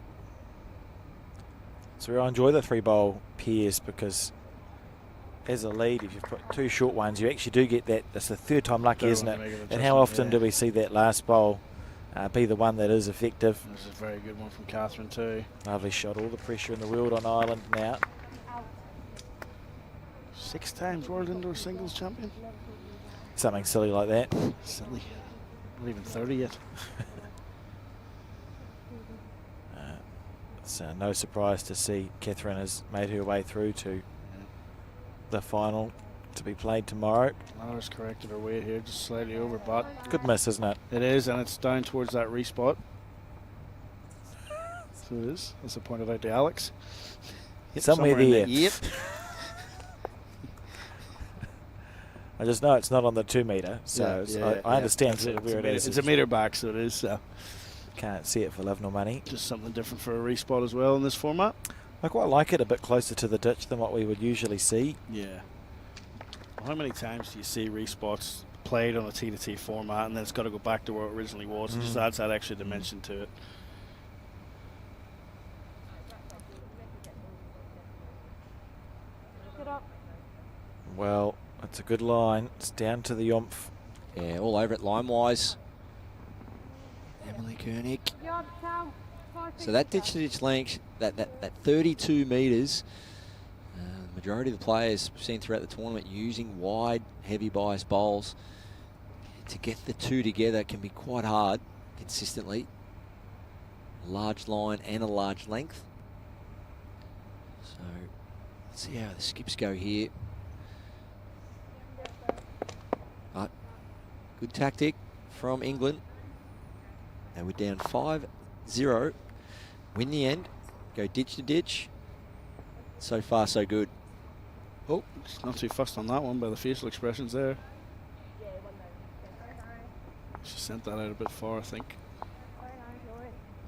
So I enjoy the 3-bowl pairs because as a lead, if you've put 2 short ones, you actually do get that. That's the 3rd time lucky, isn't it? And how often do we see that last bowl be the one that is effective? This is a very good one from Catherine too. Lovely shot. All the pressure in the world on Ireland now. 6 times world indoor singles champion. Something silly like that. Silly. Not even 30 yet. So no surprise to see Catherine has made her way through to the final to be played tomorrow. Lara's corrected her weight here, just slightly over, but Good miss, isn't it? it is, and it's down towards that respot. So it is. That's I pointed out to Alex. Yep, Somewhere in there. Yep. I just know it's not on the 2 metre, so I understand where it is. It's a metre back, so it is. So. Can't see it for love nor money. Just something different for a respot as well in this format. I quite like it a bit closer to the ditch than what we would usually see. Yeah. Well, how many times do you see respots played on a T2T format and then it's got to go back to where it originally was? It just adds that extra dimension to it. Well, it's a good line. It's down to the oomph. Yeah, all over it line-wise. Emily Koenig. So that ditch-to-ditch length, that 32 metres, the majority of the players seen throughout the tournament using wide, heavy bias bowls. To get the two together can be quite hard consistently. A large line and a large length. So let's see how the skips go here. But good tactic from England. They were down 5-0. Win the end. Go ditch to ditch. So far, so good. Oh, it's not too fussed on that one by the facial expressions there. She sent that out a bit far, I think.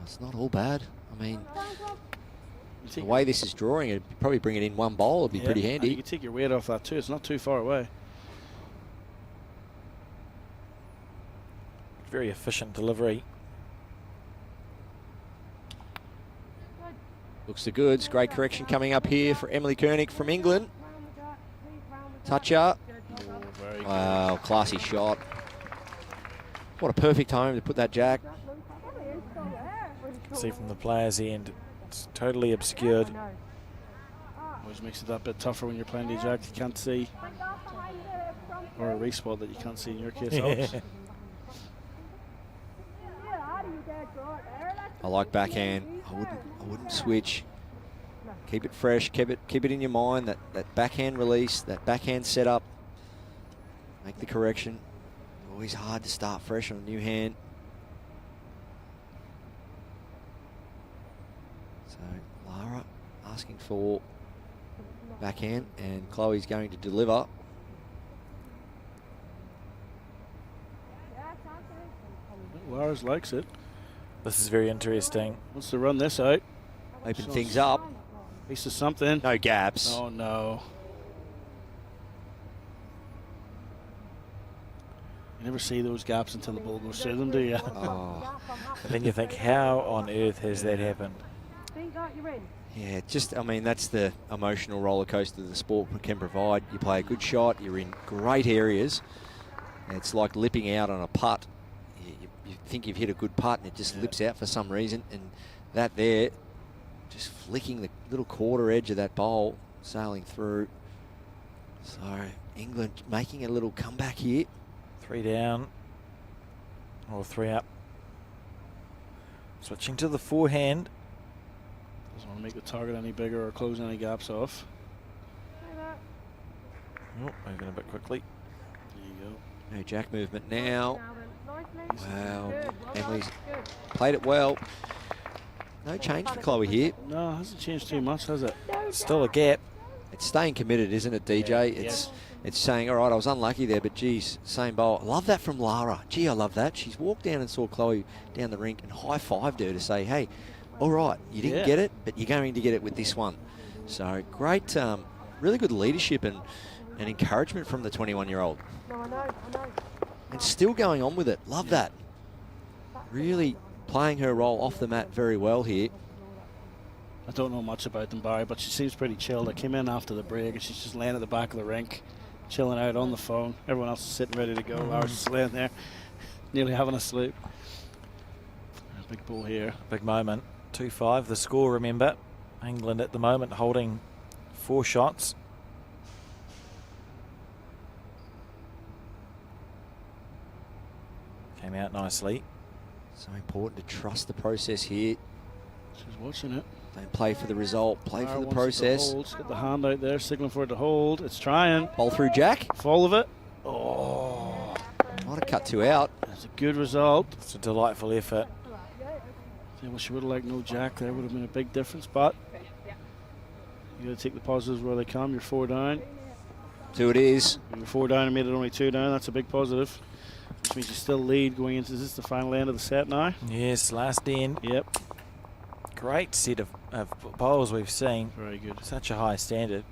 It's not all bad. I mean, the way this is drawing, it'd probably bring it in one bowl. It'd be pretty handy. You can take your weight off that too. It's not too far away. Very efficient delivery. Looks the goods. Great correction coming up here for Emily Koenig from England. Toucher. Wow, classy shot. What a perfect time to put that jack. See from the player's end, it's totally obscured. Always makes it that bit tougher when you're playing the jack you can't see. Or a respot that you can't see in your case, Alex. I like backhand. I wouldn't switch. Keep it fresh. Keep it in your mind. That backhand release, that backhand setup. Make the correction. Always hard to start fresh on a new hand. So Lara asking for backhand, and Chloe's going to deliver. Lara's likes it. This is very interesting. Wants to run this out. Open things up. Piece of something. No gaps. Oh no. You never see those gaps until the ball goes through them, do you? Oh. And then you think, how on earth has that happened? Yeah, just, I mean, that's the emotional roller coaster the sport can provide. You play a good shot, you're in great areas. It's like lipping out on a putt. You think you've hit a good putt and it just lips out for some reason. And that there, just flicking the little quarter edge of that bowl, sailing through. So England making a little comeback here. 3 down, or 3 up. Switching to the forehand. Doesn't want to make the target any bigger or close any gaps off. Oh, moving a bit quickly. There you go. No jack movement now. Wow, Emily's played it well. No change for Chloe here. No, it hasn't changed too much, has it? Still a gap. It's staying committed, isn't it, DJ? It's saying, all right, I was unlucky there, but geez, same bowl. I love that from Lara. Gee, I love that. She's walked down and saw Chloe down the rink and high-fived her to say, hey, all right, you didn't get it, but you're going to get it with this one. So great, really good leadership and encouragement from the 21-year-old. And still going on with it. Love that. Really playing her role off the mat very well here. I don't know much about them, Barry, but she seems pretty chilled. I came in after the break and she's just laying at the back of the rink, chilling out on the phone. Everyone else is sitting ready to go. Lara's just laying there, nearly having a sleep. Big ball here. Big moment. 2-5 the score, remember. England at the moment holding 4 shots. Came out nicely. So important to trust the process here. She's watching it. Don't play for the result, play for the Wants it to process. hold. It's got the hand out there, signaling for it to hold. It's trying. Ball through Jack. Full of it. Oh, Might have cut two out. that's a good result. It's a delightful effort. I wish you would have liked no Jack there. Would have been a big difference, but you got to take the positives where they come. You're 4 down. 2 it is. You're 4 down and made it only 2 down. That's a big positive. Which means you still lead going into this, the final end of the set now. Yes, last end. Yep. Great set of bowls we've seen. Very good. Such a high standard.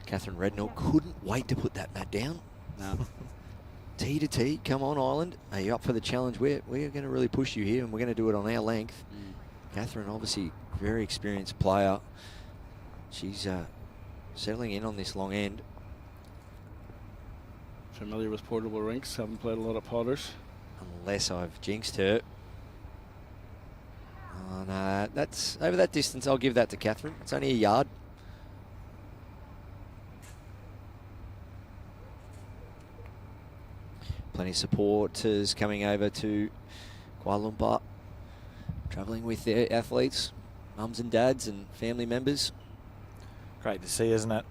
Catherine Redknapp couldn't wait to put that mat down. No. T to T, come on Ireland. Are you up for the challenge? We're going to really push you here and we're going to do it on our length. Catherine, obviously very experienced player. She's settling in on this long end. Familiar with portable rinks, haven't played a lot of potters. Unless I've jinxed her. Oh, no, that's over that distance. I'll give that to Catherine. It's only a yard. Plenty of supporters coming over to Kuala Lumpur, travelling with their athletes, mums and dads and family members. Great to see, isn't it?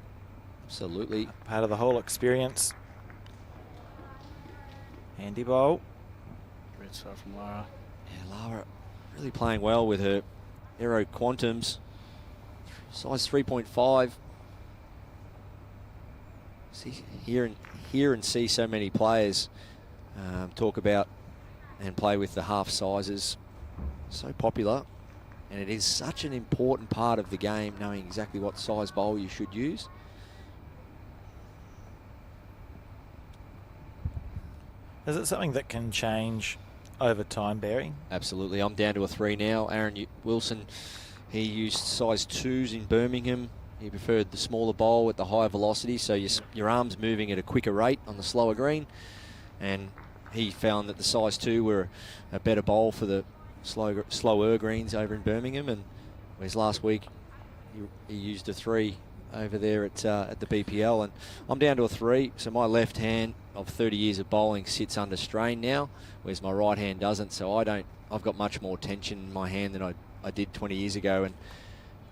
Absolutely. Part of the whole experience. Handy bowl. Great start from Lara. Yeah, Lara really playing well with her Aero Quantums. Size 3.5. See, hear and see so many players talk about and play with the half sizes. So popular. And it is such an important part of the game, knowing exactly what size bowl you should use. Is it something that can change over time, Barry? Absolutely. I'm down to a 3 now. Aaron Wilson, he used size 2s in Birmingham. He preferred the smaller bowl with the higher velocity, so your arm's moving at a quicker rate on the slower green. And he found that the size 2 were a better bowl for the slower greens over in Birmingham. And whereas last week he used a 3 over there at the BPL, and I'm down to a 3. So my left hand of 30 years of bowling sits under strain now, whereas my right hand doesn't. So I've got much more tension in my hand than I did 20 years ago, and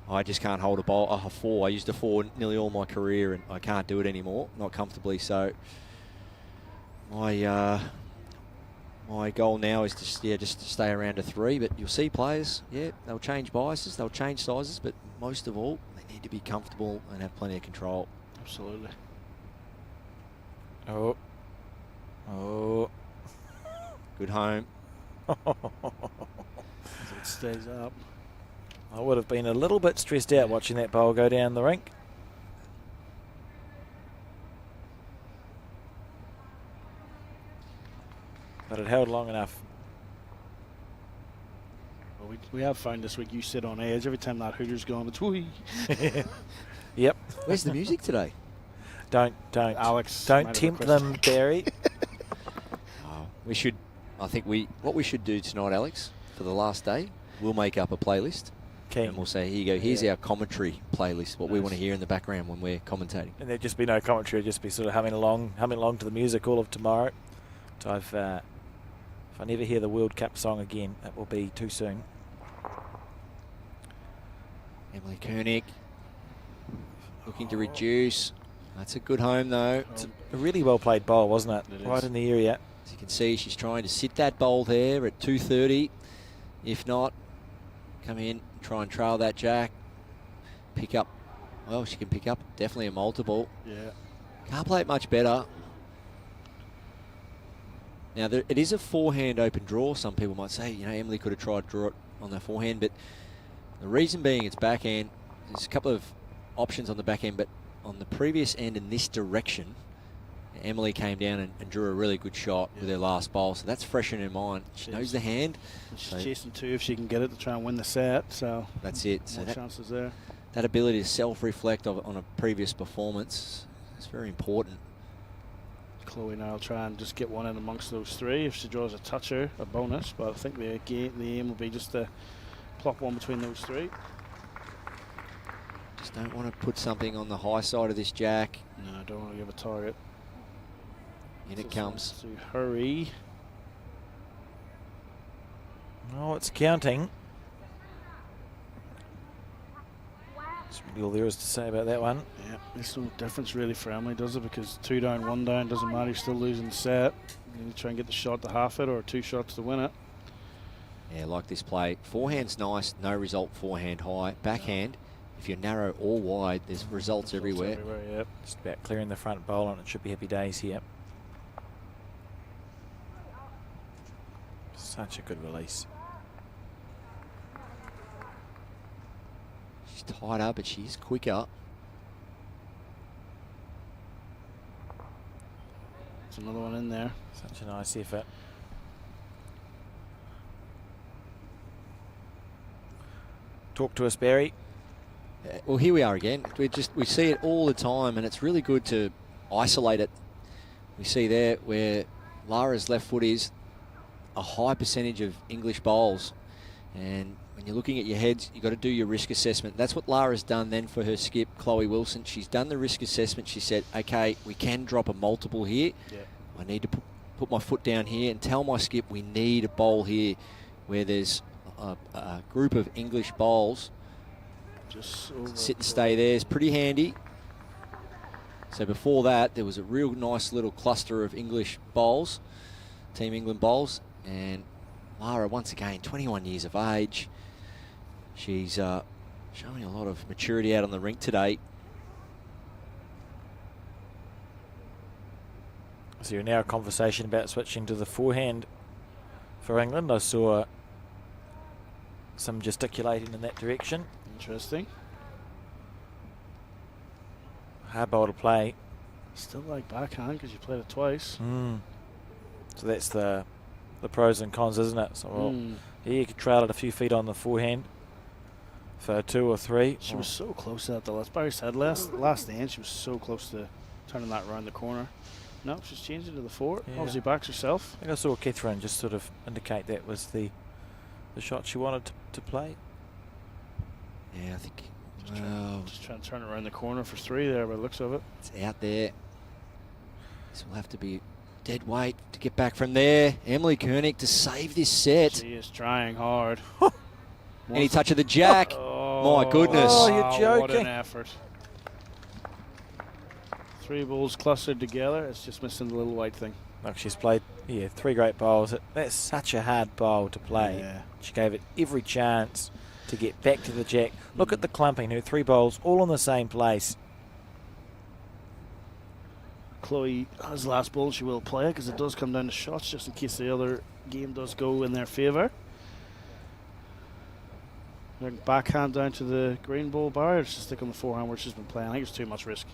I just can't hold a 4. I used a 4 nearly all my career, and I can't do it anymore, not comfortably. So my goal now is just to stay around a 3. But you'll see players, they'll change biases, they'll change sizes, but most of all, they need to be comfortable and have plenty of control. Absolutely. Oh. Good home. As it stays up. I would have been a little bit stressed out watching that bowl go down the rink. But it held long enough. Well, we have found this week you sit on edge. Every time that Hooter's gone, it's whee. Yep. Where's the music today? Don't. Alex, Don't tempt them, Barry. I think what we should do tonight, Alex, for the last day, we'll make up a playlist. Okay. And we'll say, here you go, here's our commentary playlist, what we want to hear in the background when we're commentating. And there'd just be no commentary, it'd just be sort of humming along to the music all of tomorrow. So if I never hear the World Cup song again, it will be too soon. Emily Koenig looking to reduce. That's a good home though. It's a really well played bowl, wasn't it? Right in the area. As you can see, she's trying to sit that bowl there at 230. If not, come in, try and trail that jack. Pick up. Well, she can pick up definitely a multiple. Yeah. Can't play it much better. Now, it is a forehand open draw. Some people might say, Emily could have tried to draw it on the forehand, but the reason being it's backhand. There's a couple of options on the backhand, but on the previous end in this direction, Emily came down and drew a really good shot with her last bowl, so that's fresh in her mind. She knows the hand. She's chasing 2 if she can get it to try and win the set, so that's it. So more chances there. That ability to self-reflect on a previous performance is very important. Chloe now will try and just get one in amongst those 3. If she draws a toucher, a bonus, but I think the aim will be just to plop one between those 3. Just don't want to put something on the high side of this jack. No, I don't want to give a target. In it comes. To hurry. Oh, it's counting. That's really all there is to say about that one. Yeah, there's no difference really for Emily, does it? Because 2 down, 1 down, doesn't matter. You're still losing the set. You need to try and get the shot to half it or 2 shots to win it. Yeah, like this play. Forehand's nice, no result, forehand high. Backhand, if you're narrow or wide, there's results everywhere. Yep. Just about clearing the front bowl, and it should be happy days here. Such a good release. She's tighter, but she's quicker. There's another one in there. Such a nice effort. Talk to us, Barry. Well, here we are again. We see it all the time, and it's really good to isolate it. We see there where Lara's left foot is a high percentage of English bowls, and when you're looking at your heads, you've got to do your risk assessment. That's what Lara's done then for her skip, Chloe Wilson. She's done the risk assessment. She said, okay, we can drop a multiple here. Yeah. I need to put my foot down here and tell my skip we need a bowl here where there's a group of English bowls. Just Sit and stay there is pretty handy. So before that, there was a real nice little cluster of English bowls, Team England bowls, and Lara, once again, 21 years of age. She's showing a lot of maturity out on the rink today. So you're now a conversation about switching to the forehand for England. I saw some gesticulating in that direction. Interesting. Hard bowl to play. Still like backhand because you played it twice. So that's the pros and cons, isn't it? So well, yeah, you could trail it a few feet on the forehand for 2 or 3. She was so close at the last. Barry said last end she was so close to turning that around the corner. No, she's changed it to the 4. Yeah. Obviously backs herself. I think I saw Catherine just sort of indicate that was the shot she wanted to play. Yeah, I think Just trying to turn it around the corner for 3 there by the looks of it. it's out there. This will have to be dead weight to get back from there. Emily Koenig to save this set. She is trying hard. Any touch of the jack. My goodness. Oh, you're joking. What an effort. 3 balls clustered together. It's just missing the little white thing. Look, she's played 3 great bowls. That's such a hard bowl to play. Yeah. She gave it every chance to get back to the jack. Look at the clumping. Her 3 bowls all in the same place. Chloe has the last ball. She will play it because it does come down to shots just in case the other game does go in their favour. Backhand down to the green ball bar. Just stick on the forehand where she's been playing. I think it's too much risk.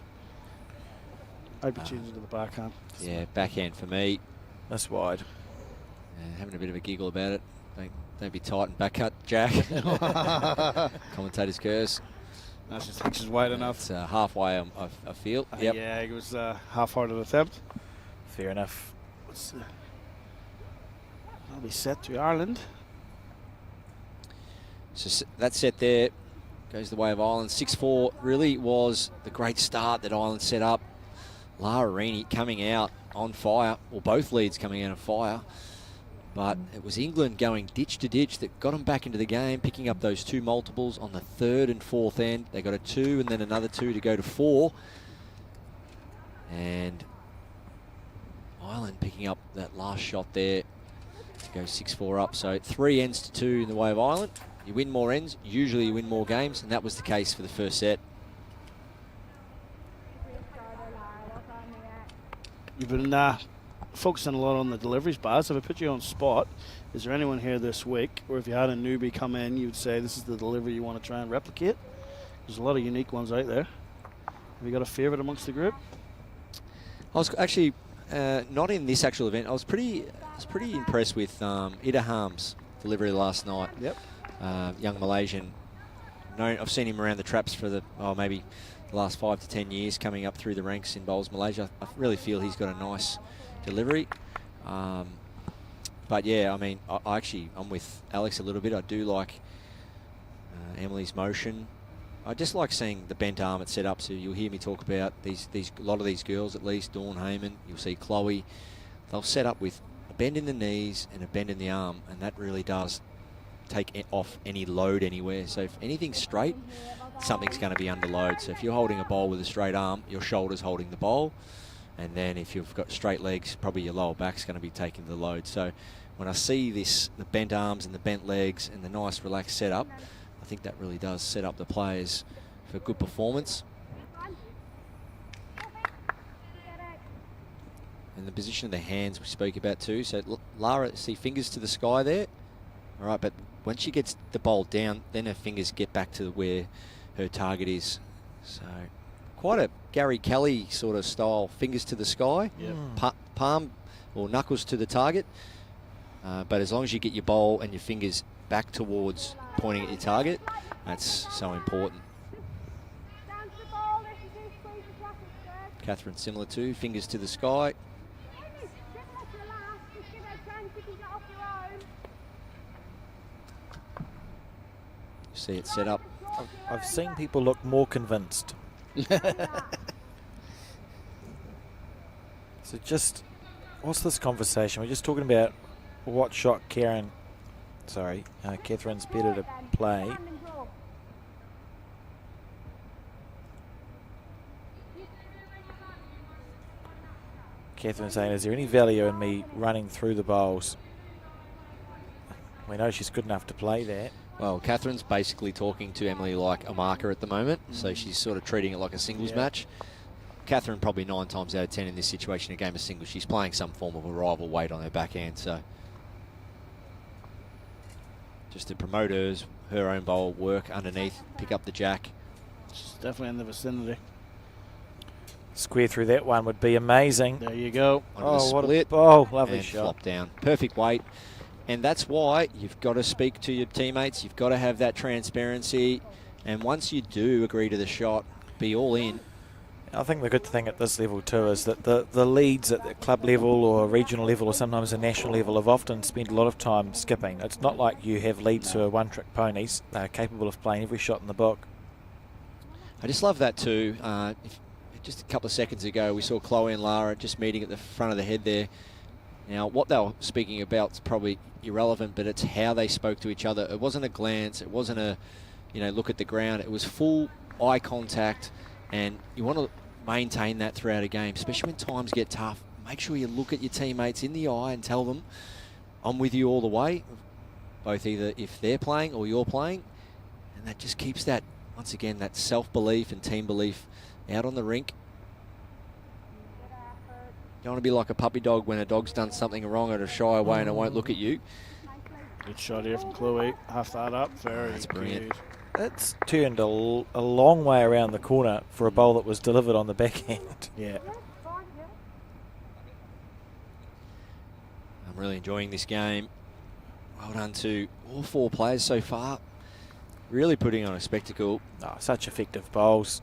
I'd be changing to the backhand. Yeah, backhand for me. That's wide. Having a bit of a giggle about it. Don't be tight and back cut, Jack. Commentator's curse. No, she thinks she's wide enough. It's halfway, I feel. Yep. Yeah, it was a half-hearted attempt. Fair enough. That'll be set to Ireland. So that set there goes the way of Ireland. 6-4 really was the great start that Ireland set up. Lara Rini coming out on fire, or both leads coming out on fire. But it was England going ditch to ditch that got them back into the game, picking up those 2 multiples on the 3rd and 4th end. They got a 2 and then another 2 to go to 4. And Ireland picking up that last shot there to go 6-4 up. So 3 ends to 2 in the way of Ireland. You win more ends, usually you win more games, and that was the case for the first set. You've been focusing a lot on the deliveries, Baz. If I put you on spot, is there anyone here this week, or if you had a newbie come in, you'd say this is the delivery you want to try and replicate? There's a lot of unique ones out there. Have you got a favourite amongst the group? I was actually not in this actual event. I was pretty impressed with Idaham's delivery last night. Yep. Young Malaysian. I've seen him around the traps for maybe the last 5 to 10 years, coming up through the ranks in bowls Malaysia. I really feel he's got a nice delivery. But yeah, I mean, I'm with Alex a little bit. I do like Emily's motion. I just like seeing the bent arm it's set up. So you'll hear me talk about a lot of these girls, at least Dawn Heyman. You'll see Chloe. They'll set up with a bend in the knees and a bend in the arm, and that really does take off any load anywhere. So if anything's straight, something's going to be under load. So if you're holding a bowl with a straight arm, your shoulder's holding the bowl. And then if you've got straight legs, probably your lower back's going to be taking the load. So when I see this, the bent arms and the bent legs and the nice relaxed setup, I think that really does set up the players for good performance. And the position of the hands we spoke about too. So Lara, see fingers to the sky there. All right, but when she gets the bowl down, then her fingers get back to where her target is. So quite a Gary Kelly sort of style, fingers to the sky, palm or knuckles to the target. But as long as you get your bowl and your fingers back towards pointing at your target, that's so important. Catherine similar too, fingers to the sky. See it set up. I've seen people look more convinced. So just, what's this conversation? We're just talking about what shot Catherine's better to play. Catherine saying, is there any value in me running through the bowls? We know she's good enough to play that. Well, Catherine's basically talking to Emily like a marker at the moment, so she's sort of treating it like a singles match. Catherine probably 9 times out of 10 in this situation, a game of singles, she's playing some form of a rival weight on her backhand, so just to promote her own bowl, work underneath, pick up the jack. She's definitely in the vicinity. Square through that one would be amazing. There you go. Oh, what a bowl. Lovely and shot. Flop down. Perfect weight. And that's why you've got to speak to your teammates. You've got to have that transparency. And once you do agree to the shot, be all in. I think the good thing at this level too is that the leads at the club level or regional level or sometimes a national level have often spent a lot of time skipping. It's not like you have leads who are one-trick ponies. They're capable of playing every shot in the book. I just love that too. Just a couple of seconds ago, we saw Chloe and Lara just meeting at the front of the head there. Now, what they were speaking about is probably irrelevant, but it's how they spoke to each other. It wasn't a glance. It wasn't a, look at the ground. It was full eye contact, and you want to maintain that throughout a game, especially when times get tough. Make sure you look at your teammates in the eye and tell them, I'm with you all the way, both either if they're playing or you're playing, and that just keeps that, once again, that self-belief and team belief out on the rink. You don't want to be like a puppy dog when a dog's done something wrong and it'll shy away and it won't look at you. Good shot here from Chloe. Half that up. Very That's brilliant. good. It's turned a long way around the corner for a bowl that was delivered on the backhand. Yeah. I'm really enjoying this game. Well done to all 4 players so far. Really putting on a spectacle. Oh, such effective bowls.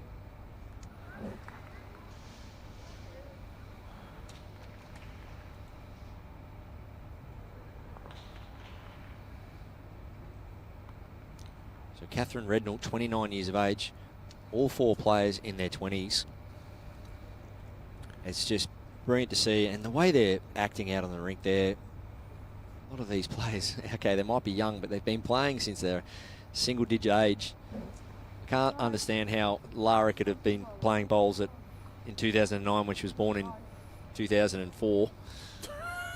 So Catherine Rednall, 29 years of age, all 4 players in their 20s. It's just brilliant to see, and the way they're acting out on the rink there. A lot of these players, okay, they might be young, but they've been playing since they're single-digit age. I can't understand how Lara could have been playing bowls in 2009 when she was born in 2004.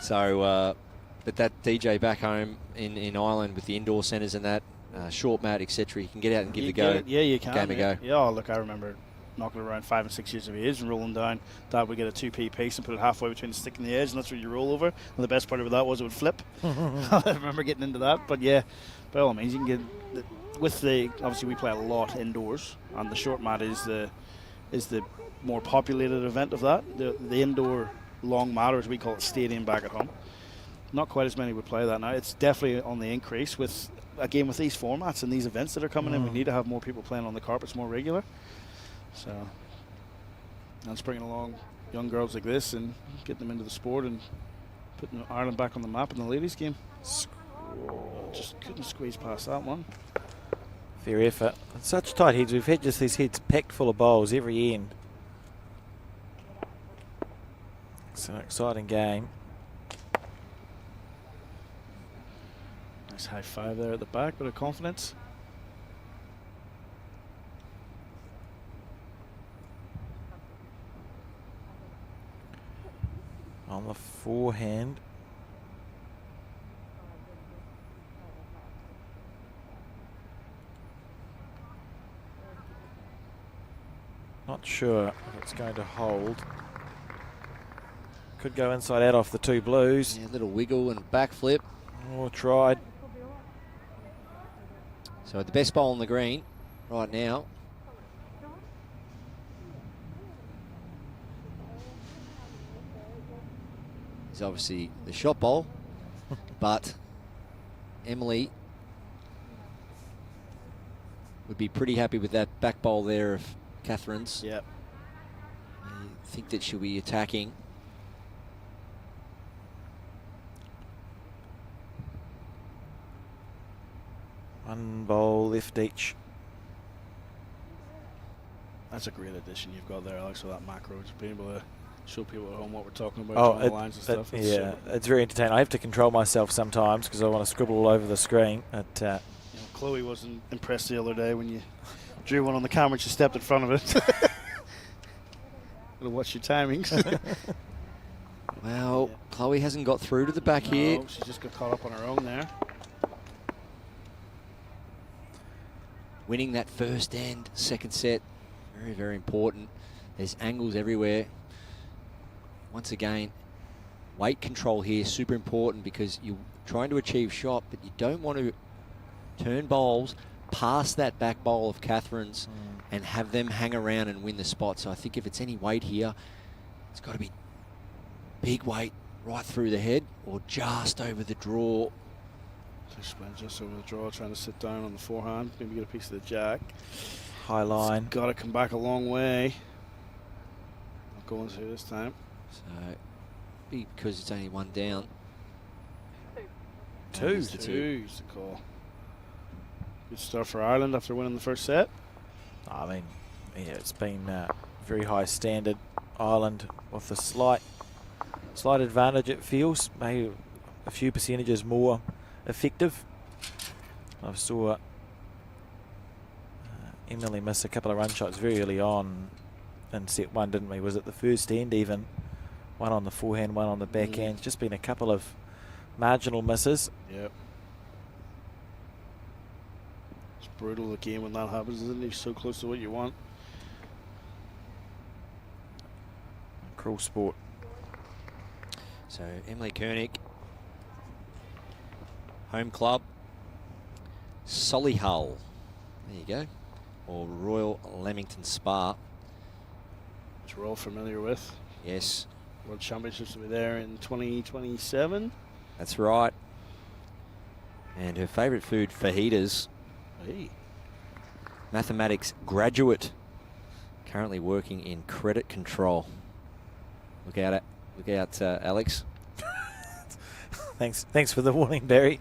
So, but that DJ back home in Ireland with the indoor centres and that, short mat, etc., you can get out and give the go. Yeah, you can. Game a go. Yeah, oh, look, I remember knocking around 5 and 6 years of age and rolling down. Dad would get a 2p piece and put it halfway between the stick and the edge, and that's where you roll over. And the best part of that was it would flip. I remember getting into that. But yeah, by all means, you can get obviously we play a lot indoors, and the short mat is the more populated event of that. The indoor long mat, or as we call it, stadium back at home. Not quite as many would play that now. It's definitely on the increase with with these formats and these events that are coming in. We need to have more people playing on the carpets more regular. So that's bringing along young girls like this and getting them into the sport and putting Ireland back on the map in the ladies game. Just couldn't squeeze past that one. Fair effort. Such tight heads. We've had just these heads packed full of bowls every end. It's an exciting game. Nice high five there at the back, bit of confidence. On the forehand. Not sure if it's going to hold. Could go inside out off the two blues. Yeah, a little wiggle and backflip. Oh, tried. So the best bowl on the green right now is obviously the shot bowl, but Emily would be pretty happy with that back bowl there of Catherine's. Yep. I think that she'll be attacking. One bowl left each. That's a great addition you've got there, Alex, with that macro. Just being able to show people at home what we're talking about, drawing the lines and stuff. Yeah, it's very entertaining. I have to control myself sometimes because I want to scribble all over the screen. Chloe wasn't impressed the other day when you drew one on the camera and she stepped in front of it. Gotta watch your timings. Well, yeah. Chloe hasn't got through to the back here. She just got caught up on her own there. Winning that first and second set, very, very important. There's angles everywhere. Once again, weight control here, super important because you're trying to achieve shot, but you don't want to turn bowls past that back bowl of Catherine's and have them hang around and win the spot. So I think if it's any weight here, it's got to be big weight right through the head or just over the draw. Just over the draw, trying to sit down on the forehand, maybe get a piece of the jack. High line. Got to come back a long way. Not going through this time. So, because it's only one down. Two is the call. Good start for Ireland after winning the first set. I mean, yeah, it's been very high standard. Ireland with a slight advantage, it feels. Maybe a few percentages more effective. I saw Emily miss a couple of run shots very early on in set one, didn't we? Was it the first end even? One on the forehand, one on the backhand. Just been a couple of marginal misses. Yep. It's brutal, the game when that happens, isn't it? So close to what you want. Cruel sport. So Emily Koenig, home club, Solihull, there you go, or Royal Leamington Spa. Which we're all familiar with. Yes. World Championships will be there in 2027. That's right. And her favourite food, fajitas. Hey. Mathematics graduate, currently working in credit control. Look out, Alex. Thanks for the warning, Barry.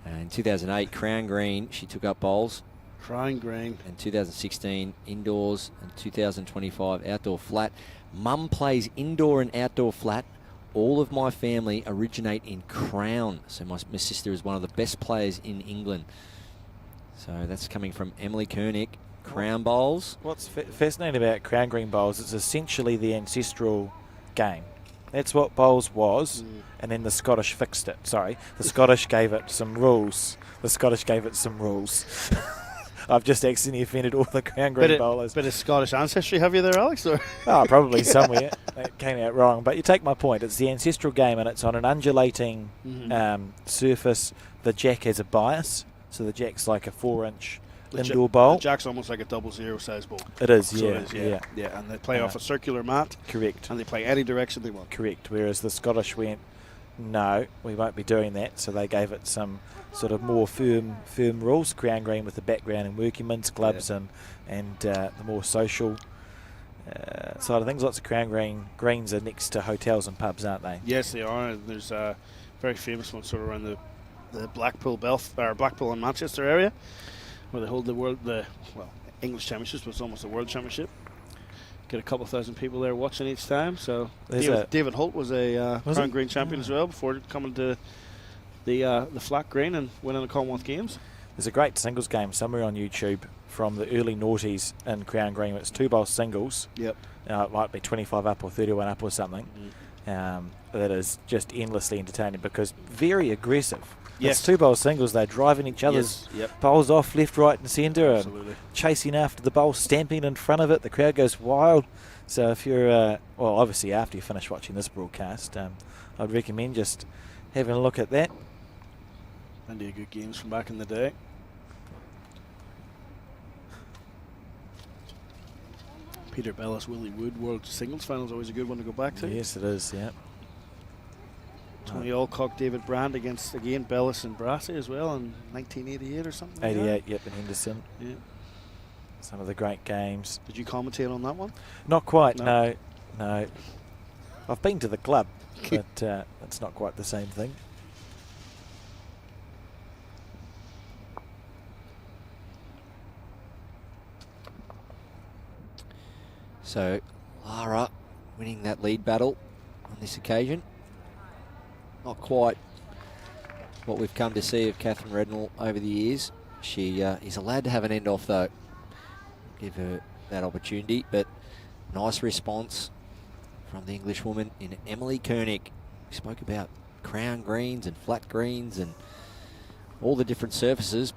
In 2008, Crown Green, she took up bowls. Crown Green. In 2016, indoors, and 2025, outdoor flat. Mum plays indoor and outdoor flat. All of my family originate in Crown. So my sister is one of the best players in England. So that's coming from Emily Koenig. Crown bowls. What's fascinating about Crown Green bowls, it's essentially the ancestral game. That's what bowls was, and then the Scottish fixed it. Sorry, the Scottish gave it some rules. I've just accidentally offended all the Crown Green bowlers. Bit of Scottish ancestry have you there, Alex? Or? Oh, probably somewhere. It came out wrong. But you take my point. It's the ancestral game, and it's on an undulating surface. The jack has a bias, so the jack's like a 4-inch indoor bowl. The jack's almost like a 00 size bowl. It is, So yeah. it is, yeah. And they play off a circular mat. Correct. And they play any direction they want. Correct. Whereas the Scottish went, no, we won't be doing that. So they gave it some sort of more firm rules. Crown Green with the background in working men's clubs and the more social side of things. Lots of Crown greens are next to hotels and pubs, aren't they? Yes, they are. And there's a very famous one sort of around the Blackpool and Manchester area, where they hold the English Championships, but it's almost a World Championship. Get a couple thousand people there watching each time. So David Holt was a Crown Green champion as well before coming to the flat green and winning the Commonwealth Games. There's a great singles game somewhere on YouTube from the early noughties in Crown Green. It's 2-bowl singles. Yep. It might be 25 up or 31 up or something. That is just endlessly entertaining because very aggressive. Yes. It's 2-bowl singles. They're driving each other's bowls off left, right and centre. Absolutely. Chasing after the bowl, stamping in front of it. The crowd goes wild. So if you're, well, obviously after you finish watching this broadcast, I'd recommend just having a look at that. Plenty of good games from back in the day. Peter Bellis, Willie Wood, World Singles Final is always a good one to go back to. Yes, it is, yeah. Tony Alcock, David Brand against, again, Bellis and Brassey as well in 1988 or something like 88, that. yep, in Henderson. Yeah. Some of the great games. Did you commentate on that one? Not quite, no. I've been to the club, but it's not quite the same thing. So, Lara winning that lead battle on this occasion. Not quite what we've come to see of Catherine Rednall over the years. She is allowed to have an end-off, though. Give her that opportunity, but nice response from the Englishwoman in Emily Koenig. We spoke about crown greens and flat greens and all the different surfaces,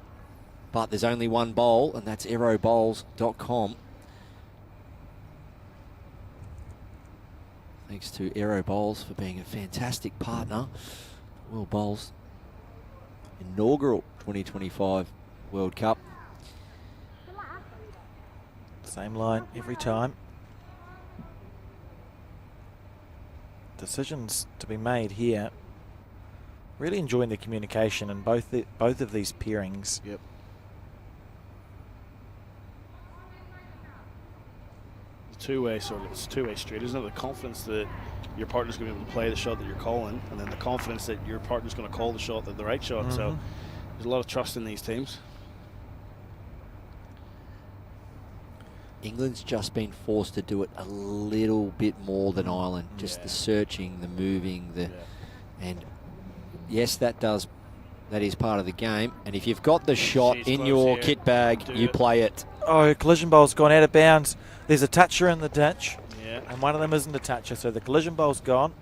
but there's only one bowl, and that's aerobowls.com. Thanks to Aero Bowls for being a fantastic partner. World Bowls inaugural 2025 World Cup. Same line every time. Decisions to be made here. Really enjoying the communication in both of these pairings. Yep. Two-way sort of, it's two-way street, isn't it? The confidence that your partner's going to be able to play the shot that you're calling, and then the confidence that your partner's going to call the shot, the right shot. So there's a lot of trust in these teams. England's just been forced to do it a little bit more than Ireland. Just the searching, the moving, and yes, that is part of the game. And if you've got the shot in your kit bag, you play it. Oh, collision bowl's gone out of bounds. There's a toucher in the ditch, and one of them isn't a toucher, so the collision bowl's gone.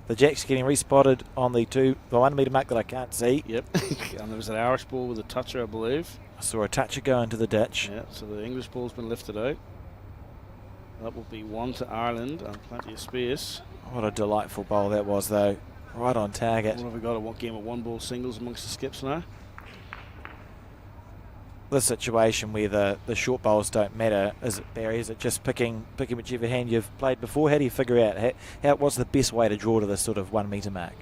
The jack's getting respotted on the 1 metre mark that I can't see. Yep. And there was an Irish ball with a toucher, I believe. I saw a toucher go into the ditch. Yeah, so the English ball's been lifted out. That will be one to Ireland and plenty of space. What a delightful bowl that was, though. Right on target. What have we got? A game of one-ball singles amongst the skips now? The situation where the short bowls don't matter, is it, Barry? Is it just picking whichever hand you've played before? How do you figure out what's the best way to draw to this sort of 1 metre mark?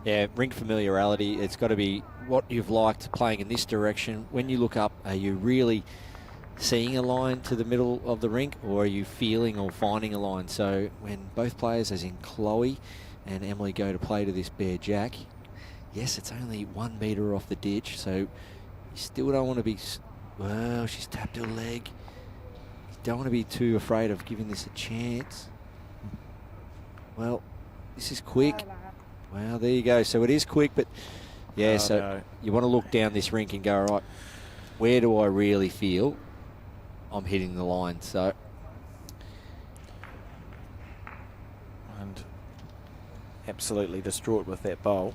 Yeah, rink familiarity. It's got to be what you've liked playing in this direction. When you look up, are you really seeing a line to the middle of the rink, or are you feeling or finding a line? So when both players, as in Chloe and Emily, go to play to this bare jack, yes, it's only 1 metre off the ditch, so you still don't want to be, well, she's tapped her leg. You don't want to be too afraid of giving this a chance. Well, this is quick. Well, there you go. So it is quick, but yeah, you want to look down this rink and go, all right, where do I really feel I'm hitting the line? So, and absolutely distraught with that bowl.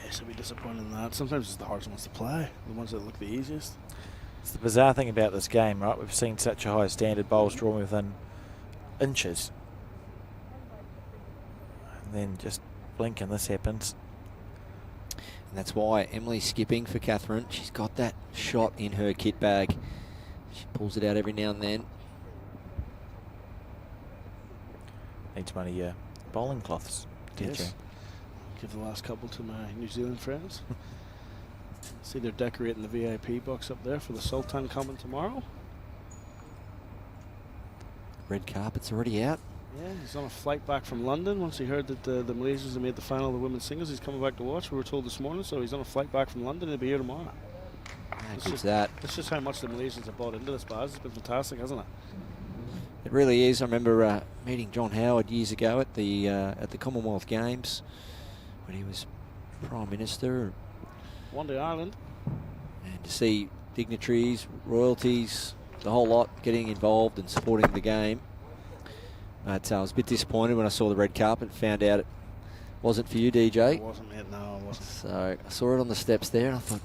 Yes, I'd be disappointed in that. Sometimes it's the hardest ones to play, the ones that look the easiest. It's the bizarre thing about this game, right? We've seen such a high standard, bowls drawn within inches. And then just blink and this happens. And that's why Emily's skipping for Catherine. She's got that shot in her kit bag. She pulls it out every now and then. Needs one of your bowling cloths, did you? Give the last couple to my New Zealand friends. See, they're decorating the VIP box up there for the Sultan coming tomorrow. Red carpet's already out. Yeah, he's on a flight back from London. Once he heard that the Malaysians had made the final of the women's singles, he's coming back to watch. We were told this morning, so he's on a flight back from London. He'll be here tomorrow. That's that. That's just how much the Malaysians have bought into this, Baz. It's been fantastic, hasn't it? It really is. I remember meeting John Howard years ago at the Commonwealth Games when he was Prime Minister. One day Ireland. And to see dignitaries, royalties, the whole lot getting involved and supporting the game. But I was a bit disappointed when I saw the red carpet, found out it wasn't for you, DJ. It wasn't it, no, it wasn't. So I saw it on the steps there, and I thought,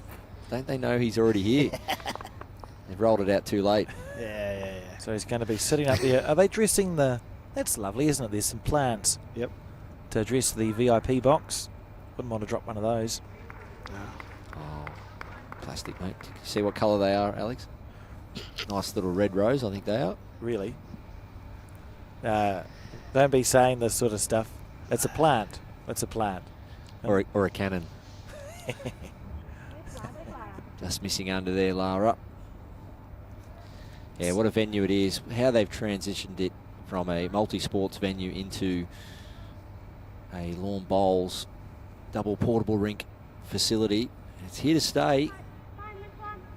don't they know he's already here? They've rolled it out too late. Yeah. So he's going to be sitting up there. Are they dressing the... That's lovely, isn't it? There's some plants. Yep. To address the VIP box. Wouldn't want to drop one of those. No. Oh, plastic, mate. See what colour they are, Alex? Nice little red rose, I think they are. Really? Don't be saying this sort of stuff. It's a plant. It's a plant. Or a cannon. Just missing under there, Lara. Yeah, what a venue it is. How they've transitioned it from a multi-sports venue into a lawn bowls double portable rink facility. It's here to stay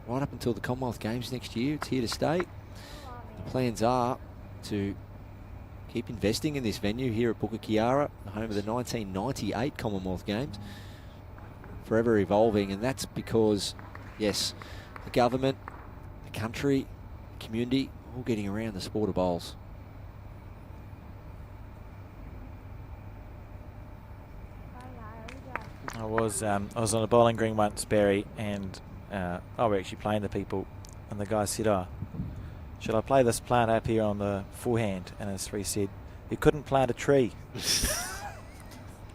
right up until the Commonwealth Games next year. It's here to stay. The plans are to keep investing in this venue here at Bukit, Kiara, the home of the 1998 Commonwealth Games. Forever evolving, and that's because, yes, the government, the country, community, all getting around the sport of bowls. I was on a bowling green once, Barry, and we're actually playing the people, and the guy said, "Oh, should I play this plant up here on the forehand?" And his three said, "You couldn't plant a tree.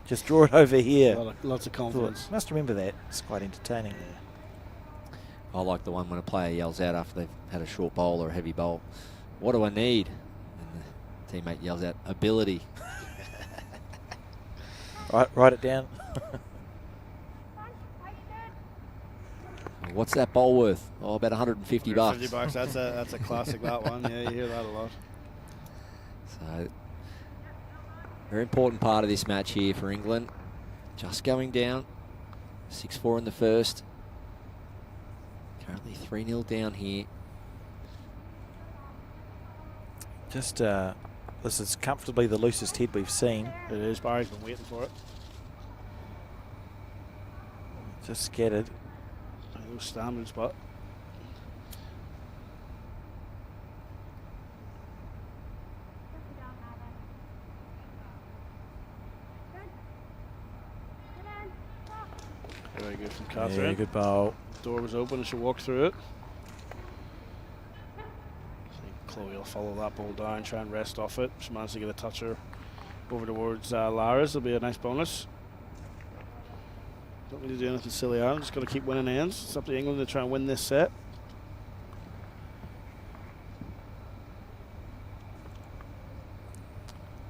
Just draw it over here." Lots of confidence. Must remember that. It's quite entertaining. I like the one when a player yells out after they've had a short bowl or a heavy bowl, "What do I need?" And the teammate yells out, "Ability." Write it down. What's that bowl worth? Oh, about 150 bucks. 50 bucks. That's a classic, that one. Yeah, you hear that a lot. So, very important part of this match here for England. Just going down. 6-4 in the first. Currently 3-0 down here. Just, this is comfortably the loosest head we've seen. It is. Barry's been waiting for it. Just scattered. A little standard spot. Very good from Catherine. Yeah, good bowl. Door was open and she walked through it. I think Chloe will follow that ball down, try and rest off it. She managed to get a toucher over towards Lara's. It'll be a nice bonus. Don't need to do anything silly out. Just got to keep winning ends. It's up to England to try and win this set.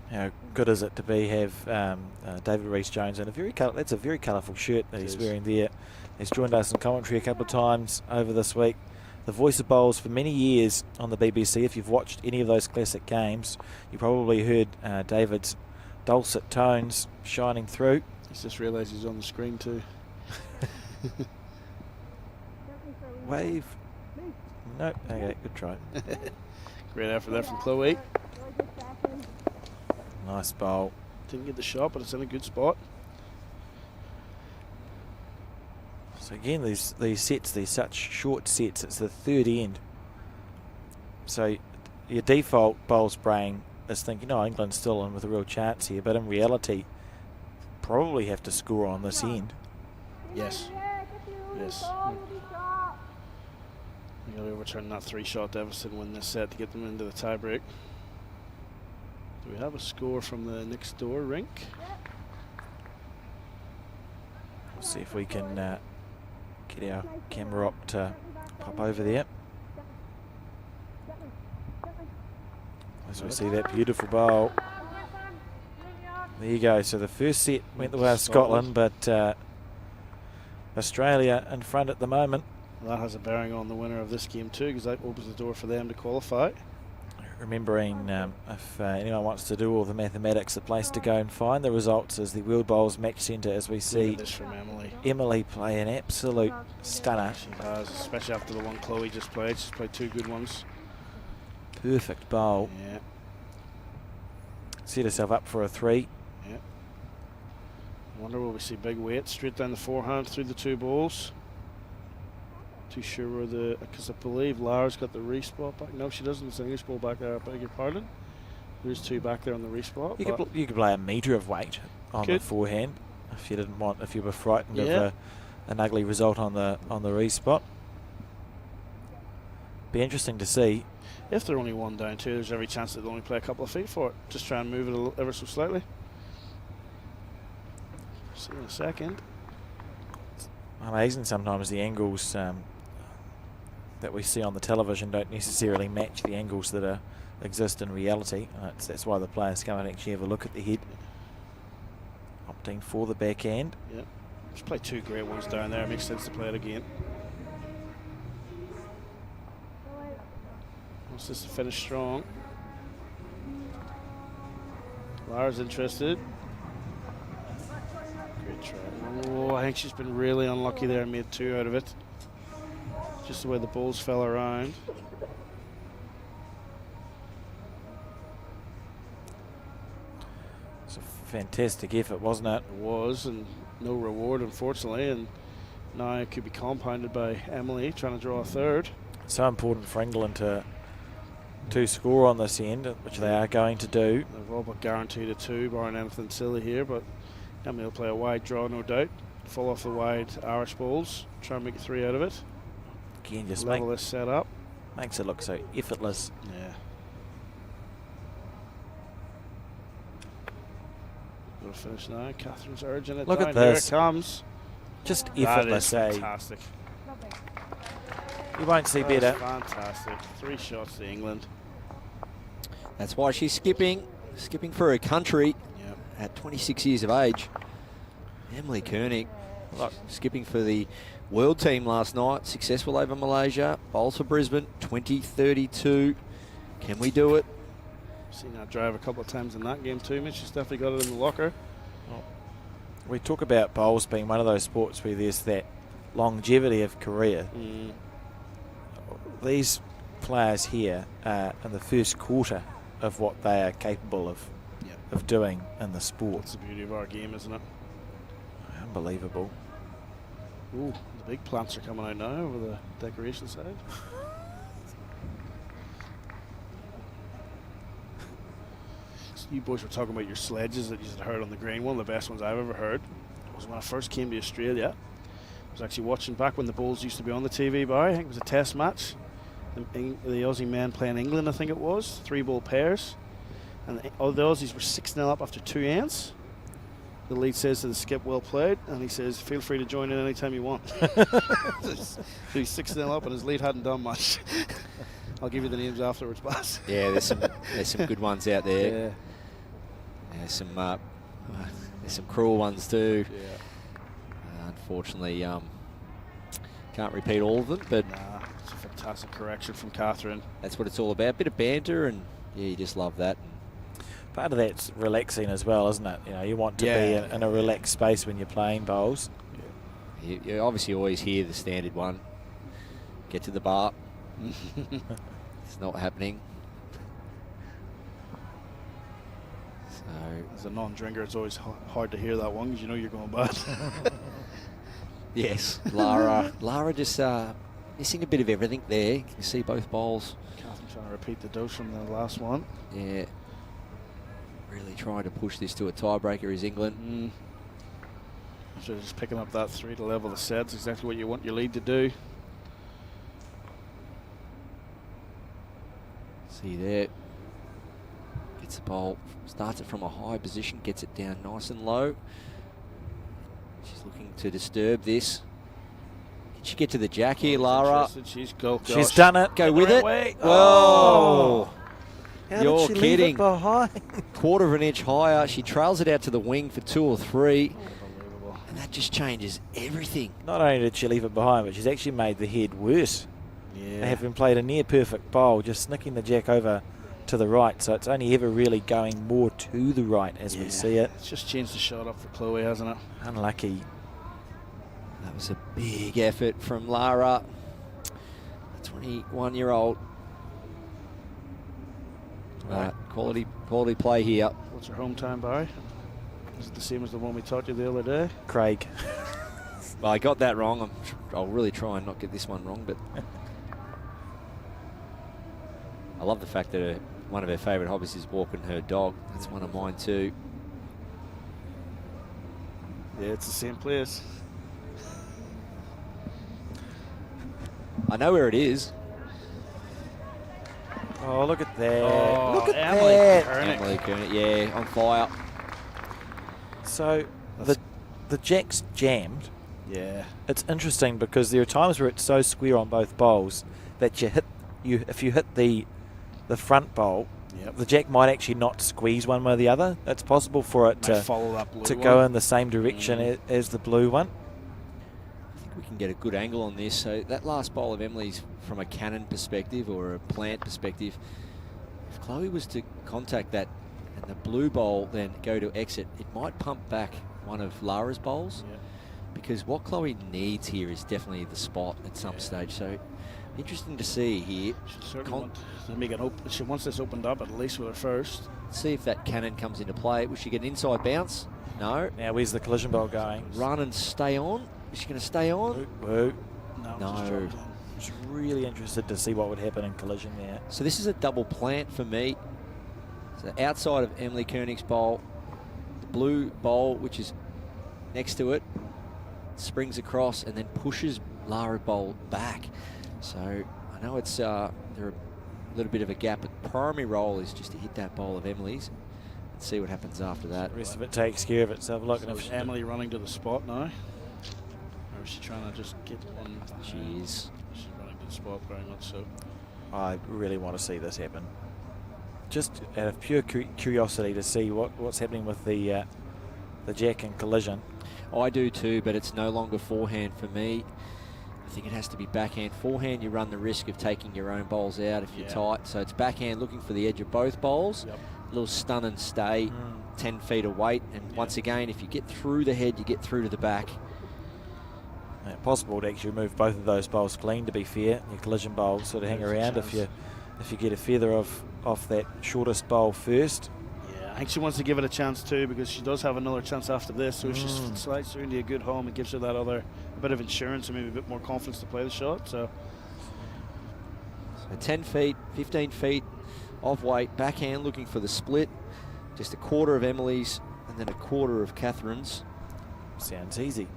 How good is it to have David Rees-Jones in that's a very colourful shirt that he's wearing there. He's joined us in commentary a couple of times over this week. The voice of bowls for many years on the BBC. If you've watched any of those classic games, you probably heard David's dulcet tones shining through. He's just realised he's on the screen too. Wave. No, okay, good try. Great effort there from Chloe. Nice bowl. Didn't get the shot, but it's in a good spot. So again, these sets, these such short sets. It's the third end. So your default bowls brain is thinking, "Oh, England's still in with a real chance here," but in reality, probably have to score on this end. Yes. Yes. You got to overturn that 3-shot deficit and win this set to get them into the tiebreak. Do we have a score from the next door rink? We'll see if we can get our camera up to pop over there. As we see that beautiful bowl. There you go. So the first set went the way of Scotland, but Australia in front at the moment. That has a bearing on the winner of this game too, because that opens the door for them to qualify. Remembering if anyone wants to do all the mathematics, the place to go and find the results is the World Bowls Match Centre, as we see this from Emily. Emily play an absolute stunner. She has, especially after the one Chloe just played. She's played 2 good ones. Perfect bowl. Yeah. Set herself up for a 3. Yeah. Wonder will we see big weight straight down the forehand through the 2 balls. Too sure where the, because I believe Lara's got the respot back. No, she doesn't. It's an English ball back there. I beg your pardon. There's 2 back there on the respot. You could play a metre of weight on the forehand if you didn't want. If you were frightened of an ugly result on the respot. Be interesting to see. If they're only 1 down 2, there's every chance that they'll only play a couple of feet for it. Just try and move it a little, ever so slightly. See in a second. It's amazing sometimes the angles that we see on the television don't necessarily match the angles that exist in reality. That's why the players come and actually have a look at the head. Opting for the backhand. Yep. Just play 2 great ones down there. It makes sense to play it again. Wants this to finish strong. Lara's interested. Great try. Oh, I think she's been really unlucky there and made 2 out of it. Just the way the balls fell around. It's a fantastic effort, wasn't it? It was, and no reward, unfortunately. And now it could be compounded by Emily trying to draw a 3rd. So important for England to score on this end, which they are going to do. They've all but guaranteed a 2, barring anything silly here, but Emily will play a wide draw, no doubt. Fall off the wide Irish balls, try and make 3 out of it. Again, just level this set up. Makes it look so effortless. Yeah. We'll finish now. Catherine's urging it. Look down. at this. Here it comes. Just effortless. That is fantastic. You won't see better. Fantastic. 3 shots to England. That's why she's skipping for her country at 26 years of age. Emily Koenig, skipping for the world team last night. Successful over Malaysia. Bowls for Brisbane, 20-32. Can we do it? Seen that drive a couple of times in that game too, Mitch. She's definitely got it in the locker. Well, we talk about bowls being one of those sports where there's that longevity of career. These players here are in the first quarter of what they are capable of doing in the sport. That's the beauty of our game, isn't it? Unbelievable. Ooh, the big plants are coming out now over the decoration side. You boys were talking about your sledges that you had heard on the green. One of the best ones I've ever heard was when I first came to Australia. I was actually watching back when the Bulls used to be on the TV bar. I think it was a test match. The Aussie men playing England, I think it was. 3-ball pairs. And the Aussies were 6-0 up after 2 ends. The lead says to the skip, well played. And he says, feel free to join in anytime you want. So he's 6-0 up and his lead hadn't done much. I'll give you the names afterwards, boss. Yeah, there's some good ones out there. Yeah. There's some cruel ones too. Yeah. Unfortunately, can't repeat all of them, but it's a fantastic correction from Catherine. That's what it's all about. Bit of banter, and yeah, you just love that. Part of that's relaxing as well, isn't it? You know, you want to be in a relaxed space when you're playing bowls. Yeah. You obviously always hear the standard one. Get to the bar. It's not happening. So, as a non-drinker, it's always hard to hear that one because you know you're going bad. Yes, Lara just missing a bit of everything there. You can see both bowls. Catherine trying to repeat the dose from the last one. Yeah, really trying to push this to a tiebreaker is England. So just picking up that 3 to level the sets, exactly what you want your lead to do. See there. Gets the bowl, starts it from a high position, gets it down nice and low. She's looking to disturb this. Can she get to the jack here, Lara? She's done it. Go with it. Oh. You're kidding. Quarter of an inch higher. She trails it out to the wing for 2 or 3. Unbelievable. And that just changes everything. Not only did she leave it behind, but she's actually made the head worse. Yeah. They have been played a near perfect bowl, just snicking the jack over to the right, so it's only ever really going more to the right as we see it. It's just changed the shot up for Chloe, hasn't it? Unlucky. That was a big effort from Lara, the 21-year-old. Quality play here. What's her home time, Barry? Is it the same as the one we taught you the other day? Craig. Well, I got that wrong. I'll really try and not get this one wrong, but I love the fact that one of her favourite hobbies is walking her dog. That's one of mine too. Yeah, it's the same place. I know where it is. Oh, look at that. Oh, look at Emily that. Koenig. Emily Koenig, yeah, on fire. So the jack's jammed. Yeah. It's interesting because there are times where it's so square on both bowls that if you hit the front bowl, Yep. the jack might actually not squeeze one way or the other. It's possible for it Might follow that blue to one. go in the same direction as the blue one. I think we can get a good angle on this. So that last bowl of Emily's from a cannon perspective or a plant perspective, if Chloe was to contact that and the blue bowl then go to exit, it might pump back one of Lara's bowls. Yeah. Because what Chloe needs here is definitely the spot at some stage. So interesting to see here. She certainly wants to make it open. She wants this opened up at least with her first. See if that cannon comes into play. Will she get an inside bounce? No. Now where's the collision bowl going? Run and stay on. Is she going to stay on? Woo. No. No. Just dropped in. Just really interested to see what would happen in collision there. So this is a double plant for me. So outside of Emily Koenig's bowl, the blue bowl, which is next to it, springs across and then pushes Lara bowl back. So I know it's there are a little bit of a gap, but the primary role is just to hit that bowl of Emily's and see what happens after that. The rest of it takes care of itself. Look, So is Emily running to the spot now? Or is she trying to just get one? She is. She's running to the spot very much so. I really want to see this happen. Just out of pure curiosity to see what's happening with the jack and collision. I do too, but it's no longer forehand for me. I think it has to be backhand. Forehand, you run the risk of taking your own bowls out if you're tight. So it's backhand looking for the edge of both bowls. Yep. A little stun and stay, 10 feet of weight. And once again, if you get through the head, you get through to the back. Possible to actually remove both of those bowls clean, to be fair. Your collision bowl sort of hang There's a around if you get a feather off that shortest bowl first. Yeah, I think she wants to give it a chance too because she does have another chance after this. So if she slides through into a good home, it gives her that other bit of insurance and maybe a bit more confidence to play the shot. So 10 feet, 15 feet of weight, backhand looking for the split. Just a quarter of Emily's and then a quarter of Catherine's. Sounds easy.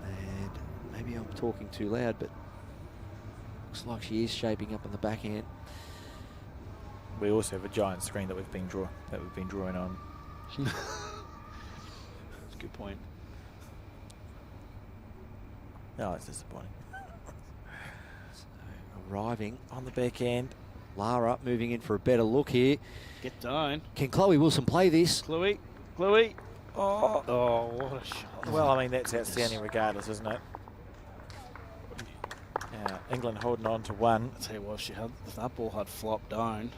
And maybe I'm talking too loud, but looks like she is shaping up on the backhand. We also have a giant screen that we've been drawing on. that's a good point. No, it's disappointing. So arriving On the backhand. Lara moving in for a better look here. Get down. Can Chloe Wilson play this? Chloe. Oh, what a shot. Well, I mean, that's outstanding regardless, isn't it? England holding on to one. I'll tell you what, if that ball had flopped down,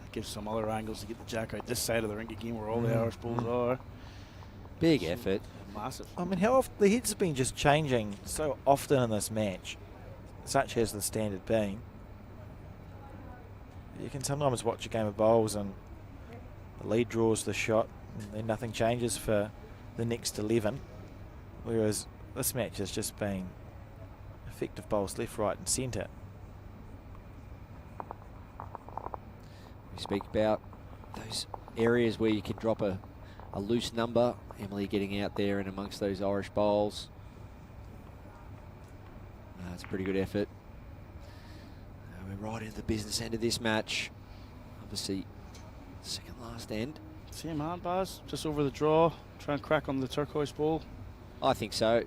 it gives some other angles to get the jack out this side of the rink again where all the Irish balls are. Big effort. Massive. I mean, how often the heads have been just changing so often in this match, such has the standard been. You can sometimes watch a game of bowls and the lead draws the shot and then nothing changes for the next 11, whereas this match has just been effective bowls left, right and centre. We speak about those areas where you can drop a loose number. Emily getting out there and amongst those Irish bowls. That's a pretty good effort. We're right into the business end of this match. Obviously, second last end. Same hand, Baz. Just over the draw. Try and crack on the turquoise ball. I think so.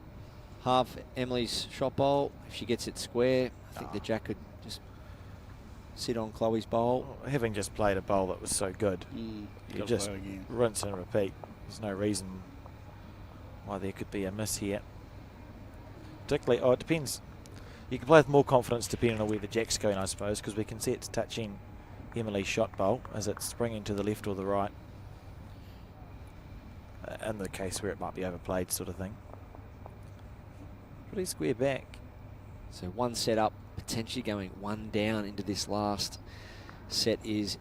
Half Emily's shot bowl. If she gets it square, I think the jack could just sit on Chloe's bowl. Having just played a bowl that was so good, You you just rinse and repeat. There's no reason why there could be a miss here. Particularly, it depends. You can play with more confidence depending on where the jack's going, I suppose, because we can see it's touching Emily's shot bowl as it's springing to the left or the right. In the case where it might be overplayed, sort of thing. Pretty square back. So one set up, potentially going one down into this last set is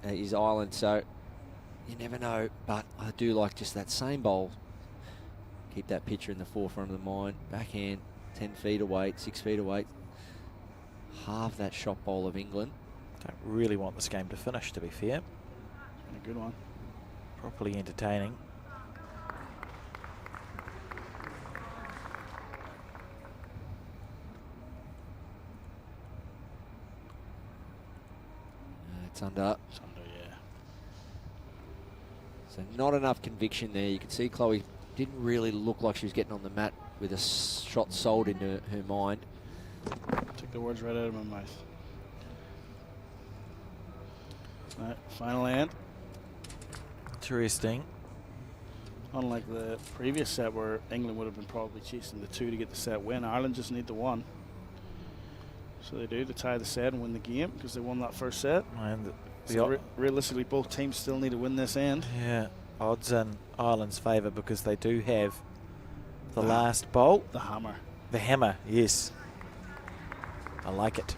Ireland. So you never know, but I do like just that same bowl Keep that picture in the forefront of the mind. Backhand, 10 feet away, 6 feet away. Half that shot bowl of England. Don't really want this game to finish, to be fair. A good one. Properly entertaining. It's under. It's under, yeah. So not enough conviction there. You can see Chloe didn't really look like she was getting on the mat with a shot sold into her mind. Took the words right out of my mouth. All right, final hand. Interesting. Unlike the previous set where England would have been probably chasing the 2 to get the set win, Ireland just need the 1. So they do to tie the set and win the game because they won that first set. And So realistically, both teams still need to win this end. yeah, odds in Ireland's favour because they do have the last bolt. The hammer. The hammer, yes. I like it.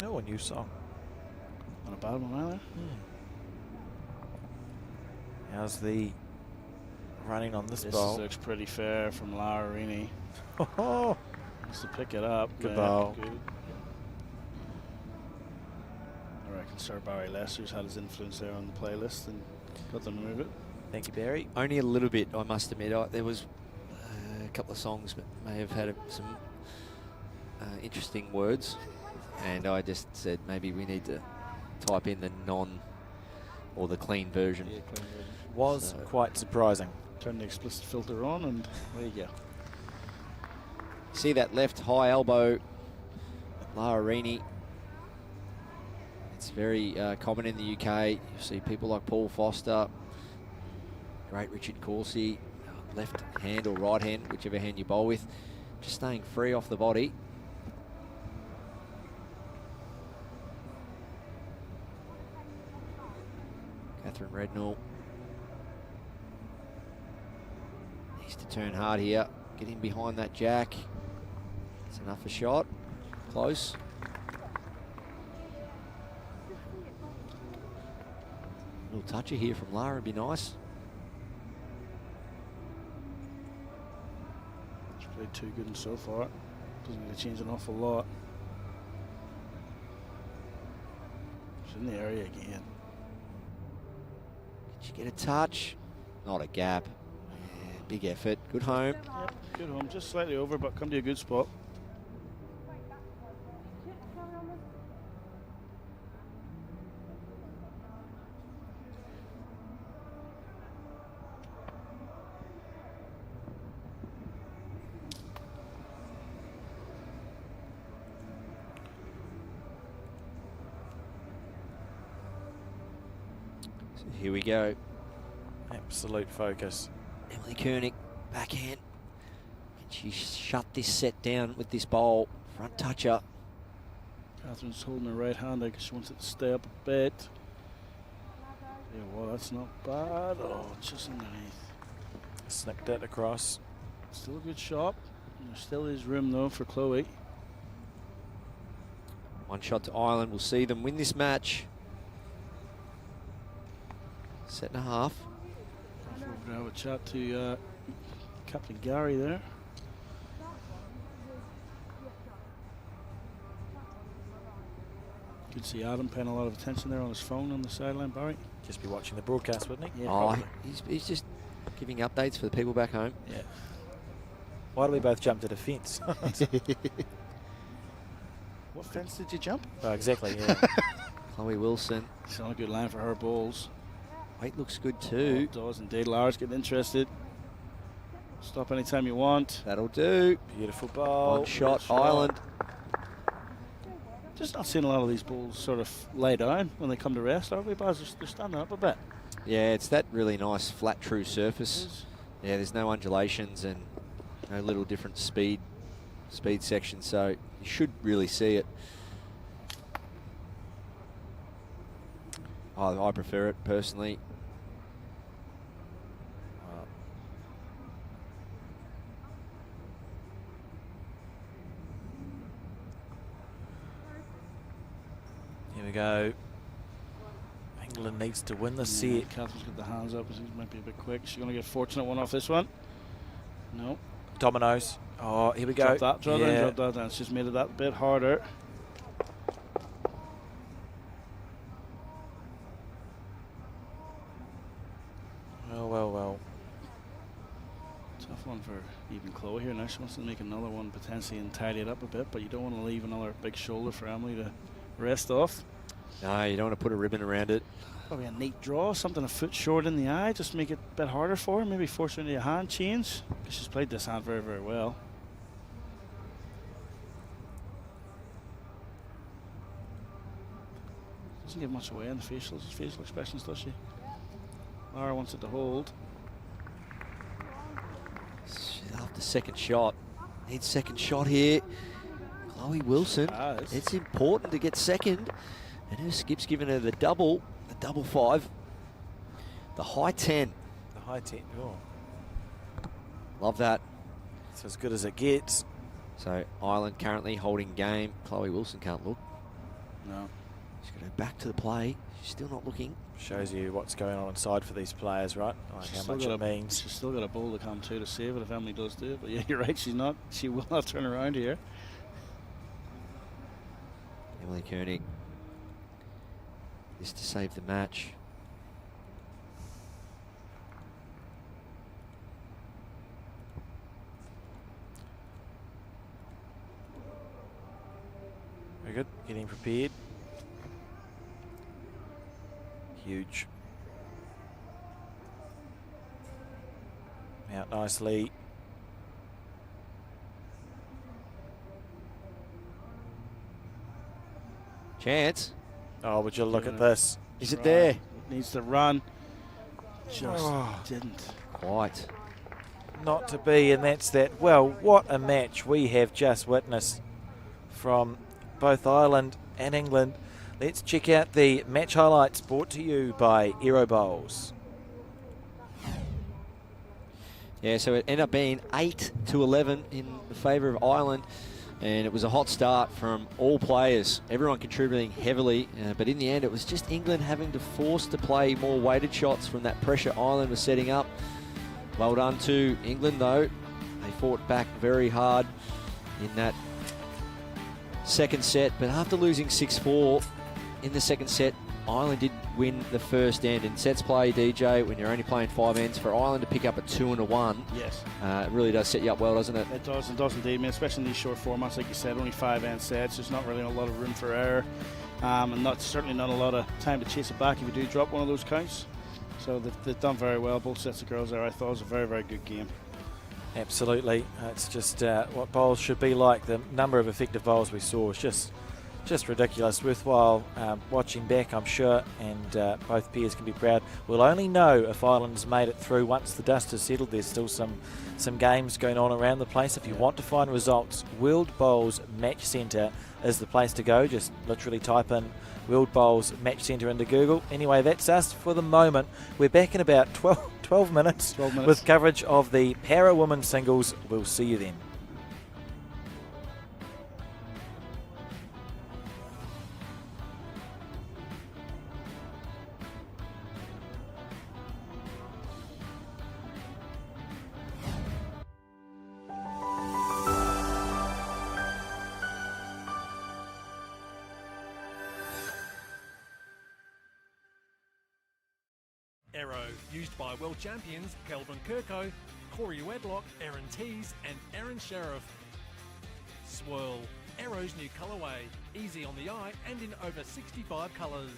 Oh, a new song. Not a bad one either. How's the running on this This bowl? looks pretty fair from Lara Rini. Oh, Wants to pick it up. Good Yeah, bowl. Good. I reckon Sir Barry Lester's had his influence there on the playlist and got them to move it. thank you, Barry. Only a little bit, I must admit. There was a couple of songs that may have had some interesting words, and I just said maybe we need to type in the non or the clean version. Yeah, clean version. Was So- quite surprising. Turn the explicit filter on and there you go. See that left high elbow, Lara Rini. It's very common in the UK. You see people like Paul Foster, great Richard Corsi, left hand or right hand, whichever hand you bowl with, just staying free off the body. Catherine Redknapp needs to turn hard here. Get in behind that jack. It's enough a shot. Close. Little toucher here from Lara would be nice. She's played too good and so far. Doesn't need to change an awful lot. She's in the area again. Did she get a touch? Not a gap. Yeah, big effort. Good home. Yep, good home. Just slightly over, but come to a good spot. So here we go. Absolute focus. Emily Koenig, backhand. Can she shut this set down with this bowl? Front toucher. Catherine's holding her right hand because she wants it to stay up a bit. Yeah, well, that's not bad. Oh, just underneath. Snicked it across. Still a good shot. And there still is room, though, for Chloe. One shot to Ireland. We'll see them win this match. Set and a half. We're going to have a chat to Captain Gary there. Good to see Adam paying a lot of attention there on his phone on the sideline, Barry. Just be watching the broadcast, wouldn't he? Yeah, Oh, probably. he's just giving updates for the people back home. Yeah. Why do we both jump to the fence? What fence did you jump? Oh, exactly, yeah. Chloe Wilson. It's not a good line for her balls. Weight looks good too. Oh, it does indeed. Lara's getting interested. Stop anytime you want. That'll do. Beautiful ball. One shot, Ireland. Just not seeing a lot of these balls sort of lay down when they come to rest, are we, Baz? They're standing up a bit. Yeah, it's that really nice flat true surface. Yeah, there's no undulations and no little different speed sections, so you should really see it. I prefer it personally. go. England needs to win the set. Catherine's got the hands up. She might be a bit quick. She's going to get a fortunate one off this one. No. Dominoes. Oh, here we go. Drop that down. She's made it that bit harder. Well. Tough one for even Chloe here. Now she wants to make another one potentially and tidy it up a bit, but you don't want to leave another big shoulder for Emily to rest off. No, you don't want to put a ribbon around it. Probably a neat draw, something a foot short in the eye, just to make it a bit harder for her. Maybe force her into a hand change. She's played this hand very, very well. Doesn't give much away in the facial expressions, does she? Lara wants it to hold. After second shot. Needs second shot here. Chloe Wilson. It's important to get second. And her skip's giving her the double 5. The high 10. The high 10. Oh. Love that. It's as good as it gets. So Ireland currently holding game. Chloe Wilson can't look. No. She's going to go back to the play. She's still not looking. Shows you what's going on inside for these players, right? Like how much it means. She's still got a bowl to come to save it if Emily does do it. But yeah, you're right. She's not. She will not turn around here. Emily Koenig. This to save the match. Very good. Getting prepared. Huge. Out nicely. Chance. Oh, would you look at this? Is it there? It needs to run. Just didn't. Quite. Not to be, and that's that. Well, what a match we have just witnessed from both Ireland and England. Let's check out the match highlights brought to you by Aero Bowls. Yeah, so it ended up being 8-11 in favour of Ireland. And it was a hot start from all players, everyone contributing heavily. But in the end, it was just England having to force to play more weighted shots from that pressure Ireland was setting up. Well done to England, though. They fought back very hard in that second set. But after losing 6-4 in the second set, Ireland did win the first end. In sets play, DJ, when you're only playing 5 ends, for Ireland to pick up a 2 and a 1, yes, it really does set you up well, doesn't it? It does indeed, I mean, especially in these short formats, like you said, only 5 end sets. There's not really a lot of room for error, and certainly not a lot of time to chase it back if you do drop one of those counts. So they've done very well, both sets of girls there. I thought it was a very, very good game. Absolutely. It's just what bowls should be like. The number of effective bowls we saw was just ridiculous. Worthwhile watching back, I'm sure, and both pairs can be proud. We'll only know if Ireland's made it through once the dust has settled. There's still some games going on around the place. If you want to find results, World Bowls Match Centre is the place to go. Just literally type in World Bowls Match Centre into Google. Anyway, that's us for the moment. We're back in about 12 minutes with coverage of the Para Women's Singles. We'll see you then. Arrow, used by world champions Kelvin Kirko, Corey Wedlock, Aaron Tees and Aaron Sheriff. Swirl, Arrow's new colourway, easy on the eye and in over 65 colours.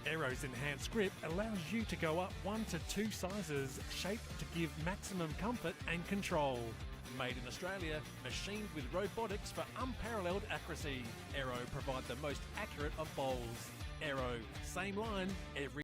Arrow's enhanced grip allows you to go up 1 to 2 sizes, shaped to give maximum comfort and control. Made in Australia, machined with robotics for unparalleled accuracy. Arrow provide the most accurate of bowls. Arrow, same line every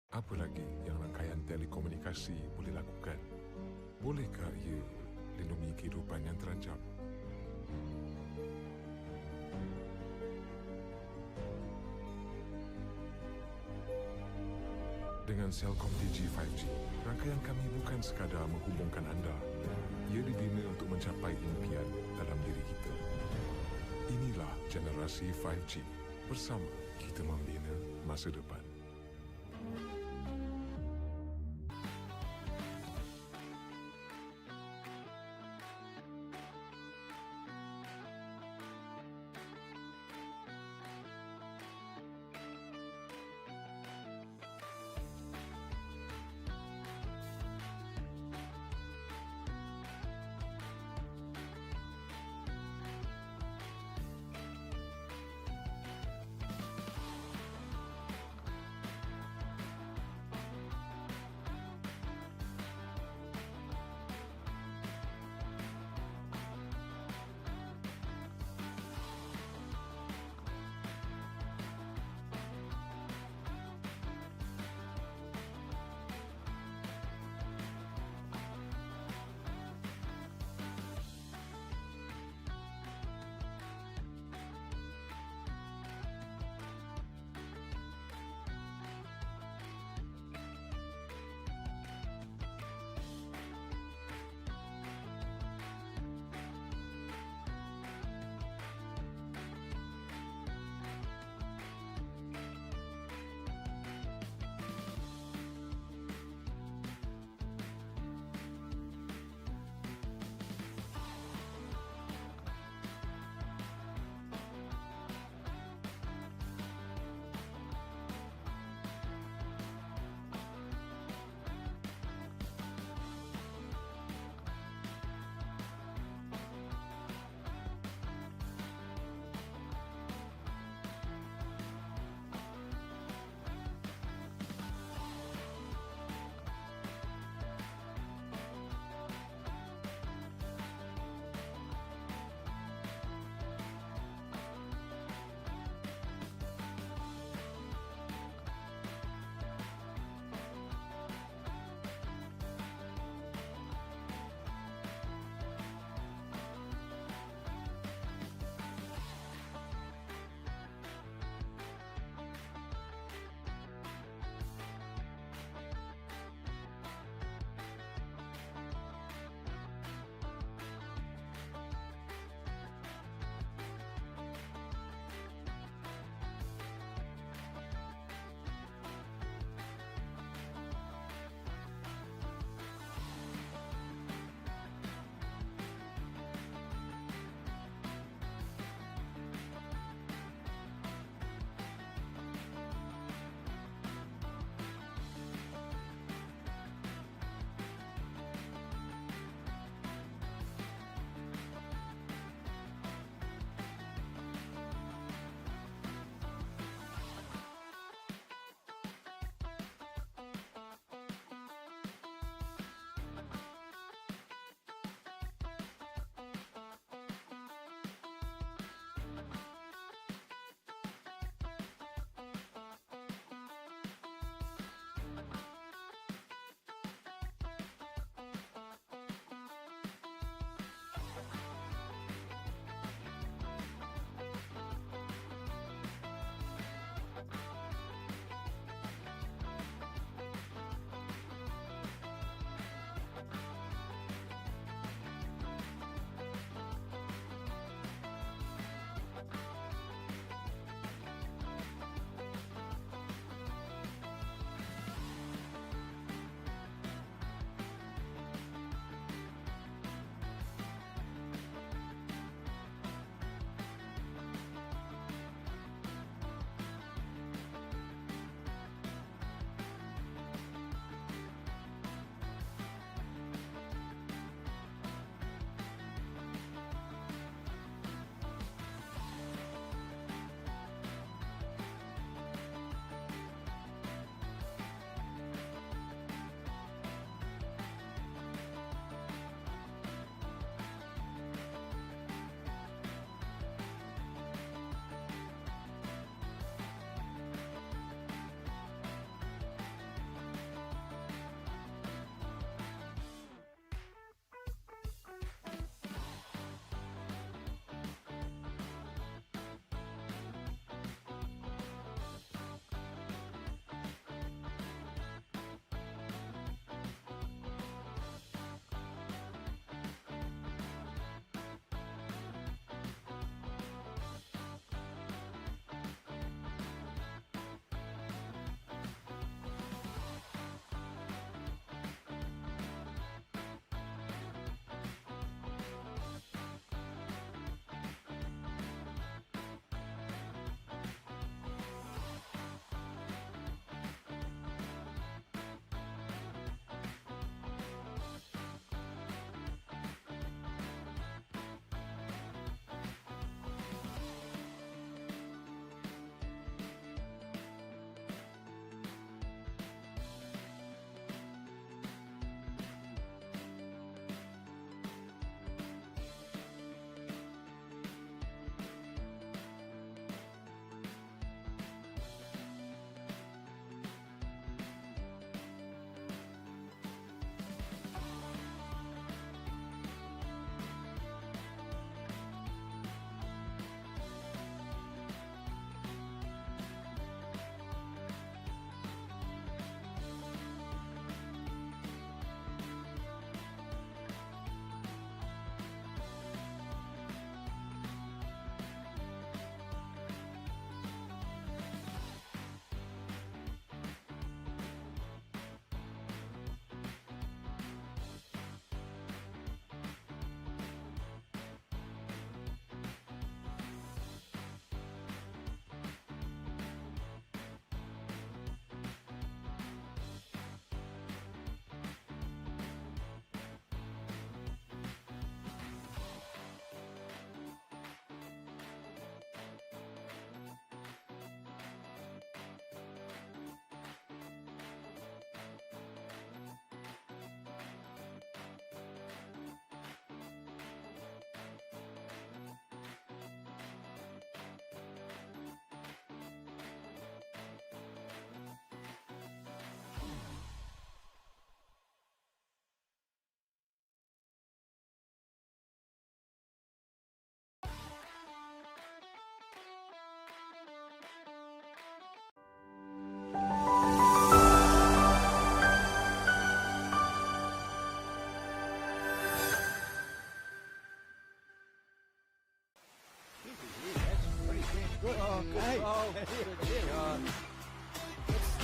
Apa lagi yang rangkaian telekomunikasi boleh lakukan? Bolehkah ia lindungi kehidupan yang terancam? Dengan Celcom Digi 5G, rangkaian kami bukan sekadar menghubungkan anda. Ia dibina untuk mencapai impian dalam diri kita. Inilah generasi 5G. Bersama kita membina masa depan.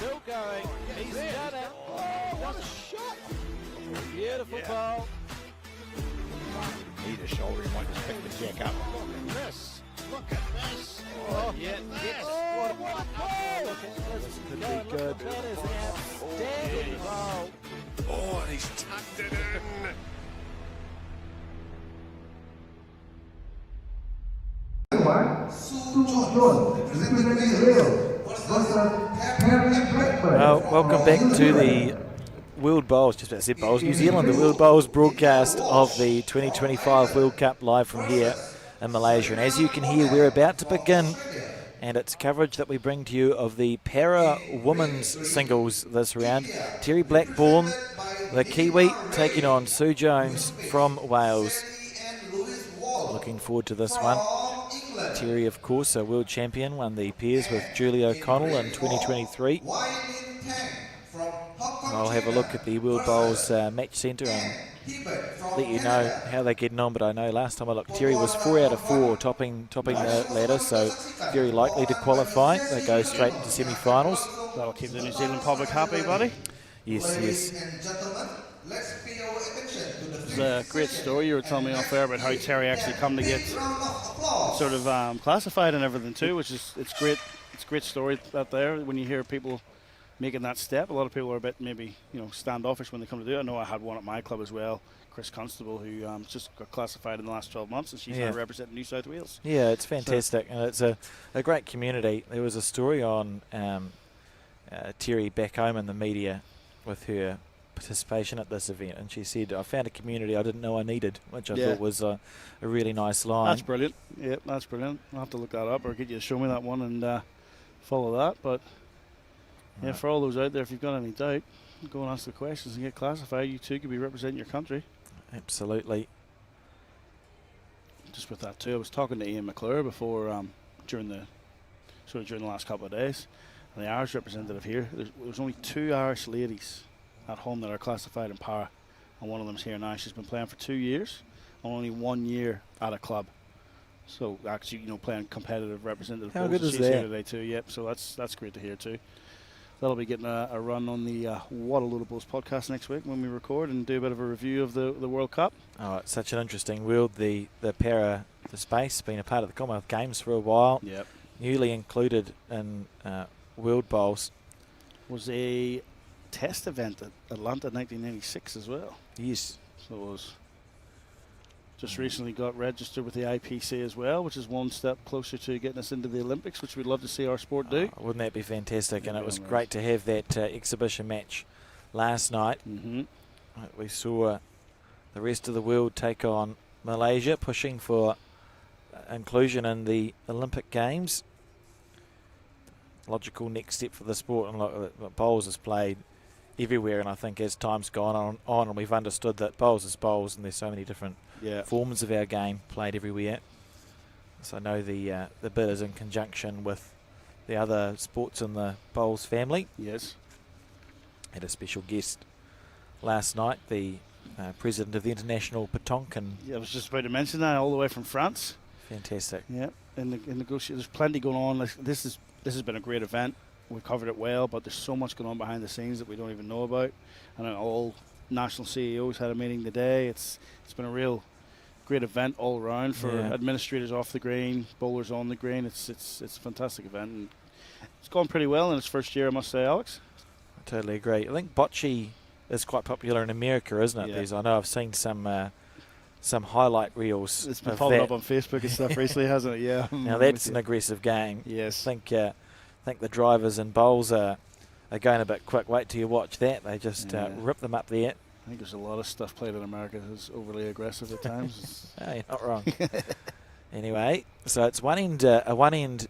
still going. He's done it. Oh, what a shot! Beautiful ball. Need a shoulder, he might just pick the jack up. Look at this. Look at this. Oh, yeah. Yes. What a ball. Look at this. Could be good. That is an outstanding ball. Oh, and he's tucked it in. Well, welcome back to the World Bowls, just about to say Bowls, New Zealand, the World Bowls broadcast of the 2025 World Cup live from here in Malaysia. And as you can hear, we're about to begin, and it's coverage that we bring to you of the para women's singles this round. Teri Blackbourn, the Kiwi, taking on Sue Jones from Wales. Looking forward to this one. Teri, of course, a world champion, won the pairs with Julie O'Connell in 2023. I'll have a look at the World Bowls match centre and let you know how they're getting on, but I know last time I looked, Teri was 4 out of 4 topping the ladder, so very likely to qualify. They go straight into semi-finals. That'll keep the New Zealand public happy, buddy. Yes, yes. It's a great story you were telling me off air about how Teri actually come to get sort of classified and everything too, which is it's great. It's a great story out there when you hear people making that step. A lot of people are a bit maybe standoffish when they come to do it. I know I had one at my club as well, Chris Constable, who just got classified in the last 12 months, and she's now representing New South Wales. Yeah, it's fantastic, and it's a great community. There was a story on Teri back home in the media with her participation at this event, and she said, I found a community I didn't know I needed, which I thought was a really nice line. That's brilliant. Yep, that's brilliant. I'll have to look that up or get you to show me that one and follow that. But yeah, for all those out there, if you've got any doubt, go and ask the questions and get classified. You too could be representing your country. Absolutely. Just with that too, I was talking to Ian McElroy before during the last couple of days, and the Irish representative here. There's only 2 Irish ladies at home that are classified in para, and one of them's here now. She's been playing for 2 years, and only 1 year at a club. So actually, playing competitive representative. How good is she's that? here today too. Yep. So that's great to hear too. That'll be getting a run on the What a Load Bulls podcast next week when we record and do a bit of a review of the World Cup. Oh, it's such an interesting world. The para, the space, been a part of the Commonwealth Games for a while. Yep. Newly included in World Bowls. Was a test event at Atlanta 1996 as well. Yes. So it was just recently got registered with the IPC as well, which is one step closer to getting us into the Olympics, which we'd love to see our sport do. Wouldn't that be fantastic? And it was great to have that exhibition match last night. We saw the rest of the world take on Malaysia, pushing for inclusion in the Olympic Games. Logical next step for the sport, and bowls is played everywhere, and I think as time's gone on and we've understood that bowls is bowls, and there's so many different forms of our game played everywhere. So I know the bid is in conjunction with the other sports in the bowls family. Yes. Had a special guest last night, the president of the International Petanque. And I was just about to mention that, all the way from France. Fantastic. Yeah, in negotiation, there's plenty going on. This has been a great event. We covered it well, but there's so much going on behind the scenes that we don't even know about. And all national CEOs had a meeting today. It's been a real great event all around for administrators off the green, bowlers on the green. It's a fantastic event, and it's gone pretty well in its first year, I must say, Alex. I totally agree. I think bocce is quite popular in America, isn't it? Yeah. I know I've seen some highlight reels. It's been popping up on Facebook and stuff recently, hasn't it? Yeah. Now that's an aggressive game. Yes. I think the drivers and bowls are going a bit quick. Wait till you watch that. They just rip them up there. I think there's a lot of stuff played in America that's overly aggressive at times. Oh, you're not wrong. Anyway, so it's a one-end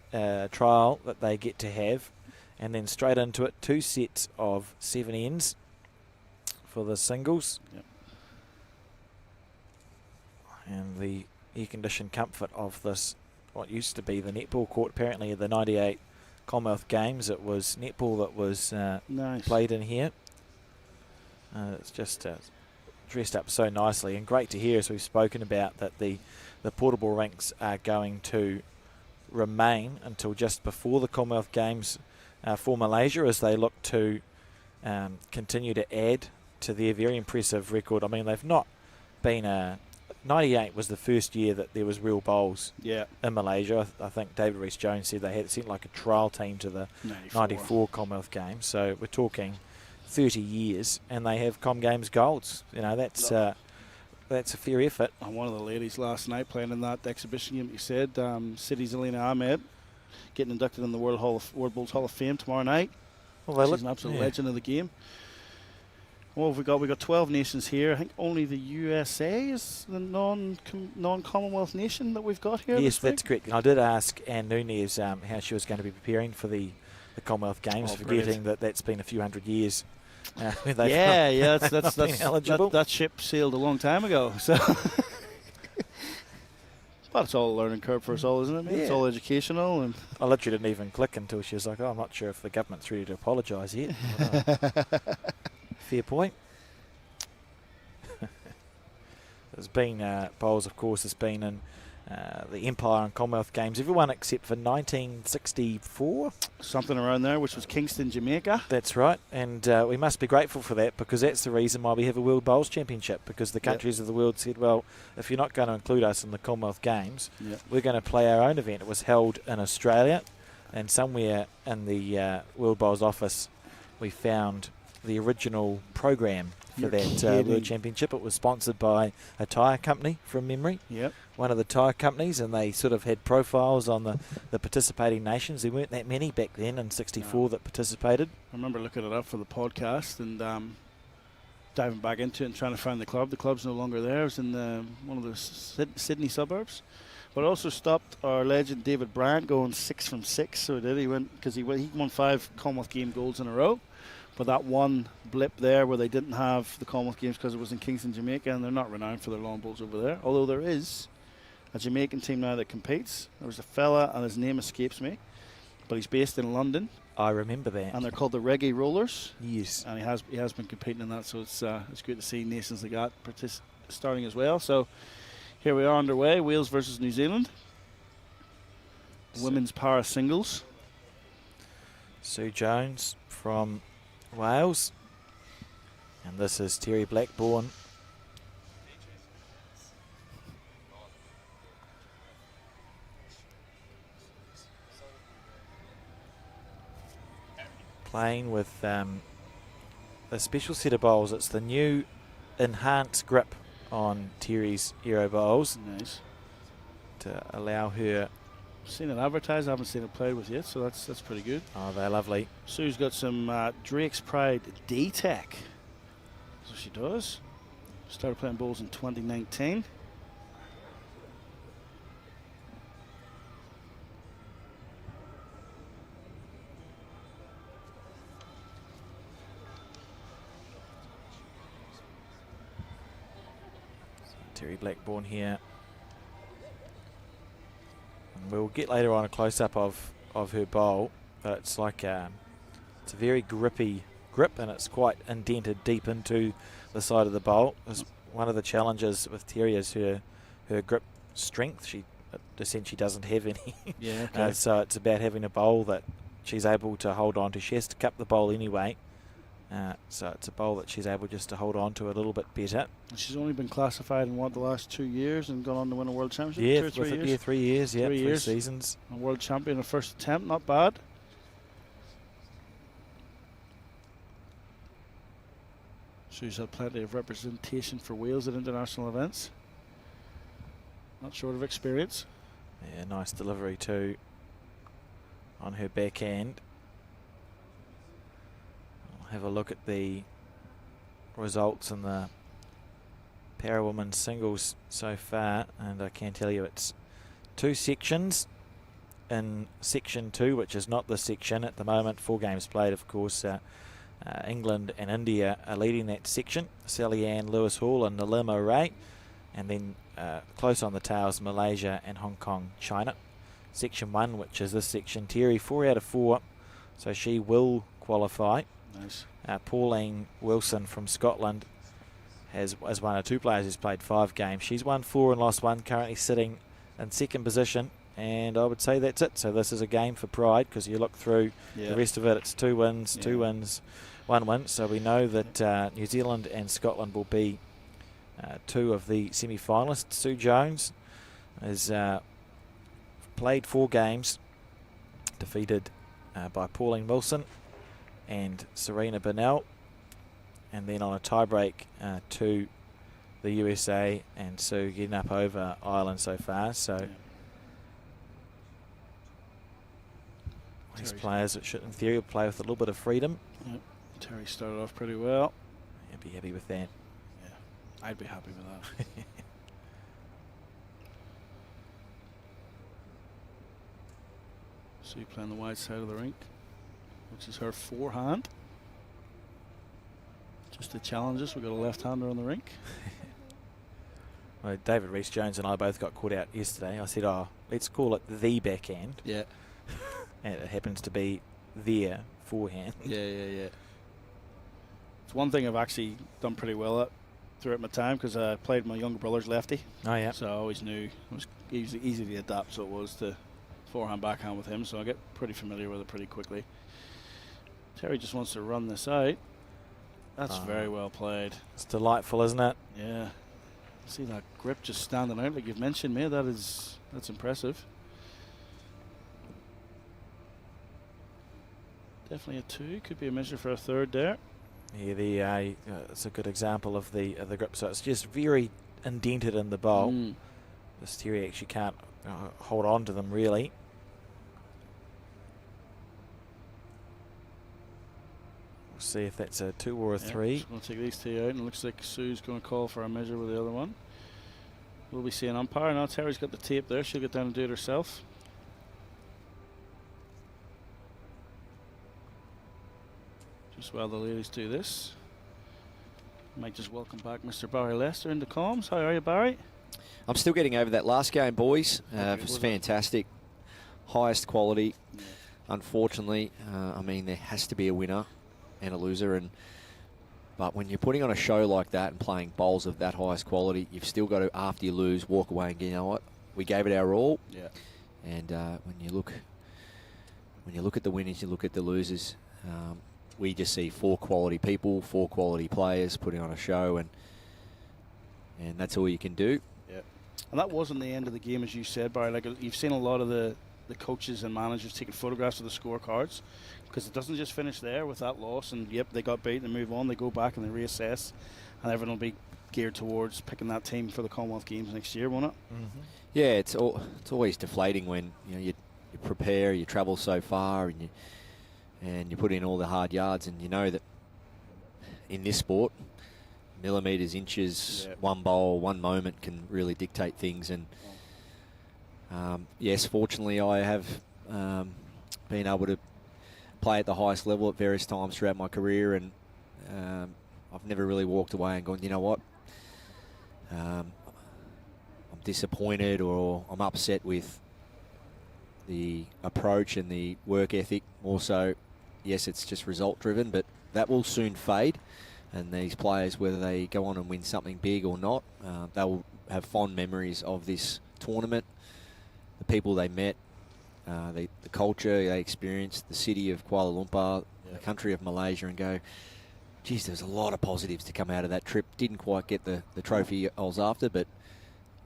trial that they get to have, and then straight into it, 2 sets of 7 ends for the singles. Yep. And the air-conditioned comfort of this, what used to be the netball court, apparently at the 98 Commonwealth Games, it was netball that was played in here. It's just dressed up so nicely, and great to hear, as we've spoken about, that the portable rinks are going to remain until just before the Commonwealth Games for Malaysia as they look to continue to add to their very impressive record. I mean, they've not been 98 was the first year that there was real bowls in Malaysia. I think David Rees-Jones said they had sent like a trial team to the 94 Commonwealth Games. So we're talking 30 years, and they have Com Games golds. You know, that's a fair effort. And one of the ladies last night playing in that exhibition game, you said, City's Elena Ahmed, getting inducted in the World Bowls Hall of Fame tomorrow night. Well, she's an absolute legend of the game. What have we got? We've got 12 nations here. I think only the USA is the non-Commonwealth nation that we've got here. Yes, that's correct. And I did ask Anne Nunez how she was going to be preparing for the Commonwealth Games, forgetting that that's been a few hundred years. That's eligible. That ship sailed a long time ago. So, but it's all a learning curve for us all, isn't it? Yeah. It's all educational. And I literally didn't even click until she was like, "Oh, I'm not sure if the government's ready to apologise yet." Fair point. There's been bowls, of course, has been in the Empire and Commonwealth Games, everyone except for 1964. Something around there, which was Kingston, Jamaica. That's right, and we must be grateful for that, because that's the reason why we have a World Bowls Championship, because the countries of the world said, well, if you're not going to include us in the Commonwealth Games, we're going to play our own event. It was held in Australia, and somewhere in the World Bowls office we found the original program for that World Championship. It was sponsored by a tyre company, from memory. One of the tyre companies, and they sort of had profiles on the participating nations. There weren't that many back then in 64 that participated. I remember looking it up for the podcast and diving back into it and trying to find the club. The club's no longer there. It was in one of the Sydney suburbs. But it also stopped our legend David Bryant going 6 from 6. So he went, because he won 5 Commonwealth Game golds in a row. But that one blip there where they didn't have the Commonwealth Games because it was in Kingston, Jamaica, and they're not renowned for their long bowls over there. Although there is a Jamaican team now that competes. There was a fella, and his name escapes me, but he's based in London. I remember that. And they're called the Reggae Rollers. Yes. And he has been competing in that, so it's great to see nations like that starting as well. So here we are underway, Wales versus New Zealand. Women's para singles. Sue Jones from Wales, and this is Teri Blackbourn. Playing with a special set of bowls. It's the new enhanced grip on Teri's Aero bowls. Nice. To allow her. Seen it advertised, I haven't seen it played with yet, so that's pretty good. Oh, they're lovely. Sue's got some Drake's Pride D-Tech. That's what she does. Started playing bowls in 2019. Teri Blackbourn here. We'll get later on a close-up of her bowl, but it's like it's a very grippy grip, and it's quite indented deep into the side of the bowl. One of the challenges with Teri is her grip strength. She essentially doesn't have any. So it's about having a bowl that she's able to hold on to. She has to cup the bowl anyway, so it's a bowl that she's able just to hold on to a little bit better. She's only been classified in the last 2 years and gone on to win a world championship. 2 or 3 years. 3 years. 3 years. 3 seasons. A world champion, her first attempt, not bad. She's had plenty of representation for Wales at international events. Not short of experience. Yeah, nice delivery too on her backhand. I'll have a look at the results in the para women's singles so far, and I can tell you it's 2 sections. In section 2, which is not the section at the moment, 4 games played, of course. England and India are leading that section. Sally Ann, Lewis Hall and Nalima Ray. And then close on the tails, Malaysia and Hong Kong, China. Section 1, which is this section, Teri 4 out of 4, so she will qualify. Nice. Pauline Wilson from Scotland is one of 2 players who's played 5 games. She's won 4 and lost 1, currently sitting in second position. And I would say that's it. So this is a game for pride, because you look through the rest of it, it's 2 wins, 2 wins, 1 win. So we know that New Zealand and Scotland will be 2 of the semi-finalists. Sue Jones has played 4 games, defeated by Pauline Wilson and Serena Bonnell, and then on a tiebreak to the USA, and Sue getting up over Ireland so far. So these players that should, in theory, play with a little bit of freedom. Yep. Teri started off pretty well. I'd be happy with that. Yeah, I'd be happy with that. So you playing the wide side of the rink, which is her forehand. Just to challenge us, we've got a left-hander on the rink. Well, David Rees-Jones and I both got caught out yesterday. I said, oh, let's call it the backhand. Yeah. And it happens to be their forehand. Yeah. It's one thing I've actually done pretty well at throughout my time, because I played my younger brother's lefty. Oh, yeah. So I always knew it was easy to adapt, so it was to forehand, backhand with him. So I get pretty familiar with it pretty quickly. Teri just wants to run this out. That's very well played. It's delightful, isn't it? Yeah. See that grip just standing out like you've mentioned, mate. That's impressive. Definitely a 2. Could be a measure for a 3rd there. Yeah, it's a good example of the grip. So it's just very indented in the bowl. This Teri actually can't hold on to them really. We'll see if that's a 2 or a 3. Just going to take these 2 out, and it looks like Sue's going to call for a measure with the other one. We'll be seeing umpire. Now Teri's got the tape there. She'll get down and do it herself. Just while the ladies do this, might just welcome back Mr. Barry Lester into comms. How are you, Barry? I'm still getting over that last game, boys. It was fantastic. Highest quality. Yeah. Unfortunately, I mean, there has to be a winner and a loser. But when you're putting on a show like that and playing bowls of that highest quality, you've still got to, after you lose, walk away and go, you know what? We gave it our all. Yeah. And when you look at the winners, you look at the losers. We just see 4 quality people, 4 quality players putting on a show, and that's all you can do. Yeah. And that wasn't the end of the game, as you said, Barry. Like, you've seen a lot of the coaches and managers taking photographs of the scorecards, because it doesn't just finish there with that loss and, yep, they got beat and move on. They go back and they reassess, and everyone will be geared towards picking that team for the Commonwealth Games next year, won't it? Mm-hmm. Yeah, it's always deflating when you prepare, you travel so far, and you put in all the hard yards, and you know that in this sport, millimetres, inches, one bowl, one moment can really dictate things. And yes, fortunately, I have been able to play at the highest level at various times throughout my career, and I've never really walked away and gone, you know what, I'm disappointed or I'm upset with the approach and the work ethic. Also, yes, it's just result driven, but that will soon fade, and these players, whether they go on and win something big or not, they will have fond memories of this tournament, the people they met, the culture they experienced, the city of Kuala Lumpur, the country of Malaysia, and go, geez, there's a lot of positives to come out of that trip. Didn't quite get the trophy I was after, but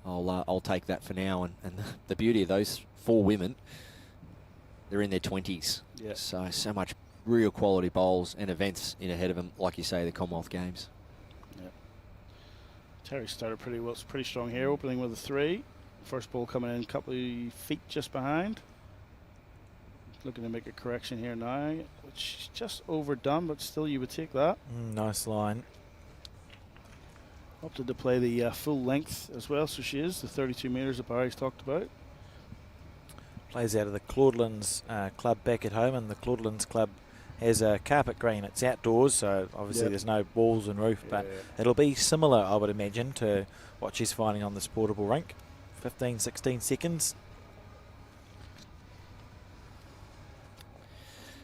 I'll take that for now. And the beauty of those 4 women, they're in their 20s. Yeah. So much real quality bowls and events in ahead of them, like you say, the Commonwealth Games. Yeah. Teri started pretty strong here, opening with a 3. First ball coming in a couple of feet just behind. Looking to make a correction here now, which is just overdone, but still you would take that. Nice line. Opted to play the full length as well, so she is the 32 metres that Barry's talked about. Plays out of the Claudelands club back at home, and the Claudelands club has a carpet green. It's outdoors, so obviously there's no walls and roof, but it'll be similar, I would imagine, to what she's finding on this portable rink. 15, 16 seconds.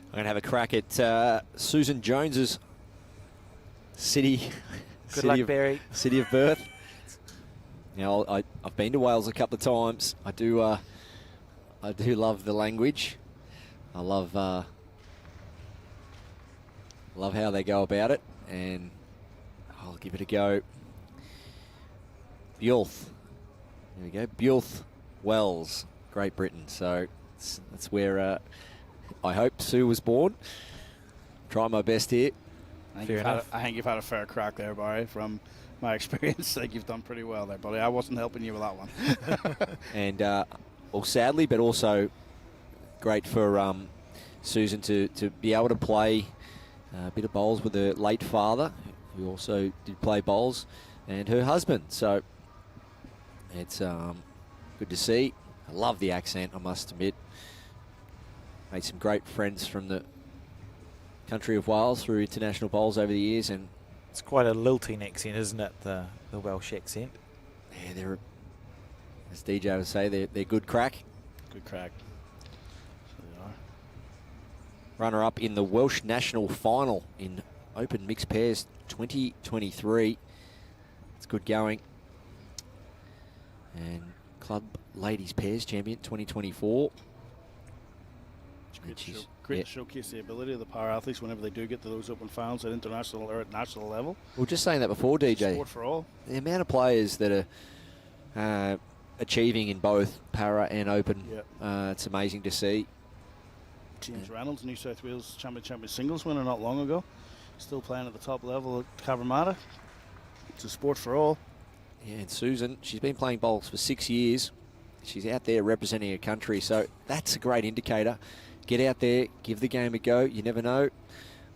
I'm going to have a crack at Susan Jones's city. Good luck, Barry. City of birth. Now, I've been to Wales a couple of times. I do I do love the language. I love how they go about it, and I'll give it a go. Builth. There we go. Builth Wells, Great Britain. So that's where I hope Sue was born. Try my best here. I think you've had a fair crack there, Barry. From my experience, I think you've done pretty well there, buddy. I wasn't helping you with that one. And well, sadly, but also great for Susan to be able to play a bit of bowls with her late father, who also did play bowls, and her husband. So it's good to see. I love the accent, I must admit. Made some great friends from the country of Wales through international bowls over the years, and it's quite a lilting accent, isn't it? The Welsh accent. Yeah, they're, as DJ would say, they're good crack. Good crack. So they are. Runner-up in the Welsh National Final in Open Mixed Pairs 2023. It's good going. And Club Ladies Pairs Champion 2024. Great to showcase the ability of the power athletes whenever they do get to those open finals at international or at national level. We were just saying that before, DJ. Sport for all. The amount of players that are achieving in both para and open, it's amazing to see. James Reynolds, New South Wales champion singles winner not long ago. Still playing at the top level at Cabramatta. It's a sport for all. Yeah, and Susan, she's been playing bowls for 6 years. She's out there representing her country, so that's a great indicator. Get out there, give the game a go. You never know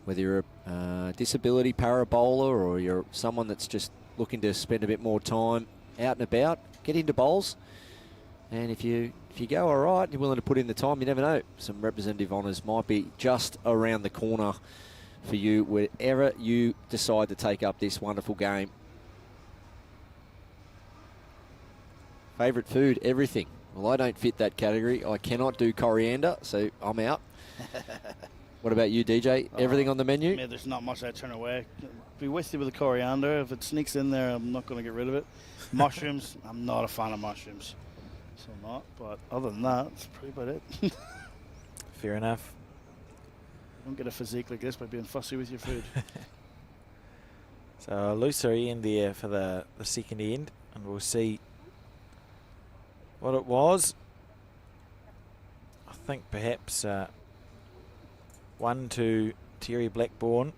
whether you're a disability para bowler or you're someone that's just looking to spend a bit more time out and about. Get into bowls, and if you go all right, you're willing to put in the time, you never know. Some representative honours might be just around the corner for you wherever you decide to take up this wonderful game. Favourite food, everything. Well, I don't fit that category. I cannot do coriander, so I'm out. What about you, DJ? Everything on the menu? Yeah, there's not much I turn away. Be with you with the coriander. If it sneaks in there, I'm not going to get rid of it. Mushrooms, I'm not a fan of mushrooms. So I'm not. But other than that, that's pretty about it. Fair enough. Don't get a physique like this by being fussy with your food. So a looser end there for the second end, and we'll see what it was. I think perhaps 1 to Teri Blackbourn.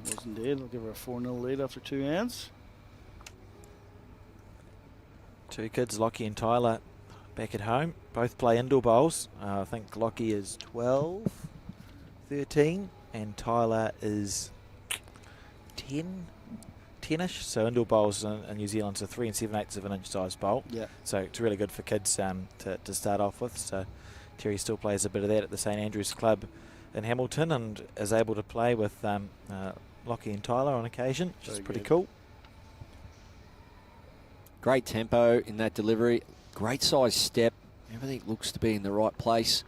It was indeed. I'll give her a 4-0 lead after 2 ends. Two kids, Lockie and Tyler, back at home. Both play indoor bowls. I think Lockie is 12, 13, and Tyler is 10-ish. So indoor bowls in New Zealand's a 3 7/8 of an inch size bowl. Yeah. So it's really good for kids to start off with. So Teri still plays a bit of that at the St Andrews Club in Hamilton and is able to play with Lockie and Tyler on occasion, which is pretty cool. Great tempo in that delivery. Great size step. Everything looks to be in the right place.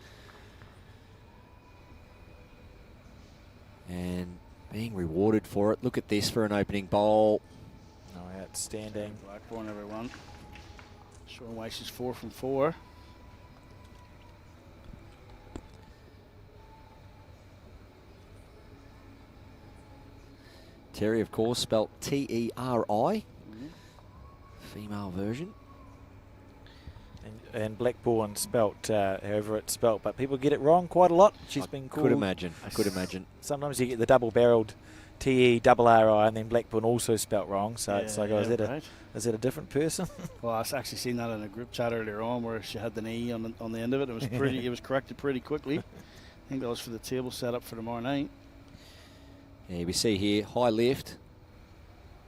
And being rewarded for it. Look at this for an opening bowl. Oh, outstanding. Blackbourn, everyone. Showing why she's 4 from 4. Teri, of course, spelt T-E-R-I. Female version. And Blackbourn spelt however it's spelt, but people get it wrong quite a lot. She's been called. Could imagine. I could imagine. Sometimes you get the double-barreled T-E-R-R-I, and then Blackbourn also spelt wrong. So Yeah, it's like, yeah, is it a different person? Well, I've actually seen that in a group chat earlier on where she had the E on the end of it. It was pretty. It was corrected pretty quickly. I think that was for the table setup for tomorrow night. Yeah, we see here high lift,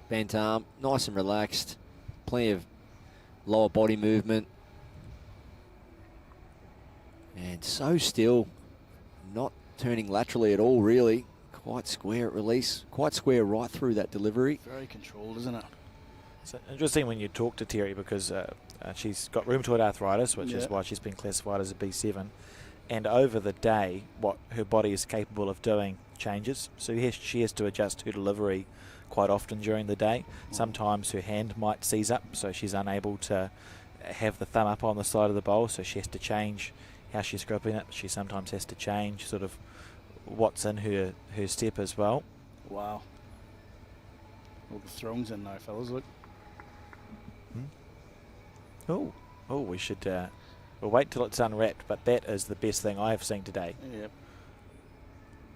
bent arm, nice and relaxed, plenty of lower body movement. And so still, not turning laterally at all, really. Quite square at release, quite square right through that delivery. Very controlled, isn't it? It's interesting when you talk to Teri because she's got rheumatoid arthritis, which is why she's been classified as a B7. And over the day, what her body is capable of doing changes. So she has to adjust her delivery quite often during the day. Sometimes her hand might seize up, so she's unable to have the thumb up on the side of the bowl, so she has to change how she's gripping it. She sometimes has to change sort of what's in her step as well. Wow. All the thrones in now, fellas. Look. Oh, we should we'll wait till it's unwrapped, but that is the best thing I have seen today.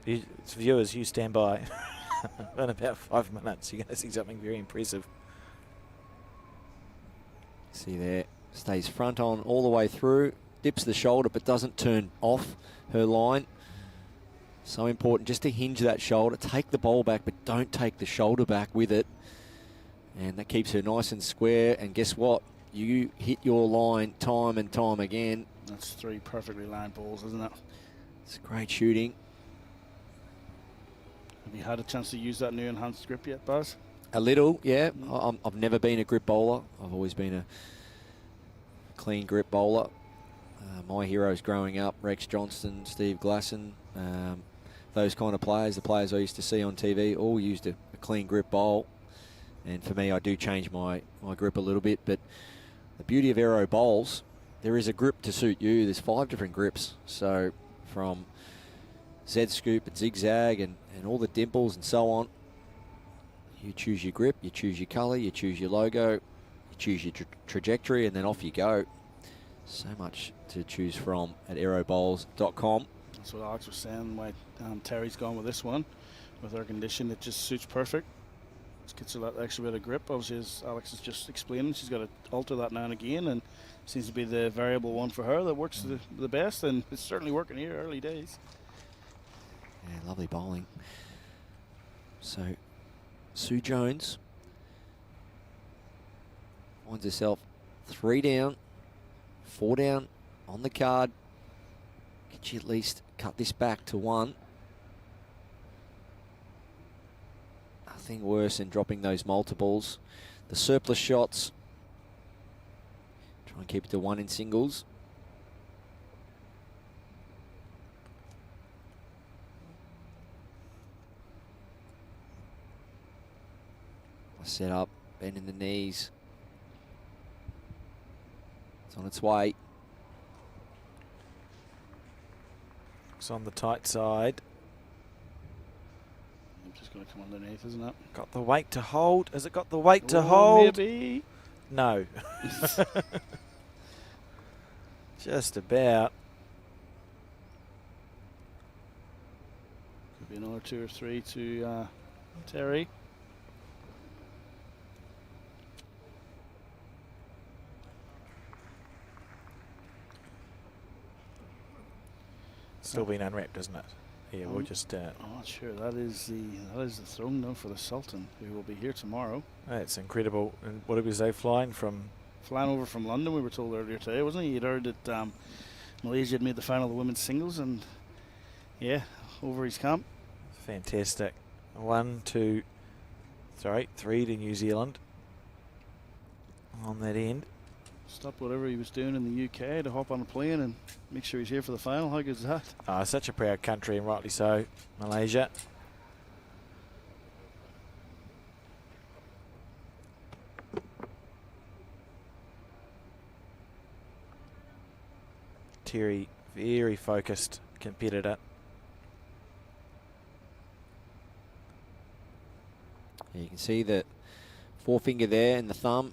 Yep. Viewers, you stand by. In about 5 minutes, you're going to see something very impressive. See there, stays front on all the way through, dips the shoulder but doesn't turn off her line. So important just to hinge that shoulder, take the bowl back but don't take the shoulder back with it. And that keeps her nice and square, and guess what? You hit your line time and time again. That's 3 perfectly lined balls, isn't it? It's great shooting. Have you had a chance to use that new enhanced grip yet, Buzz? A little, yeah. I've never been a grip bowler. I've always been a clean grip bowler. My heroes growing up, Rex Johnston, Steve Glasson, those kind of players, the players I used to see on TV, all used a clean grip bowl. And for me, I do change my grip a little bit. But the beauty of aero bowls, there is a grip to suit you. There's 5 different grips. So from Z scoop and zigzag and all the dimples and so on. You choose your grip, you choose your colour, you choose your logo, you choose your trajectory, and then off you go. So much to choose from at aerobowls.com. That's what Alex was saying, why Teri's gone with this one. With her condition, it just suits perfect. Just gets her that extra bit of grip. Obviously, as Alex is just explaining, she's got to alter that now and again, and seems to be the variable one for her that works the best, and it's certainly working here, early days. Yeah, lovely bowling. So Sue Jones finds herself 3 down, 4 down on the card. Can she at least cut this back to 1? Nothing worse than dropping those multiples. The surplus shots, try and keep it to 1 in singles. Set up, bending the knees. It's on its way. It's on the tight side. I'm just going to come underneath, isn't it? Got the weight to hold. Has it got the weight to hold? Maybe. No. Just about. Could be another 2 or 3 to Teri. Still been unwrapped, isn't it? Yeah, we'll just. I'm not sure. That is the throne now for the Sultan, who will be here tomorrow. That's incredible. And what did we say? Flying over from London, we were told earlier today, wasn't he? You'd heard that Malaysia had made the final of the women's singles, and yeah, over his camp. Fantastic. 1, 2, 3 to New Zealand on that end. Stopped whatever he was doing in the UK to hop on a plane and make sure he's here for the final. How good is that? Such a proud country, and rightly so, Malaysia. Teri, very focused competitor. You can see the forefinger there and the thumb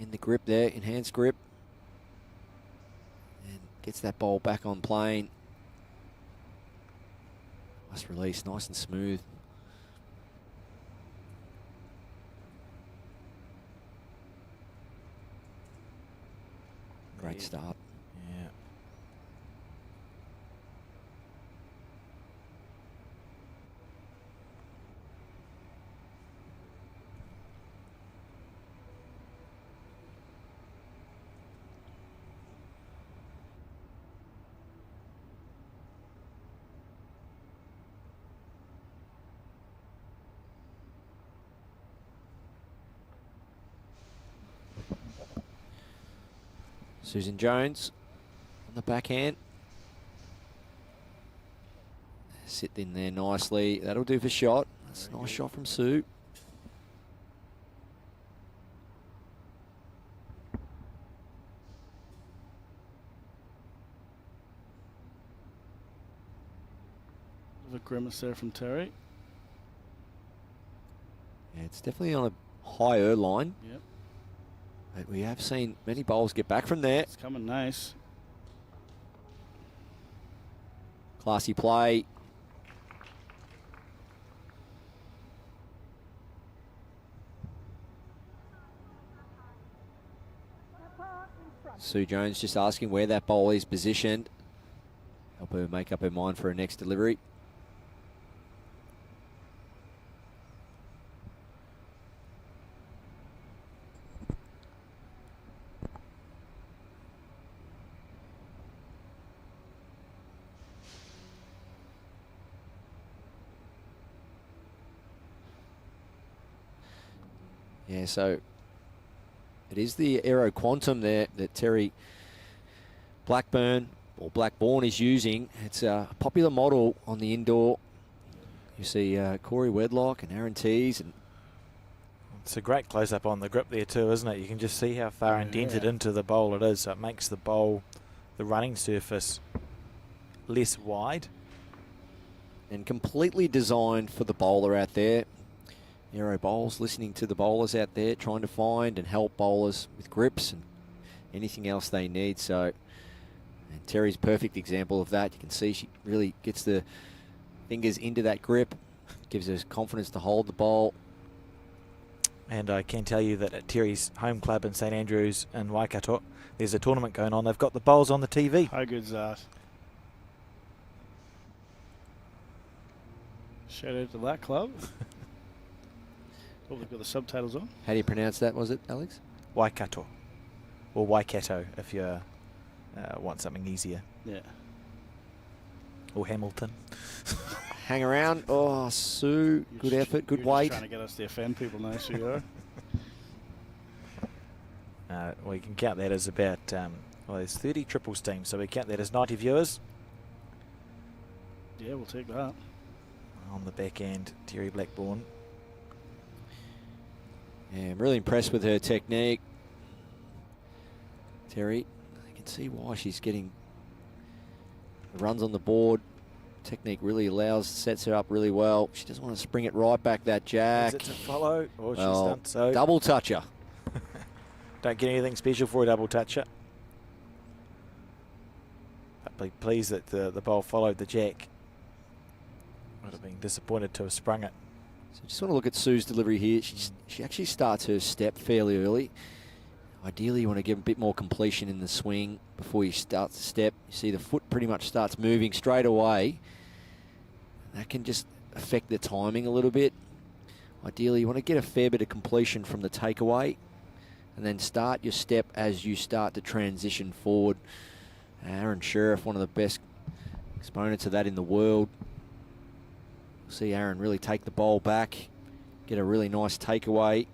in the grip there, enhanced grip. And gets that bowl back on plane. Nice release, nice and smooth. Great start. Yeah. Susan Jones on the backhand. Sit in there nicely. That'll do for shot. That's a nice shot from Sue. Bit of a grimace there from Teri. Yeah, it's definitely on a higher line. Yep. But we have seen many bowls get back from there. It's coming nice. Classy play. Sue Jones just asking where that bowl is positioned. Help her make up her mind for her next delivery. Yeah, so it is the Aero Quantum there that Teri Blackbourn or Blackbourn is using. It's a popular model on the indoor. You see Corey Wedlock and Aaron Tees. And it's a great close-up on the grip there too, isn't it? You can just see how far indented into the bowl it is. So it makes the bowl, the running surface, less wide. And completely designed for the bowler out there. Aero bowls, listening to the bowlers out there, trying to find and help bowlers with grips and anything else they need. So, and Teri's perfect example of that. You can see she really gets the fingers into that grip, gives her confidence to hold the bowl. And I can tell you that at Teri's home club in St Andrews in Waikato, there's a tournament going on. They've got the bowls on the TV. How good's that? Shout out to that club. Oh, they've got the subtitles on. How do you pronounce that, was it, Alex? Waikato. Or Waikato, if you want something easier. Yeah. Or Hamilton. Hang around. Oh, Sue, good effort, good weight. Trying to get us to offend people now, so you are. Well, you can count that as about, well, there's 30 triples teams, so we count that as 90 viewers. Yeah, we'll take that. On the back end, Teri Blackbourn. Yeah, I'm really impressed with her technique. Teri, I can see why she's getting the runs on the board. Technique really sets her up really well. She doesn't want to spring it right back, that jack. Is it to follow? Or she's Well, done so. double toucher. Don't get anything special for a double toucher. But be pleased that the bowl followed the jack. Would have been disappointed to have sprung it. So just want to look at Sue's delivery here. She actually starts her step fairly early. Ideally, you want to give a bit more completion in the swing before you start the step. You see the foot pretty much starts moving straight away. That can just affect the timing a little bit. Ideally, you want to get a fair bit of completion from the takeaway and then start your step as you start to transition forward. Aaron Sheriff, one of the best exponents of that in the world. See Aaron really take the bowl back, get a really nice takeaway,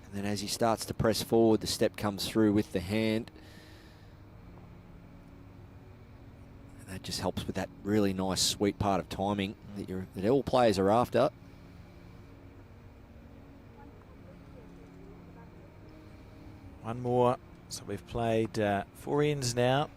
and then as he starts to press forward, the step comes through with the hand. And that just helps with that really nice, sweet part of timing that all players are after. One more. So we've played 4 ends now.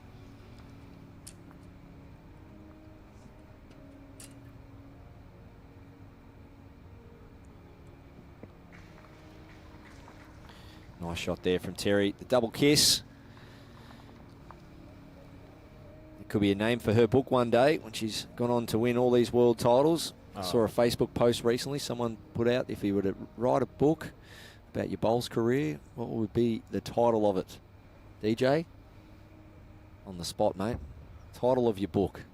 Nice shot there from Teri. The double kiss. It could be a name for her book one day when she's gone on to win all these world titles. I saw a Facebook post recently. Someone put out, if you were to write a book about your bowls career, what would be the title of it? DJ? On the spot, mate. Title of your book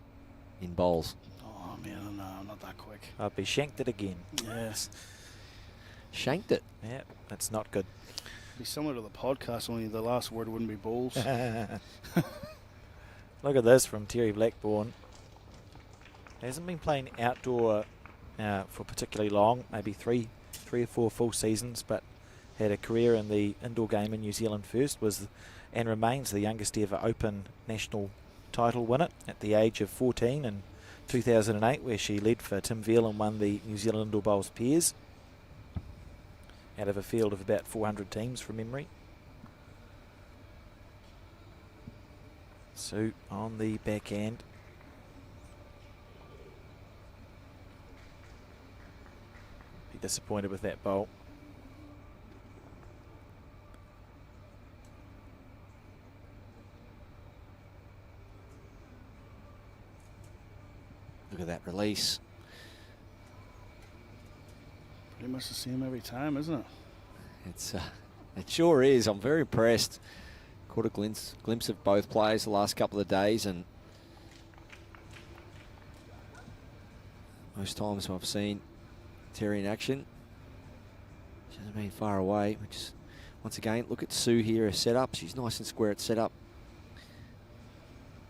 in bowls. Oh, man, no, I'm not that quick. I'd be shanked it again. Yes. Shanked it. Yeah, that's not good. Be similar to the podcast, only the last word wouldn't be bowls. Look at this from Teri Blackbourn. Hasn't been playing outdoor for particularly long, maybe three or four full seasons, but had a career in the indoor game in New Zealand first, and remains the youngest ever Open national title winner at the age of 14 in 2008, where she led for Tim Veal and won the New Zealand Indoor Bowls Pairs out of a field of about 400 teams from memory. So on the back end. disappointed with that bowl. Look at that release. Pretty much the same every time, isn't it? It sure is. I'm very impressed. Caught a glimpse of both players the last couple of days, and most times I've seen Teri in action, she hasn't been far away. Which is, once again, look at Sue here, her setup. She's nice and square at setup.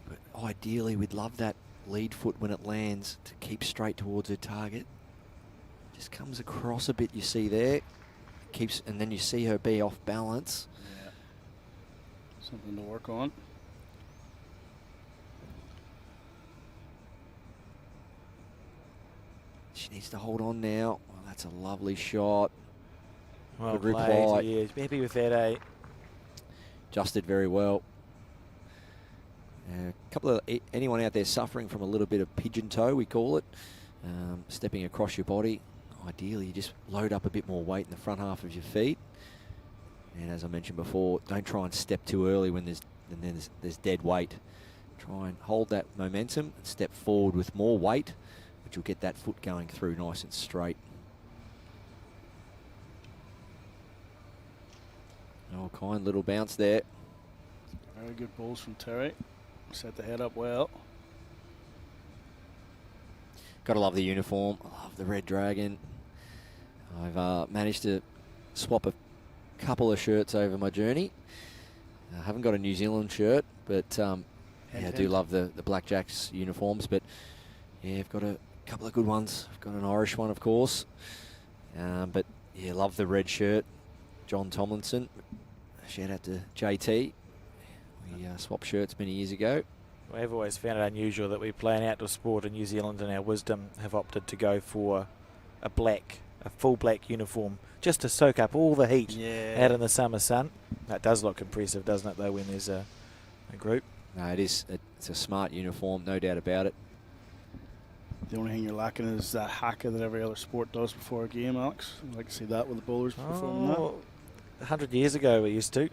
But ideally, we'd love that lead foot when it lands to keep straight towards her target. Just comes across a bit, you see there. Keeps, and then you see her be off balance. Yeah. Something to work on. She needs to hold on now. Well, that's a lovely shot. Well Good played. reply. Yeah, happy with that, eh? Adjusted very well. A couple of anyone out there suffering from a little bit of pigeon toe, we call it, stepping across your body. Ideally, you just load up a bit more weight in the front half of your feet. And as I mentioned before, don't try and step too early when there's dead weight. Try and hold that momentum and step forward with more weight, which will get that foot going through nice and straight. Oh, kind little bounce there. Very good balls from Teri. Set the head up well. Gotta love the uniform. I love the red dragon. I've managed to swap a couple of shirts over my journey. I haven't got a New Zealand shirt, but yeah, I do love the Blackjacks uniforms. But yeah, I've got a couple of good ones. I've got an Irish one, of course. But yeah, love the red shirt. John Tomlinson. Shout out to JT. We swapped shirts many years ago. We've always found it unusual that we play an outdoor sport in New Zealand, and our wisdom have opted to go for a full black uniform, just to soak up all the heat out in the summer sun. That does look impressive, doesn't it, though, when there's a group? No, it is. It's a smart uniform, no doubt about it. The only thing you're lacking is that haka that every other sport does before a game, Alex. I'd like to see that with the bowlers performing that. 100 years ago we used to.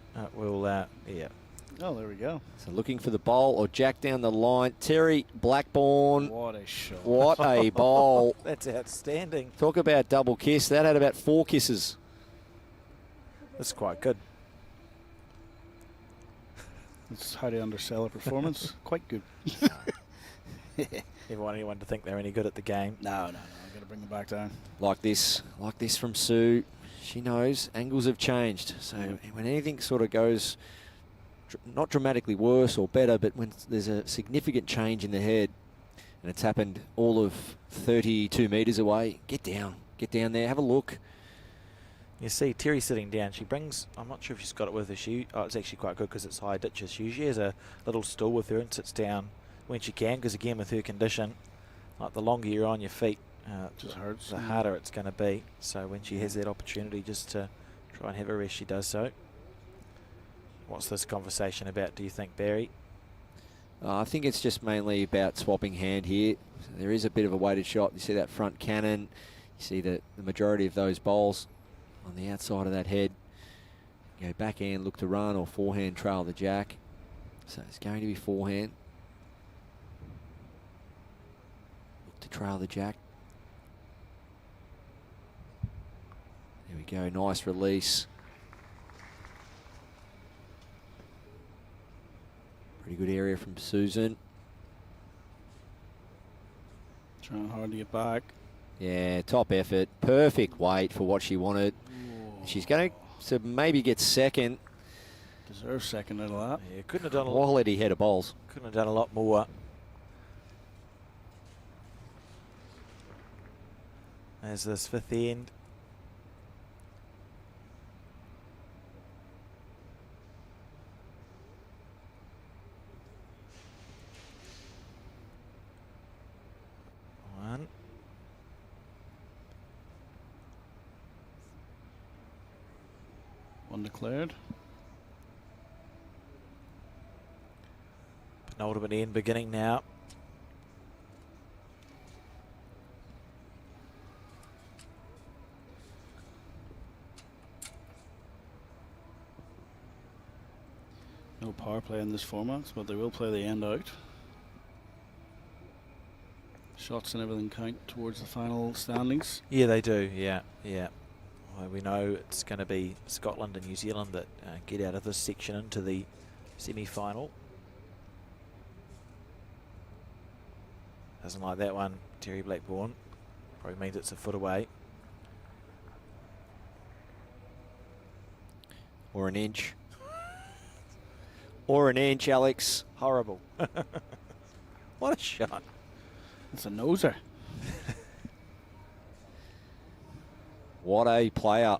Yeah. Oh, there we go. So looking for the bowl or jack down the line. Teri Blackbourn. What a shot. What a bowl. That's outstanding. Talk about double kiss. That had about 4 kisses. That's quite good. That's how to undersell a performance. Quite good. Never want anyone to think they're any good at the game. No. I've got to bring them back down. Like this from Sue. She knows angles have changed. So when anything sort of goes not dramatically worse or better, but when there's a significant change in the head, and it's happened all of 32 metres away, get down there, have a look. You see Teri sitting down. She brings, I'm not sure if she's got it with her. It's actually quite good because it's high ditches. She usually has a little stool with her and sits down when she can, because again with her condition, like the longer you're on your feet, just hurts. The harder it's going to be. So when she has that opportunity just to try and have a rest, she does so. What's this conversation about, do you think, Barry? I think it's just mainly about swapping hand here. So there is a bit of a weighted shot. You see that front cannon. You see the majority of those bowls on the outside of that head. Go backhand, look to run, or forehand, trail the jack. So it's going to be forehand. Look to trail the jack. There we go, nice release. Pretty good area from Susan. Trying hard to get back. Yeah, top effort. Perfect weight for what she wanted. Whoa. She's going to maybe get second. Deserves second out of that. Yeah, couldn't have done a Quality head of bowls. Couldn't have done a lot more. There's this fifth end. One declared. Penultimate end beginning now. No power play in this format, but they will play the end out. Shots and everything count towards the final standings. Yeah, they do. Yeah, yeah. Well, we know it's going to be Scotland and New Zealand that get out of this section into the semi-final. Doesn't like that one, Teri Blackbourn. Probably means it's a foot away. Or an inch. Or an inch, Alex. Horrible. What a shot. It's a noser. What a player.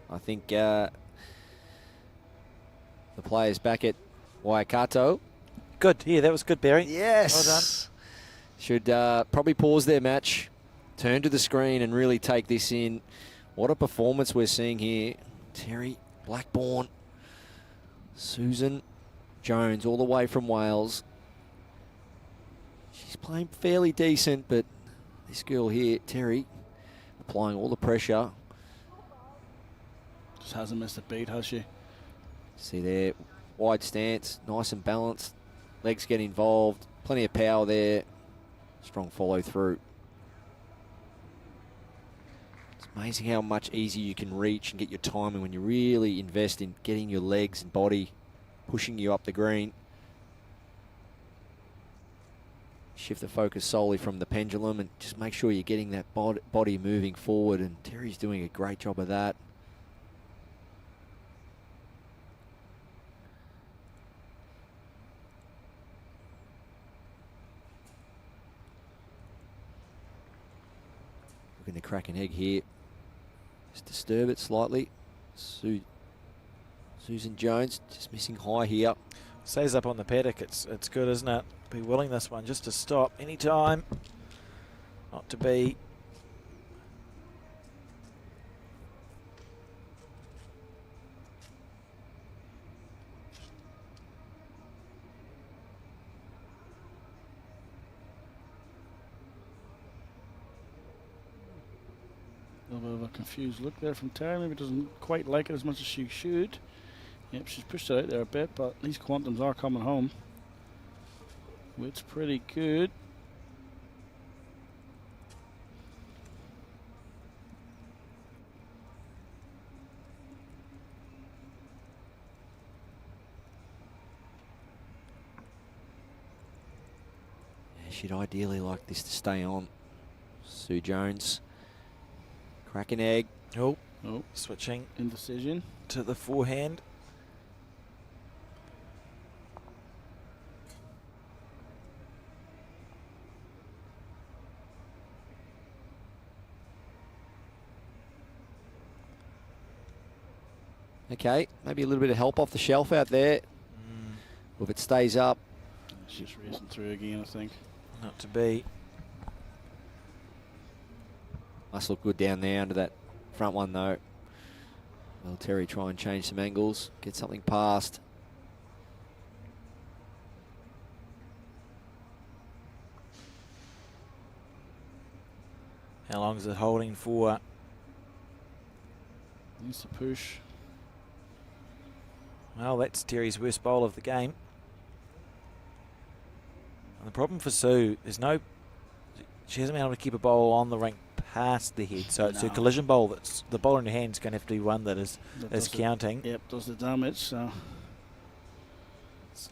I think the players back at Waikato. Good. Yeah, that was good, Barry. Yes. Well done. Should probably pause their match, turn to the screen and really take this in. What a performance we're seeing here. Teri Blackbourn, Susan Jones, all the way from Wales. She's playing fairly decent, but this girl here, Teri, applying all the pressure. Just hasn't missed a beat, has she? See there, wide stance, nice and balanced. Legs get involved, plenty of power there. Strong follow through. It's amazing how much easier you can reach and get your timing when you really invest in getting your legs and body pushing you up the green. Shift the focus solely from the pendulum and just make sure you're getting that body moving forward, and Teri's doing a great job of that. Looking to crack an egg here. Just disturb it slightly. Susan Jones just missing high here. Stays up on the paddock. It's good, isn't it? Be willing this one just to stop any time. Not to be. A little bit of a confused look there from Teri. Maybe doesn't quite like it as much as she should. Yep, she's pushed it out there a bit, but these quantums are coming home. It's pretty good. Yeah, she'd ideally like this to stay on. Sue Jones. Crack an egg. Oh, Oh, switching indecision. to the forehand. Okay, maybe a little bit of help off the shelf out there. If it stays up. She's just racing through again, I think. Not to be. Must look good down there under that front one though. Will Teri try and change some angles, get something past. How long is it holding for? Needs to push. Well, that's Teri's worst bowl of the game. And the problem for Sue, she hasn't been able to keep a bowl on the rink past the head. So it's a collision bowl that's the ball in her hand is going to have to be one that is counting. Yep, does the damage. So it's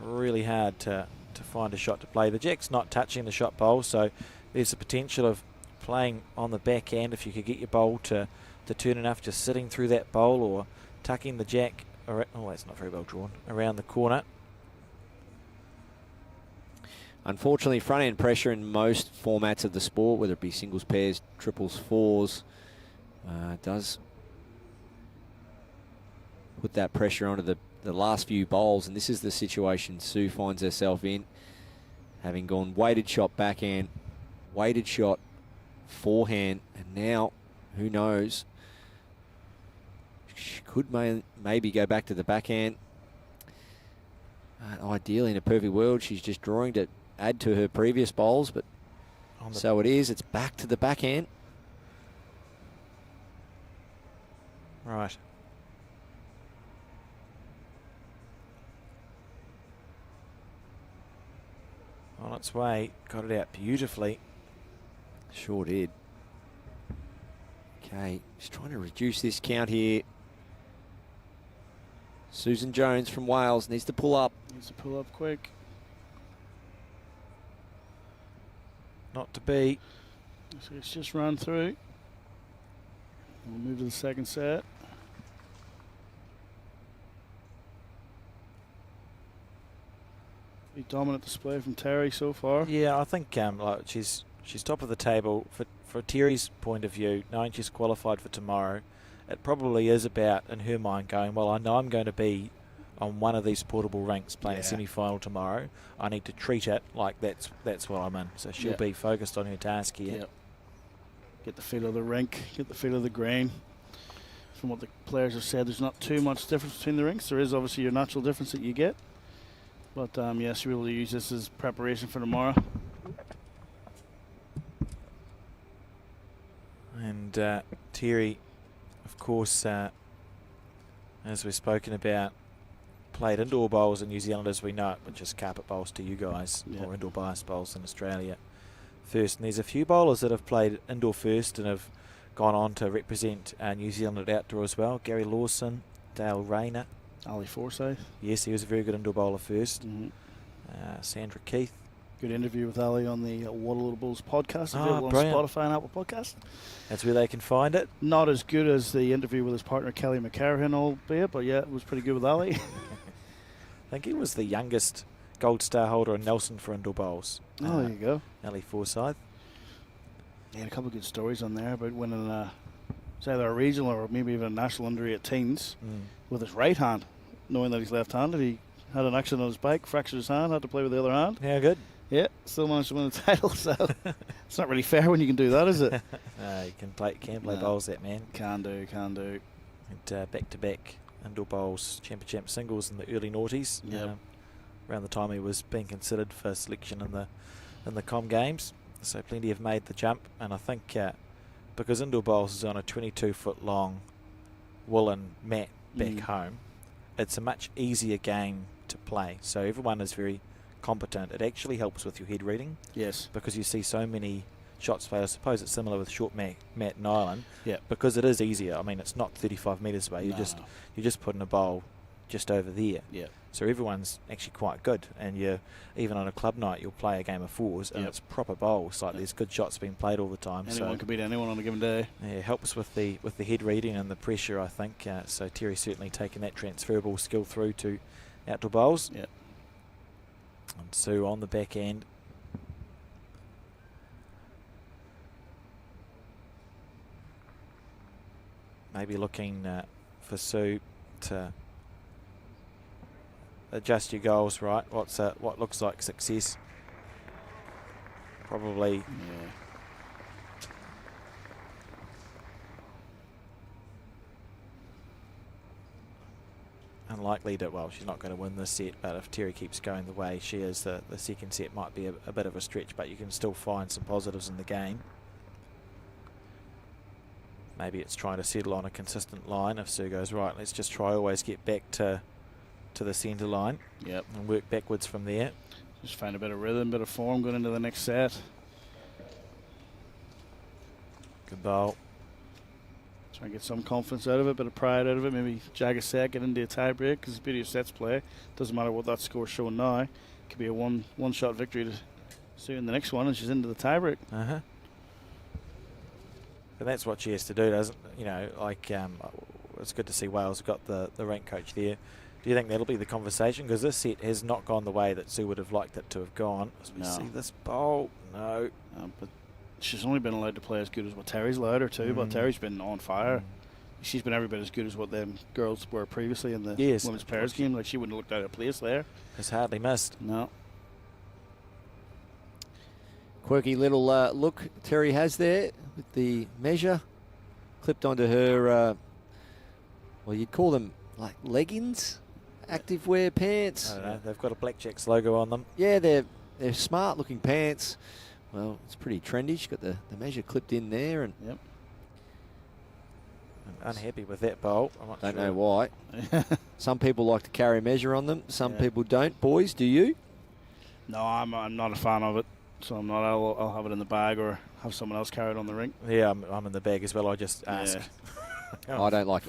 really hard to find a shot to play. The jack's not touching the shot bowl, so there's the potential of playing on the backhand if you could get your bowl to turn enough, just sitting through that bowl or tucking the jack. Oh, that's not very well drawn. Around the corner. Unfortunately, front end pressure in most formats of the sport, whether it be singles, pairs, triples, fours, does put that pressure onto the last few bowls. And this is the situation Sue finds herself in, having gone weighted shot backhand, weighted shot forehand, and now, who knows, she could maybe go back to the backhand. Ideally, in a perfect world, she's just drawing to add to her previous bowls, but so it is. It's back to the backhand. Right. On its way, got it out beautifully. Sure did. Okay, just trying to reduce this count here. Susan Jones from Wales needs to pull up. Needs to pull up quick. Not to be. So it's just run through. We'll move to the second set. Pretty dominant display from Teri so far. Yeah, I think like she's top of the table. For Teri's point of view, knowing she's qualified for tomorrow, it probably is about, in her mind, going, well, I know I'm going to be on one of these portable rinks playing a semi-final tomorrow. I need to treat it like that's what I'm in. So she'll be focused on her task here. Yep. Get the feel of the rink, get the feel of the grain. From what the players have said, there's not too much difference between the rinks. There is obviously your natural difference that you get. But yes, you're able to use this as preparation for tomorrow. And Teri, of course, as we've spoken about, played indoor bowls in New Zealand as we know it, which is carpet bowls to you guys, or indoor bias bowls in Australia first. And there's a few bowlers that have played indoor first and have gone on to represent New Zealand at outdoor as well. Gary Lawson, Dale Rayner. Ali Forsyth. Yes, he was a very good indoor bowler first. Sandra Keith. Good interview with Ali on the Waterloadables podcast, available on brilliant. Spotify and Apple Podcast. That's where they can find it. Not as good as the interview with his partner Kelly McCarran, albeit, but yeah, it was pretty good with Ali. I think he was the youngest gold star holder in Nelson for indoor bowls. Oh, there you go. Ali Forsyth. He had a couple of good stories on there about winning it's either a regional or maybe even a national under-18s with his right hand, knowing that he's left-handed. He had an accident on his bike, fractured his hand, had to play with the other hand. Yeah, good. Yeah, still managed to win the title, so it's not really fair when you can do that, is it? You can play bowls, that man. Can do. And back-to-back indoor bowls, championship singles in the early noughties. Yep. Around the time he was being considered for selection in the Com Games. So plenty have made the jump, and I think because indoor bowls is on a 22-foot long woolen mat back home, it's a much easier game to play. So everyone is very competent. It actually helps with your head reading. Yes. Because you see so many shots played. I suppose it's similar with short mat and island. Yeah. Because it is easier. I mean, it's not 35 metres away. You just put in a bowl just over there. Yeah. So everyone's actually quite good. And you even on a club night, you'll play a game of fours, and it's proper bowls. Like there's good shots being played all the time. Anyone can beat anyone on a given day. Yeah, it helps with the head reading and the pressure, I think. So Teri's certainly taken that transferable skill through to outdoor bowls. Yeah. And Sue on the back end. Maybe looking for Sue to adjust your goals, right? What looks like success? Probably. Yeah. Unlikely to, well, she's not going to win this set, but if Teri keeps going the way she is, the second set might be a bit of a stretch, but you can still find some positives in the game. Maybe it's trying to settle on a consistent line. If Sue goes, right, let's just try always get back to the centre line. Yep. And work backwards from there. Just find a bit of rhythm, bit of form going into the next set. Good bowl. Try and get some confidence out of it, bit of pride out of it. Maybe jag a set, get into a tie break, because it's beauty of sets play. Doesn't matter what that score's showing now. It could be a one-shot victory to Sue in the next one, and she's into the tie break. And that's what she has to do, doesn't it? You know, like it's good to see Wales got the rank coach there. Do you think that'll be the conversation? Because this set has not gone the way that Sue would have liked it to have gone. As we see this bowl, no. But she's only been allowed to play as good as what Teri's allowed her to, but Teri's been on fire. She's been every bit as good as what them girls were previously in the women's pairs game. Like, she wouldn't have looked out of place there. It's hardly missed. No. Quirky little look Teri has there with the measure clipped onto her, well, you'd call them like leggings, activewear pants. I don't know, they've got a Blackjacks logo on them. Yeah, they're smart looking pants. Well, it's pretty trendy. She's got the measure clipped in there, and Unhappy with that bowl. I'm not Don't sure. know why. Some people like to carry measure on them. Some people don't. Boys, do you? No, I'm not a fan of it. So I'm not. I'll have it in the bag or have someone else carry it on the ring. Yeah, I'm in the bag as well. I just ask. I don't like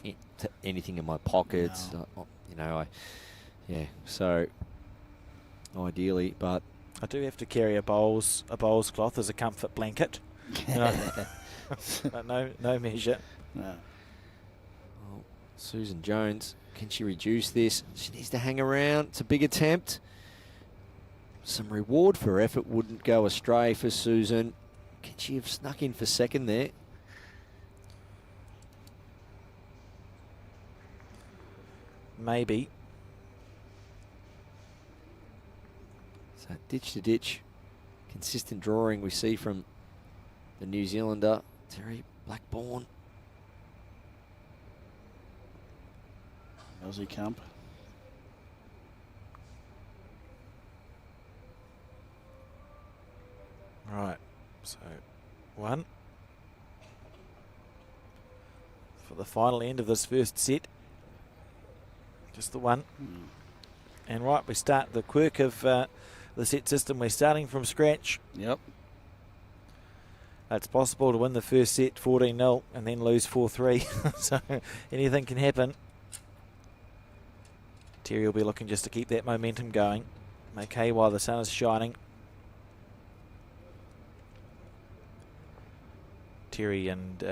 anything in my pockets. No. You know, so ideally, but I do have to carry a bowls cloth as a comfort blanket. You know, but no measure. No. Well, Susan Jones, can she reduce this? She needs to hang around. It's a big attempt. Some reward for effort wouldn't go astray for Susan. Can she have snuck in for second there? Maybe. So ditch to ditch. Consistent drawing we see from the New Zealander, Teri Blackbourn. Aussie camp. Right. So, one. For the final end of this first set. Just the one. And right, we start the quirk of the set system. We're starting from scratch. Yep. It's possible to win the first set 14-0 and then lose 4-3. So anything can happen. Teri will be looking just to keep that momentum going. Make hay while the sun is shining. Teri and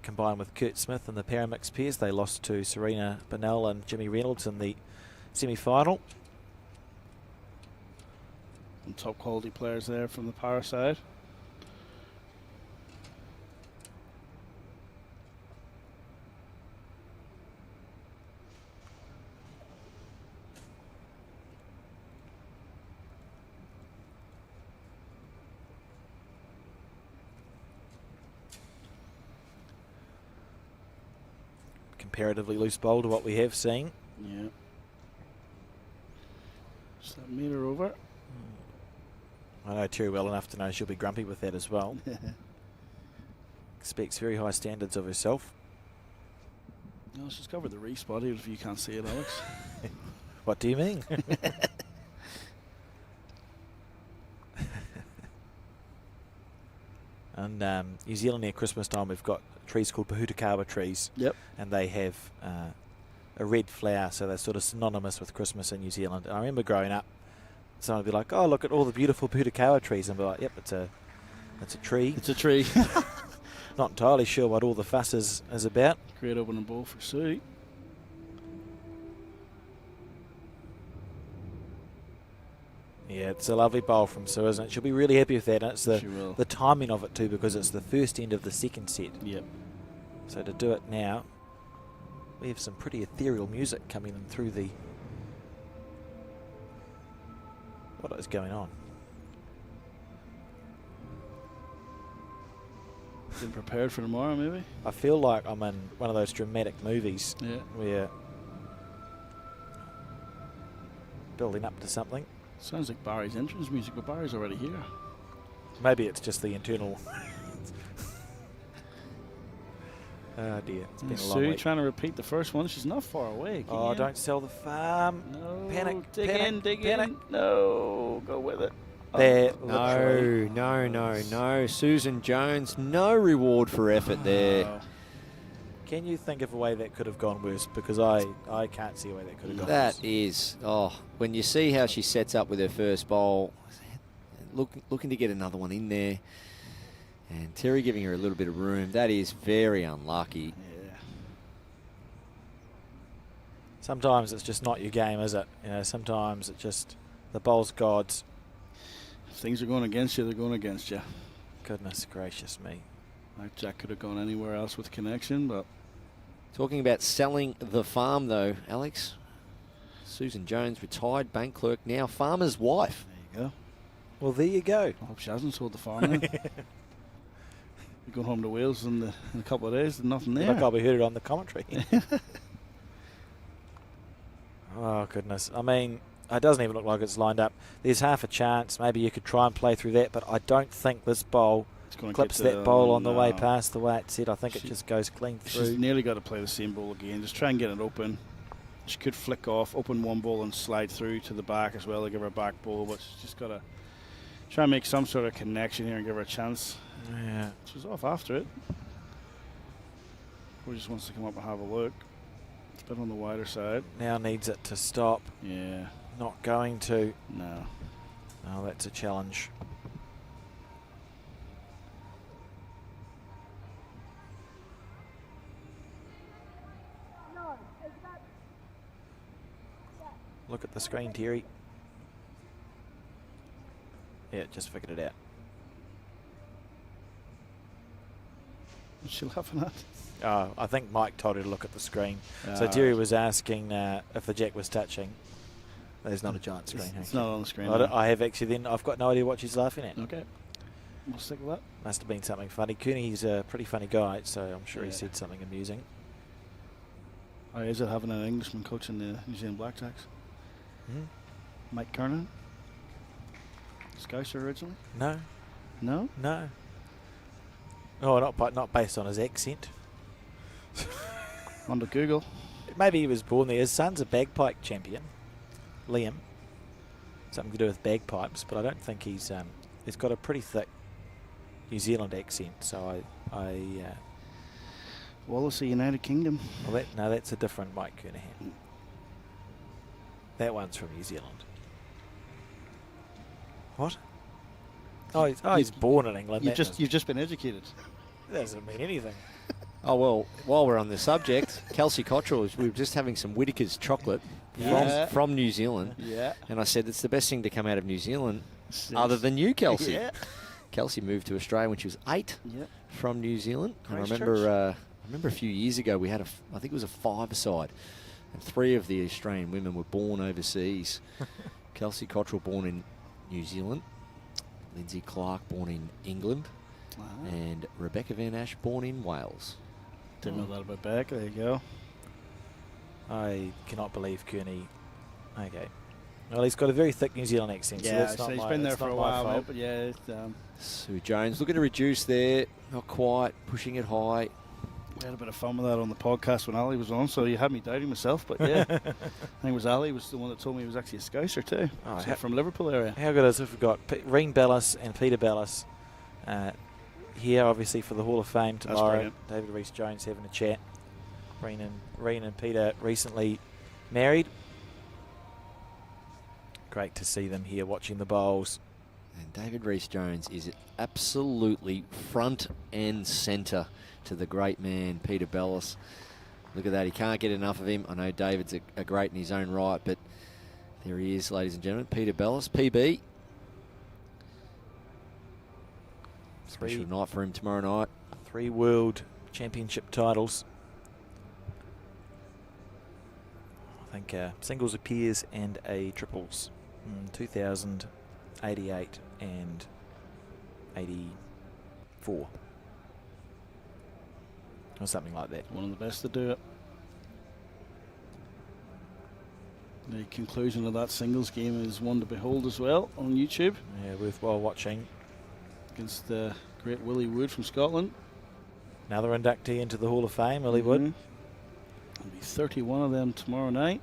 combined with Kurt Smith and the Paramix pairs, they lost to Serena, Bonnell and Jimmy Reynolds in the semi-final. Some top quality players there from the power side. Comparatively loose bowl to what we have seen. Yeah. Just that meter over. I know Teri well enough to know she'll be grumpy with that as well. Expects very high standards of herself. No, she's covered the re-spot, even if you can't see it, Alex. What do you mean? And New Zealand near Christmas time, we've got trees called Pahutakawa trees. Yep. And they have a red flower, so they're sort of synonymous with Christmas in New Zealand. And I remember growing up, someone would be like, "Oh, look at all the beautiful Pahutakawa trees," and I'd be like, "Yep, it's a tree." It's a tree. Not entirely sure what all the fuss is about. Great opening ball for Sue. Yeah, it's a lovely bowl from Sue, isn't it? She'll be really happy with that. And it's the timing of it too, because it's the first end of the second set. Yep. So to do it now, we have some pretty ethereal music coming in through the... What is going on? Been prepared for tomorrow, maybe? I feel like I'm in one of those dramatic movies where building up to something. Sounds like Barry's entrance music, but Barry's already here. Maybe it's just the internal... Oh dear, it's been a long Sue week. trying to repeat the first one. She's not far away. Oh, don't sell the farm. No. Panic, Dig panic, in, dig panic. in. No, go with it. There, No. Susan Jones, no reward for effort there. Can you think of a way that could have gone worse? Because I can't see a way that could have gone That worse. is, when you see how she sets up with her first bowl, looking to get another one in there, and Teri giving her a little bit of room, that is very unlucky. Yeah. Sometimes it's just not your game, is it? You know, sometimes it's just the bowl's gods. If things are going against you, they're going against you. Goodness gracious me. Like Jack could have gone anywhere else with connection, but... Talking about selling the farm, though, Alex. Susan Jones, retired bank clerk, now farmer's wife. There you go. Well, there you go. I hope she hasn't sold the farm now. You're going home to Wales in a couple of days, there's nothing there. Look, I'll be heard it on the commentary. Oh, goodness. I mean, it doesn't even look like it's lined up. There's half a chance. Maybe you could try and play through that, but I don't think this bowl clips that bowl on the way past the way it said. I think it just goes clean through. She's nearly got to play the same bowl again. Just try and get it open. She could flick off, open one ball and slide through to the back as well to give her a back bowl, but she's just got to try and make some sort of connection here and give her a chance. Yeah. She's off after it. Or just wants to come up and have a look. It's a bit on the wider side. Now needs it to stop. Yeah. Not going to. No. Oh, that's a challenge. Look at the screen, Teri. Yeah, just figured it out. Is she laughing at? Oh, I think Mike told her to look at the screen. So Teri was asking if the jack was touching. There's not a giant screen. It's not on the screen. I have actually then. I've got no idea what she's laughing at. Okay. We'll stick with that. Must have been something funny. Cooney's a pretty funny guy, so I'm sure he said something amusing. Oh, is it having an Englishman coaching the New Zealand Blackjacks? Mike Kernan? Scouser originally? No. No? No. Oh, not based on his accent. Under Google. Maybe he was born there. His son's a bagpipe champion, Liam. Something to do with bagpipes, but I don't think he's got a pretty thick New Zealand accent. So Wallasey, United Kingdom. Well, that's a different Mike Kernahan. That one's from New Zealand. What? Oh, he's born in England. You've just been educated. That doesn't mean anything. Oh, well, while we're on the subject, Kelsey Cottrell, we were just having some Whittaker's chocolate from New Zealand. Yeah. And I said, it's the best thing to come out of New Zealand other than you, Kelsey. Yeah. Kelsey moved to Australia when she was 8 from New Zealand. And I remember a few years ago we had I think it was a 5-a-side. And 3 of the Australian women were born overseas. Kelsey Cottrell born in New Zealand. Lindsay Clark born in England. And Rebecca Van Ash born in Wales. Didn't know that about back. There you go. I cannot believe Kearney. Okay. Well, he's got a very thick New Zealand accent. Yeah, so he's been there for a while, mate, but yeah. Sue Jones looking to reduce there. Not quite. Pushing it high. We had a bit of fun with that on the podcast when Ali was on, so you had me doubting myself, but yeah. I think it was Ali was the one that told me he was actually a Scouser too. Oh, from Liverpool area. How good is it if we've got Reen Bellis and Peter Bellis here, obviously, for the Hall of Fame tomorrow. David Rees-Jones having a chat. Reen and Peter recently married. Great to see them here watching the bowls. And David Rees-Jones is absolutely front and centre to the great man, Peter Bellis. Look at that. He can't get enough of him. I know David's a great in his own right, but there he is, ladies and gentlemen. Peter Bellis, PB. Special night for him tomorrow night. 3 World Championship titles. I think singles, a pairs, and a triples. 2000, 88, and 84. Or something like that. One of the best to do it. The conclusion of that singles game is one to behold as well on YouTube. Yeah, worthwhile watching. Against the great Willie Wood from Scotland. Another inductee into the Hall of Fame, Willie Wood. There'll be 31 of them tomorrow night.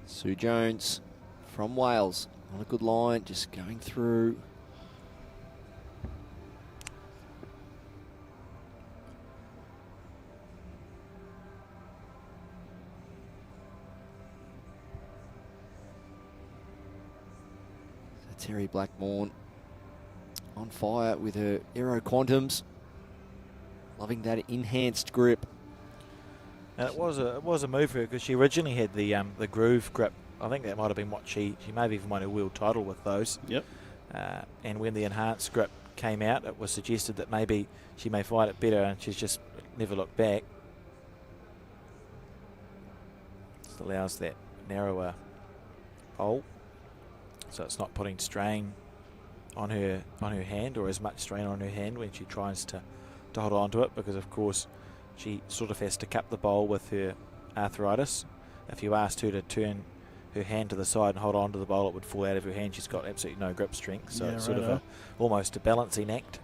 Sue Jones from Wales on a good line, just going through. So Teri Blackbourn on fire with her Aero Quantums. Loving that enhanced grip. And it was a move for her because she originally had the groove grip. I think that might have been what she may have even won a world title with those. Yep. And when the enhanced grip came out, it was suggested that maybe she may find it better, and she's just never looked back. Just allows that narrower hole, so it's not putting strain on her hand, or as much strain on her hand when she tries to hold on to it, because of course she sort of has to cup the bowl with her arthritis. if you asked her to turn her hand to the side and hold on to the bowl, it would fall out of her hand. She's got absolutely no grip strength, so it's sort of almost a balancing act.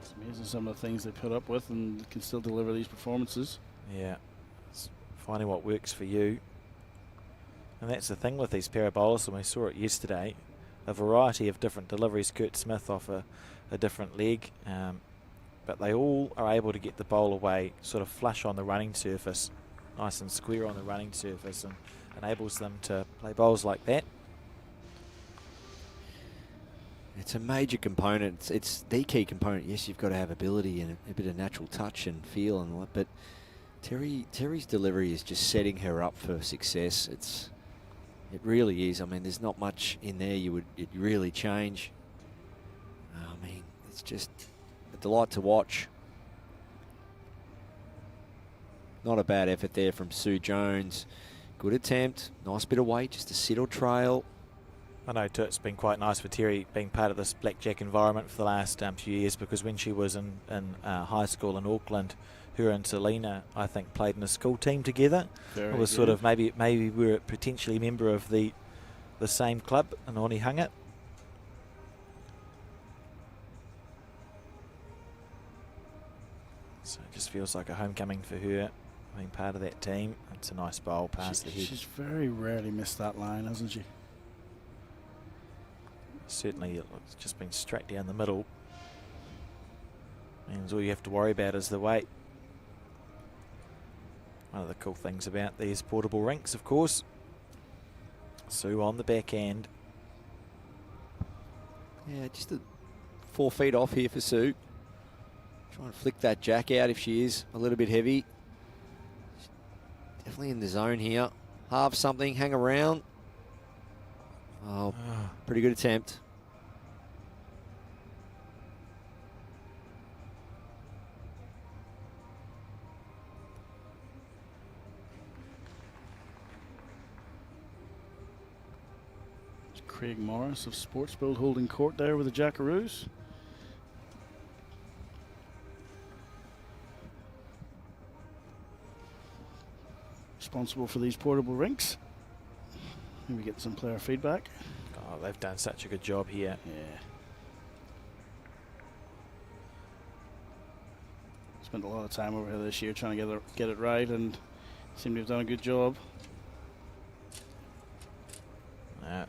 It's amazing some of the things they put up with and can still deliver these performances. Yeah, it's finding what works for you. And that's the thing with these pair of bowlers, and we saw it yesterday, a variety of different deliveries. Kurt Smith off a different leg, but they all are able to get the bowl away sort of flush on the running surface, nice and square on the running surface, and enables them to play bowls like that. It's a major component. It's the key component. Yes, you've got to have ability and a bit of natural touch and feel and all that, but Teri's delivery is just setting her up for success. It really is. I mean, there's not much in there you'd really change. I mean, it's just a delight to watch. Not a bad effort there from Sue Jones. Good attempt. Nice bit of weight, just a sit or trail. I know too, it's been quite nice for Teri being part of this blackjack environment for the last few years, because when she was in high school in Auckland, her and Serena, I think, played in a school team together. It was sort of maybe we were potentially a member of the same club in Onehunga. So it just feels like a homecoming for her, being part of that team. It's a nice bowl past the head. She's very rarely missed that line, hasn't she? Certainly, it's just been straight down the middle. And all you have to worry about is the weight. One of the cool things about these portable rinks, of course. Sue on the backhand. Yeah, just 4 feet off here for Sue. Try and flick that jack out if she is a little bit heavy. Definitely in the zone here. Halve something, hang around. Oh, pretty good attempt. Craig Morris of Sports Build holding court there with the Jackaroos. Responsible for these portable rinks. Maybe get some player feedback. Oh, they've done such a good job here. Yeah. Spent a lot of time over here this year trying to get it right, and seem to have done a good job.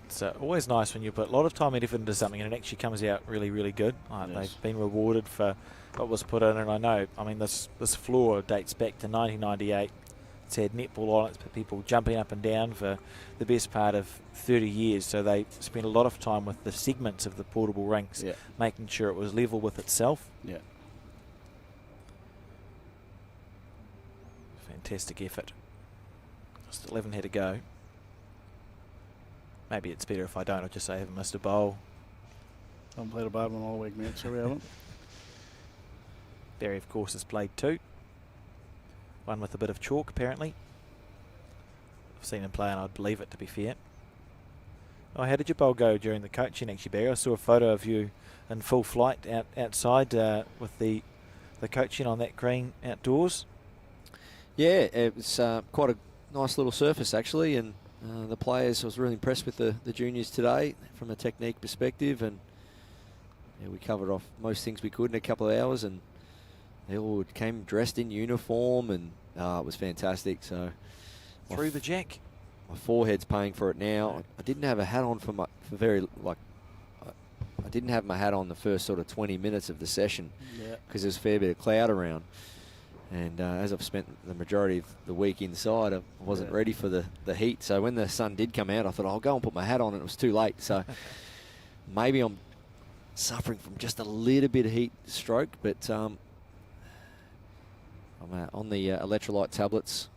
It's always nice when you put a lot of time and effort into something and it actually comes out really, really good. They've been rewarded for what was put in, and I know, I mean, this floor dates back to 1998. It's had netball on it, it's put people jumping up and down for the best part of 30 years, so they spent a lot of time with the segments of the portable rinks, making sure it was level with itself. Yeah. Fantastic effort. Just 11 here to go. Maybe it's better if I don't. I'll just say I haven't missed a bowl. I haven't played a bad one all week, mate. Sure we haven't. Barry, of course, has played 2. One with a bit of chalk, apparently. I've seen him play, and I'd believe it, to be fair. Oh, how did your bowl go during the coaching, actually, Barry? I saw a photo of you in full flight outside with the coaching on that green outdoors. Yeah, it was quite a nice little surface, actually, and the players, I was really impressed with the juniors today from a technique perspective, and we covered off most things we could in a couple of hours, and they all came dressed in uniform, and it was fantastic. So through the jack. My forehead's paying for it now. I didn't have a hat on I didn't have my hat on the first sort of 20 minutes of the session because there's a fair bit of cloud around. And as I've spent the majority of the week inside, I wasn't ready for the heat. So when the sun did come out, I thought, I'll go and put my hat on, and it was too late. So maybe I'm suffering from just a little bit of heat stroke, but I'm on the electrolyte tablets.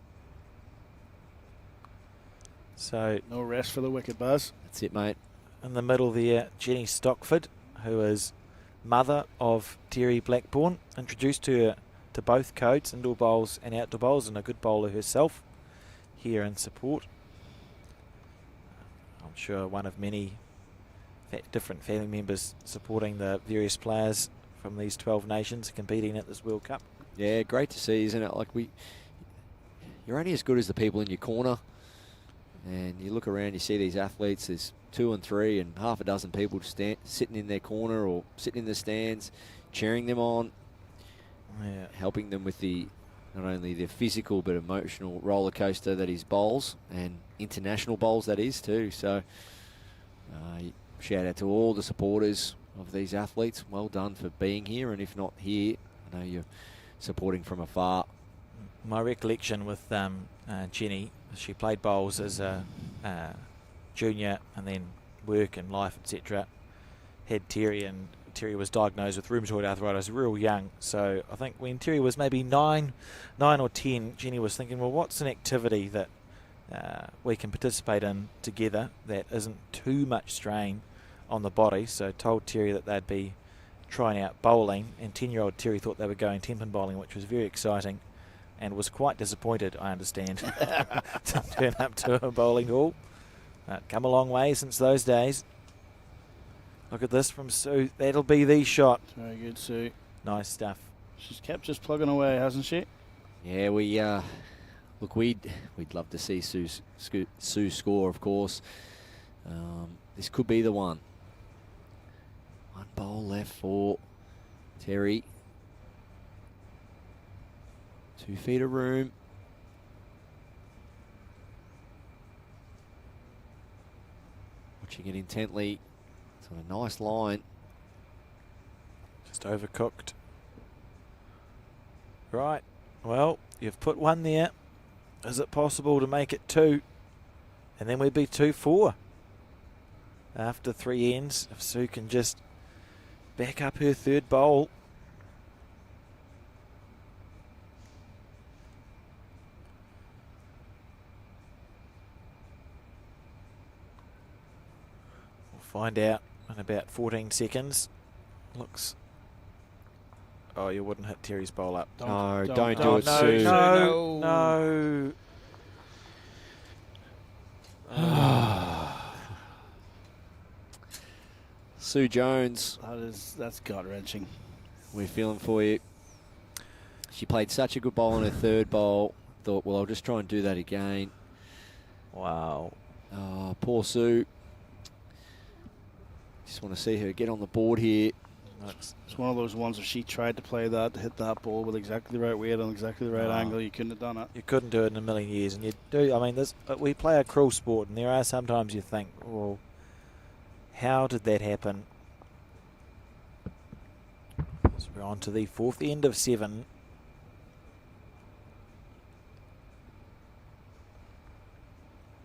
So no rest for the wicked, Buzz. That's it, mate. In the middle there, Jenny Stockford, who is mother of Teri Blackbourn, introduced her to both codes, indoor bowls and outdoor bowls, and a good bowler herself here in support. I'm sure one of many different family members supporting the various players from these 12 nations competing at this World Cup. Yeah, great to see, isn't it? Like you're only as good as the people in your corner. And you look around, you see these athletes, there's 2 and 3 and half a dozen people sitting in their corner or sitting in the stands, cheering them on, helping them with not only the physical but emotional roller coaster that is bowls, and international bowls that is too. So shout out to all the supporters of these athletes. Well done for being here, and if not here, I know you're supporting from afar. My recollection with Jenny, she played bowls as a junior and then work and life, etc. Had Teri, and Teri was diagnosed with rheumatoid arthritis real young. So I think when Teri was maybe 9 or 10, Jenny was thinking, well, what's an activity that we can participate in together that isn't too much strain on the body? So told Teri that they'd be trying out bowling, and 10-year-old Teri thought they were going tenpin bowling, which was very exciting, and was quite disappointed, I understand, to turn up to a bowling hall. Come a long way since those days. Look at this from Sue. That'll be the shot. Very good, Sue. Nice stuff. She's kept just plugging away, hasn't she? Yeah, look, we'd love to see Sue score, of course. This could be the one. One bowl left for Teri. 2 feet of room. Watching it intently. It's on a nice line. Just overcooked. Right. Well, you've put 1 there. Is it possible to make it 2? And then we'd be 2-4. After 3 ends, if Sue can just back up her 3rd bowl. Find out in about 14 seconds. Looks. Oh, you wouldn't hit Teri's bowl up. Don't do it, Sue. No. Sue Jones. That's gut-wrenching. We're feeling for you. She played such a good bowl on her 3rd bowl. Thought, well, I'll just try and do that again. Wow. Oh, poor Sue. Just want to see her get on the board here. It's one of those ones where she tried to play that, to hit that ball with exactly the right weight on exactly the right angle. You couldn't have done it. You couldn't do it in a million years. And you do. I mean, we play a cruel sport, and there are sometimes you think, well, how did that happen? So we're on to the 4th end of 7.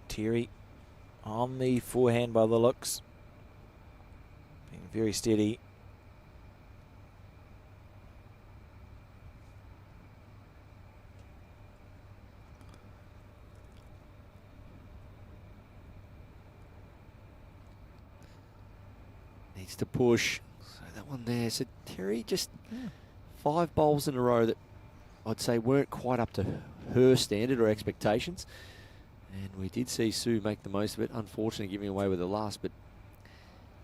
Teri on the forehand by the looks. Being very steady. Needs to push. So that one there. So Teri just 5 bowls in a row that I'd say weren't quite up to her standard or expectations. And we did see Sue make the most of it. Unfortunately, giving away with the last, but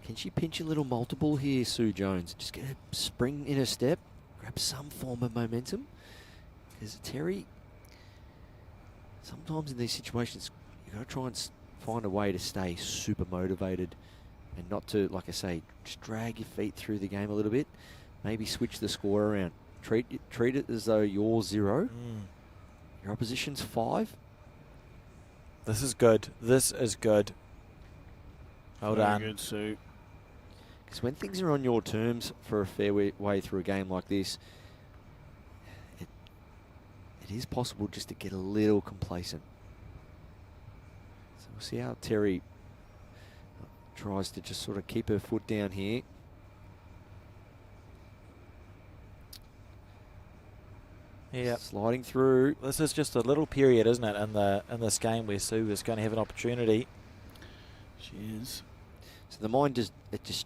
can she pinch a little multiple here, Sue Jones? Just get a spring in her step, grab some form of momentum. Because Teri, sometimes in these situations, you've got to try and find a way to stay super motivated and not to, like I say, just drag your feet through the game a little bit. Maybe switch the score around. Treat it as though you're 0. Your opposition's 5. This is good. This is good. Well done. Very good, Sue. Because when things are on your terms for a fair way through a game like this, it is possible just to get a little complacent. So we'll see how Teri tries to just sort of keep her foot down here. Yeah, sliding through. This is just a little period, isn't it, in this game where Sue is going to have an opportunity. She is. So the mind just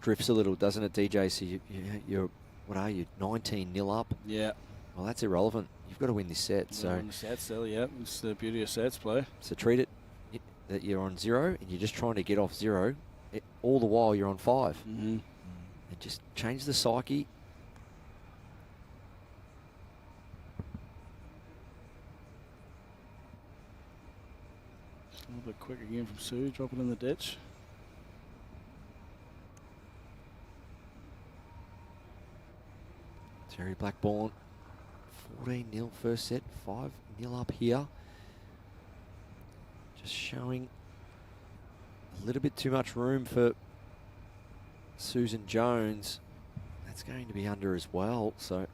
drifts a little, doesn't it, DJ? So you're what are you, 19-0 up? Yeah. Well, that's irrelevant. You've got to win this set. So win the set still, yeah. It's the beauty of sets play. So treat it that you're on 0 and you're just trying to get off 0. All the while you're on 5. And just change the psyche. Quick again from Sue, drop it in the ditch. Teri Blackbourn, 14-0 first set, 5-0 up here. Just showing a little bit too much room for Susan Jones. That's going to be under as well, so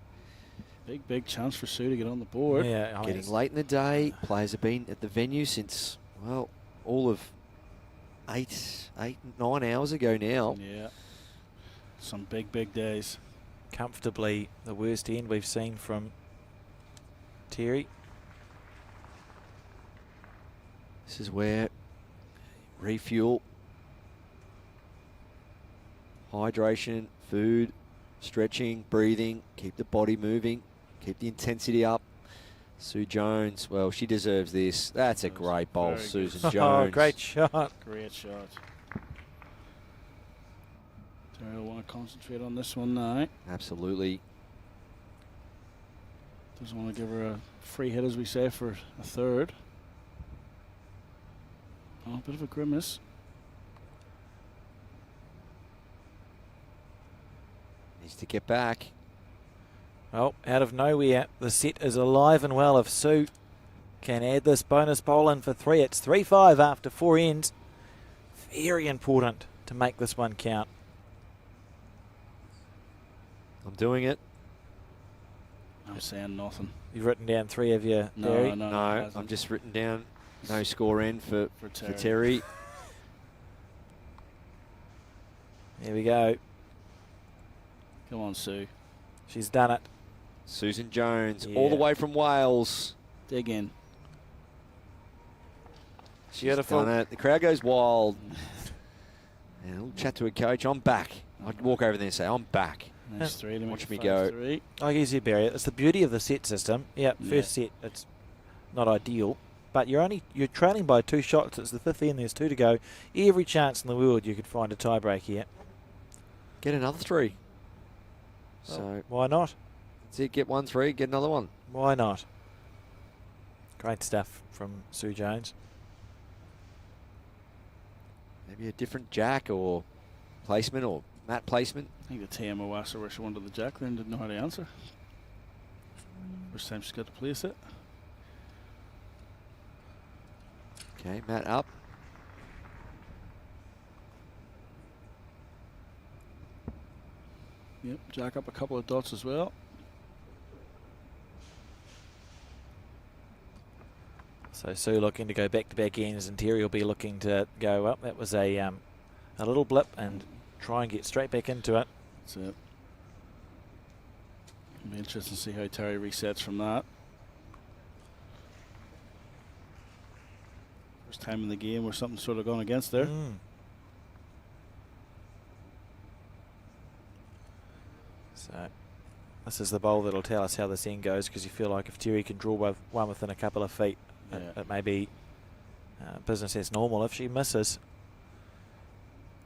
big chance for Sue to get on the board. Yeah, getting late in the day. Players have been at the venue since, well, all of 9 hours ago now. Yeah, some big days. Comfortably the worst end we've seen from Teri. This is where refuel, hydration, food, stretching, breathing, keep the body moving, keep the intensity up. Sue Jones, well, she deserves this. That's a great bowl, Susan Jones. Oh, great shot. Great shot. Teri will want to concentrate on this one now. Absolutely. Doesn't want to give her a free hit, as we say, for a third. Oh, a bit of a grimace. Needs to get back. Oh, out of nowhere, the set is alive and well. If Sue can add this bonus bowl in for 3, it's 3-5 after 4 ends. Very important to make this one count. I'm doing it. I'm saying nothing. You've written down 3 of your No, No, I've just written down no score end for Teri. There we go. Come on, Sue. She's done it. Susan Jones, all the way from Wales. Dig in. She's Beautiful. done it. The crowd goes wild. And we'll chat to a coach. I'm back. I'd walk over there and say, I'm back. Nice 3 to make Watch it me go. 5-3. Like you said, Barry, it's the beauty of the set system. Yeah, first set, it's not ideal. But you're trailing by 2 shots. It's the 5th end. There's 2 to go. Every chance in the world you could find a tie break here. Get another 3. Well, So why not? that's it. Get 1 3. Get another one. Why not? Great stuff from Sue Jones. Maybe a different jack or placement or mat placement. I think the TMO asked her where she wanted the jack, then didn't know how to answer. First time she's got to place it. Okay, mat up. Yep, jack up a couple of dots as well. So Sue looking to go back-to-back ends, and Teri will be looking to go up. That was a little blip, and try and get straight back into it. That's it. It'll be interesting to see how Teri resets from that. First time in the game where something's sort of gone against there. So this is the bowl that'll tell us how this end goes, because you feel like if Teri can draw one within a couple of feet, it may be business as normal. If she misses,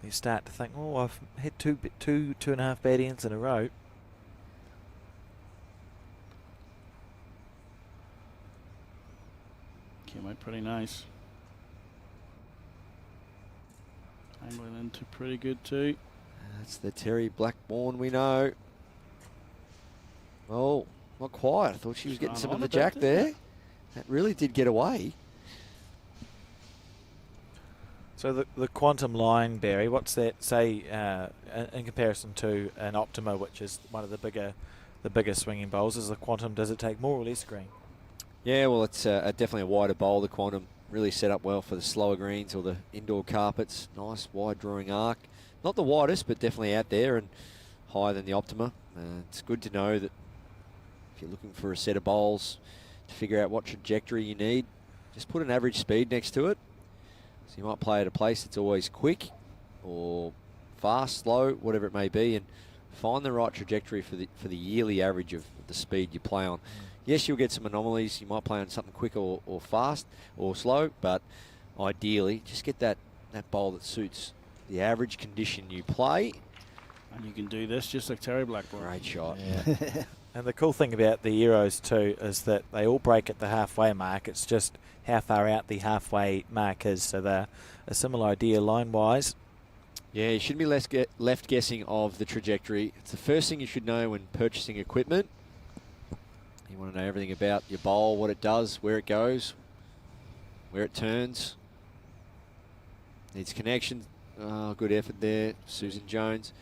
you start to think, oh, I've had two and a half bad ends in a row. Came out pretty nice. Angling into pretty good too. That's the Teri Blackbourn we know. Oh, not quite. I thought she was getting some of the jack there. That really did get away. So the quantum line, Barry, what's that say in comparison to an Optima, which is one of the bigger swinging bowls? Is the quantum, does it take more or less green? Yeah, well, it's definitely a wider bowl. The quantum really set up well for the slower greens or the indoor carpets. Nice wide drawing arc. Not the widest, but definitely out there and higher than the Optima. It's good to know that if you're looking for a set of bowls to figure out what trajectory you need, just put an average speed next to it. So you might play at a place that's always quick or fast, slow, whatever it may be, and find the right trajectory for the yearly average of the speed you play on. Yes, you'll get some anomalies. You might play on something quick or fast or slow, but ideally just get that bowl that suits the average condition you play And you can do this just like Teri Blackbourn. Great shot. Yeah. And the cool thing about the Euros too is that they all break at the halfway mark. It's just how far out the halfway mark is. So they're a similar idea line-wise. Yeah, you shouldn't be left guessing of the trajectory. It's the first thing you should know when purchasing equipment. You want to know everything about your bowl, what it does, where it goes, where it turns. Needs connection. Oh, good effort there, Susan Jones.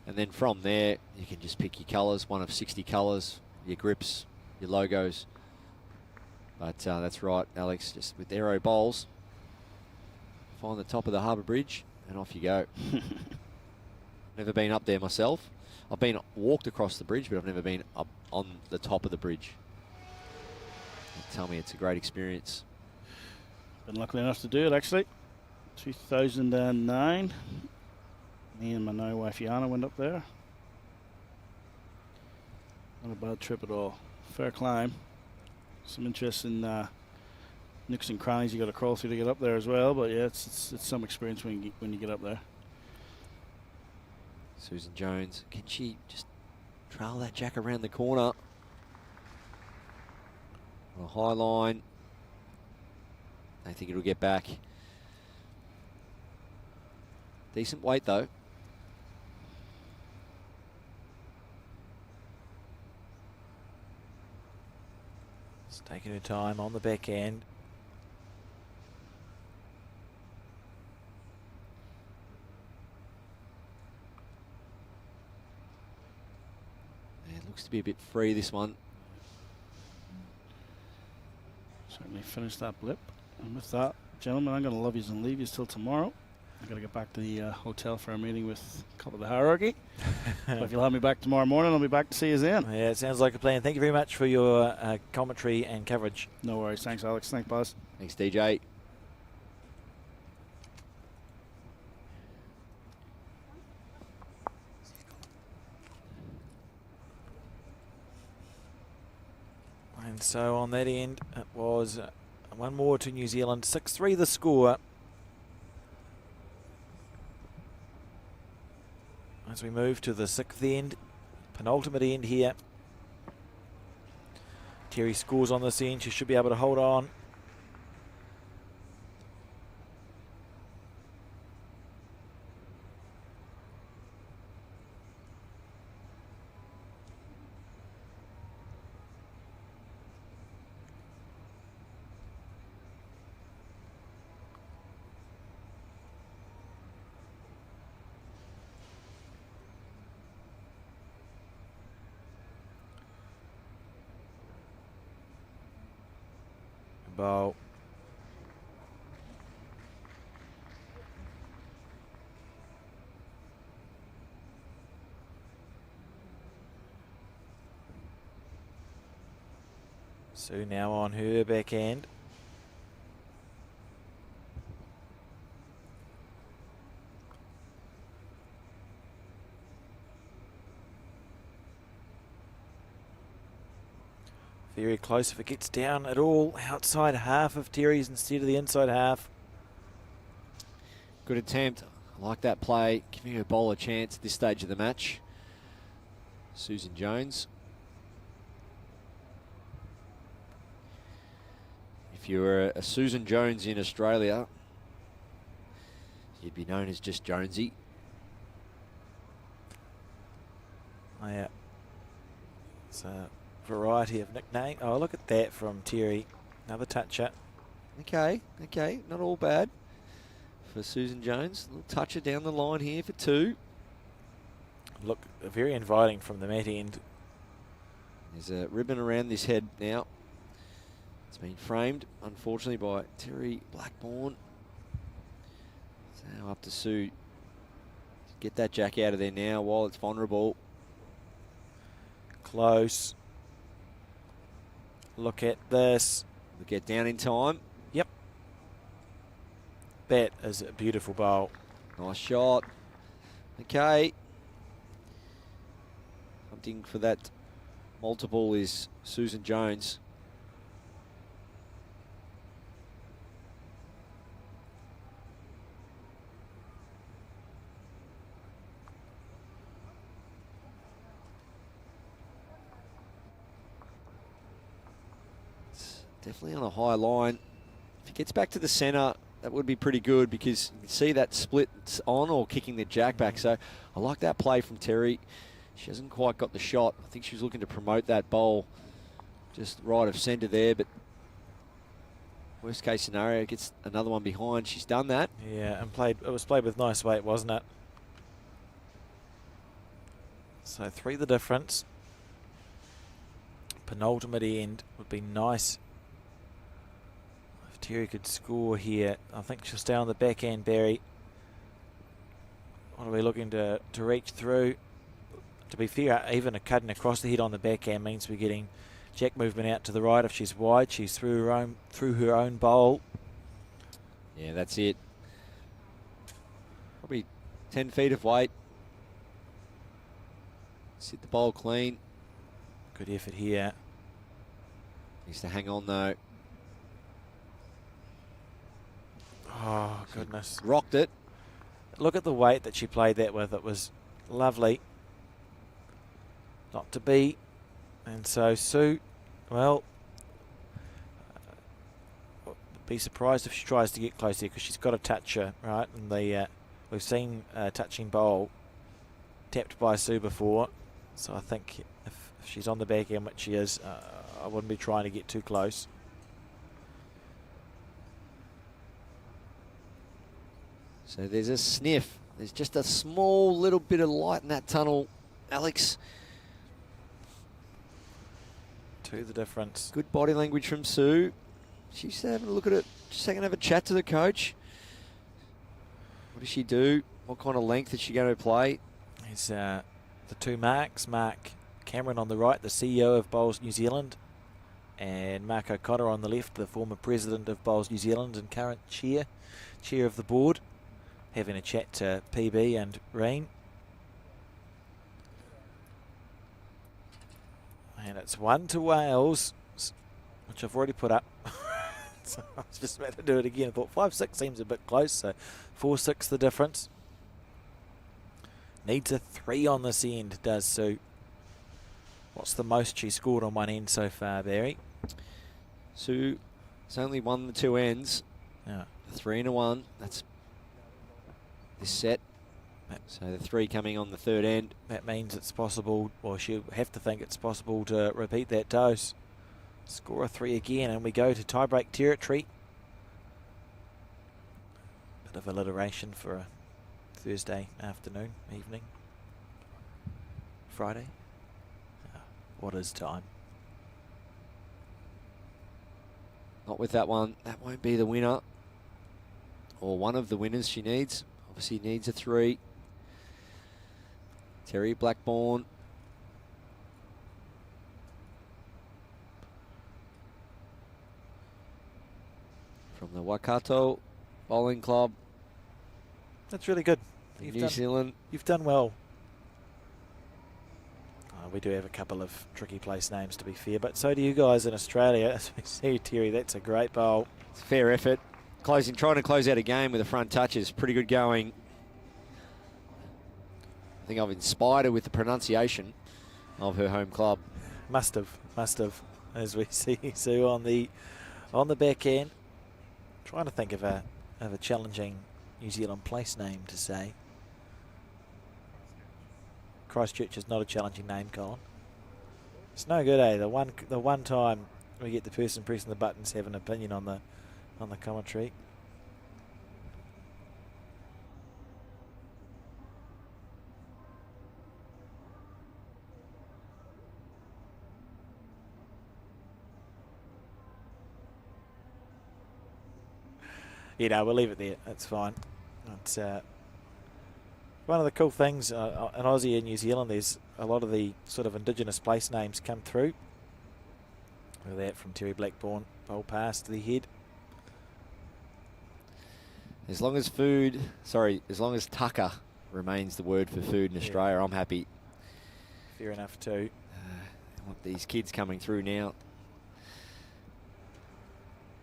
And then from there, you can just pick your colours, one of 60 colours, your grips, your logos. But that's right, Alex, just with aero bowls, find the top of the harbour bridge and off you go. Never been up there myself. I've been walked across the bridge, but I've never been up on the top of the bridge. Tell me it's a great experience. Been lucky enough to do it, actually. 2009. Me and my now wife Yana went up there. Not a bad trip at all. Fair climb. Some interesting nooks and crannies you got to crawl through to get up there as well. But yeah, it's some experience when you get up there. Susan Jones, can she just trail that jack around the corner? On a high line. I think it'll get back. Decent weight though. It's taking her time on the back end. Yeah, it looks to be a bit free, this one. Certainly finished that blip. And with that, gentlemen, I'm going to love yous and leave yous till tomorrow. I've got to get back to the hotel for a meeting with a couple of the hierarchy. So if you'll have me back tomorrow morning, I'll be back to see you then. Yeah, it sounds like a plan. Thank you very much for your commentary and coverage. No worries. Thanks, Alex. Thanks, Buzz. Thanks, DJ. And so on that end, it was one more to New Zealand. 6-3 the score. As we move to the sixth end, penultimate end here. Teri scores on this end. She should be able to hold on. Bowl. Sue now on her backhand. Very close if it gets down at all. Outside half of Teri's instead of the inside half. Good attempt. I like that play. Giving her bowl a chance at this stage of the match. Susan Jones. If you were a Susan Jones in Australia, you'd be known as just Jonesy. Oh, yeah. It's a variety of nickname. Oh, look at that from Teri. Another toucher. Okay, not all bad for Susan Jones. A little toucher down the line here for two. Look, very inviting from the mat end. There's a ribbon around this head now. It's been framed, unfortunately, by Teri Blackbourn. So now up to Sue. Get that jack out of there now while it's vulnerable. Close. Look at this. We'll get down in time. Yep. That is a beautiful bowl. Nice shot. Okay. Hunting for that multiple is Susan Jones. definitely on a high line. If he gets back to the centre, that would be pretty good because you can see that split on or kicking the jack back. So I like that play from Teri. She hasn't quite got the shot. I think she was looking to promote that bowl just right of centre there, but worst case scenario, gets another one behind. She's done that. Yeah, and it was played with nice weight, wasn't it? So 3 the difference. Penultimate end would be nice if Teri could score here. I think she'll stay on the back end, Barry. What are we looking to reach through? To be fair, even a cutting across the head on the back end means we're getting jack movement out to the right. If she's wide, she's through her own bowl. Yeah, that's it. Probably 10 feet of weight. Sit the bowl clean. Good effort here. Needs to hang on though. Oh, goodness. Rocked it. Look at the weight that she played that with. It was lovely. Not to be. And so Sue, well, be surprised if she tries to get close here because she's got to touch her, right? And we've seen touching bowl tapped by Sue before. So I think if she's on the back end, which she is, I wouldn't be trying to get too close. So there's a sniff. There's just a small little bit of light in that tunnel, Alex. 2 the difference. Good body language from Sue. She's having a look at it. Just going to have a chat to the coach. What does she do? What kind of length is she going to play? Here's the 2 marks. Mark Cameron on the right, the CEO of Bowls New Zealand, and Mark O'Connor on the left, the former president of Bowls New Zealand and current chair of the board, having a chat to PB and Reen. And it's 1 to Wales, which I've already put up. So I was just about to do it again. I thought 5-6 seems a bit close, so 4-6 the difference. Needs a 3 on this end, does Sue. What's the most she scored on one end so far, Barry? Sue has only won the 2 ends. Yeah. 3 and a 1. That's this set. So the 3 coming on the 3rd end. That means it's possible, or she'll have to think it's possible to repeat that dose. Score a 3 again, and we go to tiebreak territory. Bit of alliteration for a Thursday afternoon, evening. Friday. What is time? Not with that one. That won't be the winner. Or one of the winners she needs. Obviously needs a 3. Teri Blackbourn. From the Waikato Bowling Club. That's really good. New Zealand. You've done well. We do have a couple of tricky place names, to be fair, but so do you guys in Australia. As we see, Teri, that's a great bowl. It's a fair effort. Trying to close out a game with a front touch is pretty good going. I think I've inspired her with the pronunciation of her home club. Must have, as we see Sue on the back end. Trying to think of a challenging New Zealand place name to say. Christchurch is not a challenging name, Colin. It's no good, eh? The one time we get the person pressing the buttons have an opinion on the commentary. You know, we'll leave it there. That's fine. It's one of the cool things in Aussie and New Zealand. There's a lot of the sort of indigenous place names come through. Look at that from Teri Blackbourn. Bowl pass to the head. As long as tucker remains the word for food in Australia, I'm happy. Fair enough too. I want these kids coming through now.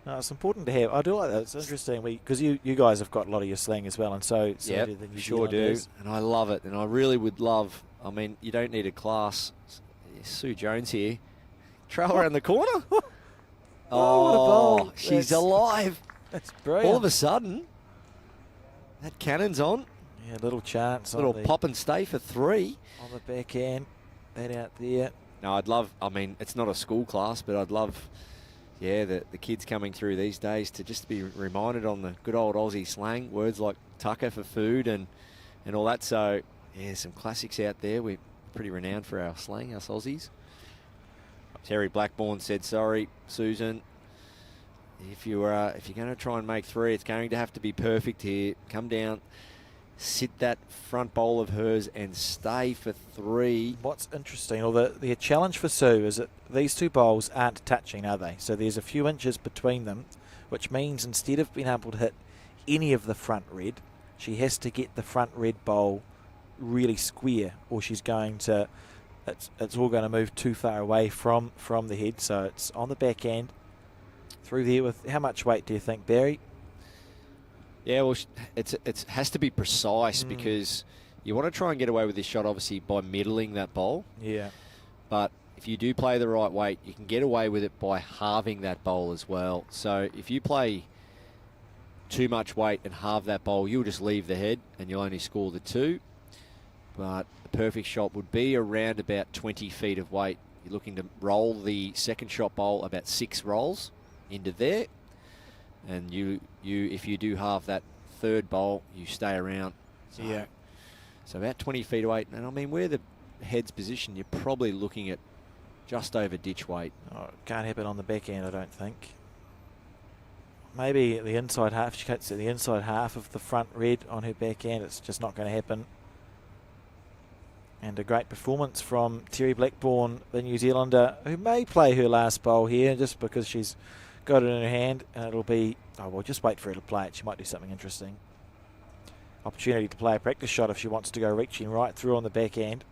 No, it's important to have. I do like that. It's interesting because you guys have got a lot of your slang as well, and so yeah, do the New sure do. Zealanders. And I love it. And I really would love. I mean, you don't need a class. Sue Jones here. Trail around the corner. Oh, what a ball. She's That's- alive. That's brilliant. All of a sudden, that cannon's on. Yeah, little chance. Little on the, pop and stay for 3. on the back end. That out there. No, I'd love, I mean, it's not a school class, but I'd love, yeah, the kids coming through these days to just be reminded on the good old Aussie slang, words like tucker for food and all that. So, yeah, some classics out there. We're pretty renowned for our slang, us Aussies. Terry Blackbourn said, sorry, Susan. If you're going to try and make 3, it's going to have to be perfect here. Come down, sit that front bowl of hers and stay for 3. What's interesting, or the challenge for Sue, is that these two bowls aren't touching, are they? So there's a few inches between them, which means instead of being able to hit any of the front red, she has to get the front red bowl really square, or she's going to, it's all going to move too far away from the head. So it's on the back end, through there with, how much weight do you think, Barry? Yeah, well, it has to be precise because you want to try and get away with this shot, obviously, by middling that bowl. Yeah. But if you do play the right weight, you can get away with it by halving that bowl as well. So if you play too much weight and halve that bowl, you'll just leave the head and you'll only score the 2. But the perfect shot would be around about 20 feet of weight. You're looking to roll the second shot bowl about 6 rolls into there. And you if you do halve that third bowl, you stay around. So, Yeah. So about 20 feet away. And I mean, where the head's positioned, you're probably looking at just over ditch weight. Oh, can't happen on the back end, I don't think. Maybe the inside half. She cuts at the inside half of the front red on her back end. It's just not going to happen. And a great performance from Teri Blackbourn, the New Zealander, who may play her last bowl here just because she's got it in her hand. And it'll be, oh, well, just wait for her to play it. She might do something interesting. Opportunity to play a practice shot if she wants to go reaching right through on the back end.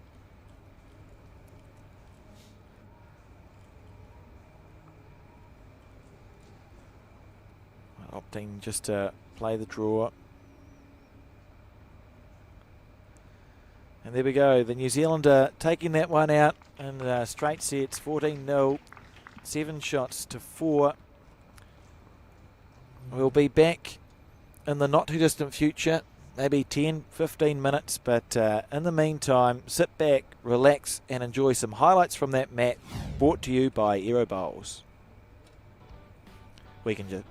Opting just to play the draw. And there we go. The New Zealander taking that one out in straight sets, 14-0, 7 shots to 4. We'll be back in the not too distant future, maybe 10, 15 minutes. But in the meantime, sit back, relax, and enjoy some highlights from that mat brought to you by Aero Bowls. We can just...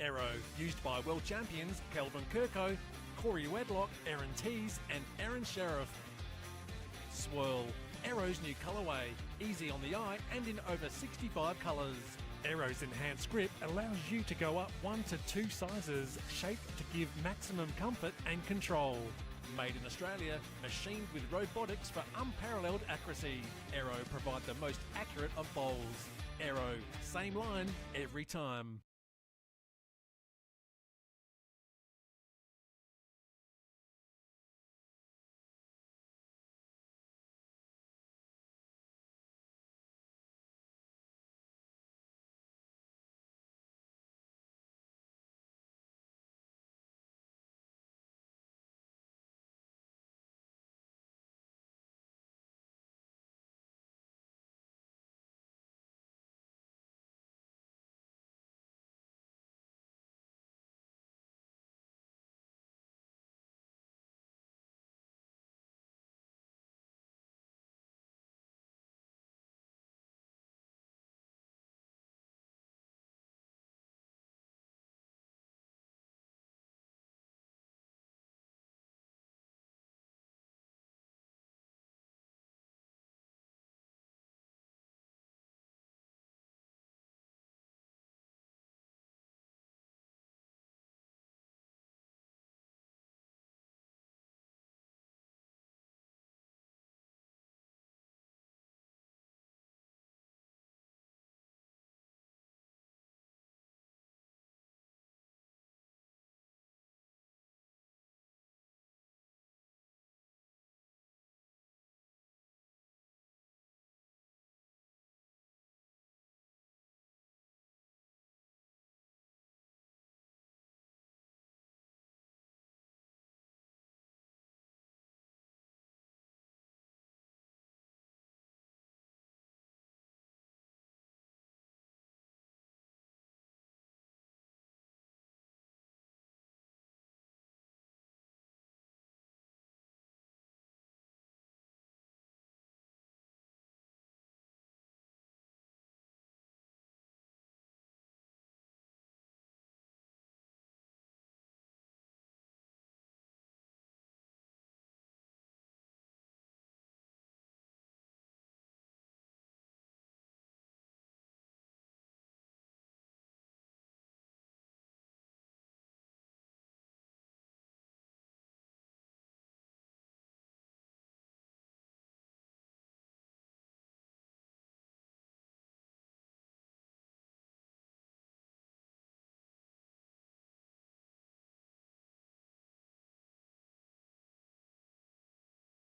Arrow, used by world champions Kelvin Kirko, Corey Wedlock, Aaron Tees and Aaron Sheriff. Swirl, Aero's new colourway, easy on the eye and in over 65 colours. Aero's enhanced grip allows you to go up 1 to 2 sizes, shaped to give maximum comfort and control. Made in Australia, machined with robotics for unparalleled accuracy. Aero provide the most accurate of bowls. Aero, same line every time.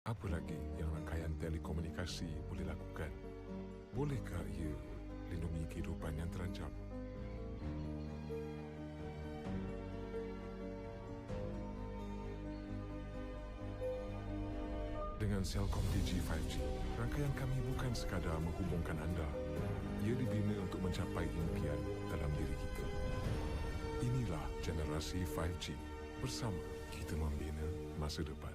Apa lagi yang rangkaian telekomunikasi boleh lakukan? Bolehkah ia lindungi kehidupan yang terancam? Dengan Celcom Digi 5G, rangkaian kami bukan sekadar menghubungkan anda. Ia dibina untuk mencapai impian dalam diri kita. Inilah generasi 5G. Bersama kita membina masa depan.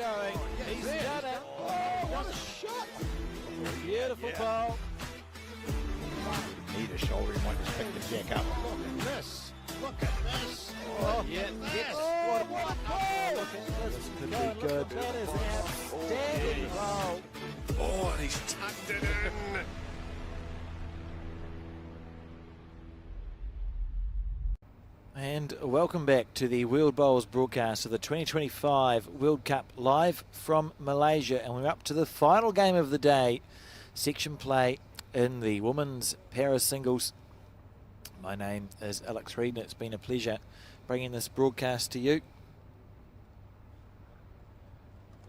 going. He's done it. Oh, what a shot! Beautiful ball. Need a shoulder, he might expect the jack up. Look at this. Look at this. Oh, yeah. What a ball! Look at this. Could be Look good. at that is an outstanding ball. Oh, and he's tucked it in. And welcome back to the World Bowls broadcast of the 2025 World Cup live from Malaysia. And we're up to the final game of the day, section play in the women's para singles. My name is Alex Reid and it's been a pleasure bringing this broadcast to you.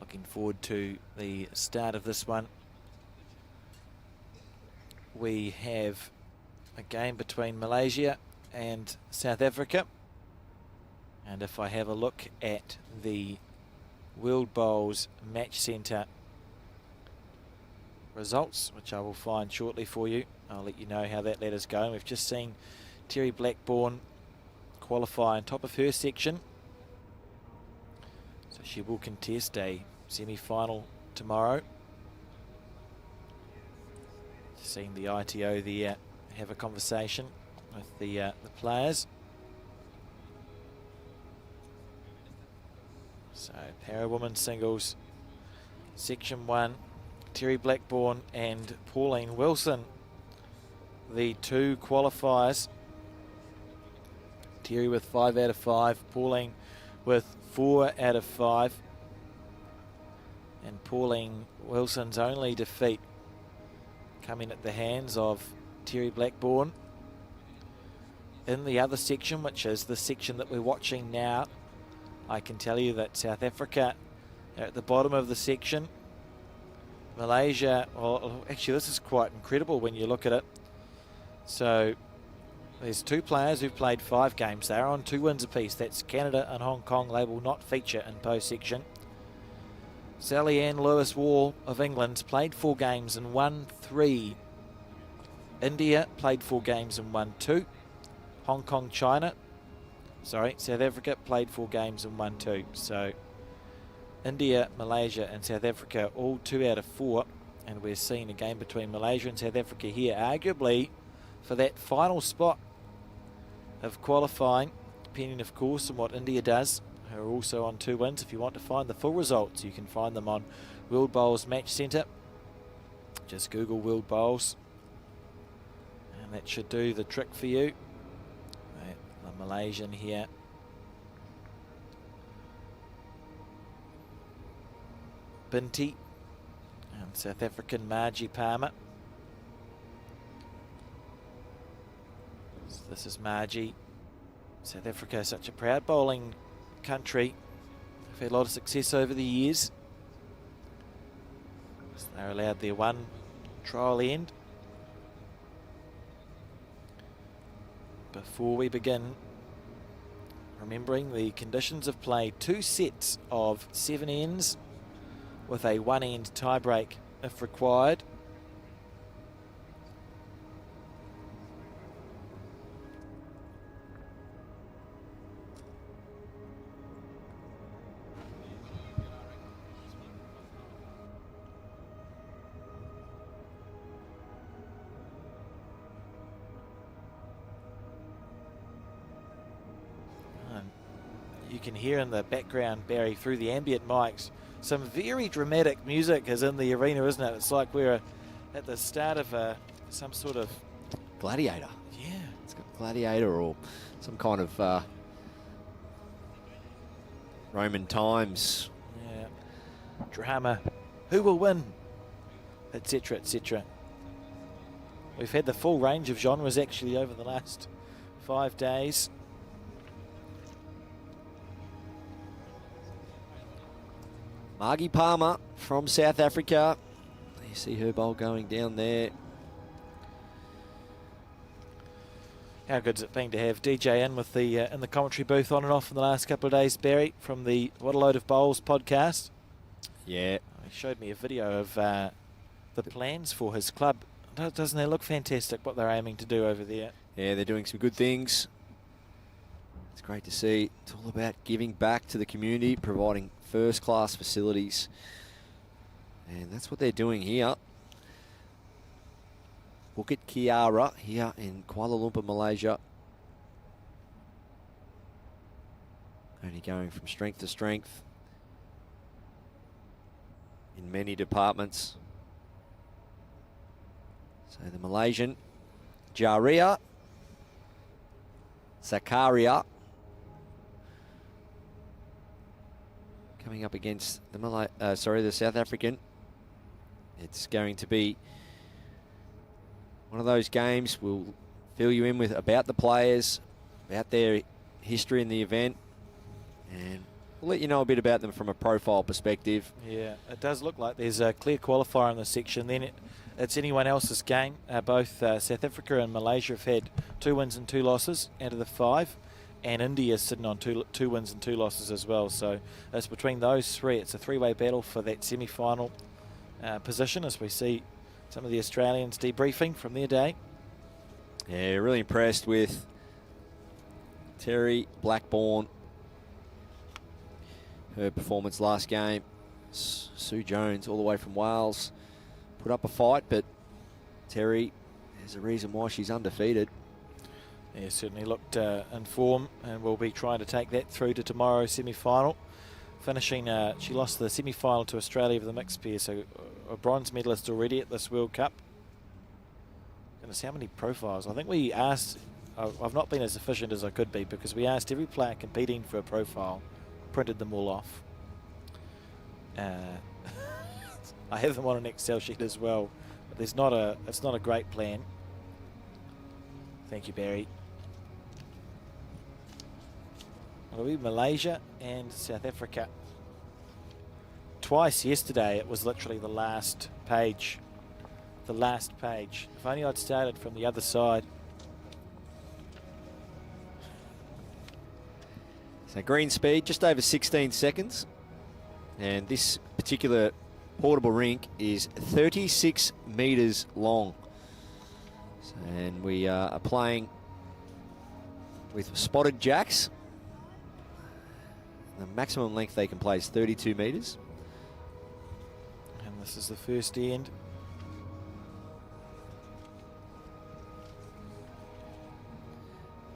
Looking forward to the start of this one. We have a game between Malaysia and South Africa, and if I have a look at the World Bowls Match Centre results, which I will find shortly for you, I'll let you know how that letter's going. We've just seen Teri Blackbourn qualify on top of her section, so she will contest a semi-final tomorrow. Seeing the ITO there have a conversation with the players. So para women singles, section 1, Teri Blackbourn and Pauline Wilson, the two qualifiers. Teri with 5 out of 5, Pauline with 4 out of 5, and Pauline Wilson's only defeat coming at the hands of Teri Blackbourn. In the other section, which is the section that we're watching now, I can tell you that South Africa are at the bottom of the section. Malaysia, well, actually this is quite incredible when you look at it. So there's two players who've played 5 games. They're on 2 wins apiece. That's Canada and Hong Kong. They will not feature in post section. Sally Ann Lewis Wall of England played 4 games and won 3. India played 4 games and won 2. South Africa played 4 games and won 2. So India, Malaysia and South Africa all 2 out of 4. And we're seeing a game between Malaysia and South Africa here, arguably for that final spot of qualifying, depending of course on what India does, who are also on 2 wins. If you want to find the full results, you can find them on World Bowls Match Centre. Just Google World Bowls and that should do the trick for you. The Malaysian here. Binti and South African Margie Palmer. So this is Margie. South Africa is such a proud bowling country. They've had a lot of success over the years. So they're allowed their 1 trial end. Before we begin, remembering the conditions of play, 2 sets of 7 ends with a 1 end tie break if required. You can hear in the background, Barry, through the ambient mics, some very dramatic music is in the arena, isn't it? It's like we're at the start of some sort of Gladiator. Yeah. It's got Gladiator or some kind of Roman times. Yeah. Drama. Who will win? Etc. etc. We've had the full range of genres actually over the last 5 days. Margie Palmer from South Africa. You see her bowl going down there. How good's it been to have DJ in with the in the commentary booth on and off in the last couple of days, Barry, from the What a Load of Bowls podcast? Yeah. He showed me a video of the plans for his club. Doesn't it look fantastic what they're aiming to do over there? Yeah, they're doing some good things. It's great to see. It's all about giving back to the community, providing first-class facilities. And that's what they're doing here. Bukit Kiara here in Kuala Lumpur, Malaysia. Only going from strength to strength in many departments. So the Malaysian, Jariah, Zakaria, coming up against the the South African. It's going to be one of those games. We'll fill you in with about the players, about their history in the event, and we'll let you know a bit about them from a profile perspective. Yeah, it does look like there's a clear qualifier in this section. Then it's anyone else's game. Both South Africa and Malaysia have had 2 wins and 2 losses out of the 5. And India is sitting on two wins and 2 losses as well. So it's between those 3. It's a 3-way battle for that semi-final position, as we see some of the Australians debriefing from their day. Yeah, really impressed with Teri, Blackbourn, her performance last game. Sue Jones, all the way from Wales, put up a fight, but Teri, there's a reason why she's undefeated. Yeah, certainly looked in form, and will be trying to take that through to tomorrow's semi-final. Finishing, she lost the semi-final to Australia for the mixed pair, so a bronze medalist already at this World Cup. Goodness, how many profiles? I think we asked, I've not been as efficient as I could be, because we asked every player competing for a profile, printed them all off. I have them on an Excel sheet as well, but it's not a great plan. Thank you, Barry. It'll be Malaysia and South Africa. Twice yesterday, it was literally the last page. The last page. If only I'd started from the other side. So green speed, just over 16 seconds. And this particular portable rink is 36 metres long. And we are playing with spotted jacks. The maximum length they can play is 32 metres. And this is the first end.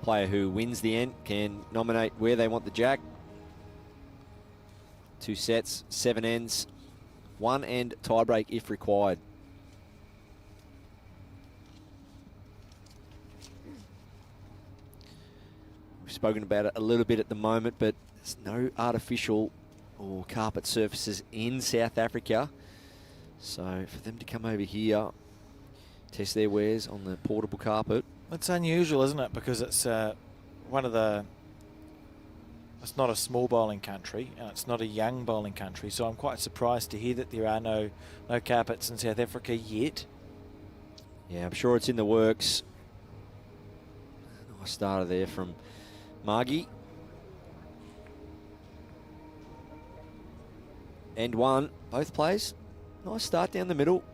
Player who wins the end can nominate where they want the jack. 2 sets, 7 ends, 1 end tiebreak if required. We've spoken about it a little bit at the moment, but there's no artificial or carpet surfaces in South Africa. So for them to come over here, test their wares on the portable carpet. It's unusual, isn't it? Because it's it's not a small bowling country, and it's not a young bowling country. So I'm quite surprised to hear that there are no carpets in South Africa yet. Yeah, I'm sure it's in the works. Nice starter there from Margie. End 1, both players. Nice start down the middle.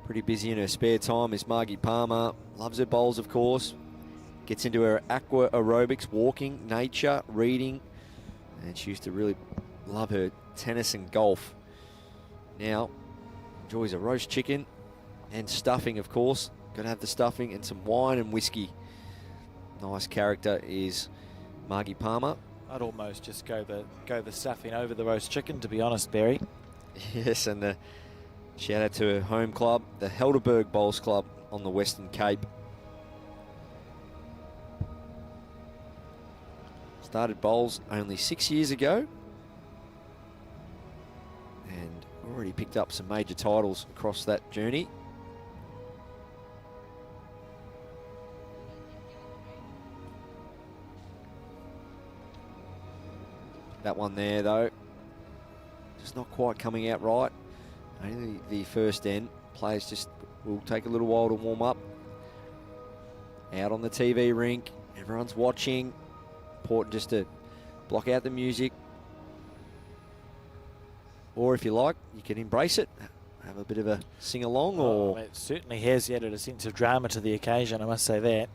Pretty busy in her spare time is Margie Palmer. Loves her bowls, of course. Gets into her aqua aerobics, walking, nature, reading. And she used to really love her tennis and golf. Now, enjoys a roast chicken and stuffing, of course. Got to have the stuffing and some wine and whiskey. Nice character is Margie Palmer. I'd almost just go the stuffing over the roast chicken, to be honest, Barry. Yes, and shout out to her home club, the Helderberg Bowls Club on the Western Cape. Started bowls only 6 years ago, and already picked up some major titles across that journey. That one there, though, just not quite coming out right. Only the first end. Players just will take a little while to warm up. Out on the TV rink, everyone's watching. Important just to block out the music. Or if you like, you can embrace it. Have a bit of a sing-along. Or It certainly has added a sense of drama to the occasion, I must say that.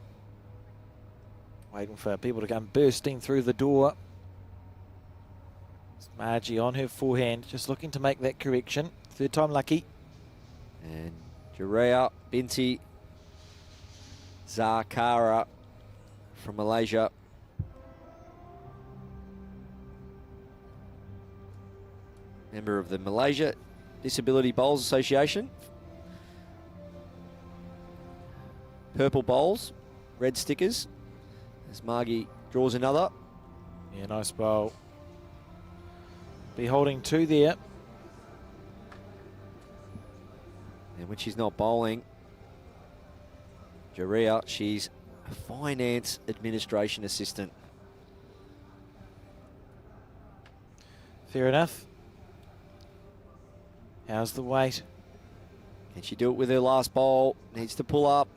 Waiting for people to come bursting through the door. It's Margie on her forehand, just looking to make that correction. Third time lucky. And Jariah, Binti, Zakaria from Malaysia. Member of the Malaysia Disability Bowls Association. Purple bowls, red stickers. As Margie draws another. Yeah, nice bowl. Be holding 2 there. And when she's not bowling, Jariah, she's a finance administration assistant. Fair enough. How's the weight? Can she do it with her last bowl? Needs to pull up.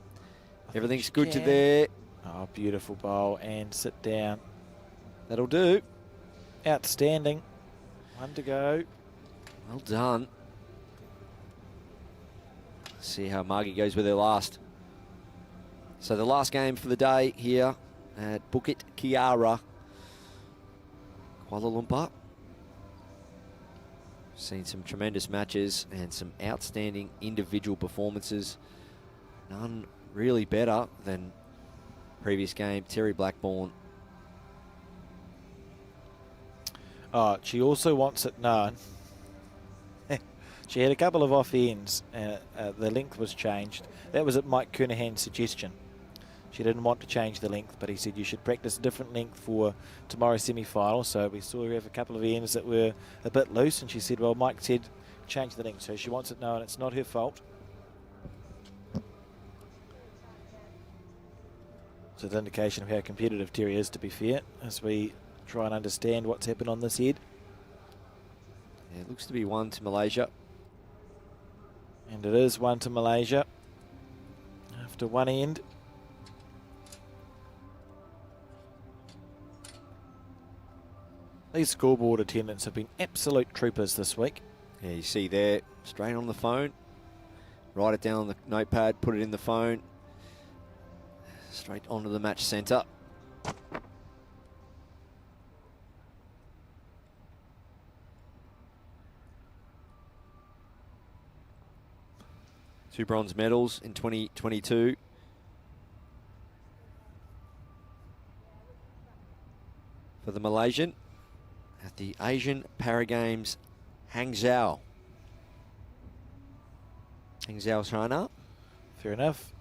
Everything's good to can. there. Oh, beautiful bowl and sit down. That'll do. Outstanding. 1 to go. Well done. See how Margie goes with her last. So the last game for the day here at Bukit, Kiara, Kuala Lumpur. Seen some tremendous matches and some outstanding individual performances. None really better than previous game, Teri Blackbourn. Oh, she also wants it known. She had a couple of off ends. The length was changed. That was at Mike Kernahan's suggestion. She didn't want to change the length, but he said you should practice a different length for tomorrow's semi-final. So we saw her have a couple of ends that were a bit loose, and she said, well, Mike said change the length. So she wants it known. It's not her fault. It's an indication of how competitive Teri is, to be fair, as we try and understand what's happened on this head. Yeah, it looks to be 1 to Malaysia. And it is 1 to Malaysia after 1 end. These scoreboard attendants have been absolute troopers this week. Yeah, you see there, straight on the phone. Write it down on the notepad, put it in the phone. Straight onto the match centre. Two bronze medals in 2022. For the Malaysian at the Asian Paragames Hangzhou. Hangzhou, China. Fair enough.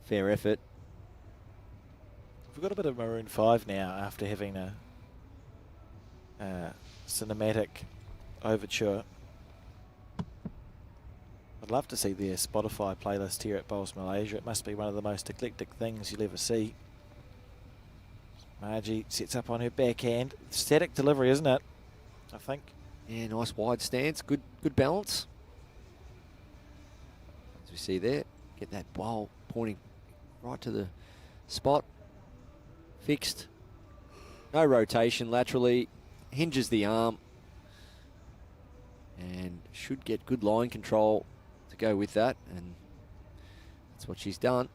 Fair effort. We've got a bit of Maroon 5 now after having a cinematic overture. I'd love to see their Spotify playlist here at Bowls Malaysia. It must be one of the most eclectic things you'll ever see. Margie sets up on her backhand. Static delivery, isn't it? I think. Yeah, nice wide stance. Good balance. As we see there, get that bowl pointing right to the spot. Fixed. No rotation laterally. Hinges the arm. And should get good line control to go with that. And that's what she's done.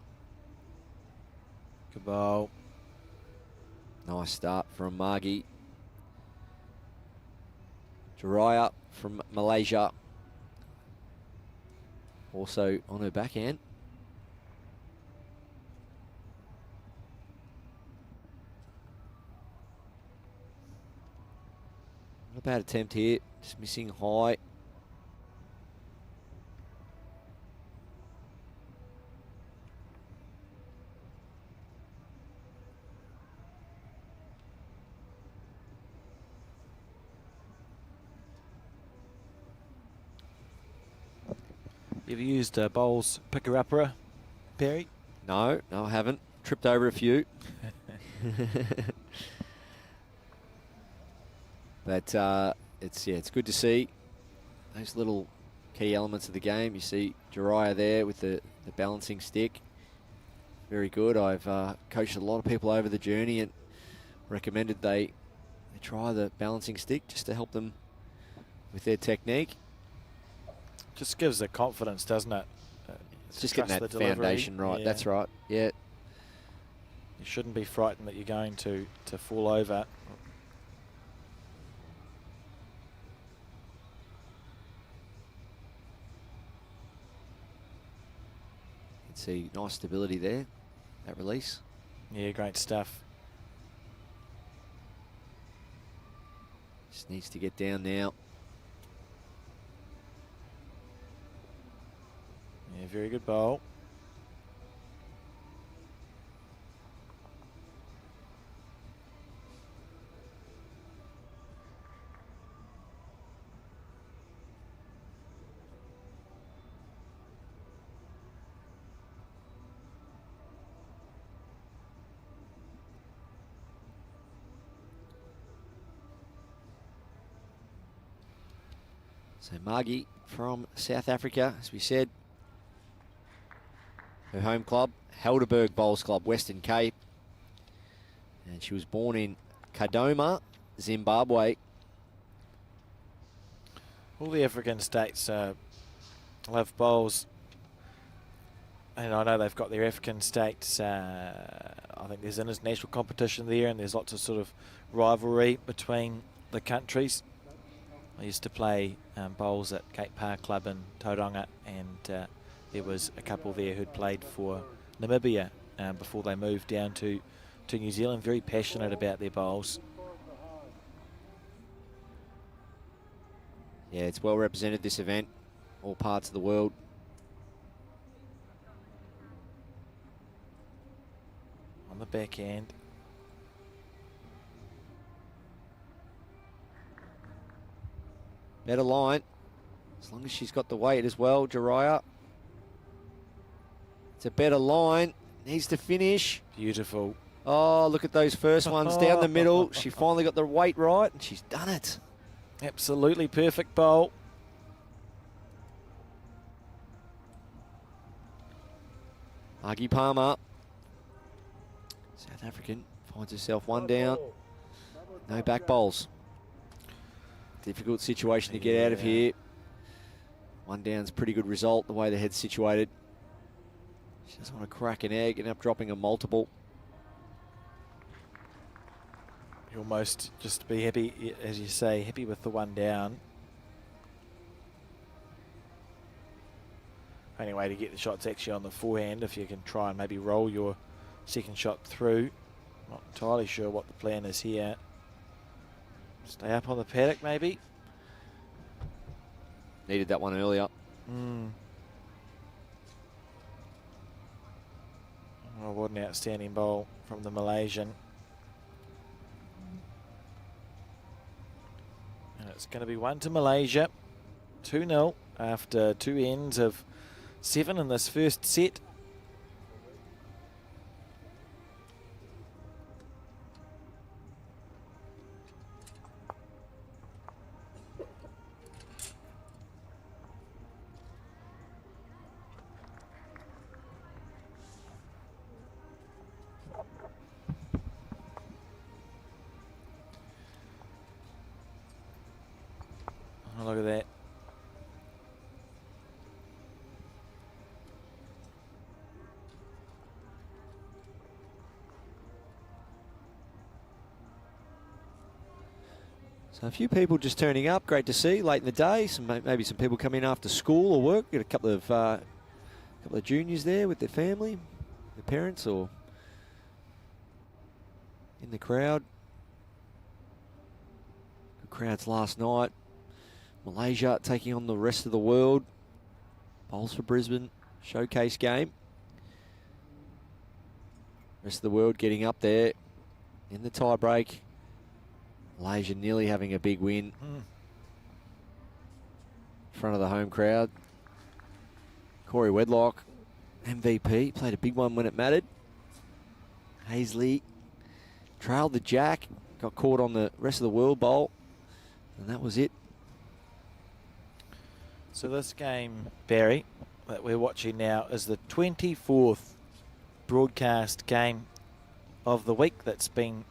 Good bowl. Nice start from Margie. Jariah from Malaysia. Also on her backhand. Not a bad attempt here. Just missing high. You ever used a bowls picker-upper, Perry? No, I haven't. Tripped over a few. But it's good to see those little key elements of the game. You see Jariah there with the balancing stick. Very good. I've coached a lot of people over the journey and recommended they try the balancing stick just to help them with their technique. Just gives the confidence, doesn't it? It's just getting that foundation right. Yeah. That's right. Yeah. You shouldn't be frightened that you're going to fall over. You can see nice stability there, that release. Yeah, great stuff. Just needs to get down now. Yeah, very good bowl. So Margie from South Africa, as we said. Her home club, Helderberg Bowls Club, Western Cape. And she was born in Kadoma, Zimbabwe. All the African states love bowls. And I know they've got their African states. I think there's international competition there, and there's lots of sort of rivalry between the countries. I used to play bowls at Cape Park Club in Tauranga, and there was a couple there who'd played for Namibia before they moved down to New Zealand. Very passionate about their bowls. Yeah, it's well represented, this event, all parts of the world. On the backhand. Better line, as long as she's got the weight as well, Jariah. It's a better line, needs to finish. Beautiful. Oh, look at those first ones down the middle. She finally got the weight right, and she's done it. Absolutely perfect bowl. Margie Palmer, South African, finds herself one down. No back bowls. Difficult situation to get out of here. One down's pretty good result, the way the head's situated. She doesn't want to crack an egg, end up dropping a multiple. You almost just be happy, as you say, happy with the one down. Only way to get the shot's actually on the forehand, if you can try and maybe roll your second shot through. Not entirely sure what the plan is here. Stay up on the paddock, maybe. Needed that one earlier. Oh, what an outstanding bowl from the Malaysian. And it's going to be 1 to Malaysia. 2-0 after 2 ends of 7 in this first set. Oh, look at that. So a few people just turning up, great to see, late in the day. Maybe some people come in after school or work. Got a couple of juniors there with their family, their parents, or in the crowd. Good crowds last night. Malaysia taking on the rest of the world. Bowls for Brisbane, showcase game. Rest of the world getting up there in the tie break. Malaysia nearly having a big win in front of the home crowd. Corey Wedlock, MVP, played a big one when it mattered. Hazley trailed the jack, got caught on the rest of the world bowl, and that was it. So this game, Barry, that we're watching now is the 24th broadcast game of the week that's been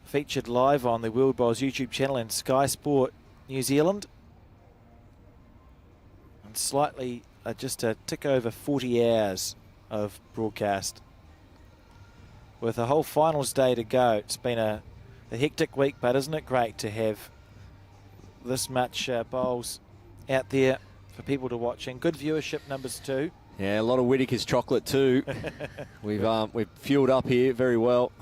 featured live on the World Bowls YouTube channel and Sky Sport New Zealand. And slightly, just a tick over 40 hours of broadcast. with a whole finals day to go. It's been a hectic week, but isn't it great to have this much bowls out there for people to watch, and good viewership numbers too. Yeah, a lot of Whittaker's chocolate too. We've fueled up here very well.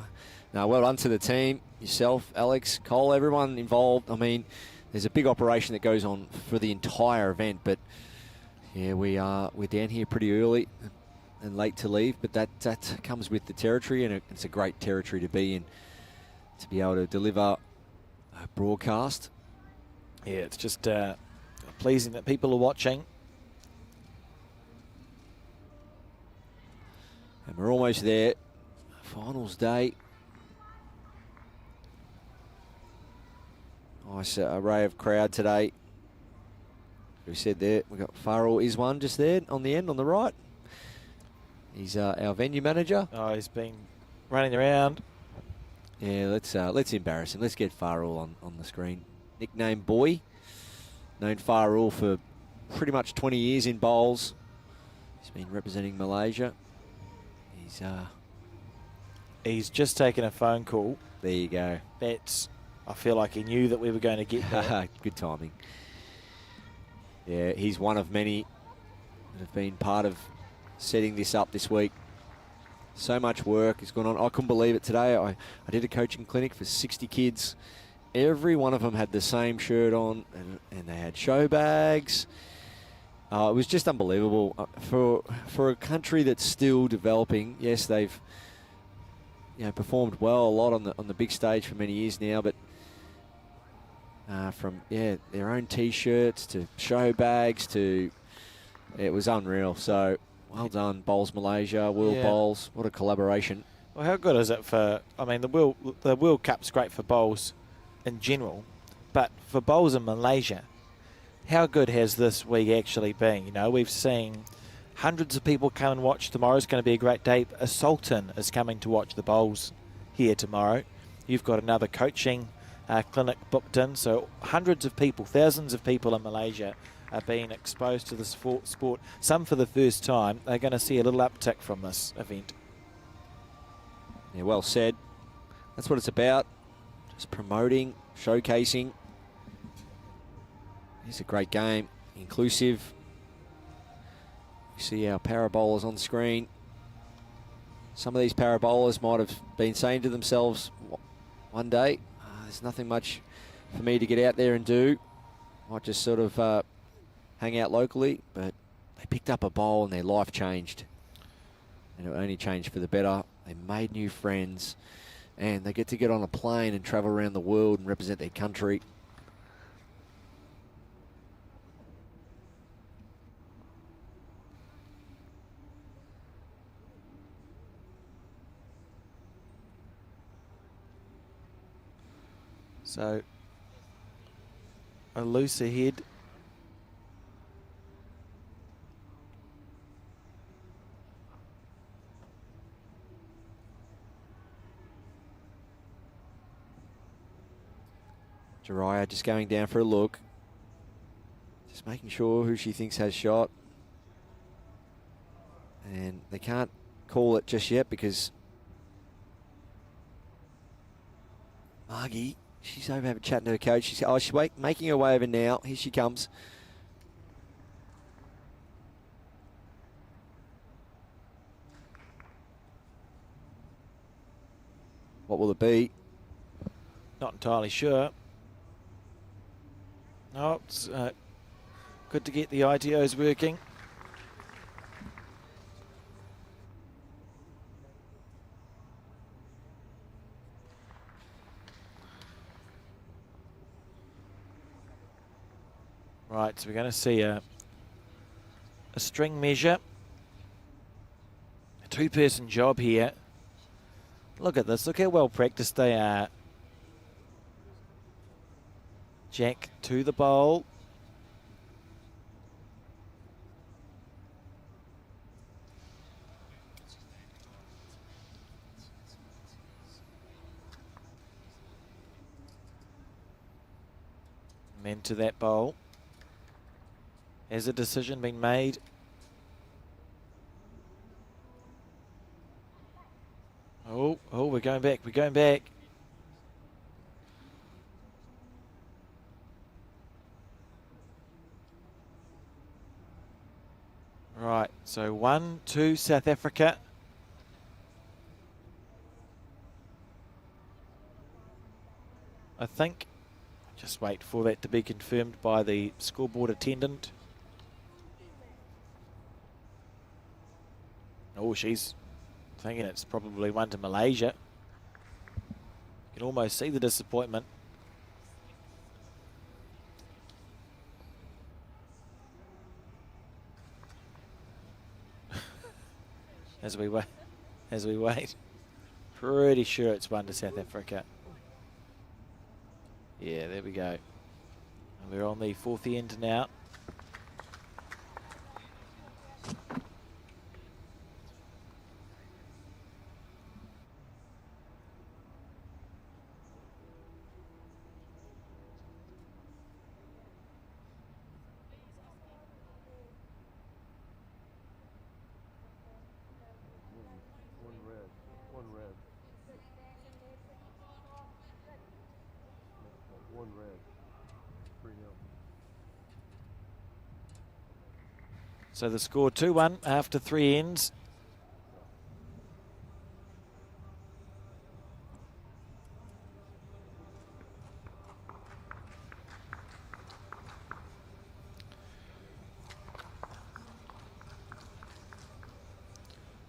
Now, well done to the team, yourself, Alex, Cole, everyone involved. I mean, there's a big operation that goes on for the entire event, but yeah, we're down here pretty early and late to leave, but that comes with the territory, and it's a great territory to be in, to be able to deliver a broadcast. Yeah, it's just pleasing that people are watching. And we're almost there. Finals day. Nice array of crowd today. We said there, we've got Farrell is one just there on the end, on the right. He's our venue manager. Oh, he's been running around. Yeah, let's embarrass him. Let's get Farrell on the screen. Nickname Boy. Known Farrell for pretty much 20 years in bowls. He's been representing Malaysia. He's just taken a phone call. There you go. I feel like he knew that we were going to get there. Good timing. Yeah, he's one of many that have been part of setting this up this week. So much work has gone on. I couldn't believe it today. I did a coaching clinic for 60 kids. Every one of them had the same shirt on, and they had show bags. It was just unbelievable. For a country that's still developing, yes, they've performed well a lot on the big stage for many years now, but from their own T-shirts to show bags to, it was unreal. So well done, Bowls Malaysia, World Bowls. What a collaboration. Well, how good is it for? I mean, the World Cup's great for bowls in general, but for bowls in Malaysia, how good has this week actually been? You know, we've seen hundreds of people come and watch. Tomorrow's going to be a great day. A Sultan is coming to watch the bowls here tomorrow. You've got another coaching clinic booked in, so hundreds of people, thousands of people in Malaysia are being exposed to this sport. Some for the first time. They're going to see a little uptick from this event. Yeah, well said. That's what it's about. Just promoting, showcasing. It's a great game, inclusive. You see our parabowlers on the screen. Some of these parabowlers might have been saying to themselves one day, there's nothing much for me to get out there and do. Might just sort of hang out locally, but they picked up a bowl and their life changed. And it only changed for the better. They made new friends, and they get to get on a plane and travel around the world and represent their country. So, a loose ahead. Jariah just going down for a look. Just making sure who she thinks has shot. And they can't call it just yet because Margie, she's over having chatting to her coach. She's making her way over now. Here she comes. What will it be? Not entirely sure. No, it's good to get the ITOs working. Right, so we're going to see a string measure. A two-person job here. Look at this. Look how well practiced they are. Jack to the bowl. Men to that bowl. Has a decision been made? Oh, we're going back. We're going back. Right, so 1-2 South Africa. I think. Just wait for that to be confirmed by the scoreboard attendant. Oh, she's thinking it's probably one to Malaysia. You can almost see the disappointment. As we wait. Pretty sure it's one to South Africa. Yeah, there we go. And we're on the fourth end now. So the score 2-1 after 3 ends.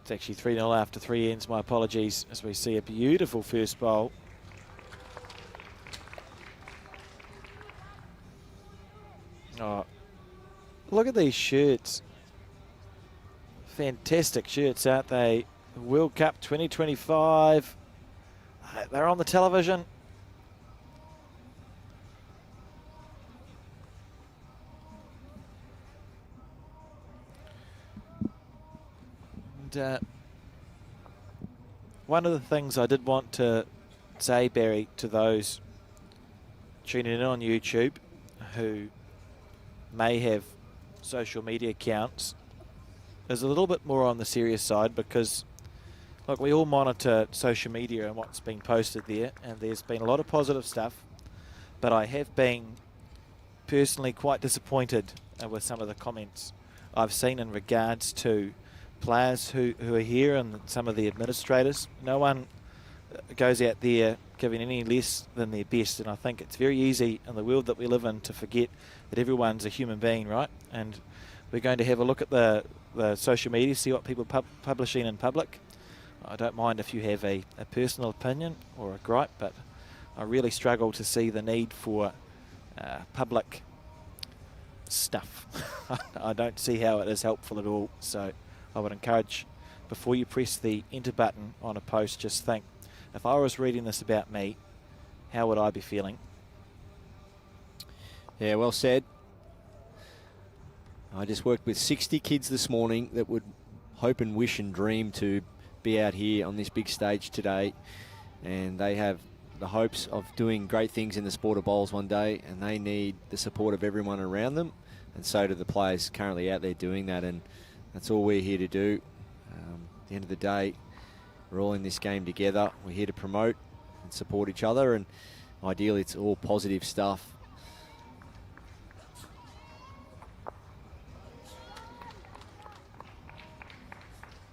It's actually 3-0 after 3 ends. My apologies, as we see a beautiful first bowl. Oh, look at these shirts. Fantastic shirts, aren't they? World Cup 2025. They're on the television. And one of the things I did want to say, Barry, to those tuning in on YouTube who may have social media accounts, is a little bit more on the serious side, because look, we all monitor social media and what's being posted there, and there's been a lot of positive stuff, but I have been personally quite disappointed with some of the comments I've seen in regards to players who are here and some of the administrators. No one goes out there giving any less than their best, and I think it's very easy in the world that we live in to forget that everyone's a human being, right? And we're going to have a look at the social media, see what people publishing in public. I don't mind if you have a personal opinion or a gripe, but I really struggle to see the need for public stuff. I don't see how it is helpful at all. So I would encourage, before you press the enter button on a post, just think, if I was reading this about me, how would I be feeling? Yeah, well said. I just worked with 60 kids this morning that would hope and wish and dream to be out here on this big stage today, and they have the hopes of doing great things in the sport of bowls one day, and they need the support of everyone around them, and so do the players currently out there doing that, and that's all we're here to do. At the end of the day, we're all in this game together. We're here to promote and support each other, and ideally it's all positive stuff.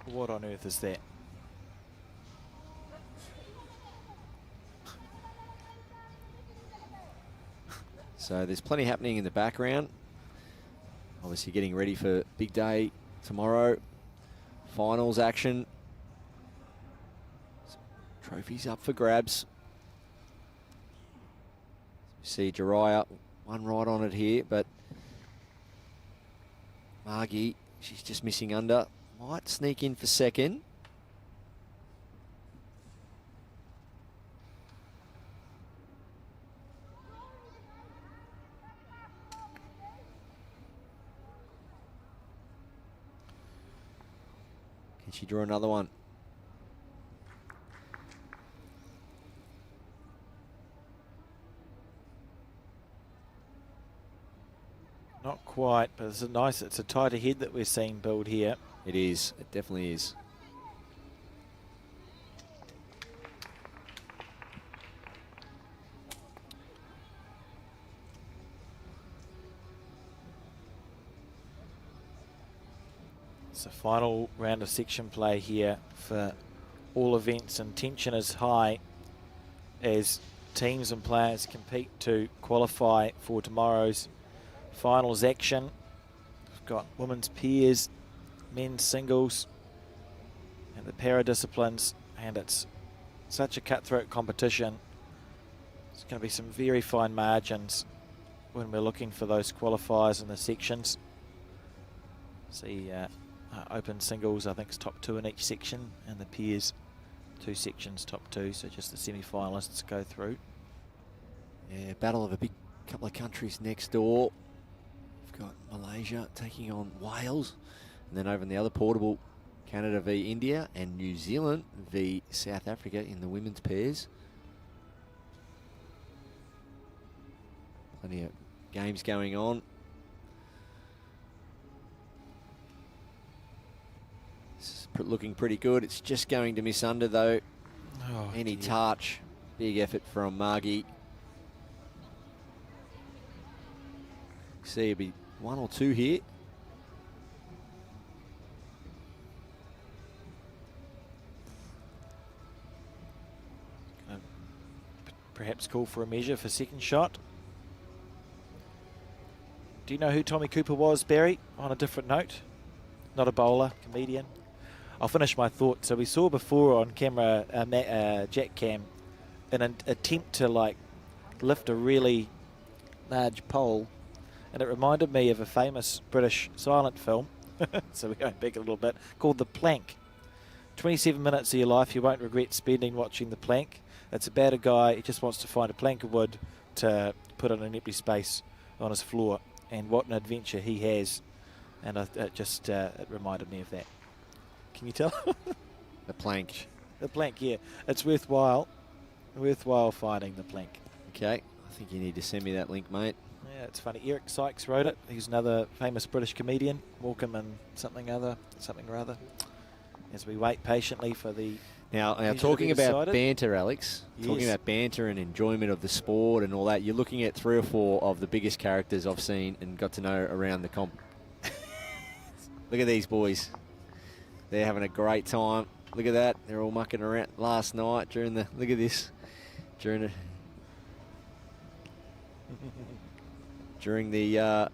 What on earth is that? So there's plenty happening in the background. Obviously getting ready for big day tomorrow. Finals action. Trophies up for grabs. See Jariah, one right on it here, but Margie, she's just missing under. Might sneak in for second. Can she draw another one? Not quite, but it's it's a tighter head that we're seeing build here. It is, it definitely is. It's the final round of section play here for all events, and tension is high as teams and players compete to qualify for tomorrow's finals action. We've got women's pairs, men's singles, and the para disciplines, and it's such a cutthroat competition. It's going to be some very fine margins when we're looking for those qualifiers in the sections. See, open singles, I think, is top 2 in each section, and the pairs, 2 sections, top 2, so just the semi-finalists go through. Yeah, battle of a big couple of countries next door. We've got Malaysia taking on Wales, and then over in the other portable, Canada v India and New Zealand v South Africa in the women's pairs. Plenty of games going on. This is looking pretty good. It's just going to miss under though. Oh, Any dear. touch. Big effort from Margie. See, it'll be 1 or 2 here. Perhaps call for a measure for second shot. Do you know who Tommy Cooper was, Barry? On a different note, not a bowler, comedian. I'll finish my thought. So we saw before on camera, Jack Cam, an attempt to like lift a really large pole, and it reminded me of a famous British silent film. So we're going back a little bit, called The Plank. 27 minutes of your life you won't regret spending watching The Plank. It's about a guy, he just wants to find a plank of wood to put in an empty space on his floor, and what an adventure he has. And it reminded me of that. Can you tell? The Plank. The Plank, yeah. It's worthwhile finding The Plank. Okay, I think you need to send me that link, mate. Yeah, it's funny. Eric Sykes wrote it. He's another famous British comedian. Morecambe and something or other. As we wait patiently for the... Now talking about banter, Alex, talking about banter and enjoyment of the sport and all that, you're looking at 3 or 4 of the biggest characters I've seen and got to know around the comp. Look at these boys. They're having a great time. Look at that. They're all mucking around last night during the... Look at this. During the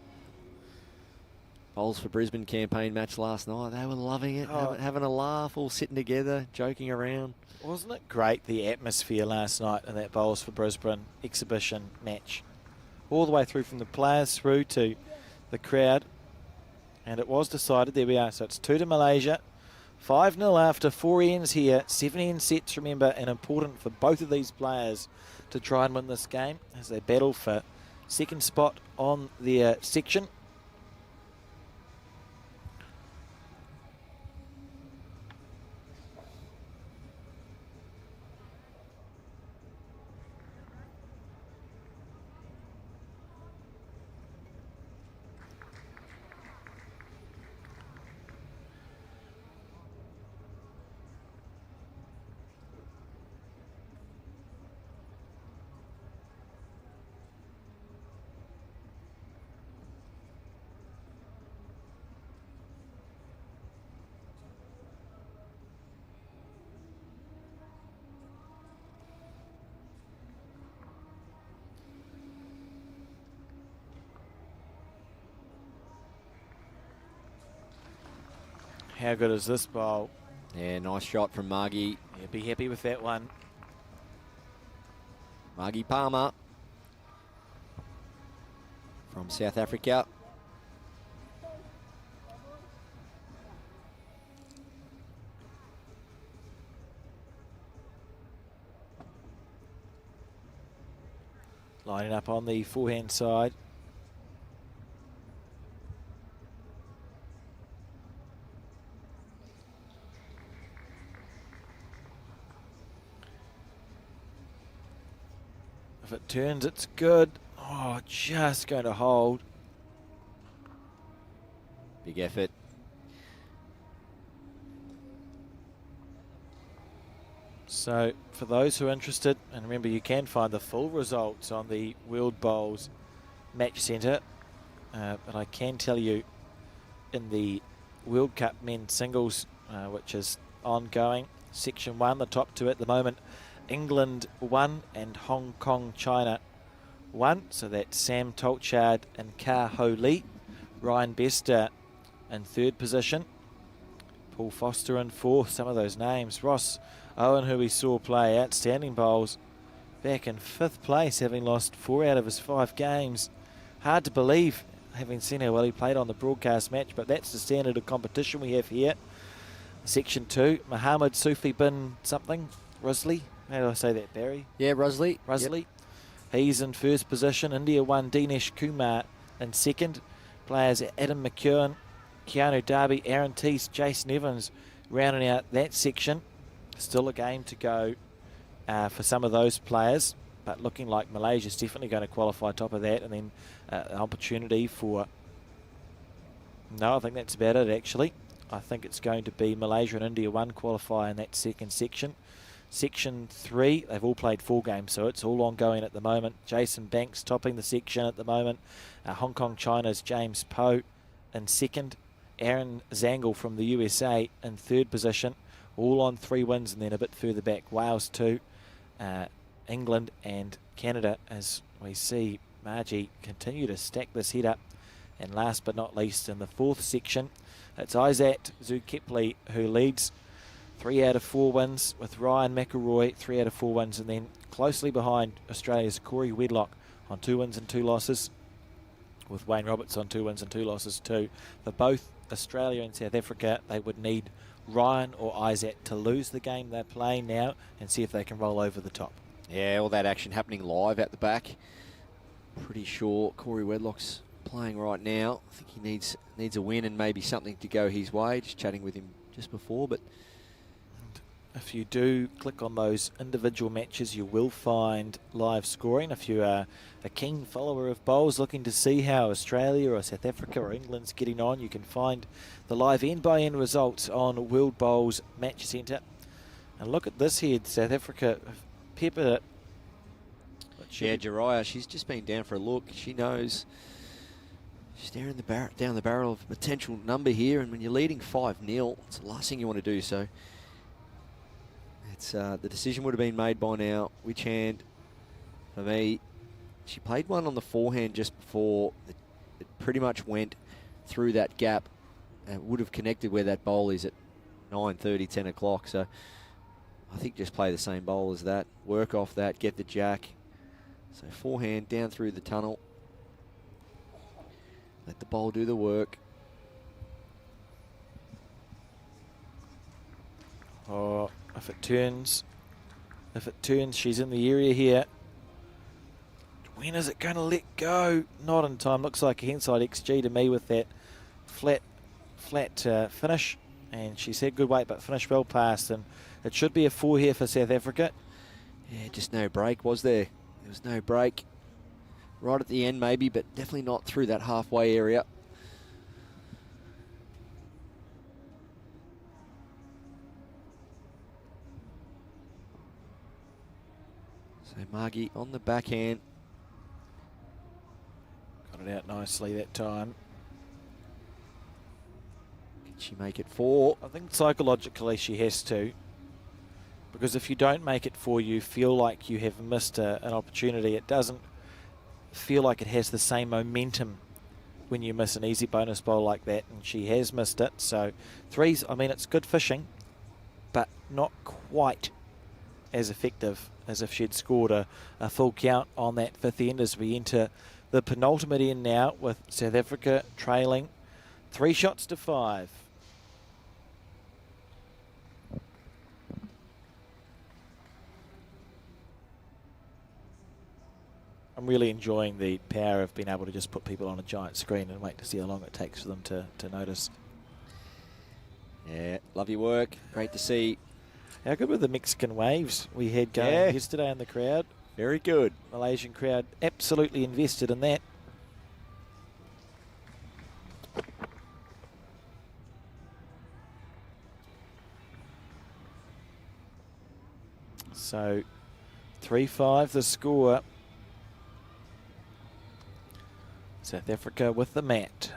Bowls for Brisbane campaign match last night. They were loving it, having a laugh, all sitting together, joking around. Wasn't it great, the atmosphere last night in that Bowls for Brisbane exhibition match? All the way through from the players through to the crowd. And it was decided, there we are, so it's 2 to Malaysia. 5-0 after 4 ends here. 7 end sets, remember, and important for both of these players to try and win this game as they battle for second spot on their section. How good is this bowl? Yeah, nice shot from Margie. Yeah, be happy with that one. Margie Palmer from South Africa. Lining up on the forehand side. If it turns, it's good. Oh, just going to hold. Big effort. So, for those who are interested, and remember you can find the full results on the World Bowls Match Centre, but I can tell you in the World Cup men's singles, which is ongoing. Section 1, the top two at the moment, England 1 and Hong Kong, China 1. So that's Sam Tolchard and Ka Ho Lee. Ryan Bester in third position. Paul Foster in fourth. Some of those names. Ross Owen, who we saw play outstanding bowls, back in fifth place, having lost 4 out of his 5 games. Hard to believe, having seen how well he played on the broadcast match, but that's the standard of competition we have here. Section 2, Mohammed Sufi bin something, Rusley. How do I say that, Barry? Yeah, Rusley. Rusley. Yep. He's in first position. India 1, Dinesh Kumar in second. Players Adam McKeown, Keanu Darby, Aaron Teese, Jason Evans rounding out that section. Still a game to go for some of those players, but looking like Malaysia's definitely going to qualify top of that, and then an opportunity for... No, I think that's about it actually. I think it's going to be Malaysia and India 1 qualify in that second section. Section 3, they've all played 4 games, so it's all ongoing at the moment. Jason Banks topping the section at the moment. Hong Kong, China's James Poe in second. Aaron Zangle from the USA in third position. All on 3 wins, and then a bit further back, Wales 2, England and Canada, as we see Margie continue to stack this head up. And last but not least, in the fourth section, it's Isaac Zukepley who leads. 3 out of 4 wins with Ryan McElroy, 3 out of 4 wins, and then closely behind Australia's Corey Wedlock on 2 wins and 2 losses, with Wayne Roberts on 2 wins and 2 losses too. For both Australia and South Africa, they would need Ryan or Isaac to lose the game they're playing now and see if they can roll over the top. Yeah, all that action happening live at the back. Pretty sure Corey Wedlock's playing right now. I think he needs a win and maybe something to go his way. Just chatting with him just before, but if you do click on those individual matches, you will find live scoring. If you are a keen follower of bowls looking to see how Australia or South Africa or England's getting on, you can find the live end-by-end results on World Bowls Match Centre. And look at this head, South Africa peppered it. Yeah, Jariah, she's just been down for a look. She knows she's staring down the barrel of a potential number here, and when you're leading 5-0, it's the last thing you want to do. So it's the decision would have been made by now. Which hand? For me, she played one on the forehand just before. It pretty much went through that gap and would have connected where that bowl is at 9:30, 10 o'clock. So I think just play the same bowl as that. Work off that, get the jack. So forehand down through the tunnel. Let the bowl do the work. Oh, if it turns, she's in the area here. When is it going to let go? Not in time. Looks like a handside XG to me with that flat finish. And she's had good weight, but finished well past. And it should be a 4 here for South Africa. Yeah, just no break, was there? There was no break. Right at the end maybe, but definitely not through that halfway area. So Margie on the backhand. Got it out nicely that time. Can she make it 4? I think psychologically she has to. Because if you don't make it 4, you feel like you have missed an opportunity. It doesn't feel like it has the same momentum when you miss an easy bonus bowl like that, and she has missed it. So 3's, I mean, it's good fishing, but not quite as effective as if she'd scored a full count on that 5th end as we enter the penultimate end now, with South Africa trailing 3 shots to 5. I'm really enjoying the power of being able to just put people on a giant screen and wait to see how long it takes for them to notice. Yeah, love your work. Great to see. How good were the Mexican waves we had going yesterday in the crowd? Very good. Malaysian crowd absolutely invested in that. So 3-5 the score. South Africa with the mat.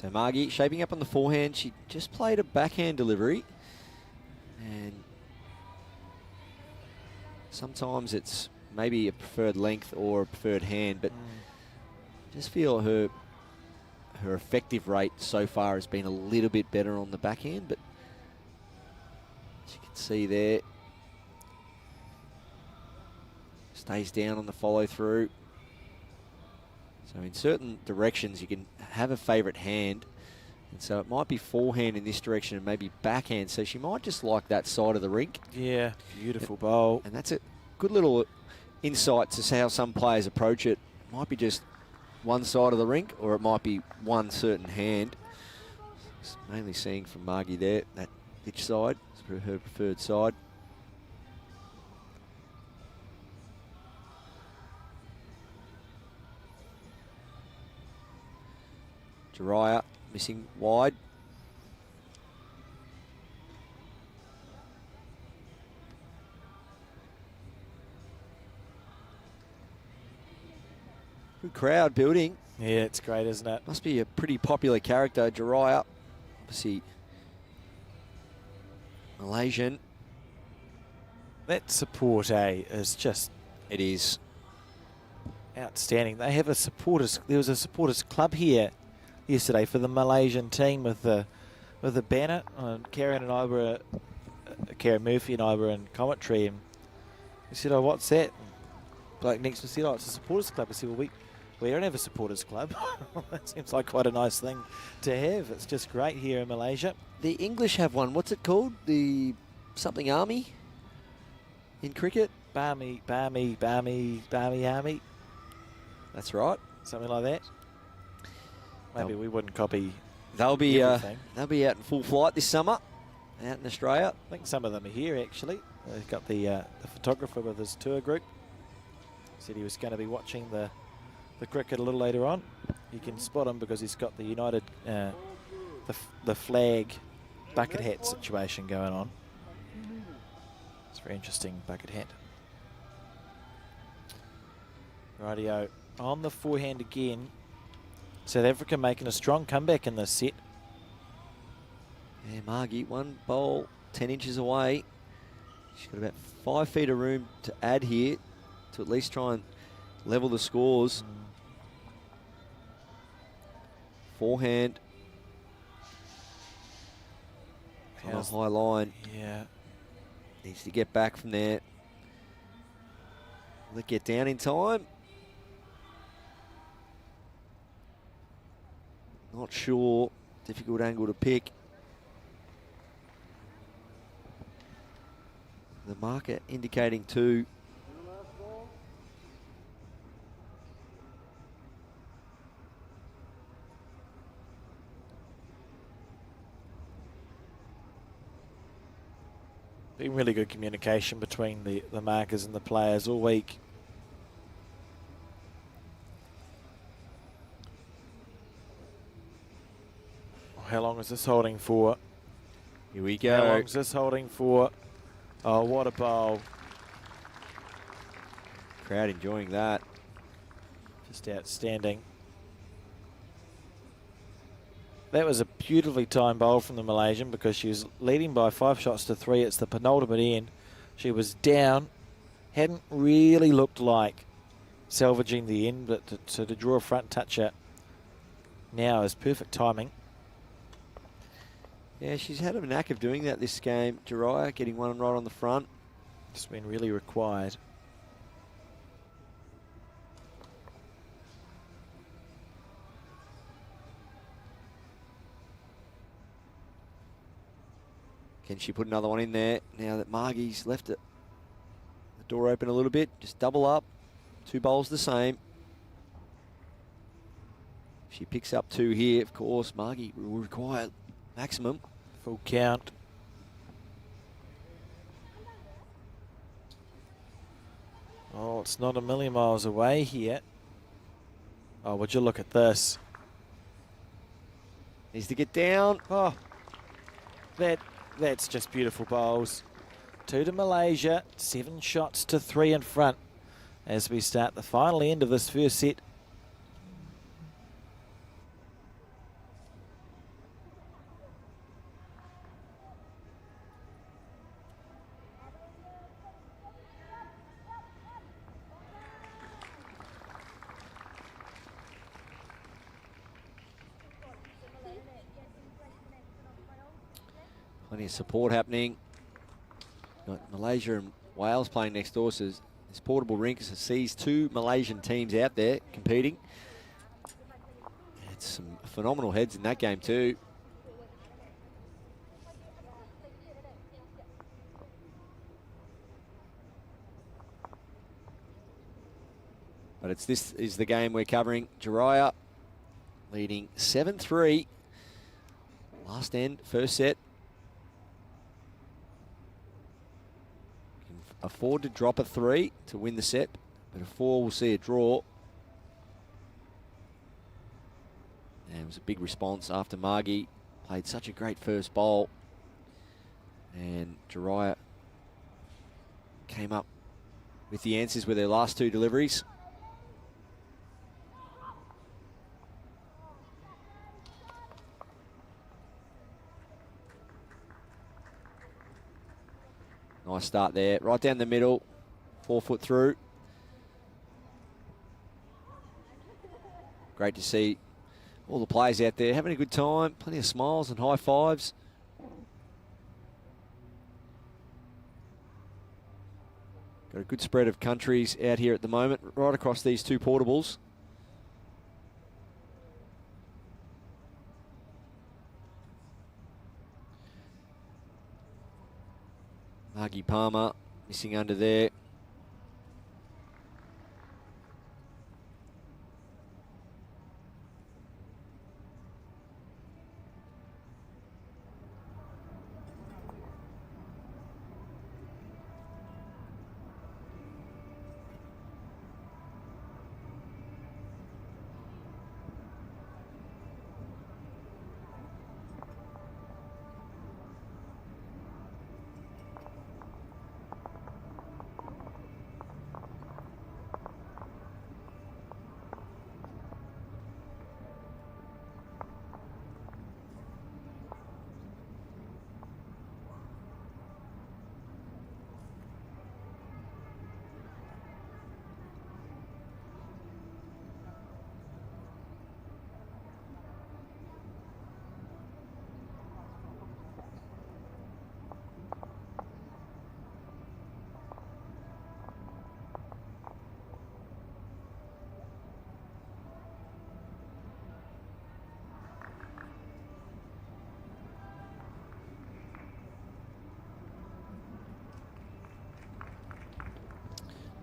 So Margie shaping up on the forehand. She just played a backhand delivery. And sometimes it's maybe a preferred length or a preferred hand, but just feel her effective rate so far has been a little bit better on the backhand, but as you can see there, stays down on the follow through. So in certain directions you can have a favourite hand, and so it might be forehand in this direction and maybe backhand, so she might just like that side of the rink. Yeah, beautiful bowl. And that's a good little insight to how some players approach it. It might be just one side of the rink, or it might be one certain hand. Just mainly seeing from Margie there, that pitch side is her preferred side. Jariah missing wide. Good crowd building. Yeah, it's great, isn't it? Must be a pretty popular character, Jariah. Obviously, Malaysian. That support, is just... It is. Outstanding. They have a supporters... There was a supporters club here yesterday for the Malaysian team with the banner. Karen Murphy and I were in commentary, and we said, "Oh, what's that?" Bloke next to us said, "Oh, it's a supporters club." I said, "Well, we don't have a supporters club." That seems like quite a nice thing to have. It's just great here in Malaysia. The English have one. What's it called? The something army in cricket? Barmy Army. That's right. Something like that. Maybe we wouldn't copy. They'll be out in full flight this summer, out in Australia. I think some of them are here actually. They've got the photographer with his tour group. Said he was going to be watching the cricket a little later on. You can spot him because he's got the United, the flag bucket hat situation going on. It's a very interesting bucket hat. Rightio, on the forehand again. South Africa making a strong comeback in this set. Yeah, Margie, one bowl, 10 inches away. She's got about 5 feet of room to add here to at least try and level the scores. Forehand. On a high line. Yeah. Needs to get back from there. Will it get down in time? Not sure. Difficult angle to pick. The marker indicating 2. Been really good communication between the markers and the players all week. How long is this holding for? Here we go. How long is this holding for? Oh, what a bowl. Crowd enjoying that. Just outstanding. That was a beautifully timed bowl from the Malaysian because she was leading by 5 shots to 3. It's the penultimate end. She was down. Hadn't really looked like salvaging the end, but to draw a front toucher now is perfect timing. Yeah, she's had a knack of doing that this game. Jariah getting one right on the front. It's been really required. Can she put another one in there now that Margie's left it? The door open a little bit. Just double up. 2 bowls the same. If she picks up 2 here, of course, Margie will require maximum. Full count. Oh, it's not a million miles away here. Oh, would you look at this? Needs to get down. Oh, that's just beautiful bowls. 2 to Malaysia, 7 shots to 3 in front as we start the final end of this first set. Plenty of support happening. Got Malaysia and Wales playing next door, so this portable rink sees 2 Malaysian teams out there competing. It's some phenomenal heads in that game too. But this is the game we're covering. Jariah leading 7-3. Last end, first set. Can afford to drop a 3 to win the set, but a 4 will see a draw. And it was a big response after Margie played such a great first bowl. And Jariah came up with the answers with their last 2 deliveries. Nice start there, right down the middle, 4 foot through. Great to see all the players out there having a good time, plenty of smiles and high fives. Got a good spread of countries out here at the moment, right across these 2 portables. Margie Palmer missing under there.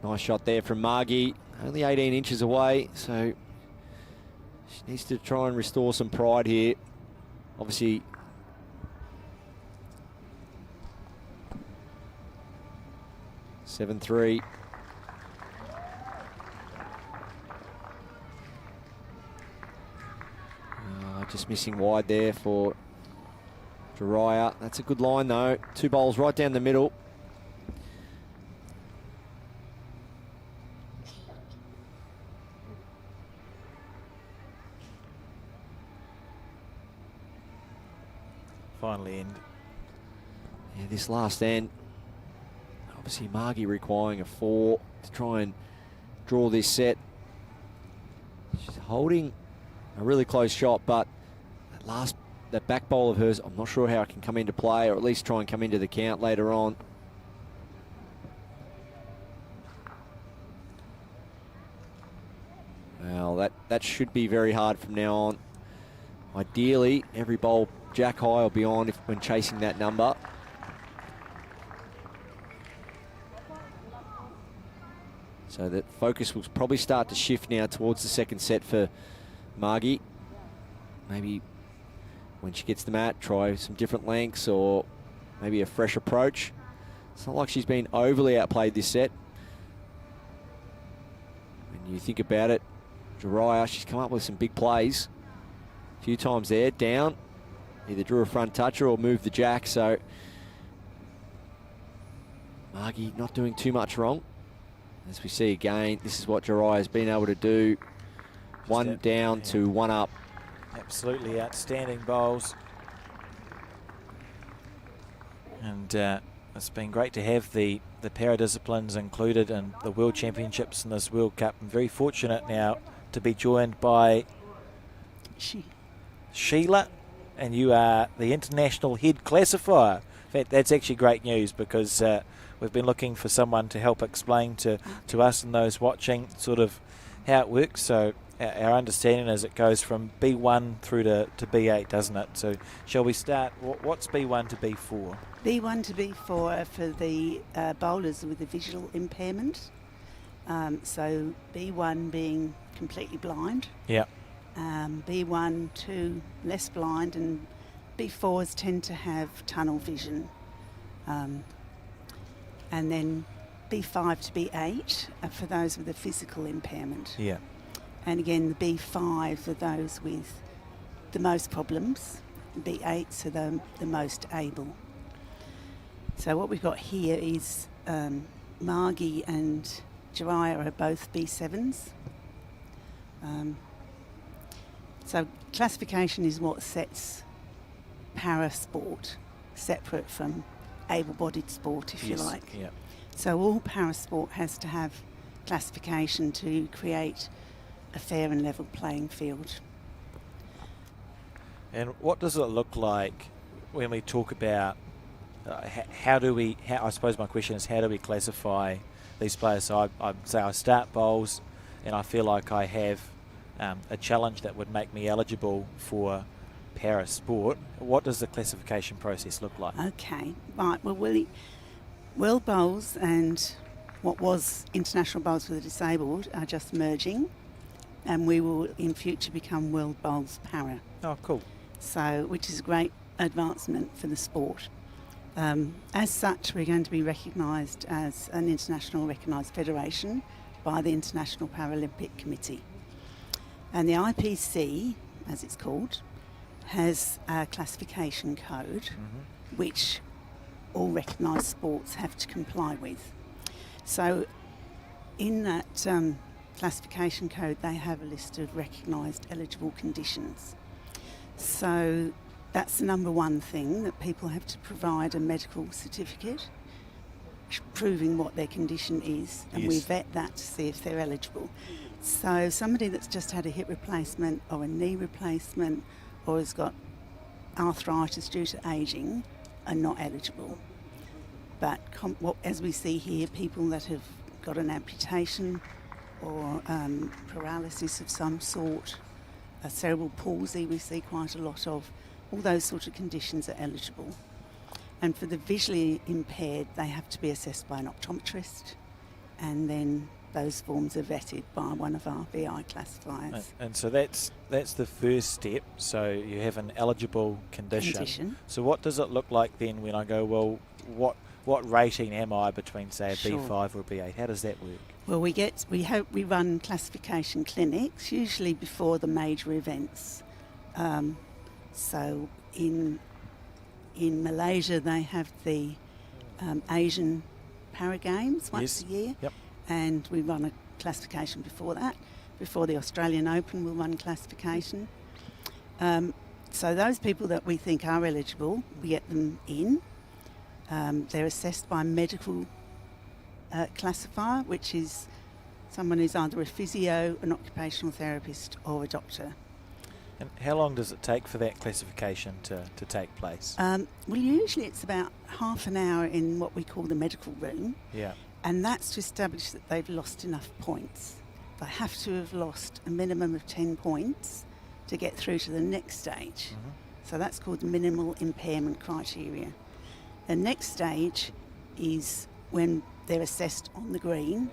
Nice shot there from Margie, only 18 inches away, so she needs to try and restore some pride here. Obviously, (7-3). Just missing wide there for Jariah. That's a good line though. 2 bowls right down the middle. Finally end. Yeah, this last end, obviously Margie requiring a 4 to try and draw this set. She's holding a really close shot, but that back bowl of hers, I'm not sure how it can come into play, or at least try and come into the count later on. Well, that should be very hard from now on. Ideally, every bowl jack high or beyond when chasing that number. So that focus will probably start to shift now towards the second set for Margie. Maybe when she gets the mat, try some different lengths or maybe a fresh approach. It's not like she's been overly outplayed this set. When you think about it, Jariah, she's come up with some big plays. A few times there, down. Either drew a front toucher or moved the jack, so Margie not doing too much wrong. As we see again, this is what Jariah has been able to do. One down to 1 up. Absolutely outstanding bowls. And it's been great to have the para-disciplines included in the World Championships in this World Cup. I'm very fortunate now to be joined by Sheila and you are the international head classifier. In fact, that's actually great news because we've been looking for someone to help explain to us and those watching sort of how it works. So our understanding is it goes from B1 through to B8, doesn't it? So shall we start? What's B1 to B4? B1 to B4 are for the bowlers with a visual impairment. So B1 being completely blind. Yeah. B1 to less blind, and B4s tend to have tunnel vision. And then B5 to B8 are for those with a physical impairment. Yeah. And again, the B5s are those with the most problems. B8s are the most able. So what we've got here is Margie and Jariah are both B7s. So classification is what sets para sport separate from able-bodied sport, if you like. Yeah. So all para sport has to have classification to create a fair and level playing field. And what does it look like when we talk about I suppose my question is, how do we classify these players? So I say I start bowls and I feel like I have a challenge that would make me eligible for para sport. What does the classification process look like? Okay, right. Well, World Bowls and what was International Bowls for the Disabled are just merging, and we will in future become World Bowls Para. Oh, cool. So, which is a great advancement for the sport. As such, we're going to be recognised as an international recognised federation by the International Paralympic Committee. And the IPC, as it's called, has a classification code which all recognised sports have to comply with. So in that classification code, they have a list of recognised eligible conditions. So that's the number one thing, that people have to provide a medical certificate proving what their condition is, and we vet that to see if they're eligible. So somebody that's just had a hip replacement or a knee replacement or has got arthritis due to ageing are not eligible. But as we see here, people that have got an amputation or paralysis of some sort, a cerebral palsy we see quite a lot of, all those sort of conditions are eligible. And for the visually impaired, they have to be assessed by an optometrist, and then those forms are vetted by one of our VI classifiers. And so that's the first step. So you have an eligible condition. So what does it look like then when I go, well, what rating am I between, say, a B5 or a B8? How does that work? Well, we run classification clinics usually before the major events. So in Malaysia, they have the Asian Para Games once a year. Yep. And we run a classification before that. Before the Australian Open, we'll run classification. So those people that we think are eligible, we get them in. They're assessed by a medical classifier, which is someone who's either a physio, an occupational therapist, or a doctor. And how long does it take for that classification to take place? Well, usually it's about half an hour in what we call the medical room. Yeah. And that's to establish that they've lost enough points. They have to have lost a minimum of 10 points to get through to the next stage. So that's called the minimal impairment criteria. The next stage is when they're assessed on the green,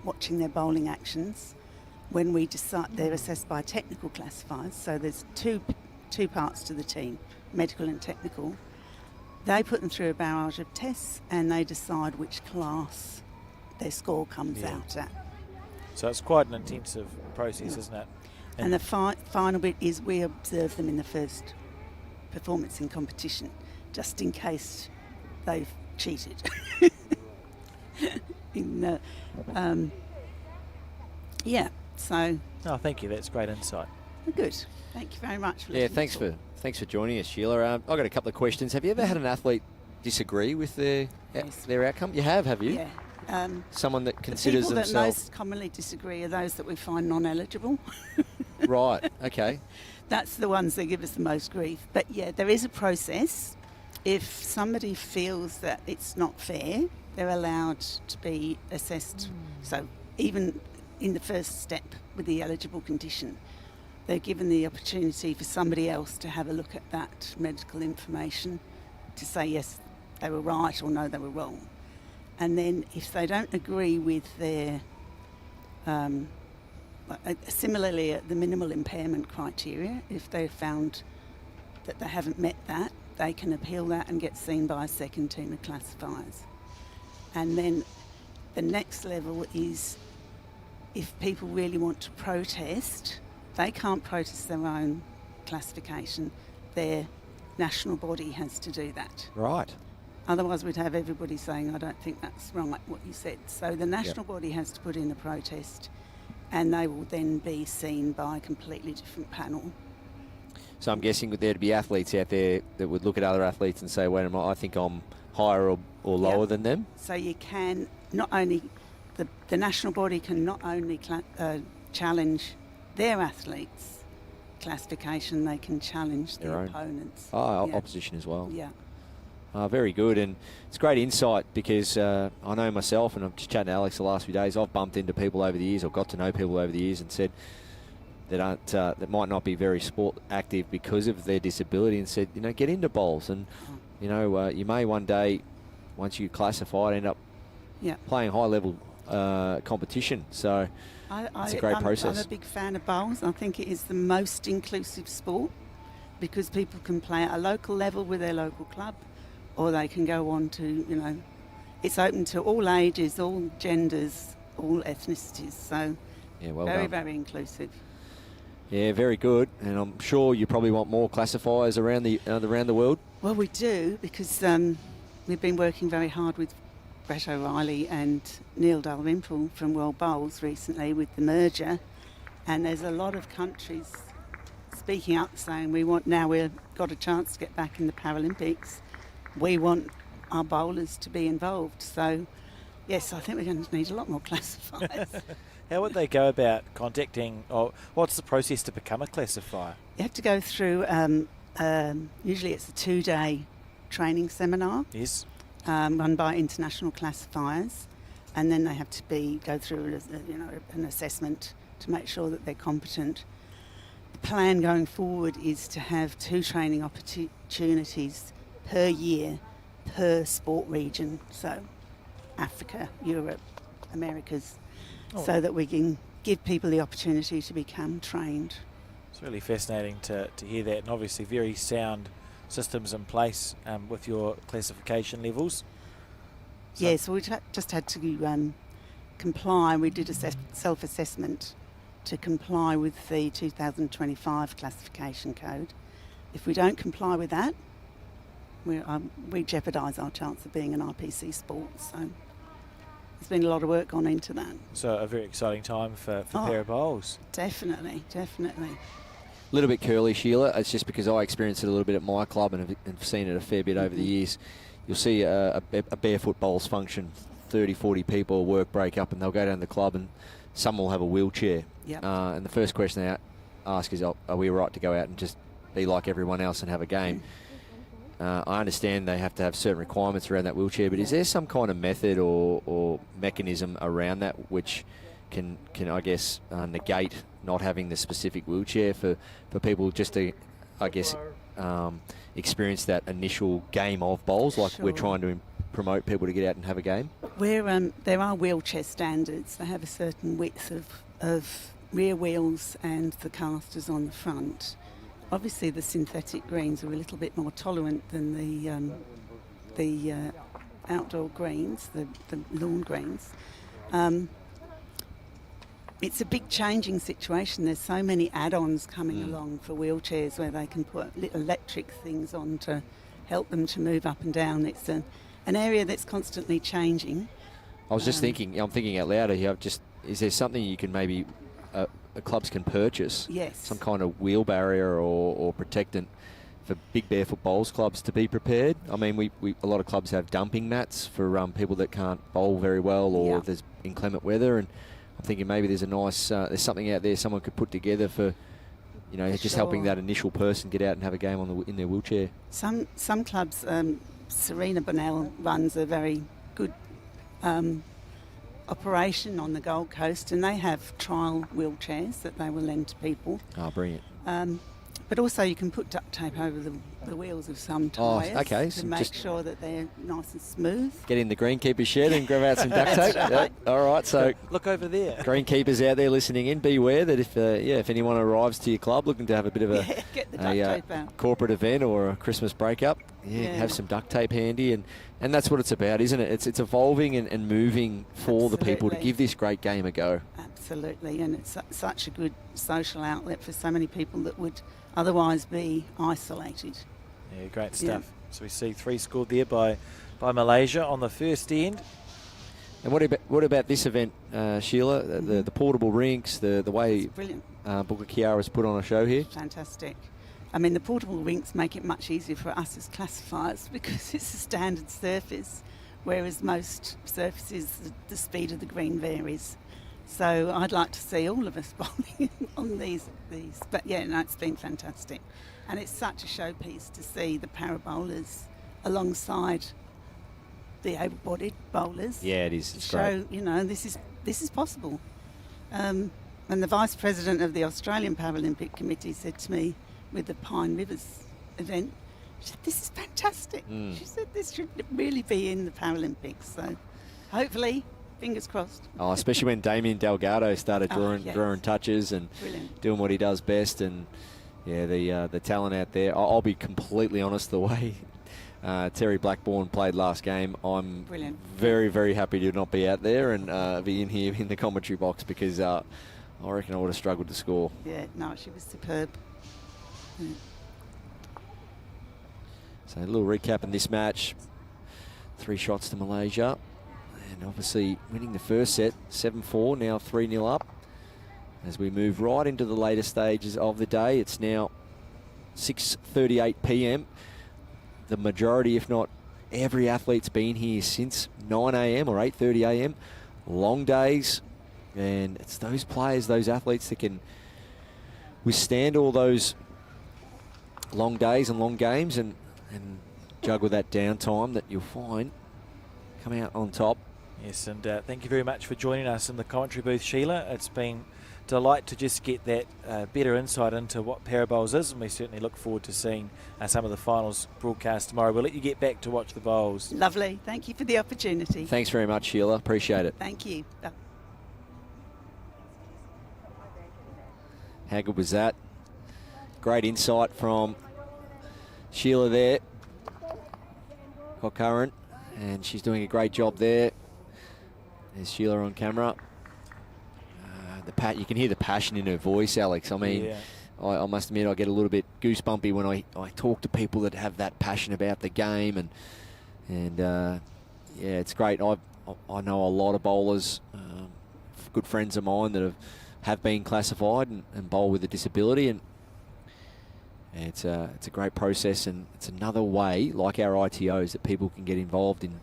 watching their bowling actions. When we decide, they're assessed by technical classifiers. So there's two parts to the team, medical and technical. They put them through a barrage of tests and they decide which class their score comes out at. So it's quite an intensive process, isn't it? And the final bit is we observe them in the first performance in competition, just in case they've cheated. So. Oh, thank you. That's great insight. Good. Thank you very much. Thanks for joining us, Sheila. I've got a couple of questions. Have you ever had an athlete disagree with their outcome? You have you? Yeah. Someone that considers the people themselves... that most commonly disagree are those that we find non-eligible. Right, okay. That's the ones that give us the most grief. But yeah, there is a process. If somebody feels that it's not fair, they're allowed to be assessed. So even in the first step with the eligible condition, they're given the opportunity for somebody else to have a look at that medical information to say yes, they were right, or no, they were wrong. And then if they don't agree with their, similarly at the minimal impairment criteria, if they found that they haven't met that, they can appeal that and get seen by a second team of classifiers. And then the next level is if people really want to protest, they can't protest their own classification. Their national body has to do that. Right. Otherwise we'd have everybody saying, I don't think that's right what you said. So the national body has to put in a protest, and they will then be seen by a completely different panel. So I'm guessing that there'd be athletes out there that would look at other athletes and say, wait a minute, I think I'm higher or lower than them? So you can not only, the national body can not only challenge their athletes' classification, they can challenge their opponents. Opposition as well. Yeah. Very good, and it's great insight because I know myself, and I'm just chatting to Alex the last few days, I've bumped into people over the years, or got to know people over the years, and said that might not be very sport active because of their disability, and said, you know, get into bowls, and you know, you may one day, once you classify, end up playing high level competition. So it's a great process. I'm a big fan of bowls. I think it is the most inclusive sport because people can play at a local level with their local club, or they can go on to, you know, it's open to all ages, all genders, all ethnicities. So very inclusive. Yeah, very good. And I'm sure you probably want more classifiers around the world. Well, we do, because we've been working very hard with Brett O'Reilly and Neil Dalrymple from World Bowls recently with the merger. And there's a lot of countries speaking up saying now we've got a chance to get back in the Paralympics. We want our bowlers to be involved. So, yes, I think we're going to need a lot more classifiers. How would they go about contacting, or what's the process to become a classifier? You have to go through, usually it's a 2-day training seminar. Yes. Run by international classifiers, and then they have to go through an assessment to make sure that they're competent. The plan going forward is to have 2 training opportunities per year per sport region, so Africa, Europe, Americas, so that we can give people the opportunity to become trained. It's really fascinating to hear that, and obviously very sound systems in place with your classification levels. So we just had to comply. We did a self-assessment to comply with the 2025 classification code. If we don't comply with that, we jeopardise our chance of being an IPC sport. So there's been a lot of work gone into that. So a very exciting time for para bowls. Definitely. A little bit curly, Sheila. It's just because I experienced it a little bit at my club and have seen it a fair bit over the years. You'll see a barefoot bowls function, 30, 40 people, work break up, and they'll go down to the club and some will have a wheelchair. Yep. And the first question they ask is, are we right to go out and just be like everyone else and have a game? I understand they have to have certain requirements around that wheelchair, but is there some kind of method or mechanism around that which can I guess, negate not having the specific wheelchair for people just to, I guess, experience that initial game of bowls, like we're trying to promote people to get out and have a game? There are wheelchair standards. They have a certain width of rear wheels and the casters on the front. Obviously, the synthetic greens are a little bit more tolerant than the outdoor greens, the lawn greens. It's a big changing situation. There's so many add-ons coming along for wheelchairs where they can put little electric things on to help them to move up and down. It's an area that's constantly changing. I was just thinking, I'm thinking out loud here, is there something you can maybe, clubs can purchase? Yes. Some kind of wheel barrier or protectant for big barefoot bowls clubs to be prepared? I mean, we a lot of clubs have dumping mats for people that can't bowl very well, or if there's inclement weather, and I'm thinking maybe there's there's something out there someone could put together for you know, just helping that initial person get out and have a game in their wheelchair. Some clubs, Serena Bonnell runs a very good operation on the Gold Coast, and they have trial wheelchairs that they will lend to people. Oh, brilliant. But also you can put duct tape over the wheels of some tyres to make sure that they're nice and smooth. Get in the greenkeeper's shed and grab out some duct tape. Right. Yep. All right, so look over there. Greenkeepers out there listening in, beware that if anyone arrives to your club looking to have a bit of get the duct tape out. Corporate event or a Christmas breakup, have some duct tape handy, and that's what it's about, isn't it? It's evolving and moving for the people to give this great game a go. Absolutely, and it's such a good social outlet for so many people that would otherwise be isolated. Yeah, great stuff. Yeah. So we see 3 scored there by Malaysia on the first end. And what about this event, Sheila? The portable rinks, the way Bukit Kiara has put on a show here? Fantastic. I mean, the portable rinks make it much easier for us as classifiers because it's a standard surface, whereas most surfaces, the speed of the green varies. So I'd like to see all of us bowling on these. But yeah, no, it's been fantastic. And it's such a showpiece to see the para bowlers alongside the able-bodied bowlers. Yeah, it is. It's show, great. you know, this is possible. And the Vice President of the Australian Paralympic Committee said to me with the Pine Rivers event, she said, "This is fantastic." She said, "This should really be in the Paralympics." So hopefully, fingers crossed. Oh, especially when Damien Delgado started drawing touches and doing what he does best, and the talent out there. I'll be completely honest, the way Teri Blackbourn played last game, I'm very, very happy to not be out there and be in here in the commentary box, because I reckon I would have struggled to score. Yeah, no, she was superb. Yeah. So a little recap in this match. 3 shots to Malaysia. And obviously winning the first set, 7-4, now 3-0 up. As we move right into the later stages of the day, it's now 6:38 p.m. The majority, if not every athlete's been here since 9 a.m. or 8:30 a.m. Long days. And it's those players, those athletes that can withstand all those long days and long games and juggle that downtime that you'll find coming out on top. Yes, and thank you very much for joining us in the commentary booth, Sheila. It's been a delight to just get that better insight into what Parabowls is, and we certainly look forward to seeing some of the finals broadcast tomorrow. We'll let you get back to watch the bowls. Lovely. Thank you for the opportunity. Thanks very much, Sheila. Appreciate it. Thank you. How good was that? Great insight from Sheila there. Current, and she's doing a great job there. There's Sheila on camera. You can hear the passion in her voice, Alex. I mean, I must admit I get a little bit goosebumpy when I talk to people that have that passion about the game, and it's great. I know a lot of bowlers, good friends of mine that have been classified and bowl with a disability, and it's a great process, and it's another way, like our ITOs, that people can get involved in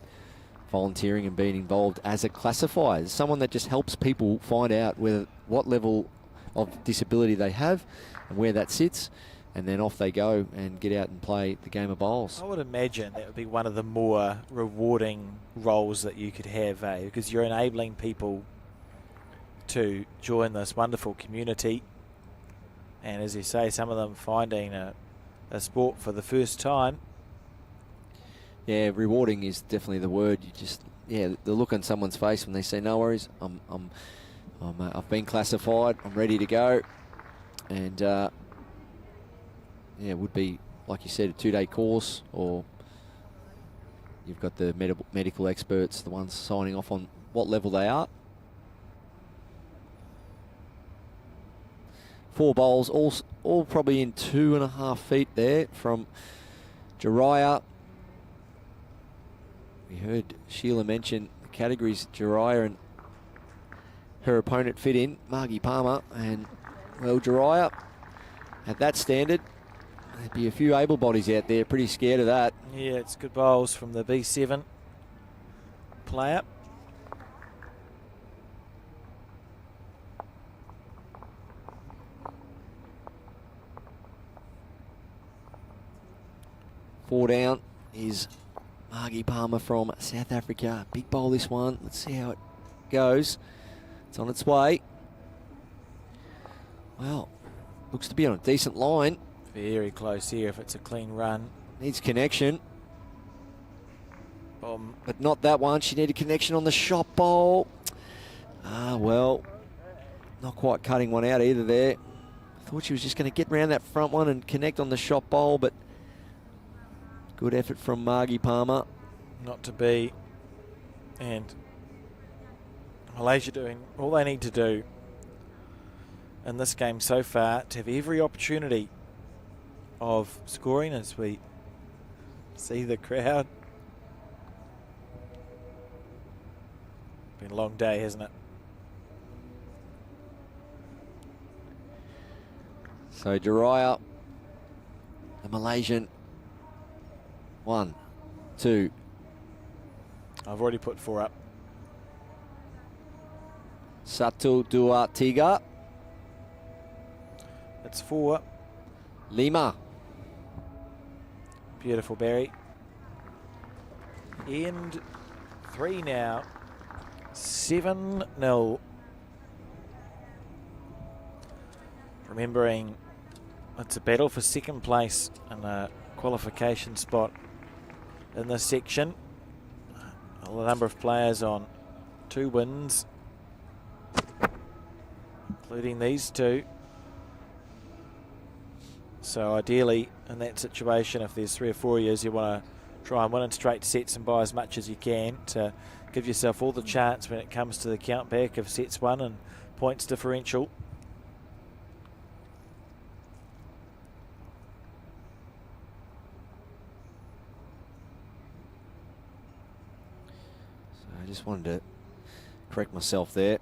volunteering and being involved as a classifier. Someone that just helps people find out what level of disability they have and where that sits, and then off they go and get out and play the game of bowls. I would imagine that would be one of the more rewarding roles that you could have, because you're enabling people to join this wonderful community. And as you say, some of them finding a sport for the first time. Yeah, rewarding is definitely the word. You just, the look on someone's face when they say, "No worries, I've been classified, I'm ready to go," and it would be, like you said, a 2-day course, or you've got the medical experts, the ones signing off on what level they are. 4 bowls, all probably in 2.5 feet there from Jariah. We heard Sheila mention the categories Jariah and her opponent fit in, Margie Palmer, and well, Jariah at that standard, there'd be a few able bodies out there pretty scared of that. Yeah, it's good bowls from the B7 player. 4 down is Margie Palmer from South Africa. Big bowl this one. Let's see how it goes. It's on its way. Well, looks to be on a decent line. Very close here if it's a clean run. Needs connection. But not that one. She needed connection on the shot bowl. Well, not quite cutting one out either there. I thought she was just going to get around that front one and connect on the shot bowl, but good effort from Margie Palmer. Not to be. And Malaysia doing all they need to do in this game so far to have every opportunity of scoring as we see the crowd. Been a long day, hasn't it? So Jariah, the Malaysian. 1, 2. I've already put 4 up. 1, 2, 3. That's 4. 5. Beautiful, Barry. End 3 now. 7-0. Remembering it's a battle for second place and a qualification spot in this section. A number of players on 2 wins, including these 2. So ideally, in that situation, if there's 3 or 4 years, you want to try and win in straight sets and buy as much as you can to give yourself all the chance when it comes to the count back of sets won and points differential. I just wanted to correct myself there.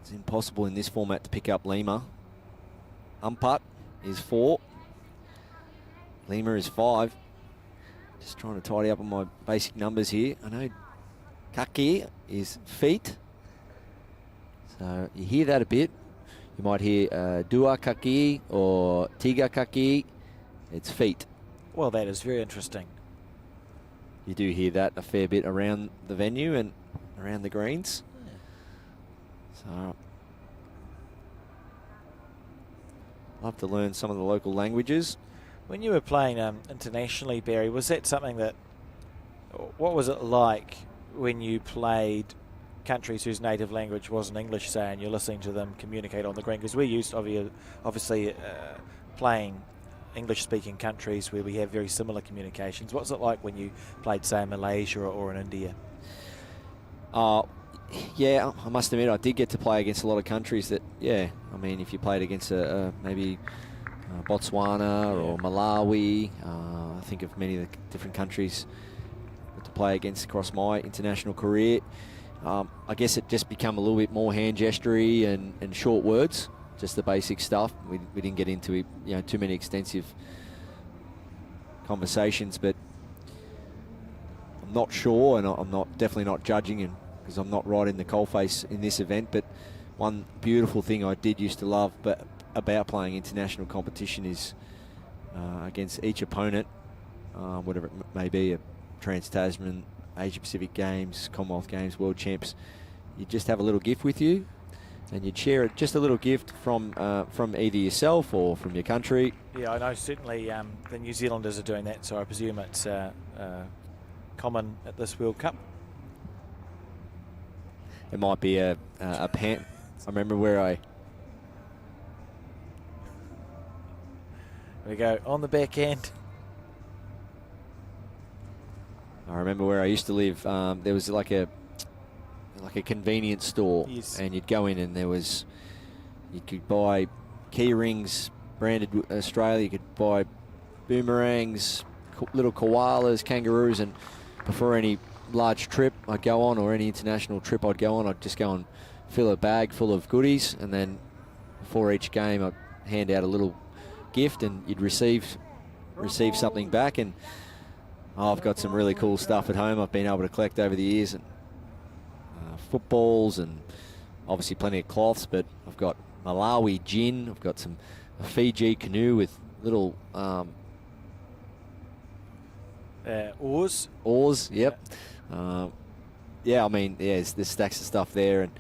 It's impossible in this format to pick up Lima. Umpat is 4. Lima is 5. Just trying to tidy up on my basic numbers here. I know kaki is feet. So you hear that a bit. You might hear dua kaki or tiga kaki. It's feet. Well, that is very interesting. You do hear that a fair bit around the venue and around the greens. Yeah. So, love to learn some of the local languages. When you were playing internationally, Barry, was that something that, what was it like when you played countries whose native language wasn't English, say, and you're listening to them communicate on the green? Because we're used, obviously, playing English-speaking countries where we have very similar communications. What's it like when you played, say, in Malaysia or in India? Yeah, I must admit I did get to play against a lot of countries that, yeah, I mean, if you played against maybe Botswana or Malawi, I think of many of the different countries to play against across my international career. I guess it just become a little bit more hand gestury and short words. Just the basic stuff. We didn't get into too many extensive conversations, but I'm not sure, and I'm definitely not judging, because I'm not right in the coalface in this event. But one beautiful thing I did used to love, about playing international competition is against each opponent, whatever it may be, a Trans-Tasman, Asia Pacific Games, Commonwealth Games, World Champs. You just have a little gift with you. And you'd share it, just a little gift from either yourself or from your country. Yeah, I know certainly the New Zealanders are doing that, so I presume it's common at this World Cup. It might be a pan. I remember where There we go, on the back end. I remember where I used to live. There was like a convenience store, yes. And you'd go in and you could buy key rings branded Australia, you could buy boomerangs, little koalas, kangaroos, and before any large trip I'd go on, or any international trip I'd go on, I'd just go and fill a bag full of goodies, and then before each game I'd hand out a little gift and you'd receive something back. And I've got some really cool stuff at home I've been able to collect over the years, and footballs and obviously plenty of cloths, but I've got Malawi gin, I've got a Fiji canoe with little Oars. Oars, yep. Yeah, I mean, yeah, there's stacks of stuff there, and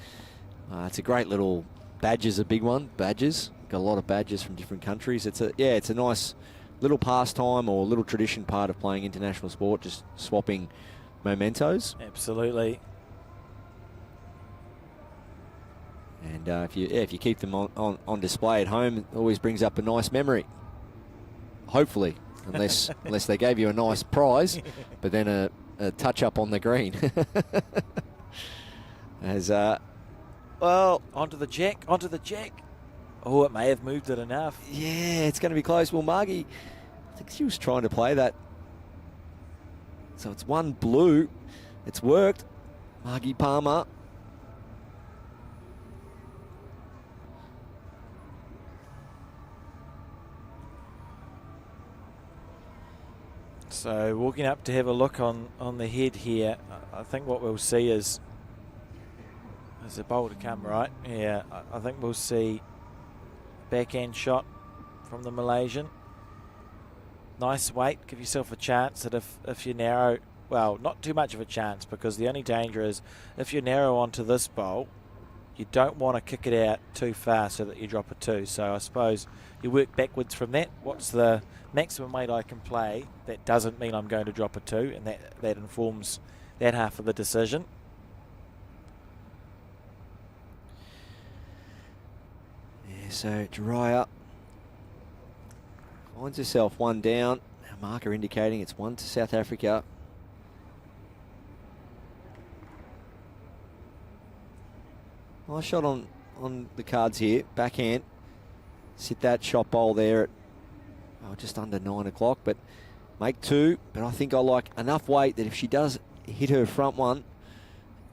it's a great little. Badger's a big one. Badgers, got a lot of badgers from different countries. It's a nice little pastime or little tradition part of playing international sport, just swapping mementos. Absolutely. And if you keep them on display at home, it always brings up a nice memory. Hopefully, unless they gave you a nice prize, but then a touch up on the green. As well, onto the jack. Oh, it may have moved it enough. Yeah, it's going to be close. Well, Margie, I think she was trying to play that. So it's one blue. It's worked. Margie Palmer. So walking up to have a look on the head here, I think what we'll see is a bowl to come, right? Yeah, I think we'll see backhand shot from the Malaysian. Nice weight, give yourself a chance that if you narrow, well, not too much of a chance, because the only danger is if you narrow onto this bowl, you don't want to kick it out too far so that you drop a 2. So I suppose you work backwards from that. What's the maximum weight I can play? That doesn't mean I'm going to drop a 2, and that informs that half of the decision. Yeah, so Jariah finds herself one down. Our marker indicating it's 1 to South Africa. Nice shot on the cards here. Backhand. Sit that shot bowl there at just under 9 o'clock, but make 2. But I think I like enough weight that if she does hit her front one,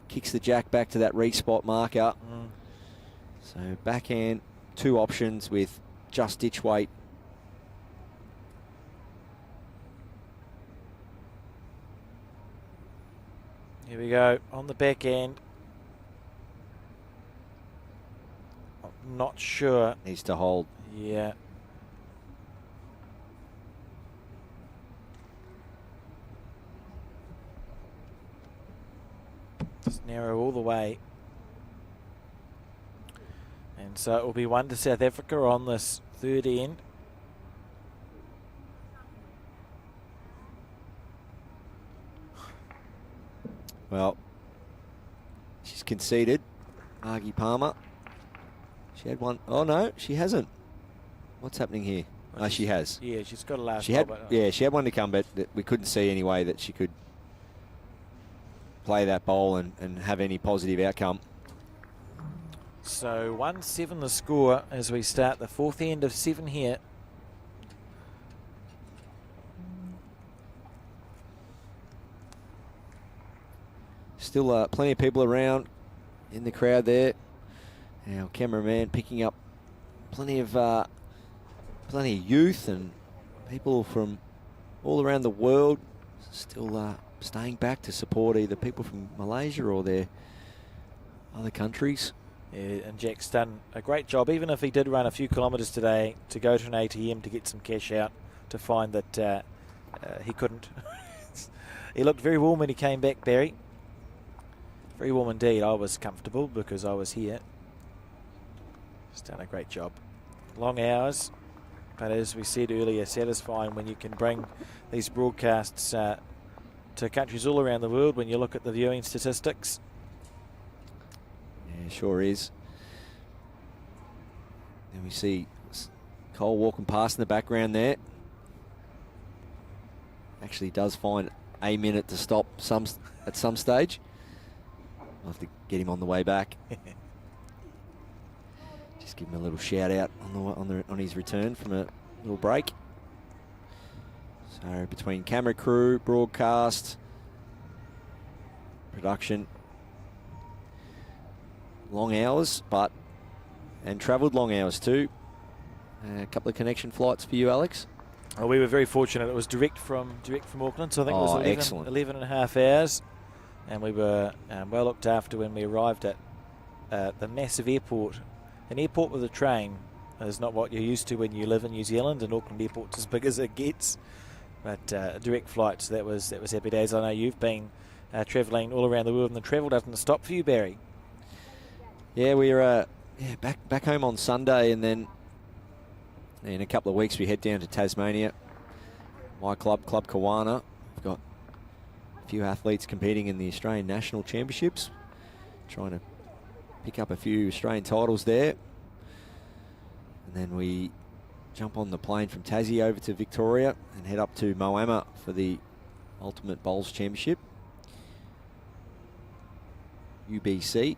kicks the jack back to that re-spot marker. So backhand, 2 options with just ditch weight. Here we go, on the back end. I'm not sure. Needs to hold. Yeah. Just narrow all the way. And so it will be 1 to South Africa on this third end. Well, she's conceded. Margie Palmer. She had one. Oh, no, she hasn't. What's happening here? Oh, she has. Yeah, she's got a last she had, yeah, she had one to come, but we couldn't see any way that she could play that bowl and have any positive outcome. So 1-7 the score as we start the fourth end of 7 here. Still plenty of people around in the crowd there. Our cameraman picking up plenty of youth and people from all around the world still staying back to support either people from Malaysia or their other countries. Yeah, and Jack's done a great job, even if he did run a few kilometres today to go to an ATM to get some cash out, to find that he couldn't. He looked very warm when he came back, Barry. Very warm indeed. I was comfortable because I was here. He's done a great job. Long hours, but as we said earlier, satisfying when you can bring these broadcasts to countries all around the world when you look at the viewing statistics. Yeah, sure is. Then we see Cole walking past in the background there. Actually does find a minute to stop at some stage. I'll have to get him on the way back. Just give him a little shout out on his return from a little break. So between camera crew, broadcast, production, long hours, and travelled long hours too. A couple of connection flights for you, Alex. Well, we were very fortunate. It was direct from Auckland, so I think it was 11 and a half hours. And we were well looked after when we arrived at the massive airport. An airport with a train is not what you're used to when you live in New Zealand, and Auckland Airport's as big as it gets. But direct flights, that was happy days. I know you've been travelling all around the world, and the travel doesn't stop for you, Barry. Yeah, we were back home on Sunday, and then in a couple of weeks we head down to Tasmania. My club, Club Kuala. We've got a few athletes competing in the Australian National Championships, trying to pick up a few Australian titles there. And then we jump on the plane from Tassie over to Victoria and head up to Moama for the Ultimate Bowls Championship, UBC.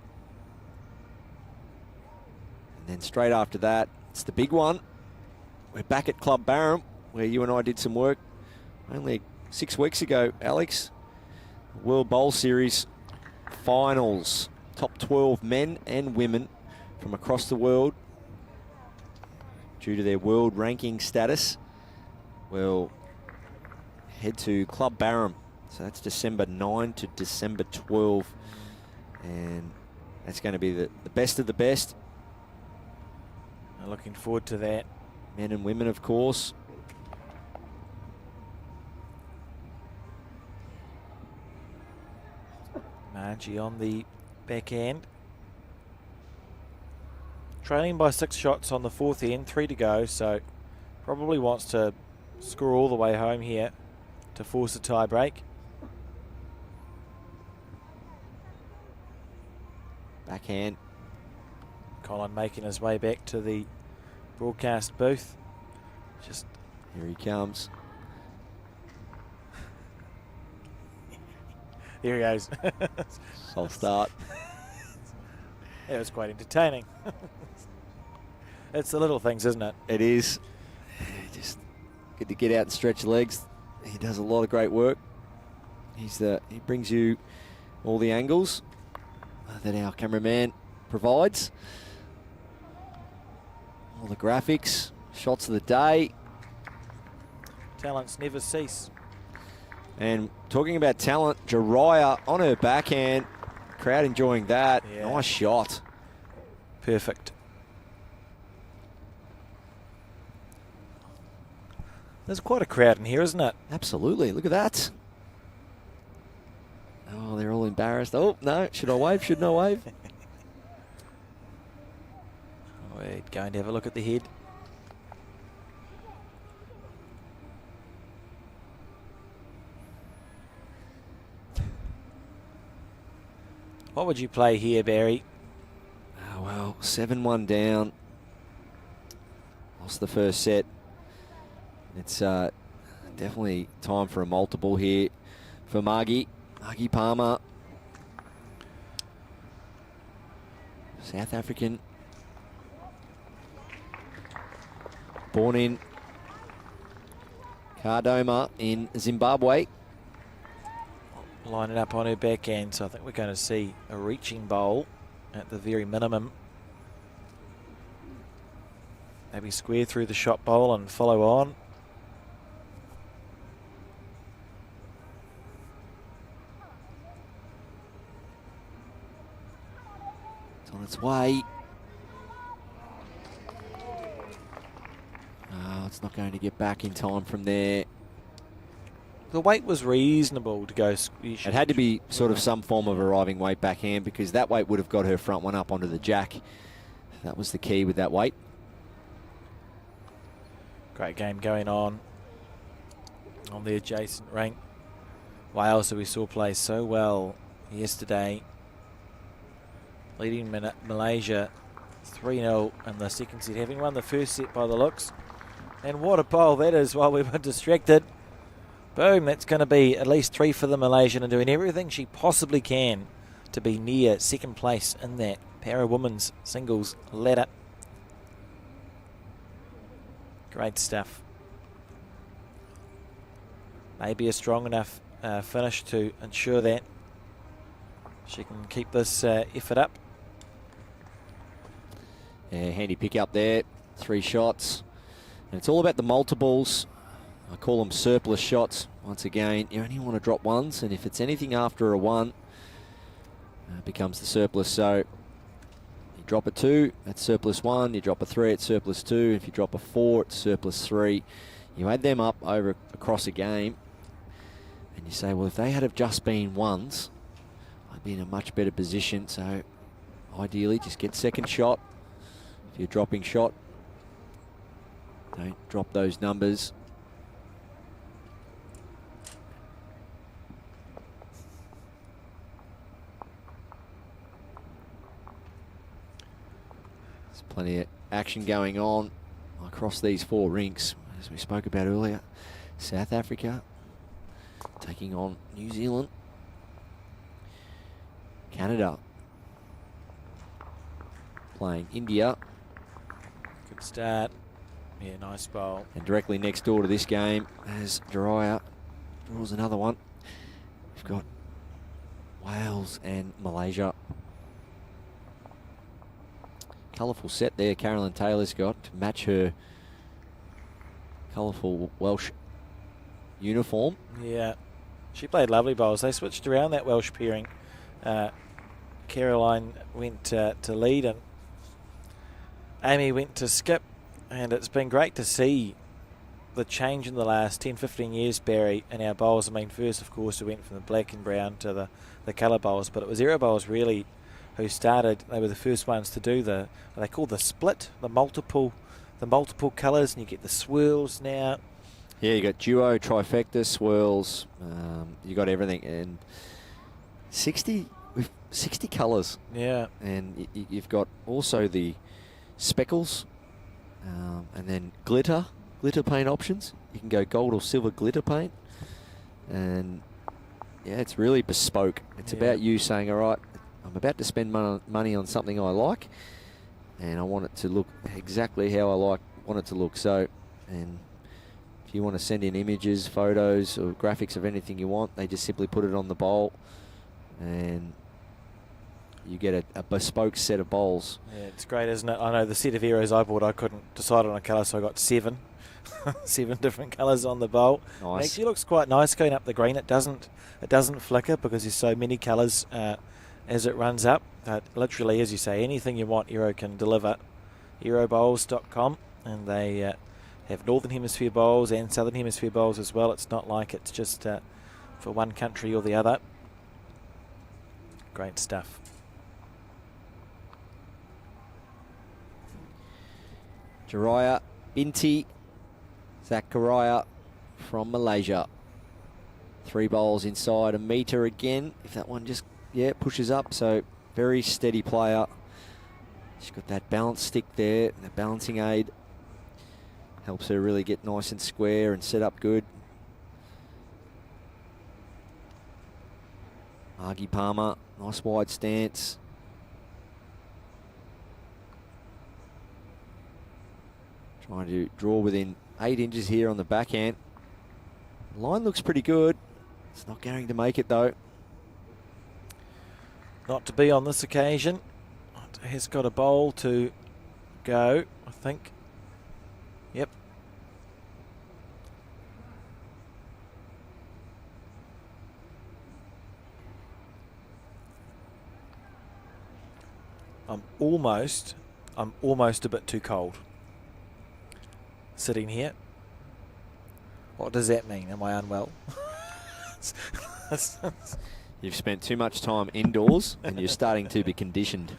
And then straight after that, it's the big one. We're back at Club Barham, where you and I did some work only 6 weeks ago, Alex. World Bowl Series finals. Top 12 men and women from across the world, due to their world ranking status, will head to Club Barham. So that's December 9 to December 12. And that's going to be the best of the best. I'm looking forward to that. Men and women, of course. Margie on the backhand. Trailing by 6 shots on the 4th end, 3 to go, so probably wants to score all the way home here to force a tie break. Backhand. Colin making his way back to the broadcast booth. Just here he comes. There he goes. I'll start. It was quite entertaining. It's the little things, isn't it? It is. Just good to get out and stretch legs. He does a lot of great work. He brings you all the angles that our cameraman provides. All the graphics, shots of the day. Talents never cease. And talking about talent, Jariah on her backhand. Crowd enjoying that. Yeah. Nice shot. Perfect. There's quite a crowd in here, isn't it? Absolutely. Look at that. Oh, they're all embarrassed. Oh, no. Should I wave? Shouldn't I wave? We're going to have a look at the head. What would you play here, Barry? Oh, well, 7-1 down. Lost the first set. It's definitely time for a multiple here for Margie. Margie Palmer. South African. Born in Kardoma in Zimbabwe. Line it up on her backhand, so I think we're going to see a reaching bowl at the very minimum. Maybe square through the shot bowl and follow on. It's on its way. Oh, it's not going to get back in time from there. The weight was reasonable to go. It had to be sort of some form of arriving weight backhand, because that weight would have got her front one up onto the jack. That was the key with that weight. Great game going on the adjacent rink. Wales, who we saw play so well yesterday, leading Malaysia 3-0 in the second set, having won the first set by the looks. And what a bowl that is while we were distracted. Boom, that's going to be at least 3 for the Malaysian, and doing everything she possibly can to be near second place in that para women's singles ladder. Great stuff. Maybe a strong enough finish to ensure that she can keep this effort up. Yeah, handy pick up there. 3 shots. And it's all about the multiples. I call them surplus shots. Once again, you only want to drop ones, and if it's anything after a 1, it becomes the surplus. So you drop a 2, that's surplus 1. You drop a 3, it's surplus 2. If you drop a 4, it's surplus 3. You add them up across a game, and you say, well, if they had have just been ones, I'd be in a much better position. So ideally, just get second shot. If you're dropping shot, don't drop those numbers. There's plenty of action going on across these 4 rinks, as we spoke about earlier. South Africa taking on New Zealand. Canada playing India. Good start. Yeah, nice bowl. And directly next door to this game, as Jariah draws another one, we've got Wales and Malaysia. Colourful set there Carolyn Taylor's got to match her colourful Welsh uniform. Yeah, she played lovely bowls. They switched around that Welsh pairing. Caroline went to lead and Amy went to skip, and it's been great to see the change in the last 10-15 years, Barry, in our bowls. I mean, first of course we went from the black and brown to the colour bowls, but it was Aero bowls really who started. They were the first ones to do what they call the split, the multiple colours, and you get the swirls now. Yeah, you got duo, trifecta, swirls, you got everything, and 60 colours. Yeah. And you've got also the speckles, and then glitter paint options. You can go gold or silver glitter paint, and yeah, it's really bespoke. It's about you saying, all right, I'm about to spend money on something I like, and I want it to look exactly how I want it to look. So, and if you want to send in images, photos, or graphics of anything you want, they just simply put it on the bowl, and you get a bespoke set of bowls. Yeah, it's great, isn't it? I know the set of Aeros I bought, I couldn't decide on a colour, so I got 7. 7 different colours on the bowl. Nice. It actually looks quite nice going up the green. It doesn't flicker because there's so many colours as it runs up. But literally, as you say, anything you want, Aero can deliver. Aerobowls.com, and they have Northern Hemisphere bowls and Southern Hemisphere bowls as well. It's not like it's just for one country or the other. Great stuff. Jariah, Binti, Zakaria from Malaysia. 3 bowls inside a metre again. If that one just, pushes up. So very steady player. She's got that balance stick there, the balancing aid. Helps her really get nice and square and set up good. Margie Palmer, nice wide stance. Trying to draw within 8 inches here on the backhand. The line looks pretty good. It's not going to make it though. Not to be on this occasion. Has got a bowl to go, I think. Yep. I'm almost a bit too cold sitting here. What does that mean? Am I unwell? You've spent too much time indoors and you're starting to be conditioned.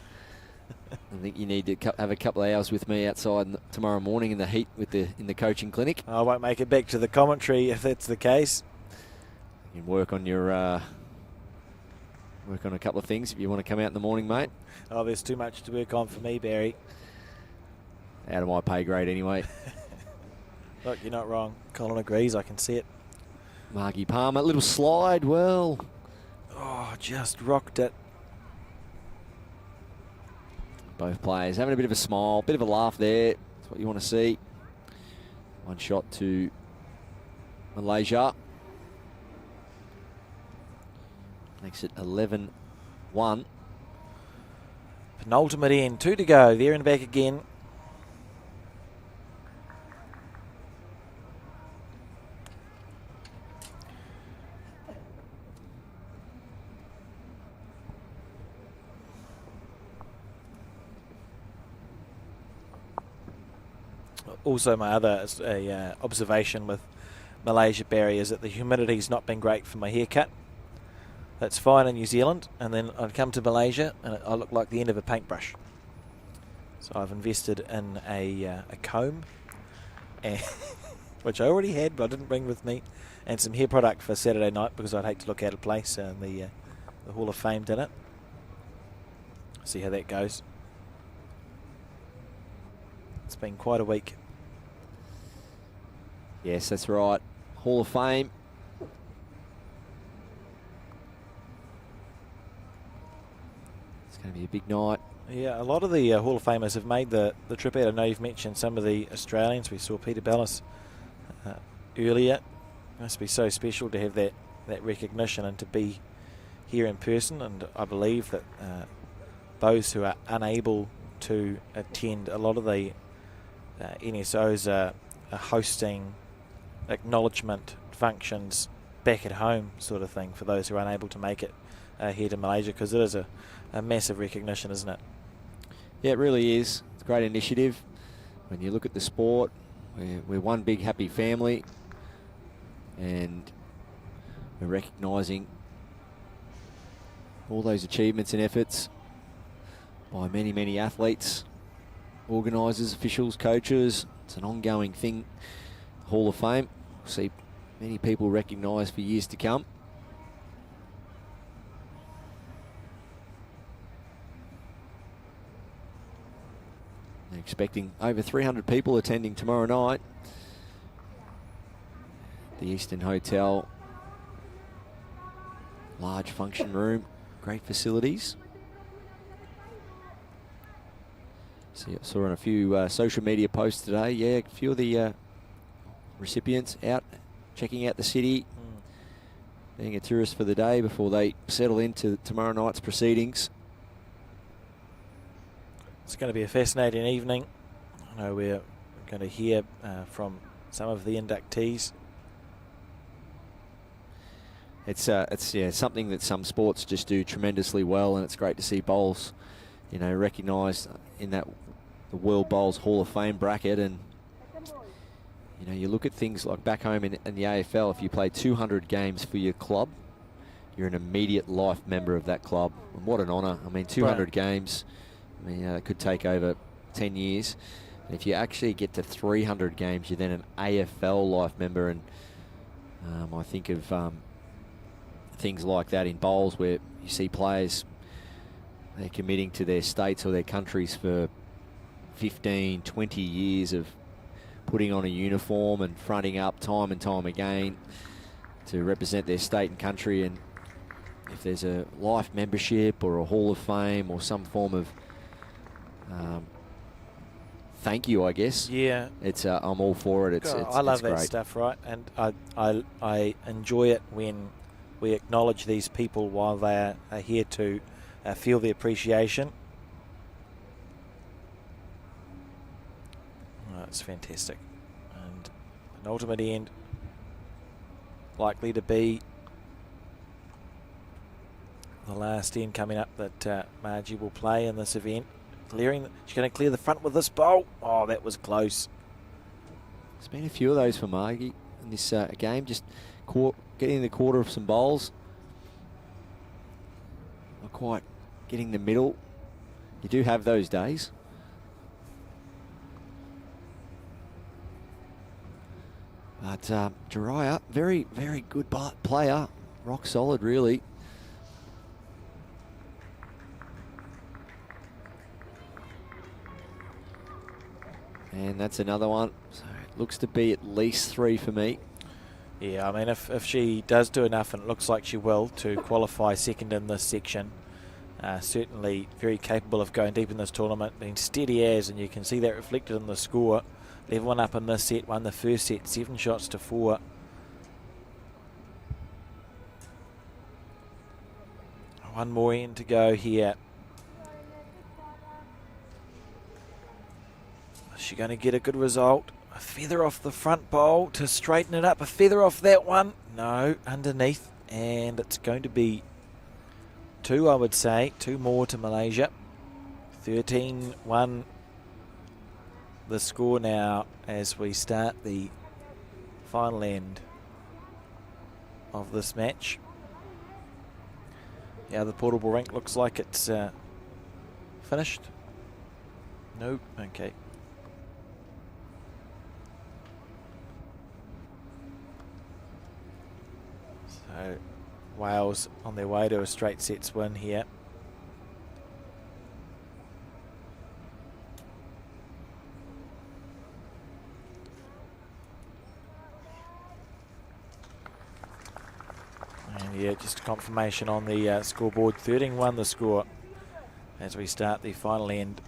I think you need to have a couple of hours with me outside tomorrow morning in the heat in the coaching clinic. I won't make it back to the commentary if that's the case. You can work on your work on a couple of things if you want to come out in the morning, mate. Oh, there's too much to work on for me, Barry. Out of my pay grade anyway. Look, you're not wrong. Colin agrees, I can see it. Margie Palmer, little slide, well. Oh, just rocked it. Both players having a bit of a smile, bit of a laugh there. That's what you want to see. One shot to Malaysia. Makes it 11-1. Penultimate end, 2 to go. There and back again. also my other observation with Malaysia, Barry, is that the humidity's not been great for my haircut. That's fine in New Zealand, and then I'd come to Malaysia and I look like the end of a paintbrush. So I've invested in a comb, and which I already had but I didn't bring with me, and some hair product for Saturday night because I'd hate to look out of place in the Hall of Fame dinner. See how that goes. It's been quite a week. Yes, that's right. Hall of Fame. It's going to be a big night. Yeah, a lot of the Hall of Famers have made the trip out. I know you've mentioned some of the Australians. We saw Peter Bellis earlier. It must be so special to have that recognition and to be here in person. And I believe that those who are unable to attend, a lot of the NSOs are hosting acknowledgement functions back at home, sort of thing, for those who are unable to make it here to Malaysia, because it is a massive recognition, isn't it? Yeah, it really is. It's a great initiative. When you look at the sport, we're one big happy family, and we're recognising all those achievements and efforts by many, many athletes, organisers, officials, coaches. It's an ongoing thing. Hall of Fame. We'll see many people recognised for years to come. They're expecting over 300 people attending tomorrow night. The Eastern Hotel. Large function room. Great facilities. See, I saw on a few social media posts today. Yeah, a few of the recipients out checking out the city, being a tourist for the day before they settle into tomorrow night's proceedings. It's going to be a fascinating evening. I know we're going to hear from some of the inductees. It's something that some sports just do tremendously well, and it's great to see bowls, recognised in the World Bowls Hall of Fame bracket. And you look at things like back home in the AFL. If you play 200 games for your club, you're an immediate life member of that club. And what an honour! I mean, 200 games. I mean, it could take over 10 years. And if you actually get to 300 games, you're then an AFL life member. And I think of things like that in bowls where you see players, they're committing to their states or their countries for 15, 20 years of putting on a uniform and fronting up time and time again to represent their state and country. And if there's a life membership or a Hall of Fame or some form of thank you, I guess. Yeah, it's I'm all for it. I love that great stuff, right? And I enjoy it when we acknowledge these people while they are here to feel the appreciation. Oh, it's fantastic. And an ultimate end likely to be the last end coming up that Margie will play in this event. She's going to clear the front with this bowl. Oh, that was close. There's been a few of those for Margie in this game, just getting in the quarter of some bowls. Not quite getting the middle. You do have those days. But Jariah, very, very good player. Rock solid, really. And that's another one. So it looks to be at least 3 for me. Yeah, I mean, if she does do enough, and it looks like she will, to qualify second in this section, certainly very capable of going deep in this tournament, being steady as, and you can see that reflected in the score. Level 1 up in this set, won the first set, 7 shots to 4. One more end to go here. Is she going to get a good result? A feather off the front bowl to straighten it up. A feather off that one. No, underneath. And it's going to be 2, I would say. 2 more to Malaysia. 13-1 the score now as we start the final end of this match. Yeah, the portable rink looks like it's finished. Nope, okay. So Wales on their way to a straight sets win here. And yeah, just confirmation on the scoreboard. 13-1 the score as we start the final end.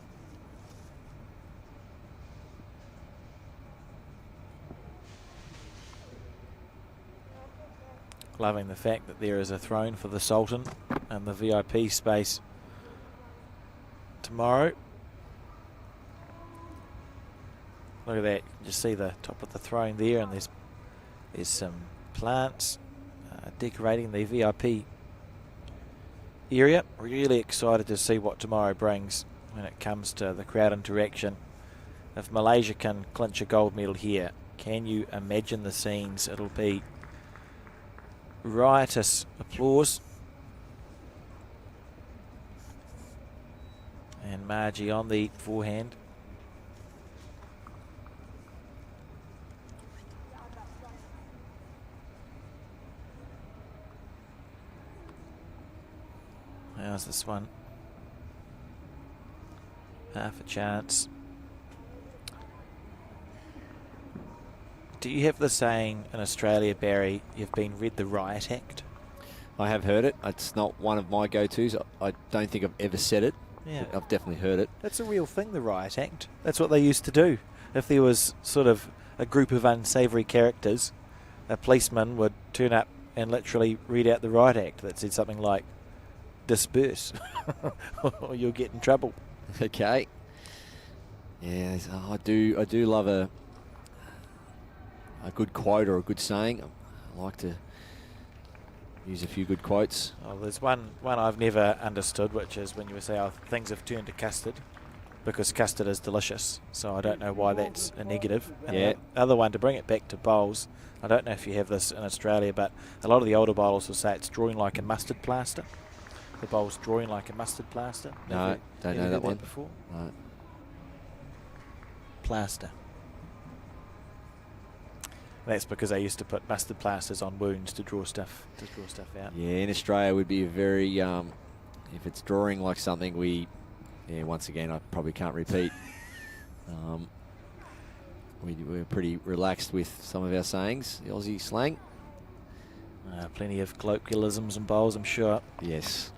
Loving the fact that there is a throne for the Sultan and the VIP space tomorrow. Look at that, you can just see the top of the throne there, and there's some plants decorating the VIP area. Really excited to see what tomorrow brings when it comes to the crowd interaction. If Malaysia can clinch a gold medal here, can you imagine the scenes? It'll be riotous applause. And Margie on the forehand. How's this one? Half a chance. Do you have the saying in Australia, Barry, you've been read the Riot Act? I have heard it. It's not one of my go-tos. I don't think I've ever said it. Yeah. I've definitely heard it. That's a real thing, the Riot Act. That's what they used to do. If there was sort of a group of unsavoury characters, a policeman would turn up and literally read out the Riot Act that said something like, disperse, or you'll get in trouble. Okay. Yeah, I do love a good quote or a good saying. I like to use a few good quotes. Oh, there's one I've never understood, which is when you say, oh, things have turned to custard, because custard is delicious. So I don't know why that's a negative. And yeah. The other one, to bring it back to bowls, I don't know if you have this in Australia, but a lot of the older bowlers will say it's drawing like a mustard plaster. The bowl's drawing like a mustard plaster. No, don't know that one before. No. Plaster. That's because they used to put mustard plasters on wounds to draw stuff out. Yeah, in Australia would be a very if it's drawing like something, once again I probably can't repeat. We're pretty relaxed with some of our sayings, the Aussie slang. Plenty of colloquialisms and bowls, I'm sure. Yes.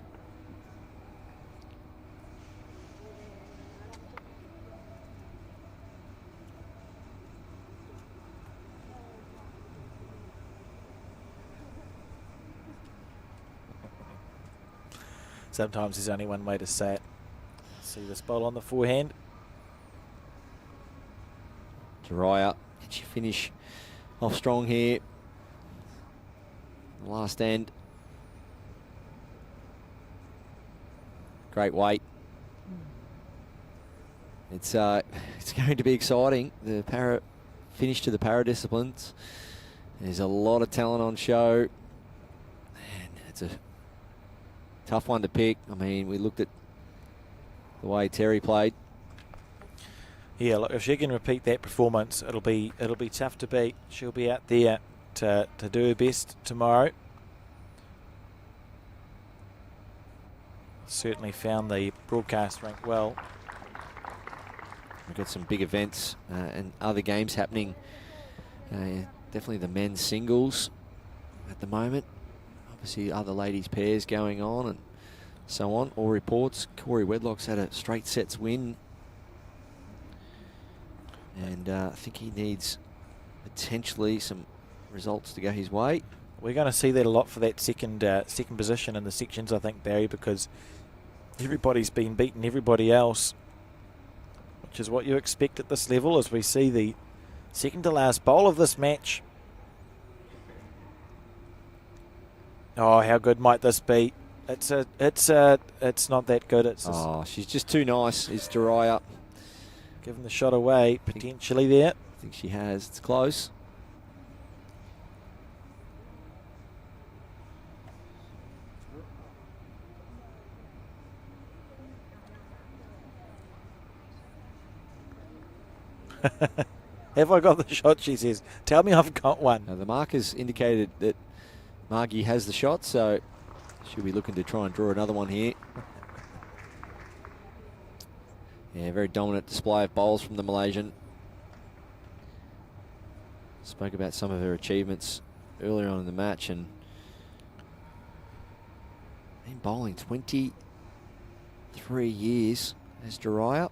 Sometimes there's only one way to say it. See this bowl on the forehand. Jariah, can she finish off strong here? Last end. Great weight. It's going to be exciting. The finish to the para disciplines. There's a lot of talent on show. And it's a tough one to pick. I mean, we looked at the way Teri played. Yeah, look, if she can repeat that performance, it'll be tough to beat. She'll be out there to do her best tomorrow. Certainly found the broadcast rank well. We've got some big events and other games happening. Definitely the men's singles at the moment. Obviously other ladies pairs going on and so on. All reports, Wedlock's had a straight sets win. And I think he needs potentially some results to go his way. We're going to see that a lot for that second position in the sections, I think, Barry, because everybody's been beating everybody else, which is what you expect at this level as we see the second to last bowl of this match. Oh, how good might this be? It's not that good. It's she's just too nice. It's Jariah. given the shot away potentially there. I think she has. It's close. Have I got the shot, she says. Tell me I've got one. Now the markers indicated that Margie has the shot, so she'll be looking to try and draw another one here. Yeah, very dominant display of bowls from the Malaysian. Spoke about some of her achievements earlier on in the match, and been bowling 23 years as Jariah.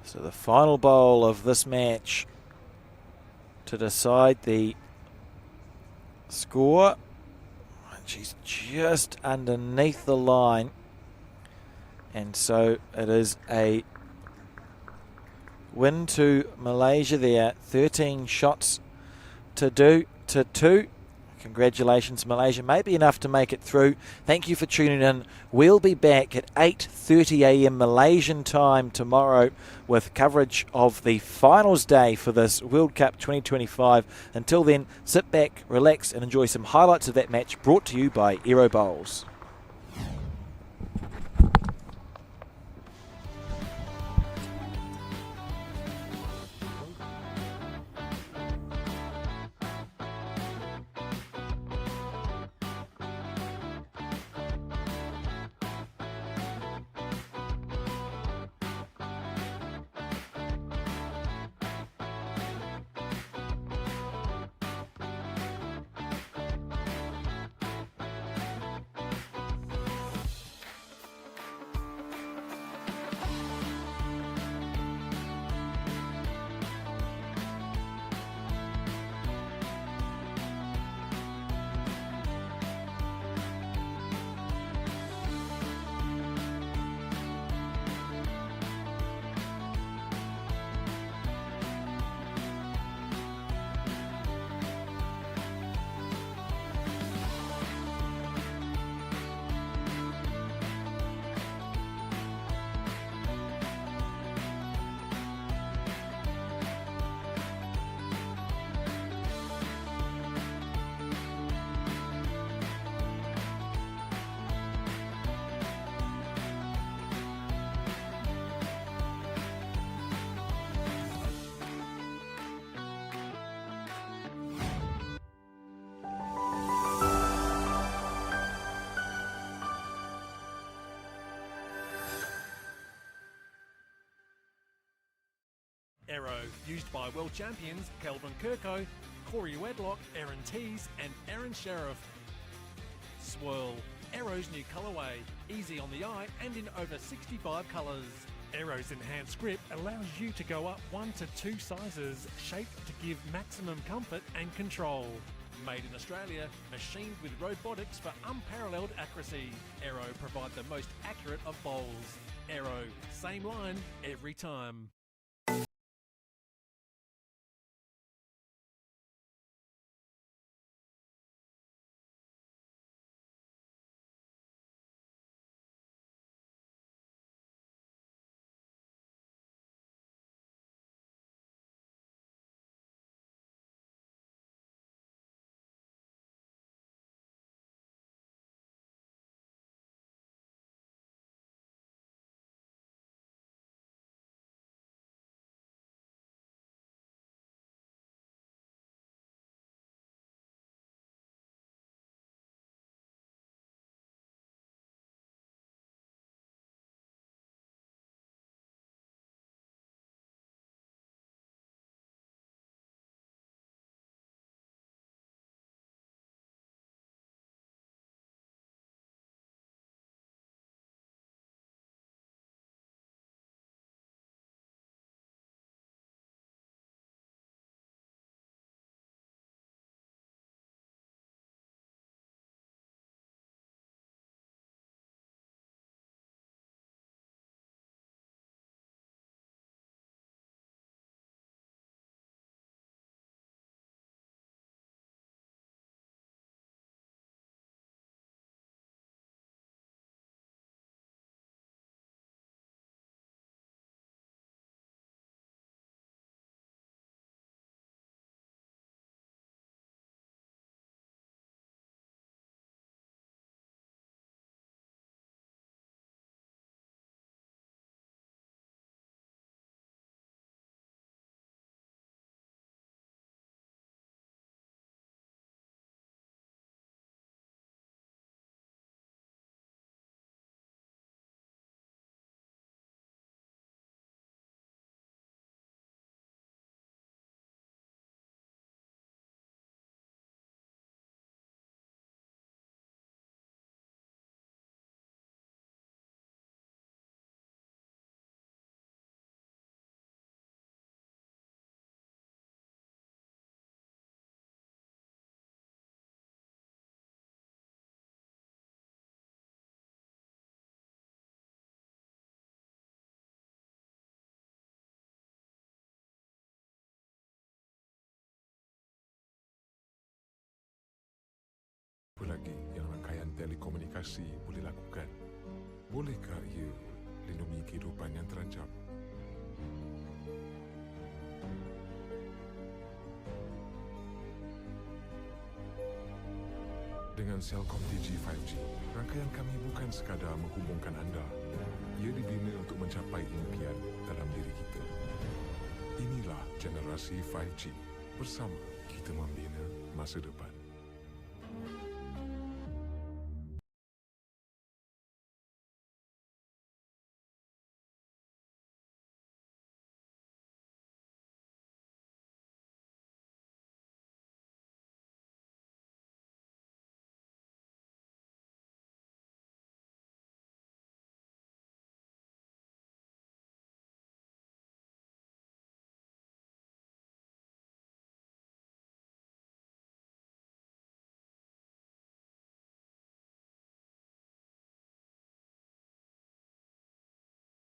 So the final bowl of this match to decide the score. And she's just underneath the line. And so it is a win to Malaysia there. 13 shots to do to 2. Congratulations, Malaysia. Maybe enough to make it through. Thank you for tuning in. We'll be back at 8:30 a.m. Malaysian time tomorrow with coverage of the finals day for this World Cup 2025. Until then, sit back, relax, and enjoy some highlights of that match brought to you by Aero Bowls. Aero, used by world champions Kelvin Kirko, Corey Wedlock, Aaron Tees and Aaron Sheriff. Swirl, Aero's new colourway, easy on the eye and in over 65 colours. Aero's enhanced grip allows you to go up 1 to 2 sizes, shaped to give maximum comfort and control. Made in Australia, machined with robotics for unparalleled accuracy. Aero provide the most accurate of bowls. Aero, same line every time. telekomunikasi boleh lakukan. Bolehkah ia lindungi kehidupan yang terancam? Dengan Celcom Digi 5G, rangkaian kami bukan sekadar menghubungkan anda. Ia dibina untuk mencapai impian dalam diri kita. Inilah generasi 5G. Bersama kita membina masa depan.